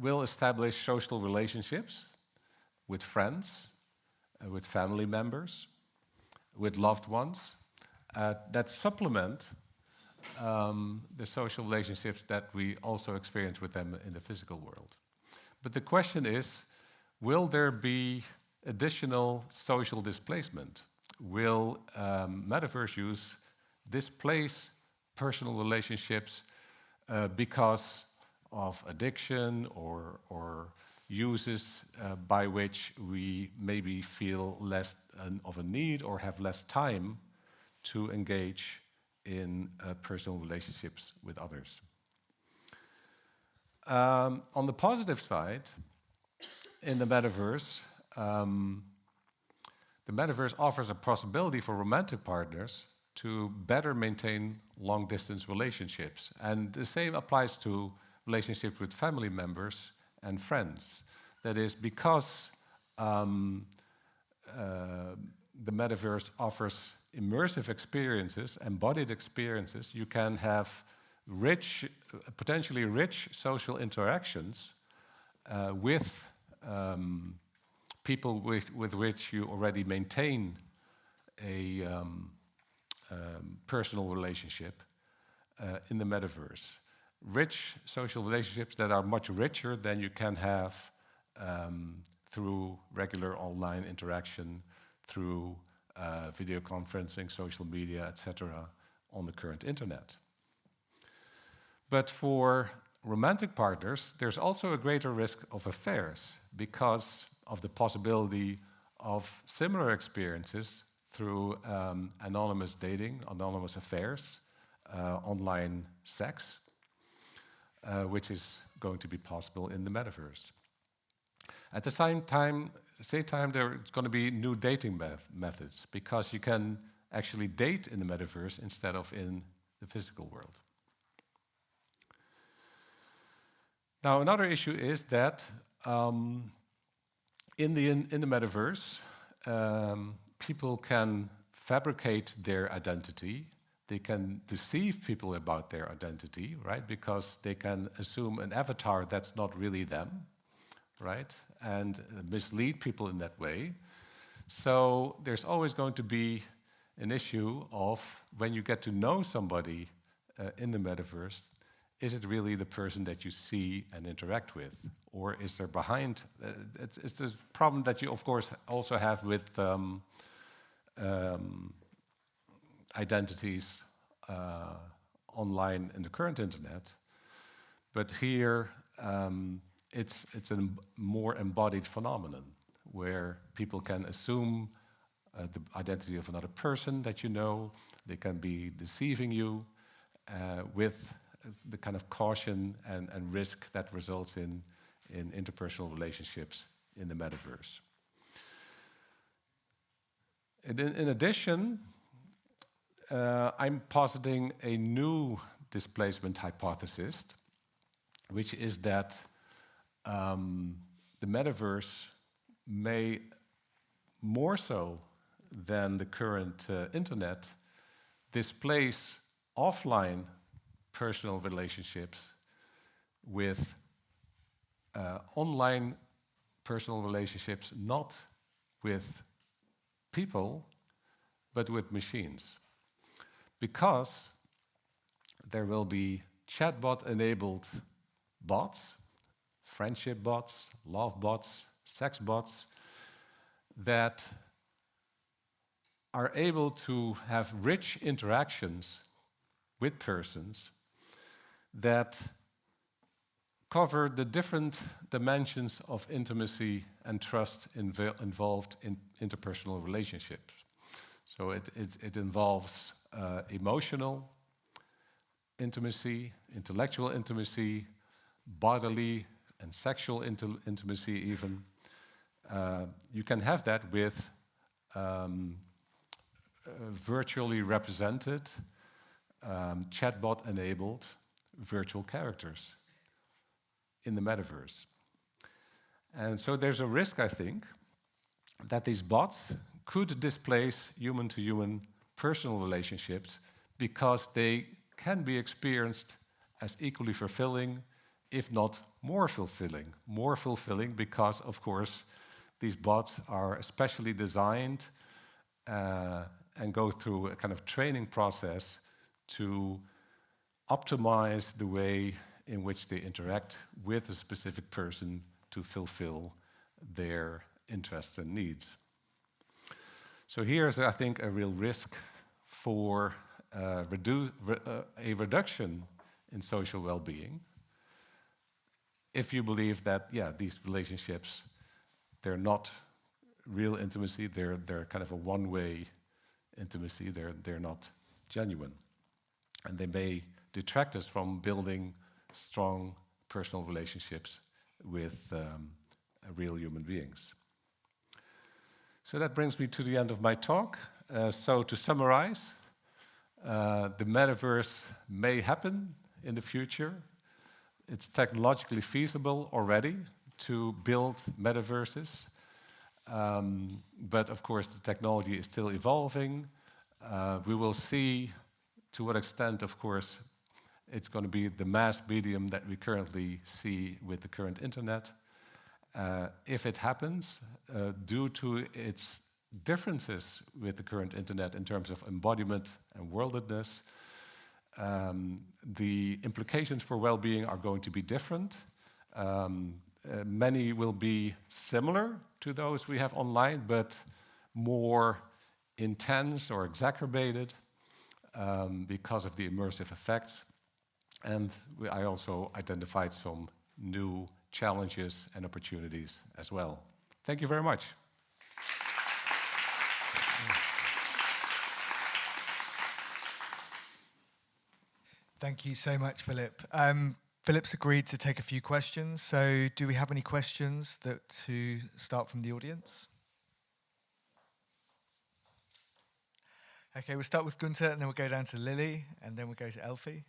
will establish social relationships with friends, with family members, with loved ones, that supplement the social relationships that we also experience with them in the physical world. But the question is, will there be additional social displacement? Will Metaverse use displace personal relationships because of addiction or uses by which we maybe feel less of a need or have less time to engage in personal relationships with others? On the positive side, in the Metaverse offers a possibility for romantic partners to better maintain long-distance relationships. And the same applies to relationships with family members and friends. That is, because the Metaverse offers immersive experiences, embodied experiences, you can have potentially rich social interactions with people with which you already maintain a personal relationship in the Metaverse. Rich social relationships that are much richer than you can have through regular online interaction, through video conferencing, social media, etc., on the current internet. But for romantic partners, there's also a greater risk of affairs because of the possibility of similar experiences through anonymous dating, anonymous affairs, online sex, which is going to be possible in the Metaverse. At the same time, there's going to be new dating methods because you can actually date in the Metaverse instead of in the physical world. Now, another issue is that in the Metaverse, people can fabricate their identity. They can deceive people about their identity, right? Because they can assume an avatar that's not really them, right? And mislead people in that way. So there's always going to be an issue of when you get to know somebody in the metaverse, is it really the person that you see and interact with? Or is there behind? It's this problem that you, of course, also have with identities online in the current internet. But here, it's a more embodied phenomenon where people can assume the identity of another person that you know. They can be deceiving you with the kind of caution and risk that results in interpersonal relationships in the metaverse. In addition, I'm positing a new displacement hypothesis, which is that the metaverse may, more so than the current internet, displace offline personal relationships with online personal relationships, not with people, but with machines. Because there will be chatbot-enabled bots, friendship bots, love bots, sex bots, that are able to have rich interactions with persons that cover the different dimensions of intimacy and trust involved in interpersonal relationships. So it involves emotional intimacy, intellectual intimacy, bodily and sexual intimacy even. You can have that with virtually represented, chatbot-enabled virtual characters in the metaverse. And so there's a risk, I think, that these bots could displace human-to-human personal relationships because they can be experienced as equally fulfilling, if not more fulfilling. More fulfilling because, of course, these bots are especially designed and go through a kind of training process to optimize the way in which they interact with a specific person to fulfill their interests and needs. So here's, I think, a real risk for a reduction in social well-being if you believe that, yeah, these relationships, they're not real intimacy, they're kind of a one-way intimacy, they're not genuine. And they may detract us from building strong personal relationships with real human beings. So that brings me to the end of my talk. So to summarize, the metaverse may happen in the future. It's technologically feasible already to build metaverses. But of course, the technology is still evolving. We will see to what extent, of course, it's going to be the mass medium that we currently see with the current internet. If it happens, due to its differences with the current internet in terms of embodiment and worldedness, the implications for well-being are going to be different. Many will be similar to those we have online, but more intense or exacerbated because of the immersive effects. And I also identified some new challenges and opportunities as well. Thank you very much. Thank you so much, Philip. Philip's agreed to take a few questions. So do we have any questions to start from the audience? Okay, we'll start with Gunther, and then we'll go down to Lily, and then we'll go to Elfie.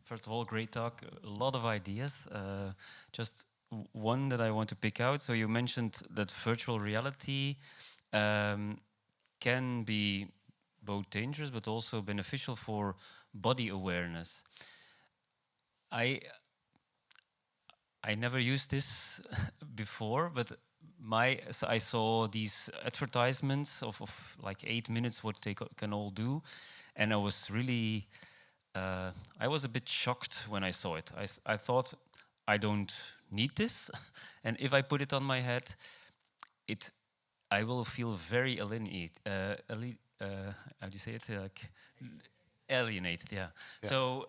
First of all, great talk, a lot of ideas. Just one that I want to pick out. So you mentioned that virtual reality can be both dangerous but also beneficial for body awareness. I never used this before, but I saw these advertisements of like 8 minutes what they can all do, and I was really I was a bit shocked when I saw it. I thought I don't need this, and if I put it on my head, I will feel very alienated. How do you say it? Alienated. Yeah. So.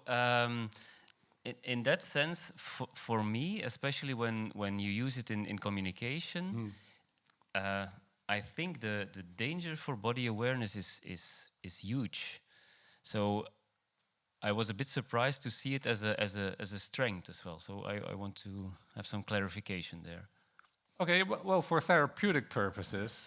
In that sense, for me, especially when you use it in communication, I think the danger for body awareness is huge. So I was a bit surprised to see it as a strength as well. So I want to have some clarification there. Okay, well, for therapeutic purposes,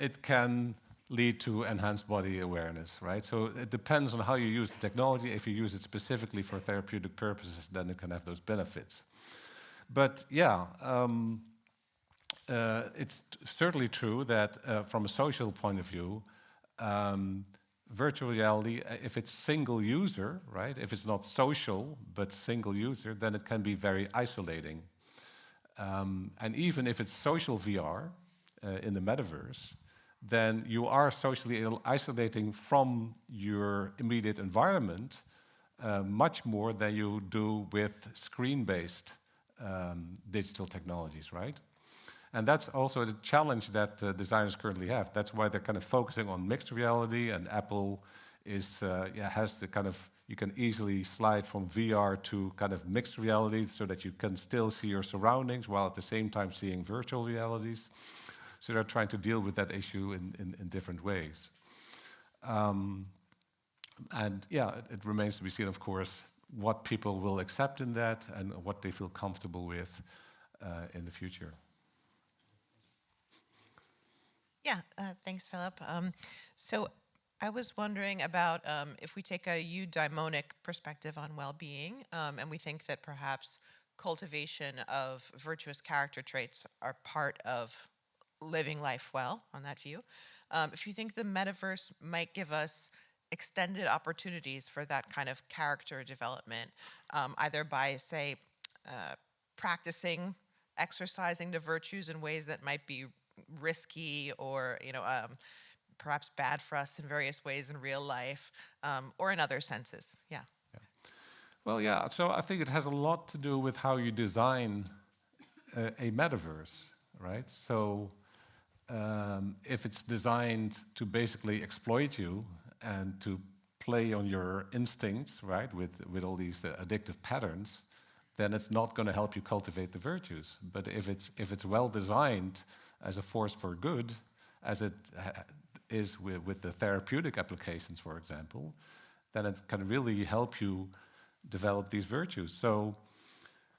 it can lead to enhanced body awareness, right? So it depends on how you use the technology. If you use it specifically for therapeutic purposes, then it can have those benefits. But yeah, it's certainly true that from a social point of view, virtual reality, if it's single user, right? If it's not social, but single user, then it can be very isolating. And even if it's social VR in the metaverse, then you are socially isolating from your immediate environment much more than you do with screen-based digital technologies, right? And that's also the challenge that designers currently have. That's why they're kind of focusing on mixed reality, and Apple has the kind of, you can easily slide from VR to kind of mixed reality so that you can still see your surroundings while at the same time seeing virtual realities. So they're trying to deal with that issue in different ways. And yeah, it remains to be seen, of course, what people will accept in that and what they feel comfortable with in the future. Yeah, thanks, Philip. So I was wondering about if we take a eudaimonic perspective on well-being, and we think that perhaps cultivation of virtuous character traits are part of living life well, on that view. If you think the metaverse might give us extended opportunities for that kind of character development, either by, say, practicing, exercising the virtues in ways that might be risky or, perhaps bad for us in various ways in real life, or in other senses. Yeah. Well, yeah, so I think it has a lot to do with how you design a metaverse, right? So if it's designed to basically exploit you and to play on your instincts, right, with all these addictive patterns, then it's not going to help you cultivate the virtues. But if it's well designed as a force for good, as it is with the therapeutic applications, for example, then it can really help you develop these virtues. So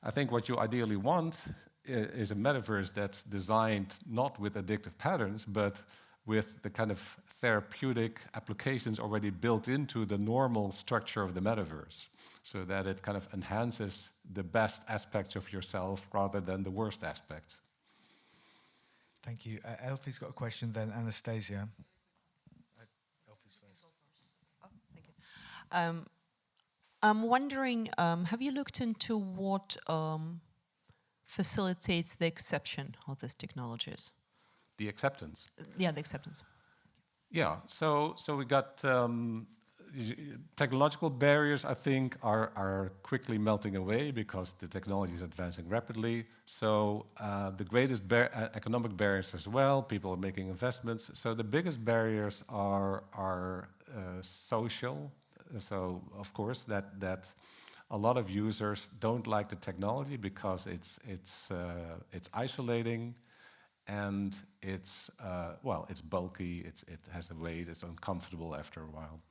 I think what you ideally want is a metaverse that's designed not with addictive patterns, but with the kind of therapeutic applications already built into the normal structure of the metaverse, so that it kind of enhances the best aspects of yourself rather than the worst aspects. Thank you. Elfie's got a question, then Anastasia. Elfie's first. Oh, thank you. I'm wondering, have you looked into what facilitates the acceptance of these technologies? The acceptance? Yeah, the acceptance. Yeah, so we got technological barriers, I think, are quickly melting away because the technology is advancing rapidly. So the greatest economic barriers as well, people are making investments. So the biggest barriers are social. So of course that a lot of users don't like the technology because it's isolating, and it's bulky, it has a weight, it's uncomfortable after a while.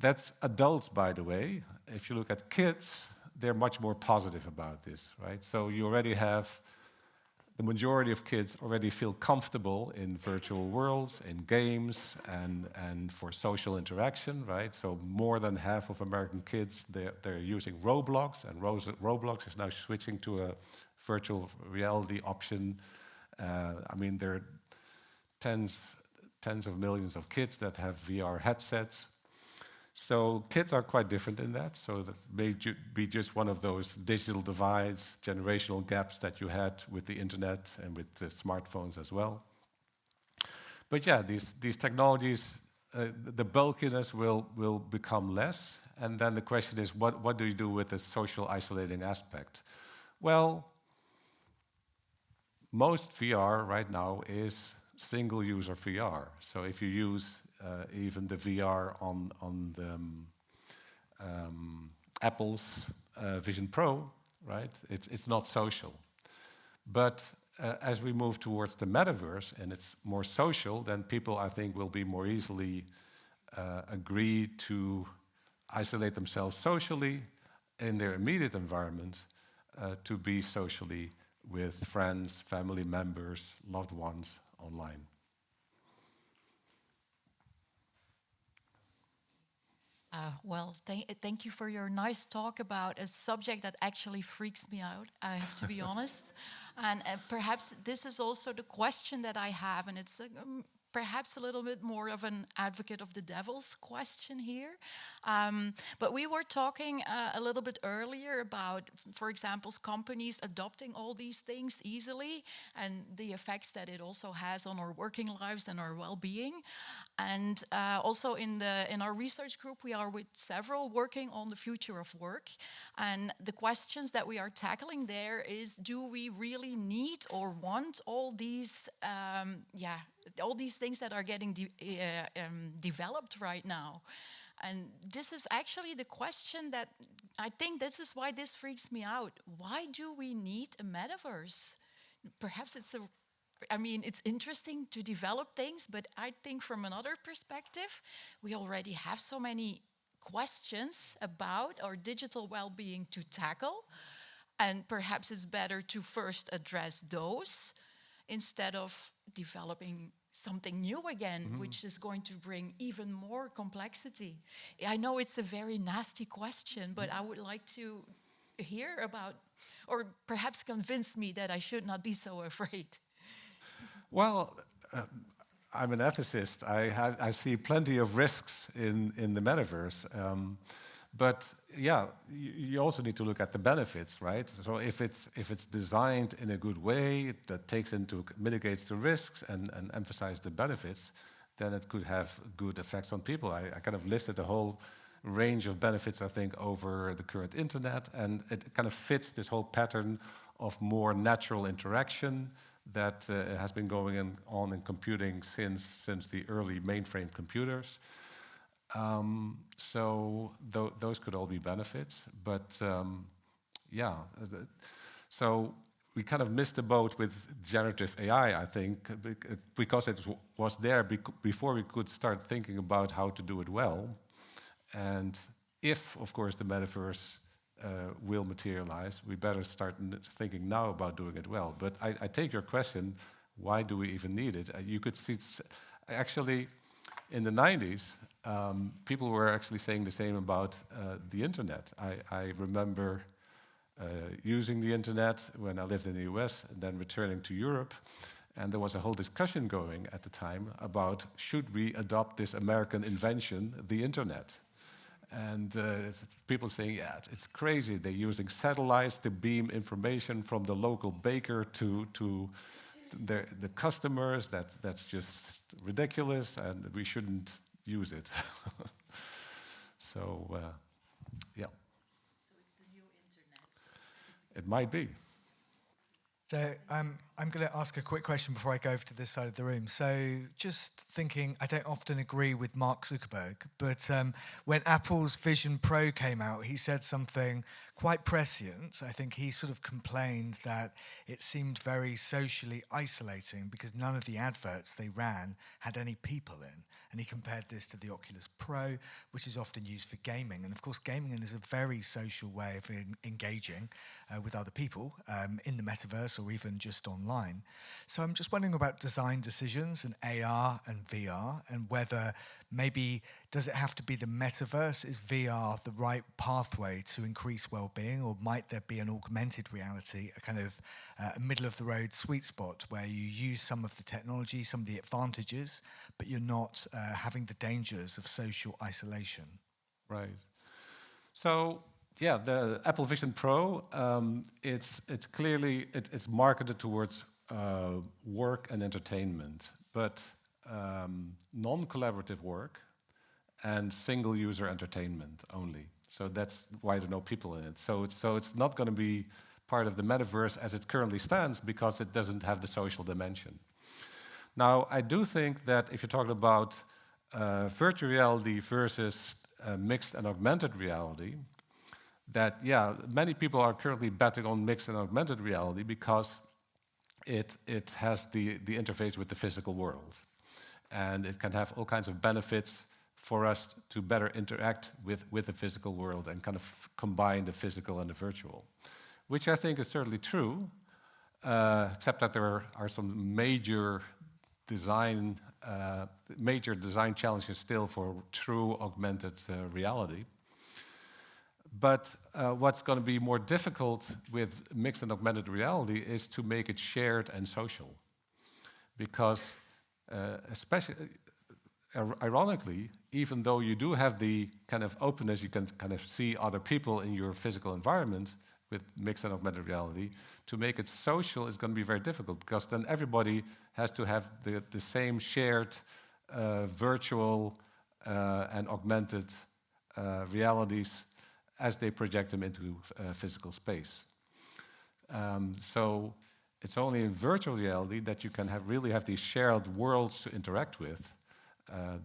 That's adults, by the way. If you look at kids, they're much more positive about this, right? So you already have the majority of kids already feel comfortable in virtual worlds, in games, and for social interaction, right? So more than half of American kids, they're using Roblox, and Roblox is now switching to a virtual reality option. I mean, there are tens of millions of kids that have VR headsets. So kids are quite different in that. So that may be just one of those digital divides, generational gaps that you had with the internet and with the smartphones as well. But yeah, these technologies, the bulkiness will become less. And then the question is, what do you do with the social isolating aspect? Well, most VR right now is single-user VR. So if you use even the VR on the Apple's Vision Pro, right? It's not social. But as we move towards the metaverse and it's more social, then people, I think, will be more easily agree to isolate themselves socially in their immediate environment to be socially with friends, family members, loved ones online. Well, thank you for your nice talk about a subject that actually freaks me out, I have to be honest. And perhaps this is also the question that I have, and it's perhaps a little bit more of an advocate of the devil's question here. But we were talking a little bit earlier about, for example, companies adopting all these things easily and the effects that it also has on our working lives and our well-being. And also in our research group, we are with several working on the future of work. And the questions that we are tackling there is, do we really need or want all these all these things that are getting developed right now? And this is actually the question that I think this is why this freaks me out. Why do we need a metaverse? Perhaps it's it's interesting to develop things, but I think from another perspective, we already have so many questions about our digital well-being to tackle. And perhaps it's better to first address those instead of developing something new again, which is going to bring even more complexity. I know it's a very nasty question, but I would like to hear about, or perhaps convince me that I should not be so afraid. Well, I'm an ethicist. I see plenty of risks in the metaverse. But yeah, you also need to look at the benefits, right? So if it's designed in a good way that mitigates the risks and emphasizes the benefits, then it could have good effects on people. I kind of listed a whole range of benefits, I think, over the current internet, and it kind of fits this whole pattern of more natural interaction that has been going on in computing since the early mainframe computers. So those could all be benefits, but so we kind of missed the boat with generative AI, I think, because it was there before we could start thinking about how to do it well. And if, of course, the metaverse will materialize, we better start thinking now about doing it well. But I take your question, why do we even need it? You could see, actually, in the 90s, people were actually saying the same about the internet. I remember using the internet when I lived in the US and then returning to Europe. And there was a whole discussion going at the time about, should we adopt this American invention, the internet? And people saying, yeah, it's crazy. They're using satellites to beam information from the local baker to the customers. That's just ridiculous, and we shouldn't use it. So, yeah. So it's the new internet. It might be. So I'm going to ask a quick question before I go over to this side of the room. So just thinking, I don't often agree with Mark Zuckerberg, but when Apple's Vision Pro came out, he said something quite prescient. I think he sort of complained that it seemed very socially isolating because none of the adverts they ran had any people in. And he compared this to the Oculus Pro, which is often used for gaming. And of course, gaming is a very social way of engaging with other people in the metaverse or even just online. So I'm just wondering about design decisions and AR and VR, and whether maybe does it have to be the metaverse? Is VR the right pathway to increase well-being, or might there be an augmented reality, a kind of middle-of-the-road sweet spot where you use some of the technology, some of the advantages, but you're not having the dangers of social isolation? Right. So yeah, the Apple Vision Pro, it's clearly it's marketed towards work and entertainment, but non-collaborative work and single-user entertainment only. So that's why there are no people in it. So it's not going to be part of the metaverse as it currently stands because it doesn't have the social dimension. Now, I do think that if you're talking about virtual reality versus mixed and augmented reality, that, yeah, many people are currently betting on mixed and augmented reality because it has the interface with the physical world. And it can have all kinds of benefits for us to better interact with the physical world and kind of combine the physical and the virtual, which I think is certainly true, except that there are some major design challenges still for true augmented reality. But what's going to be more difficult with mixed and augmented reality is to make it shared and social. Because especially, ironically, even though you do have the kind of openness, you can kind of see other people in your physical environment with mixed and augmented reality, to make it social is going to be very difficult because then everybody has to have the same shared virtual and augmented realities as they project them into physical space. So it's only in virtual reality that you can really have these shared worlds to interact with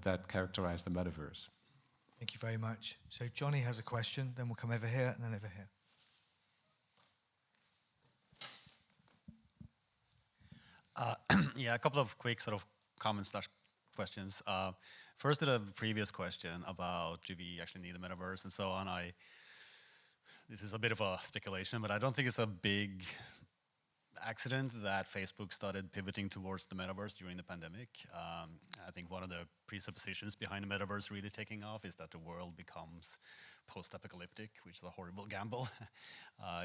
that characterize the metaverse. Thank you very much. So Johnny has a question, then we'll come over here and then over here. Yeah, a couple of quick sort of comments / questions. First, to the previous question about do we actually need a metaverse and so on. This is a bit of a speculation, but I don't think it's a big accident that Facebook started pivoting towards the metaverse during the pandemic. I think one of the presuppositions behind the metaverse really taking off is that the world becomes post-apocalyptic, which is a horrible gamble.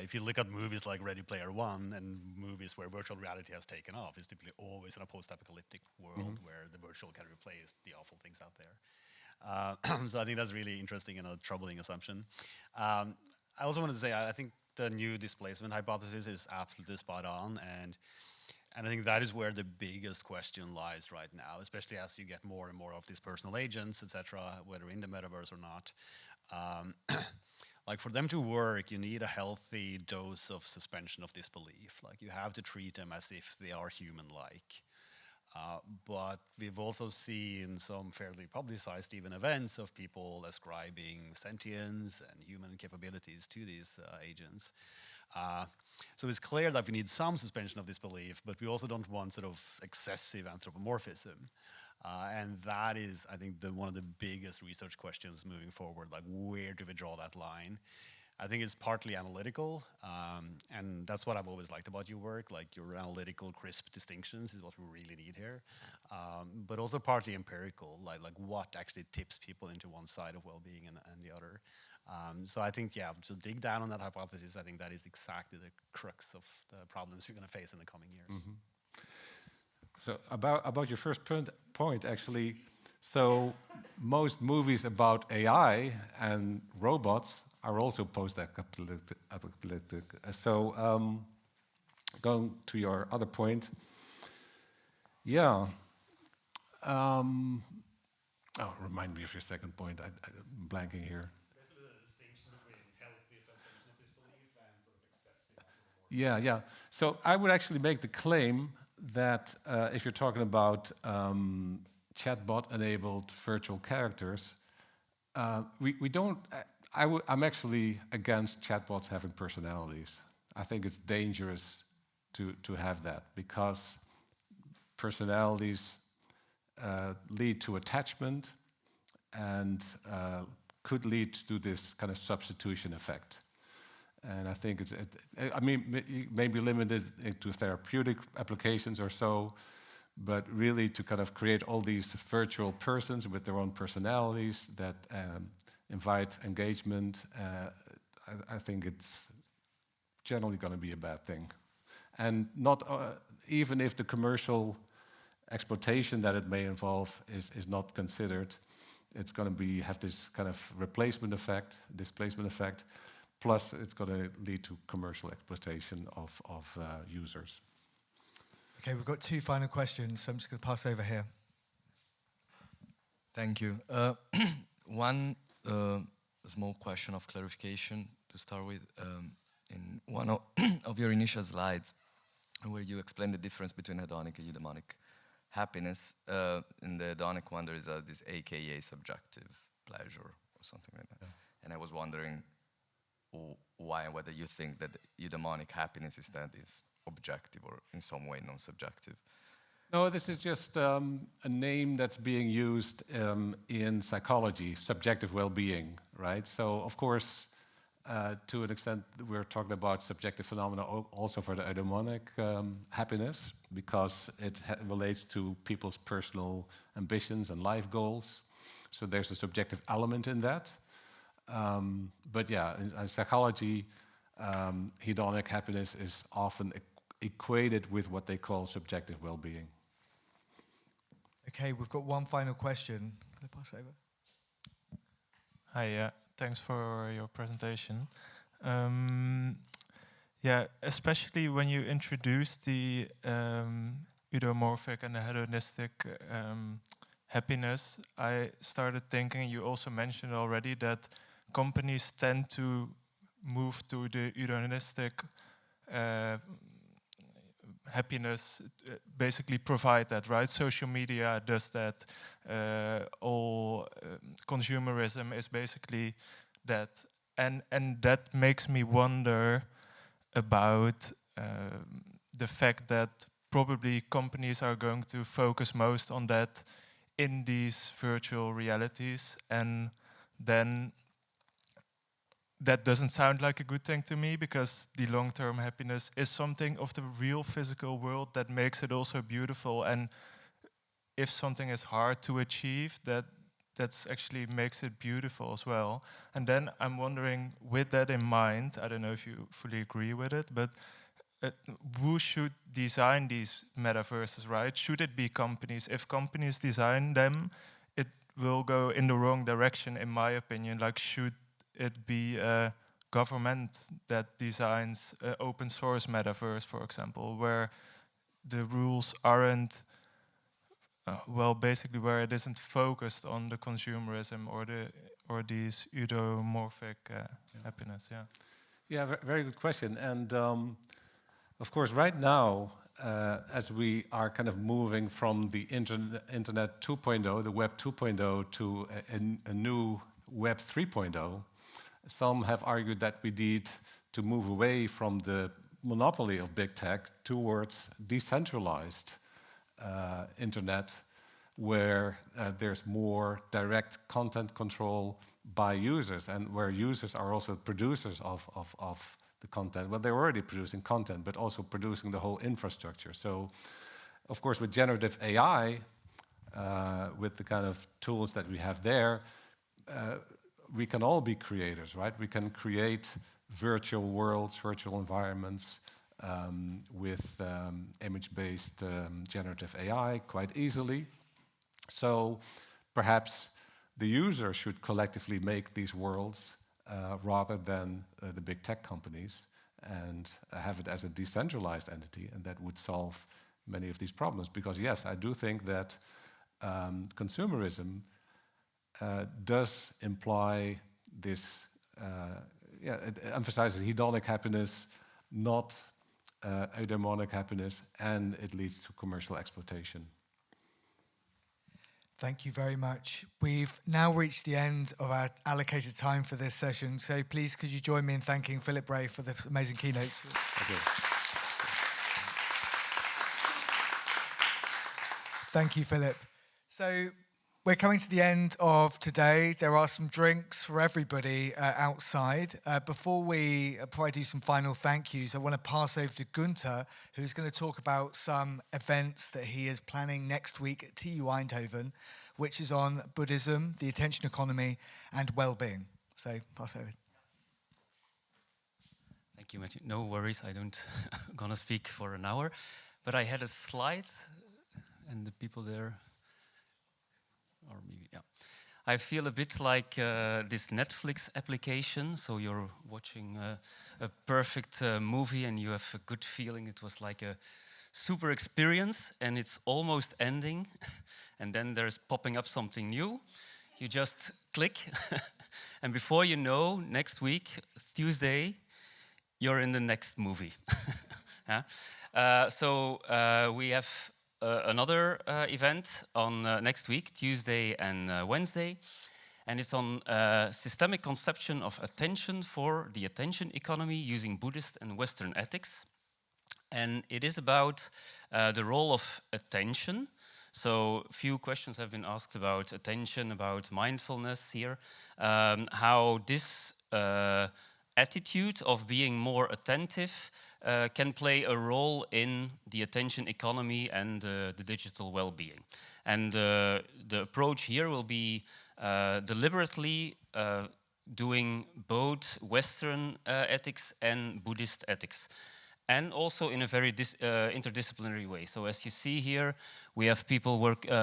If you look at movies like Ready Player One and movies where virtual reality has taken off, it's typically always in a post-apocalyptic world where the virtual can replace the awful things out there. So I think that's really interesting and a troubling assumption. I also wanted to say, I think the new displacement hypothesis is absolutely spot on, and I think that is where the biggest question lies right now, especially as you get more and more of these personal agents, etc., whether in the metaverse or not. Like for them to work, you need a healthy dose of suspension of disbelief. Like you have to treat them as if they are human-like. But we've also seen some fairly publicized even events of people ascribing sentience and human capabilities to these agents. So it's clear that we need some suspension of disbelief, but we also don't want sort of excessive anthropomorphism. And that is, I think, one of the biggest research questions moving forward, like where do we draw that line? I think it's partly analytical, and that's what I've always liked about your work, like your analytical, crisp distinctions is what we really need here, but also partly empirical, like what actually tips people into one side of well-being and the other. So I think, yeah, to dig down on that hypothesis, I think that is exactly the crux of the problems we're going to face in the coming years. Mm-hmm. So about your first point, actually, so most movies about AI and robots are also post-apocalyptic. So going to your other point, yeah. Remind me of your second point. I'm blanking here. There's a distinction between healthy suspension of disbelief and sort of excessive. Yeah. So I would actually make the claim that if you're talking about chatbot-enabled virtual characters, we don't. I'm actually against chatbots having personalities. I think it's dangerous to have that because personalities lead to attachment and could lead to this kind of substitution effect. And I think maybe limited to therapeutic applications or so, but really to kind of create all these virtual persons with their own personalities that invite engagement, I think it's generally going to be a bad thing. And not even if the commercial exploitation that it may involve is not considered, it's going to have this kind of replacement effect, displacement effect, plus it's going to lead to commercial exploitation of users. Okay, we've got 2 final questions, so I'm just going to pass over here. Thank you. One small question of clarification to start with. In one of your initial slides, where you explained the difference between hedonic and eudaimonic happiness, in the hedonic one there is this AKA subjective pleasure or something like that. Yeah. And I was wondering why and whether you think that eudaimonic happiness instead is objective or in some way non-subjective. No, this is just a name that's being used in psychology, subjective well-being, right? So, of course, to an extent, we're talking about subjective phenomena also for the eudaimonic happiness, because it relates to people's personal ambitions and life goals. So there's a subjective element in that. But yeah, in psychology, hedonic happiness is often equated with what they call subjective well-being. Okay, we've got one final question. Can I pass over? Hi, thanks for your presentation. Especially when you introduce the eudaimorphic and the hedonistic happiness, I started thinking, you also mentioned already, that companies tend to move to the eudaimonistic happiness, basically provide that, right? Social media does that. All consumerism is basically that. And that makes me wonder about the fact that probably companies are going to focus most on that in these virtual realities, and then that doesn't sound like a good thing to me, because the long-term happiness is something of the real physical world that makes it also beautiful. And if something is hard to achieve, that's actually makes it beautiful as well. And then I'm wondering, with that in mind, I don't know if you fully agree with it, but who should design these metaverses, right? Should it be companies? If companies design them, it will go in the wrong direction, in my opinion. Like, should it be a government that designs open source metaverse, for example, where the rules aren't, basically where it isn't focused on the consumerism or these eudaimorphic happiness? Yeah. Yeah, very good question. And of course, right now, as we are kind of moving from the Internet 2.0, the Web 2.0, to a new Web 3.0, some have argued that we need to move away from the monopoly of big tech towards decentralized internet, where there's more direct content control by users, and where users are also producers of the content. Well, they're already producing content, but also producing the whole infrastructure. So, of course, with generative AI, with the kind of tools that we have there, we can all be creators, right? We can create virtual worlds, virtual environments with image-based generative AI quite easily. So perhaps the user should collectively make these worlds rather than the big tech companies, and have it as a decentralized entity, and that would solve many of these problems. Because yes, I do think that consumerism does imply this, it emphasizes hedonic happiness, not eudaimonic happiness, and it leads to commercial exploitation. Thank you very much. We've now reached the end of our allocated time for this session, so please could you join me in thanking Philip Brey for this amazing keynote. Okay. Thank you, Philip. So we're coming to the end of today. There are some drinks for everybody outside. Before I do some final thank yous, I want to pass over to Gunther, who's going to talk about some events that he is planning next week at TU Eindhoven, which is on Buddhism, the attention economy, and well-being. So pass over. Thank you, Matthew. No worries, I don't gonna speak for an hour, but I had a slide, and the people there. Or maybe, yeah. I feel a bit like this Netflix application. So you're watching a perfect movie and you have a good feeling. It was like a super experience and it's almost ending. And then there's popping up something new. You just click. And before you know, next week, Tuesday, you're in the next movie. So we have another event on next week, Tuesday and Wednesday, and it's on systemic conception of attention for the attention economy using Buddhist and Western ethics. And it is about the role of attention. So few questions have been asked about attention, about mindfulness here, how this attitude of being more attentive can play a role in the attention economy and the digital well-being. And the approach here will be deliberately doing both Western ethics and Buddhist ethics, and also in a very interdisciplinary way. So as you see here, we have people looking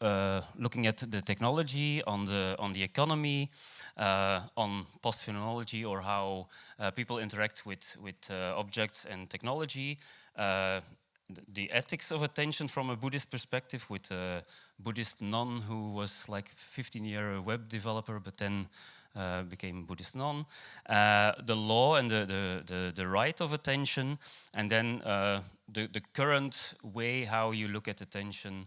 at the technology, on the economy, on post-phenomenology, or how people interact with objects and technology, the ethics of attention from a Buddhist perspective, with a Buddhist nun who was like 15-year web developer, but then became Buddhist nun, the law and the right of attention, and then the current way how you look at attention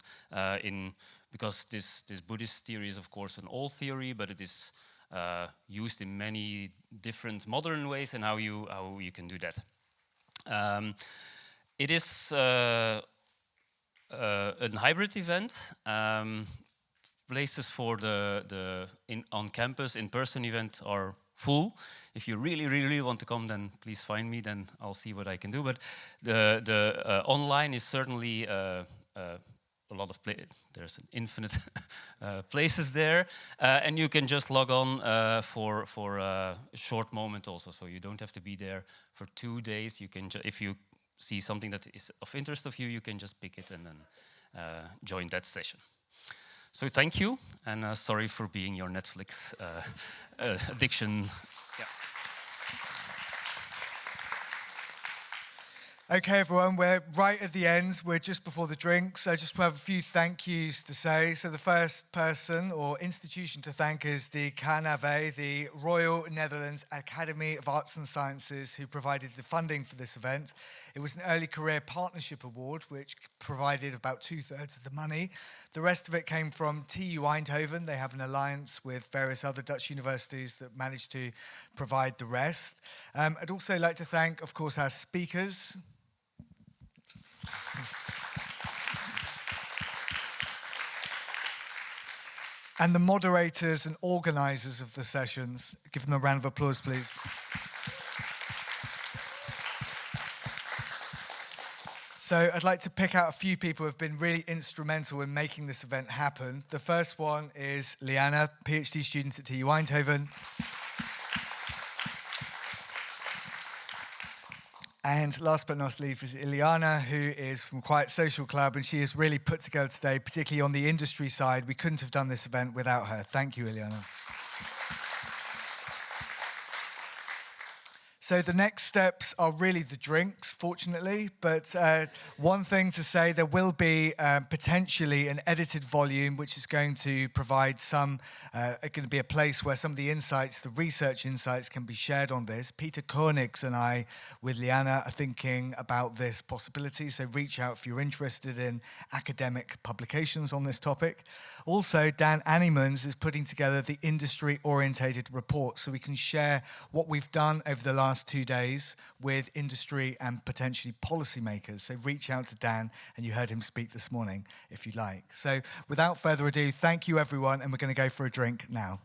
because this Buddhist theory is of course an old theory, but it is used in many different modern ways, and how you can do that. It is a hybrid event. Places for the on-campus, in-person event are full. If you really want to come, then please find me, then I'll see what I can do. But the online is certainly a lot of there's an infinite places there, and you can just log on for a short moment also. So you don't have to be there for 2 days. You can, if you see something that is of interest of you, you can just pick it and then join that session. So thank you, and sorry for being your Netflix addiction. Yeah. Okay, everyone, we're right at the end. We're just before the drinks. I just have a few thank yous to say. So the first person or institution to thank is the KNAV, the Royal Netherlands Academy of Arts and Sciences, who provided the funding for this event. It was an early career partnership award, which provided about 2/3 of the money. The rest of it came from TU Eindhoven. They have an alliance with various other Dutch universities that managed to provide the rest. I'd also like to thank, of course, our speakers. And the moderators and organizers of the sessions. Give them a round of applause, please. So I'd like to pick out a few people who have been really instrumental in making this event happen. The first one is Lyanne, PhD student at TU Eindhoven. And last but not least is Iliana, who is from Quiet Social Club, and she has really put together today, particularly on the industry side. We couldn't have done this event without her. Thank you, Iliana. So the next steps are really the drinks, fortunately, but one thing to say, there will be potentially an edited volume which is going to provide some, going to be a place where some of the insights, the research insights can be shared on this. Peter Koenigs and I, with Lyanne, are thinking about this possibility, so reach out if you're interested in academic publications on this topic. Also, Daan Annemans is putting together the industry-orientated report, so we can share what we've done over the last 2 days with industry and potentially policymakers. So reach out to Dan, and you heard him speak this morning, if you like. So without further ado, thank you, everyone, and we're going to go for a drink now.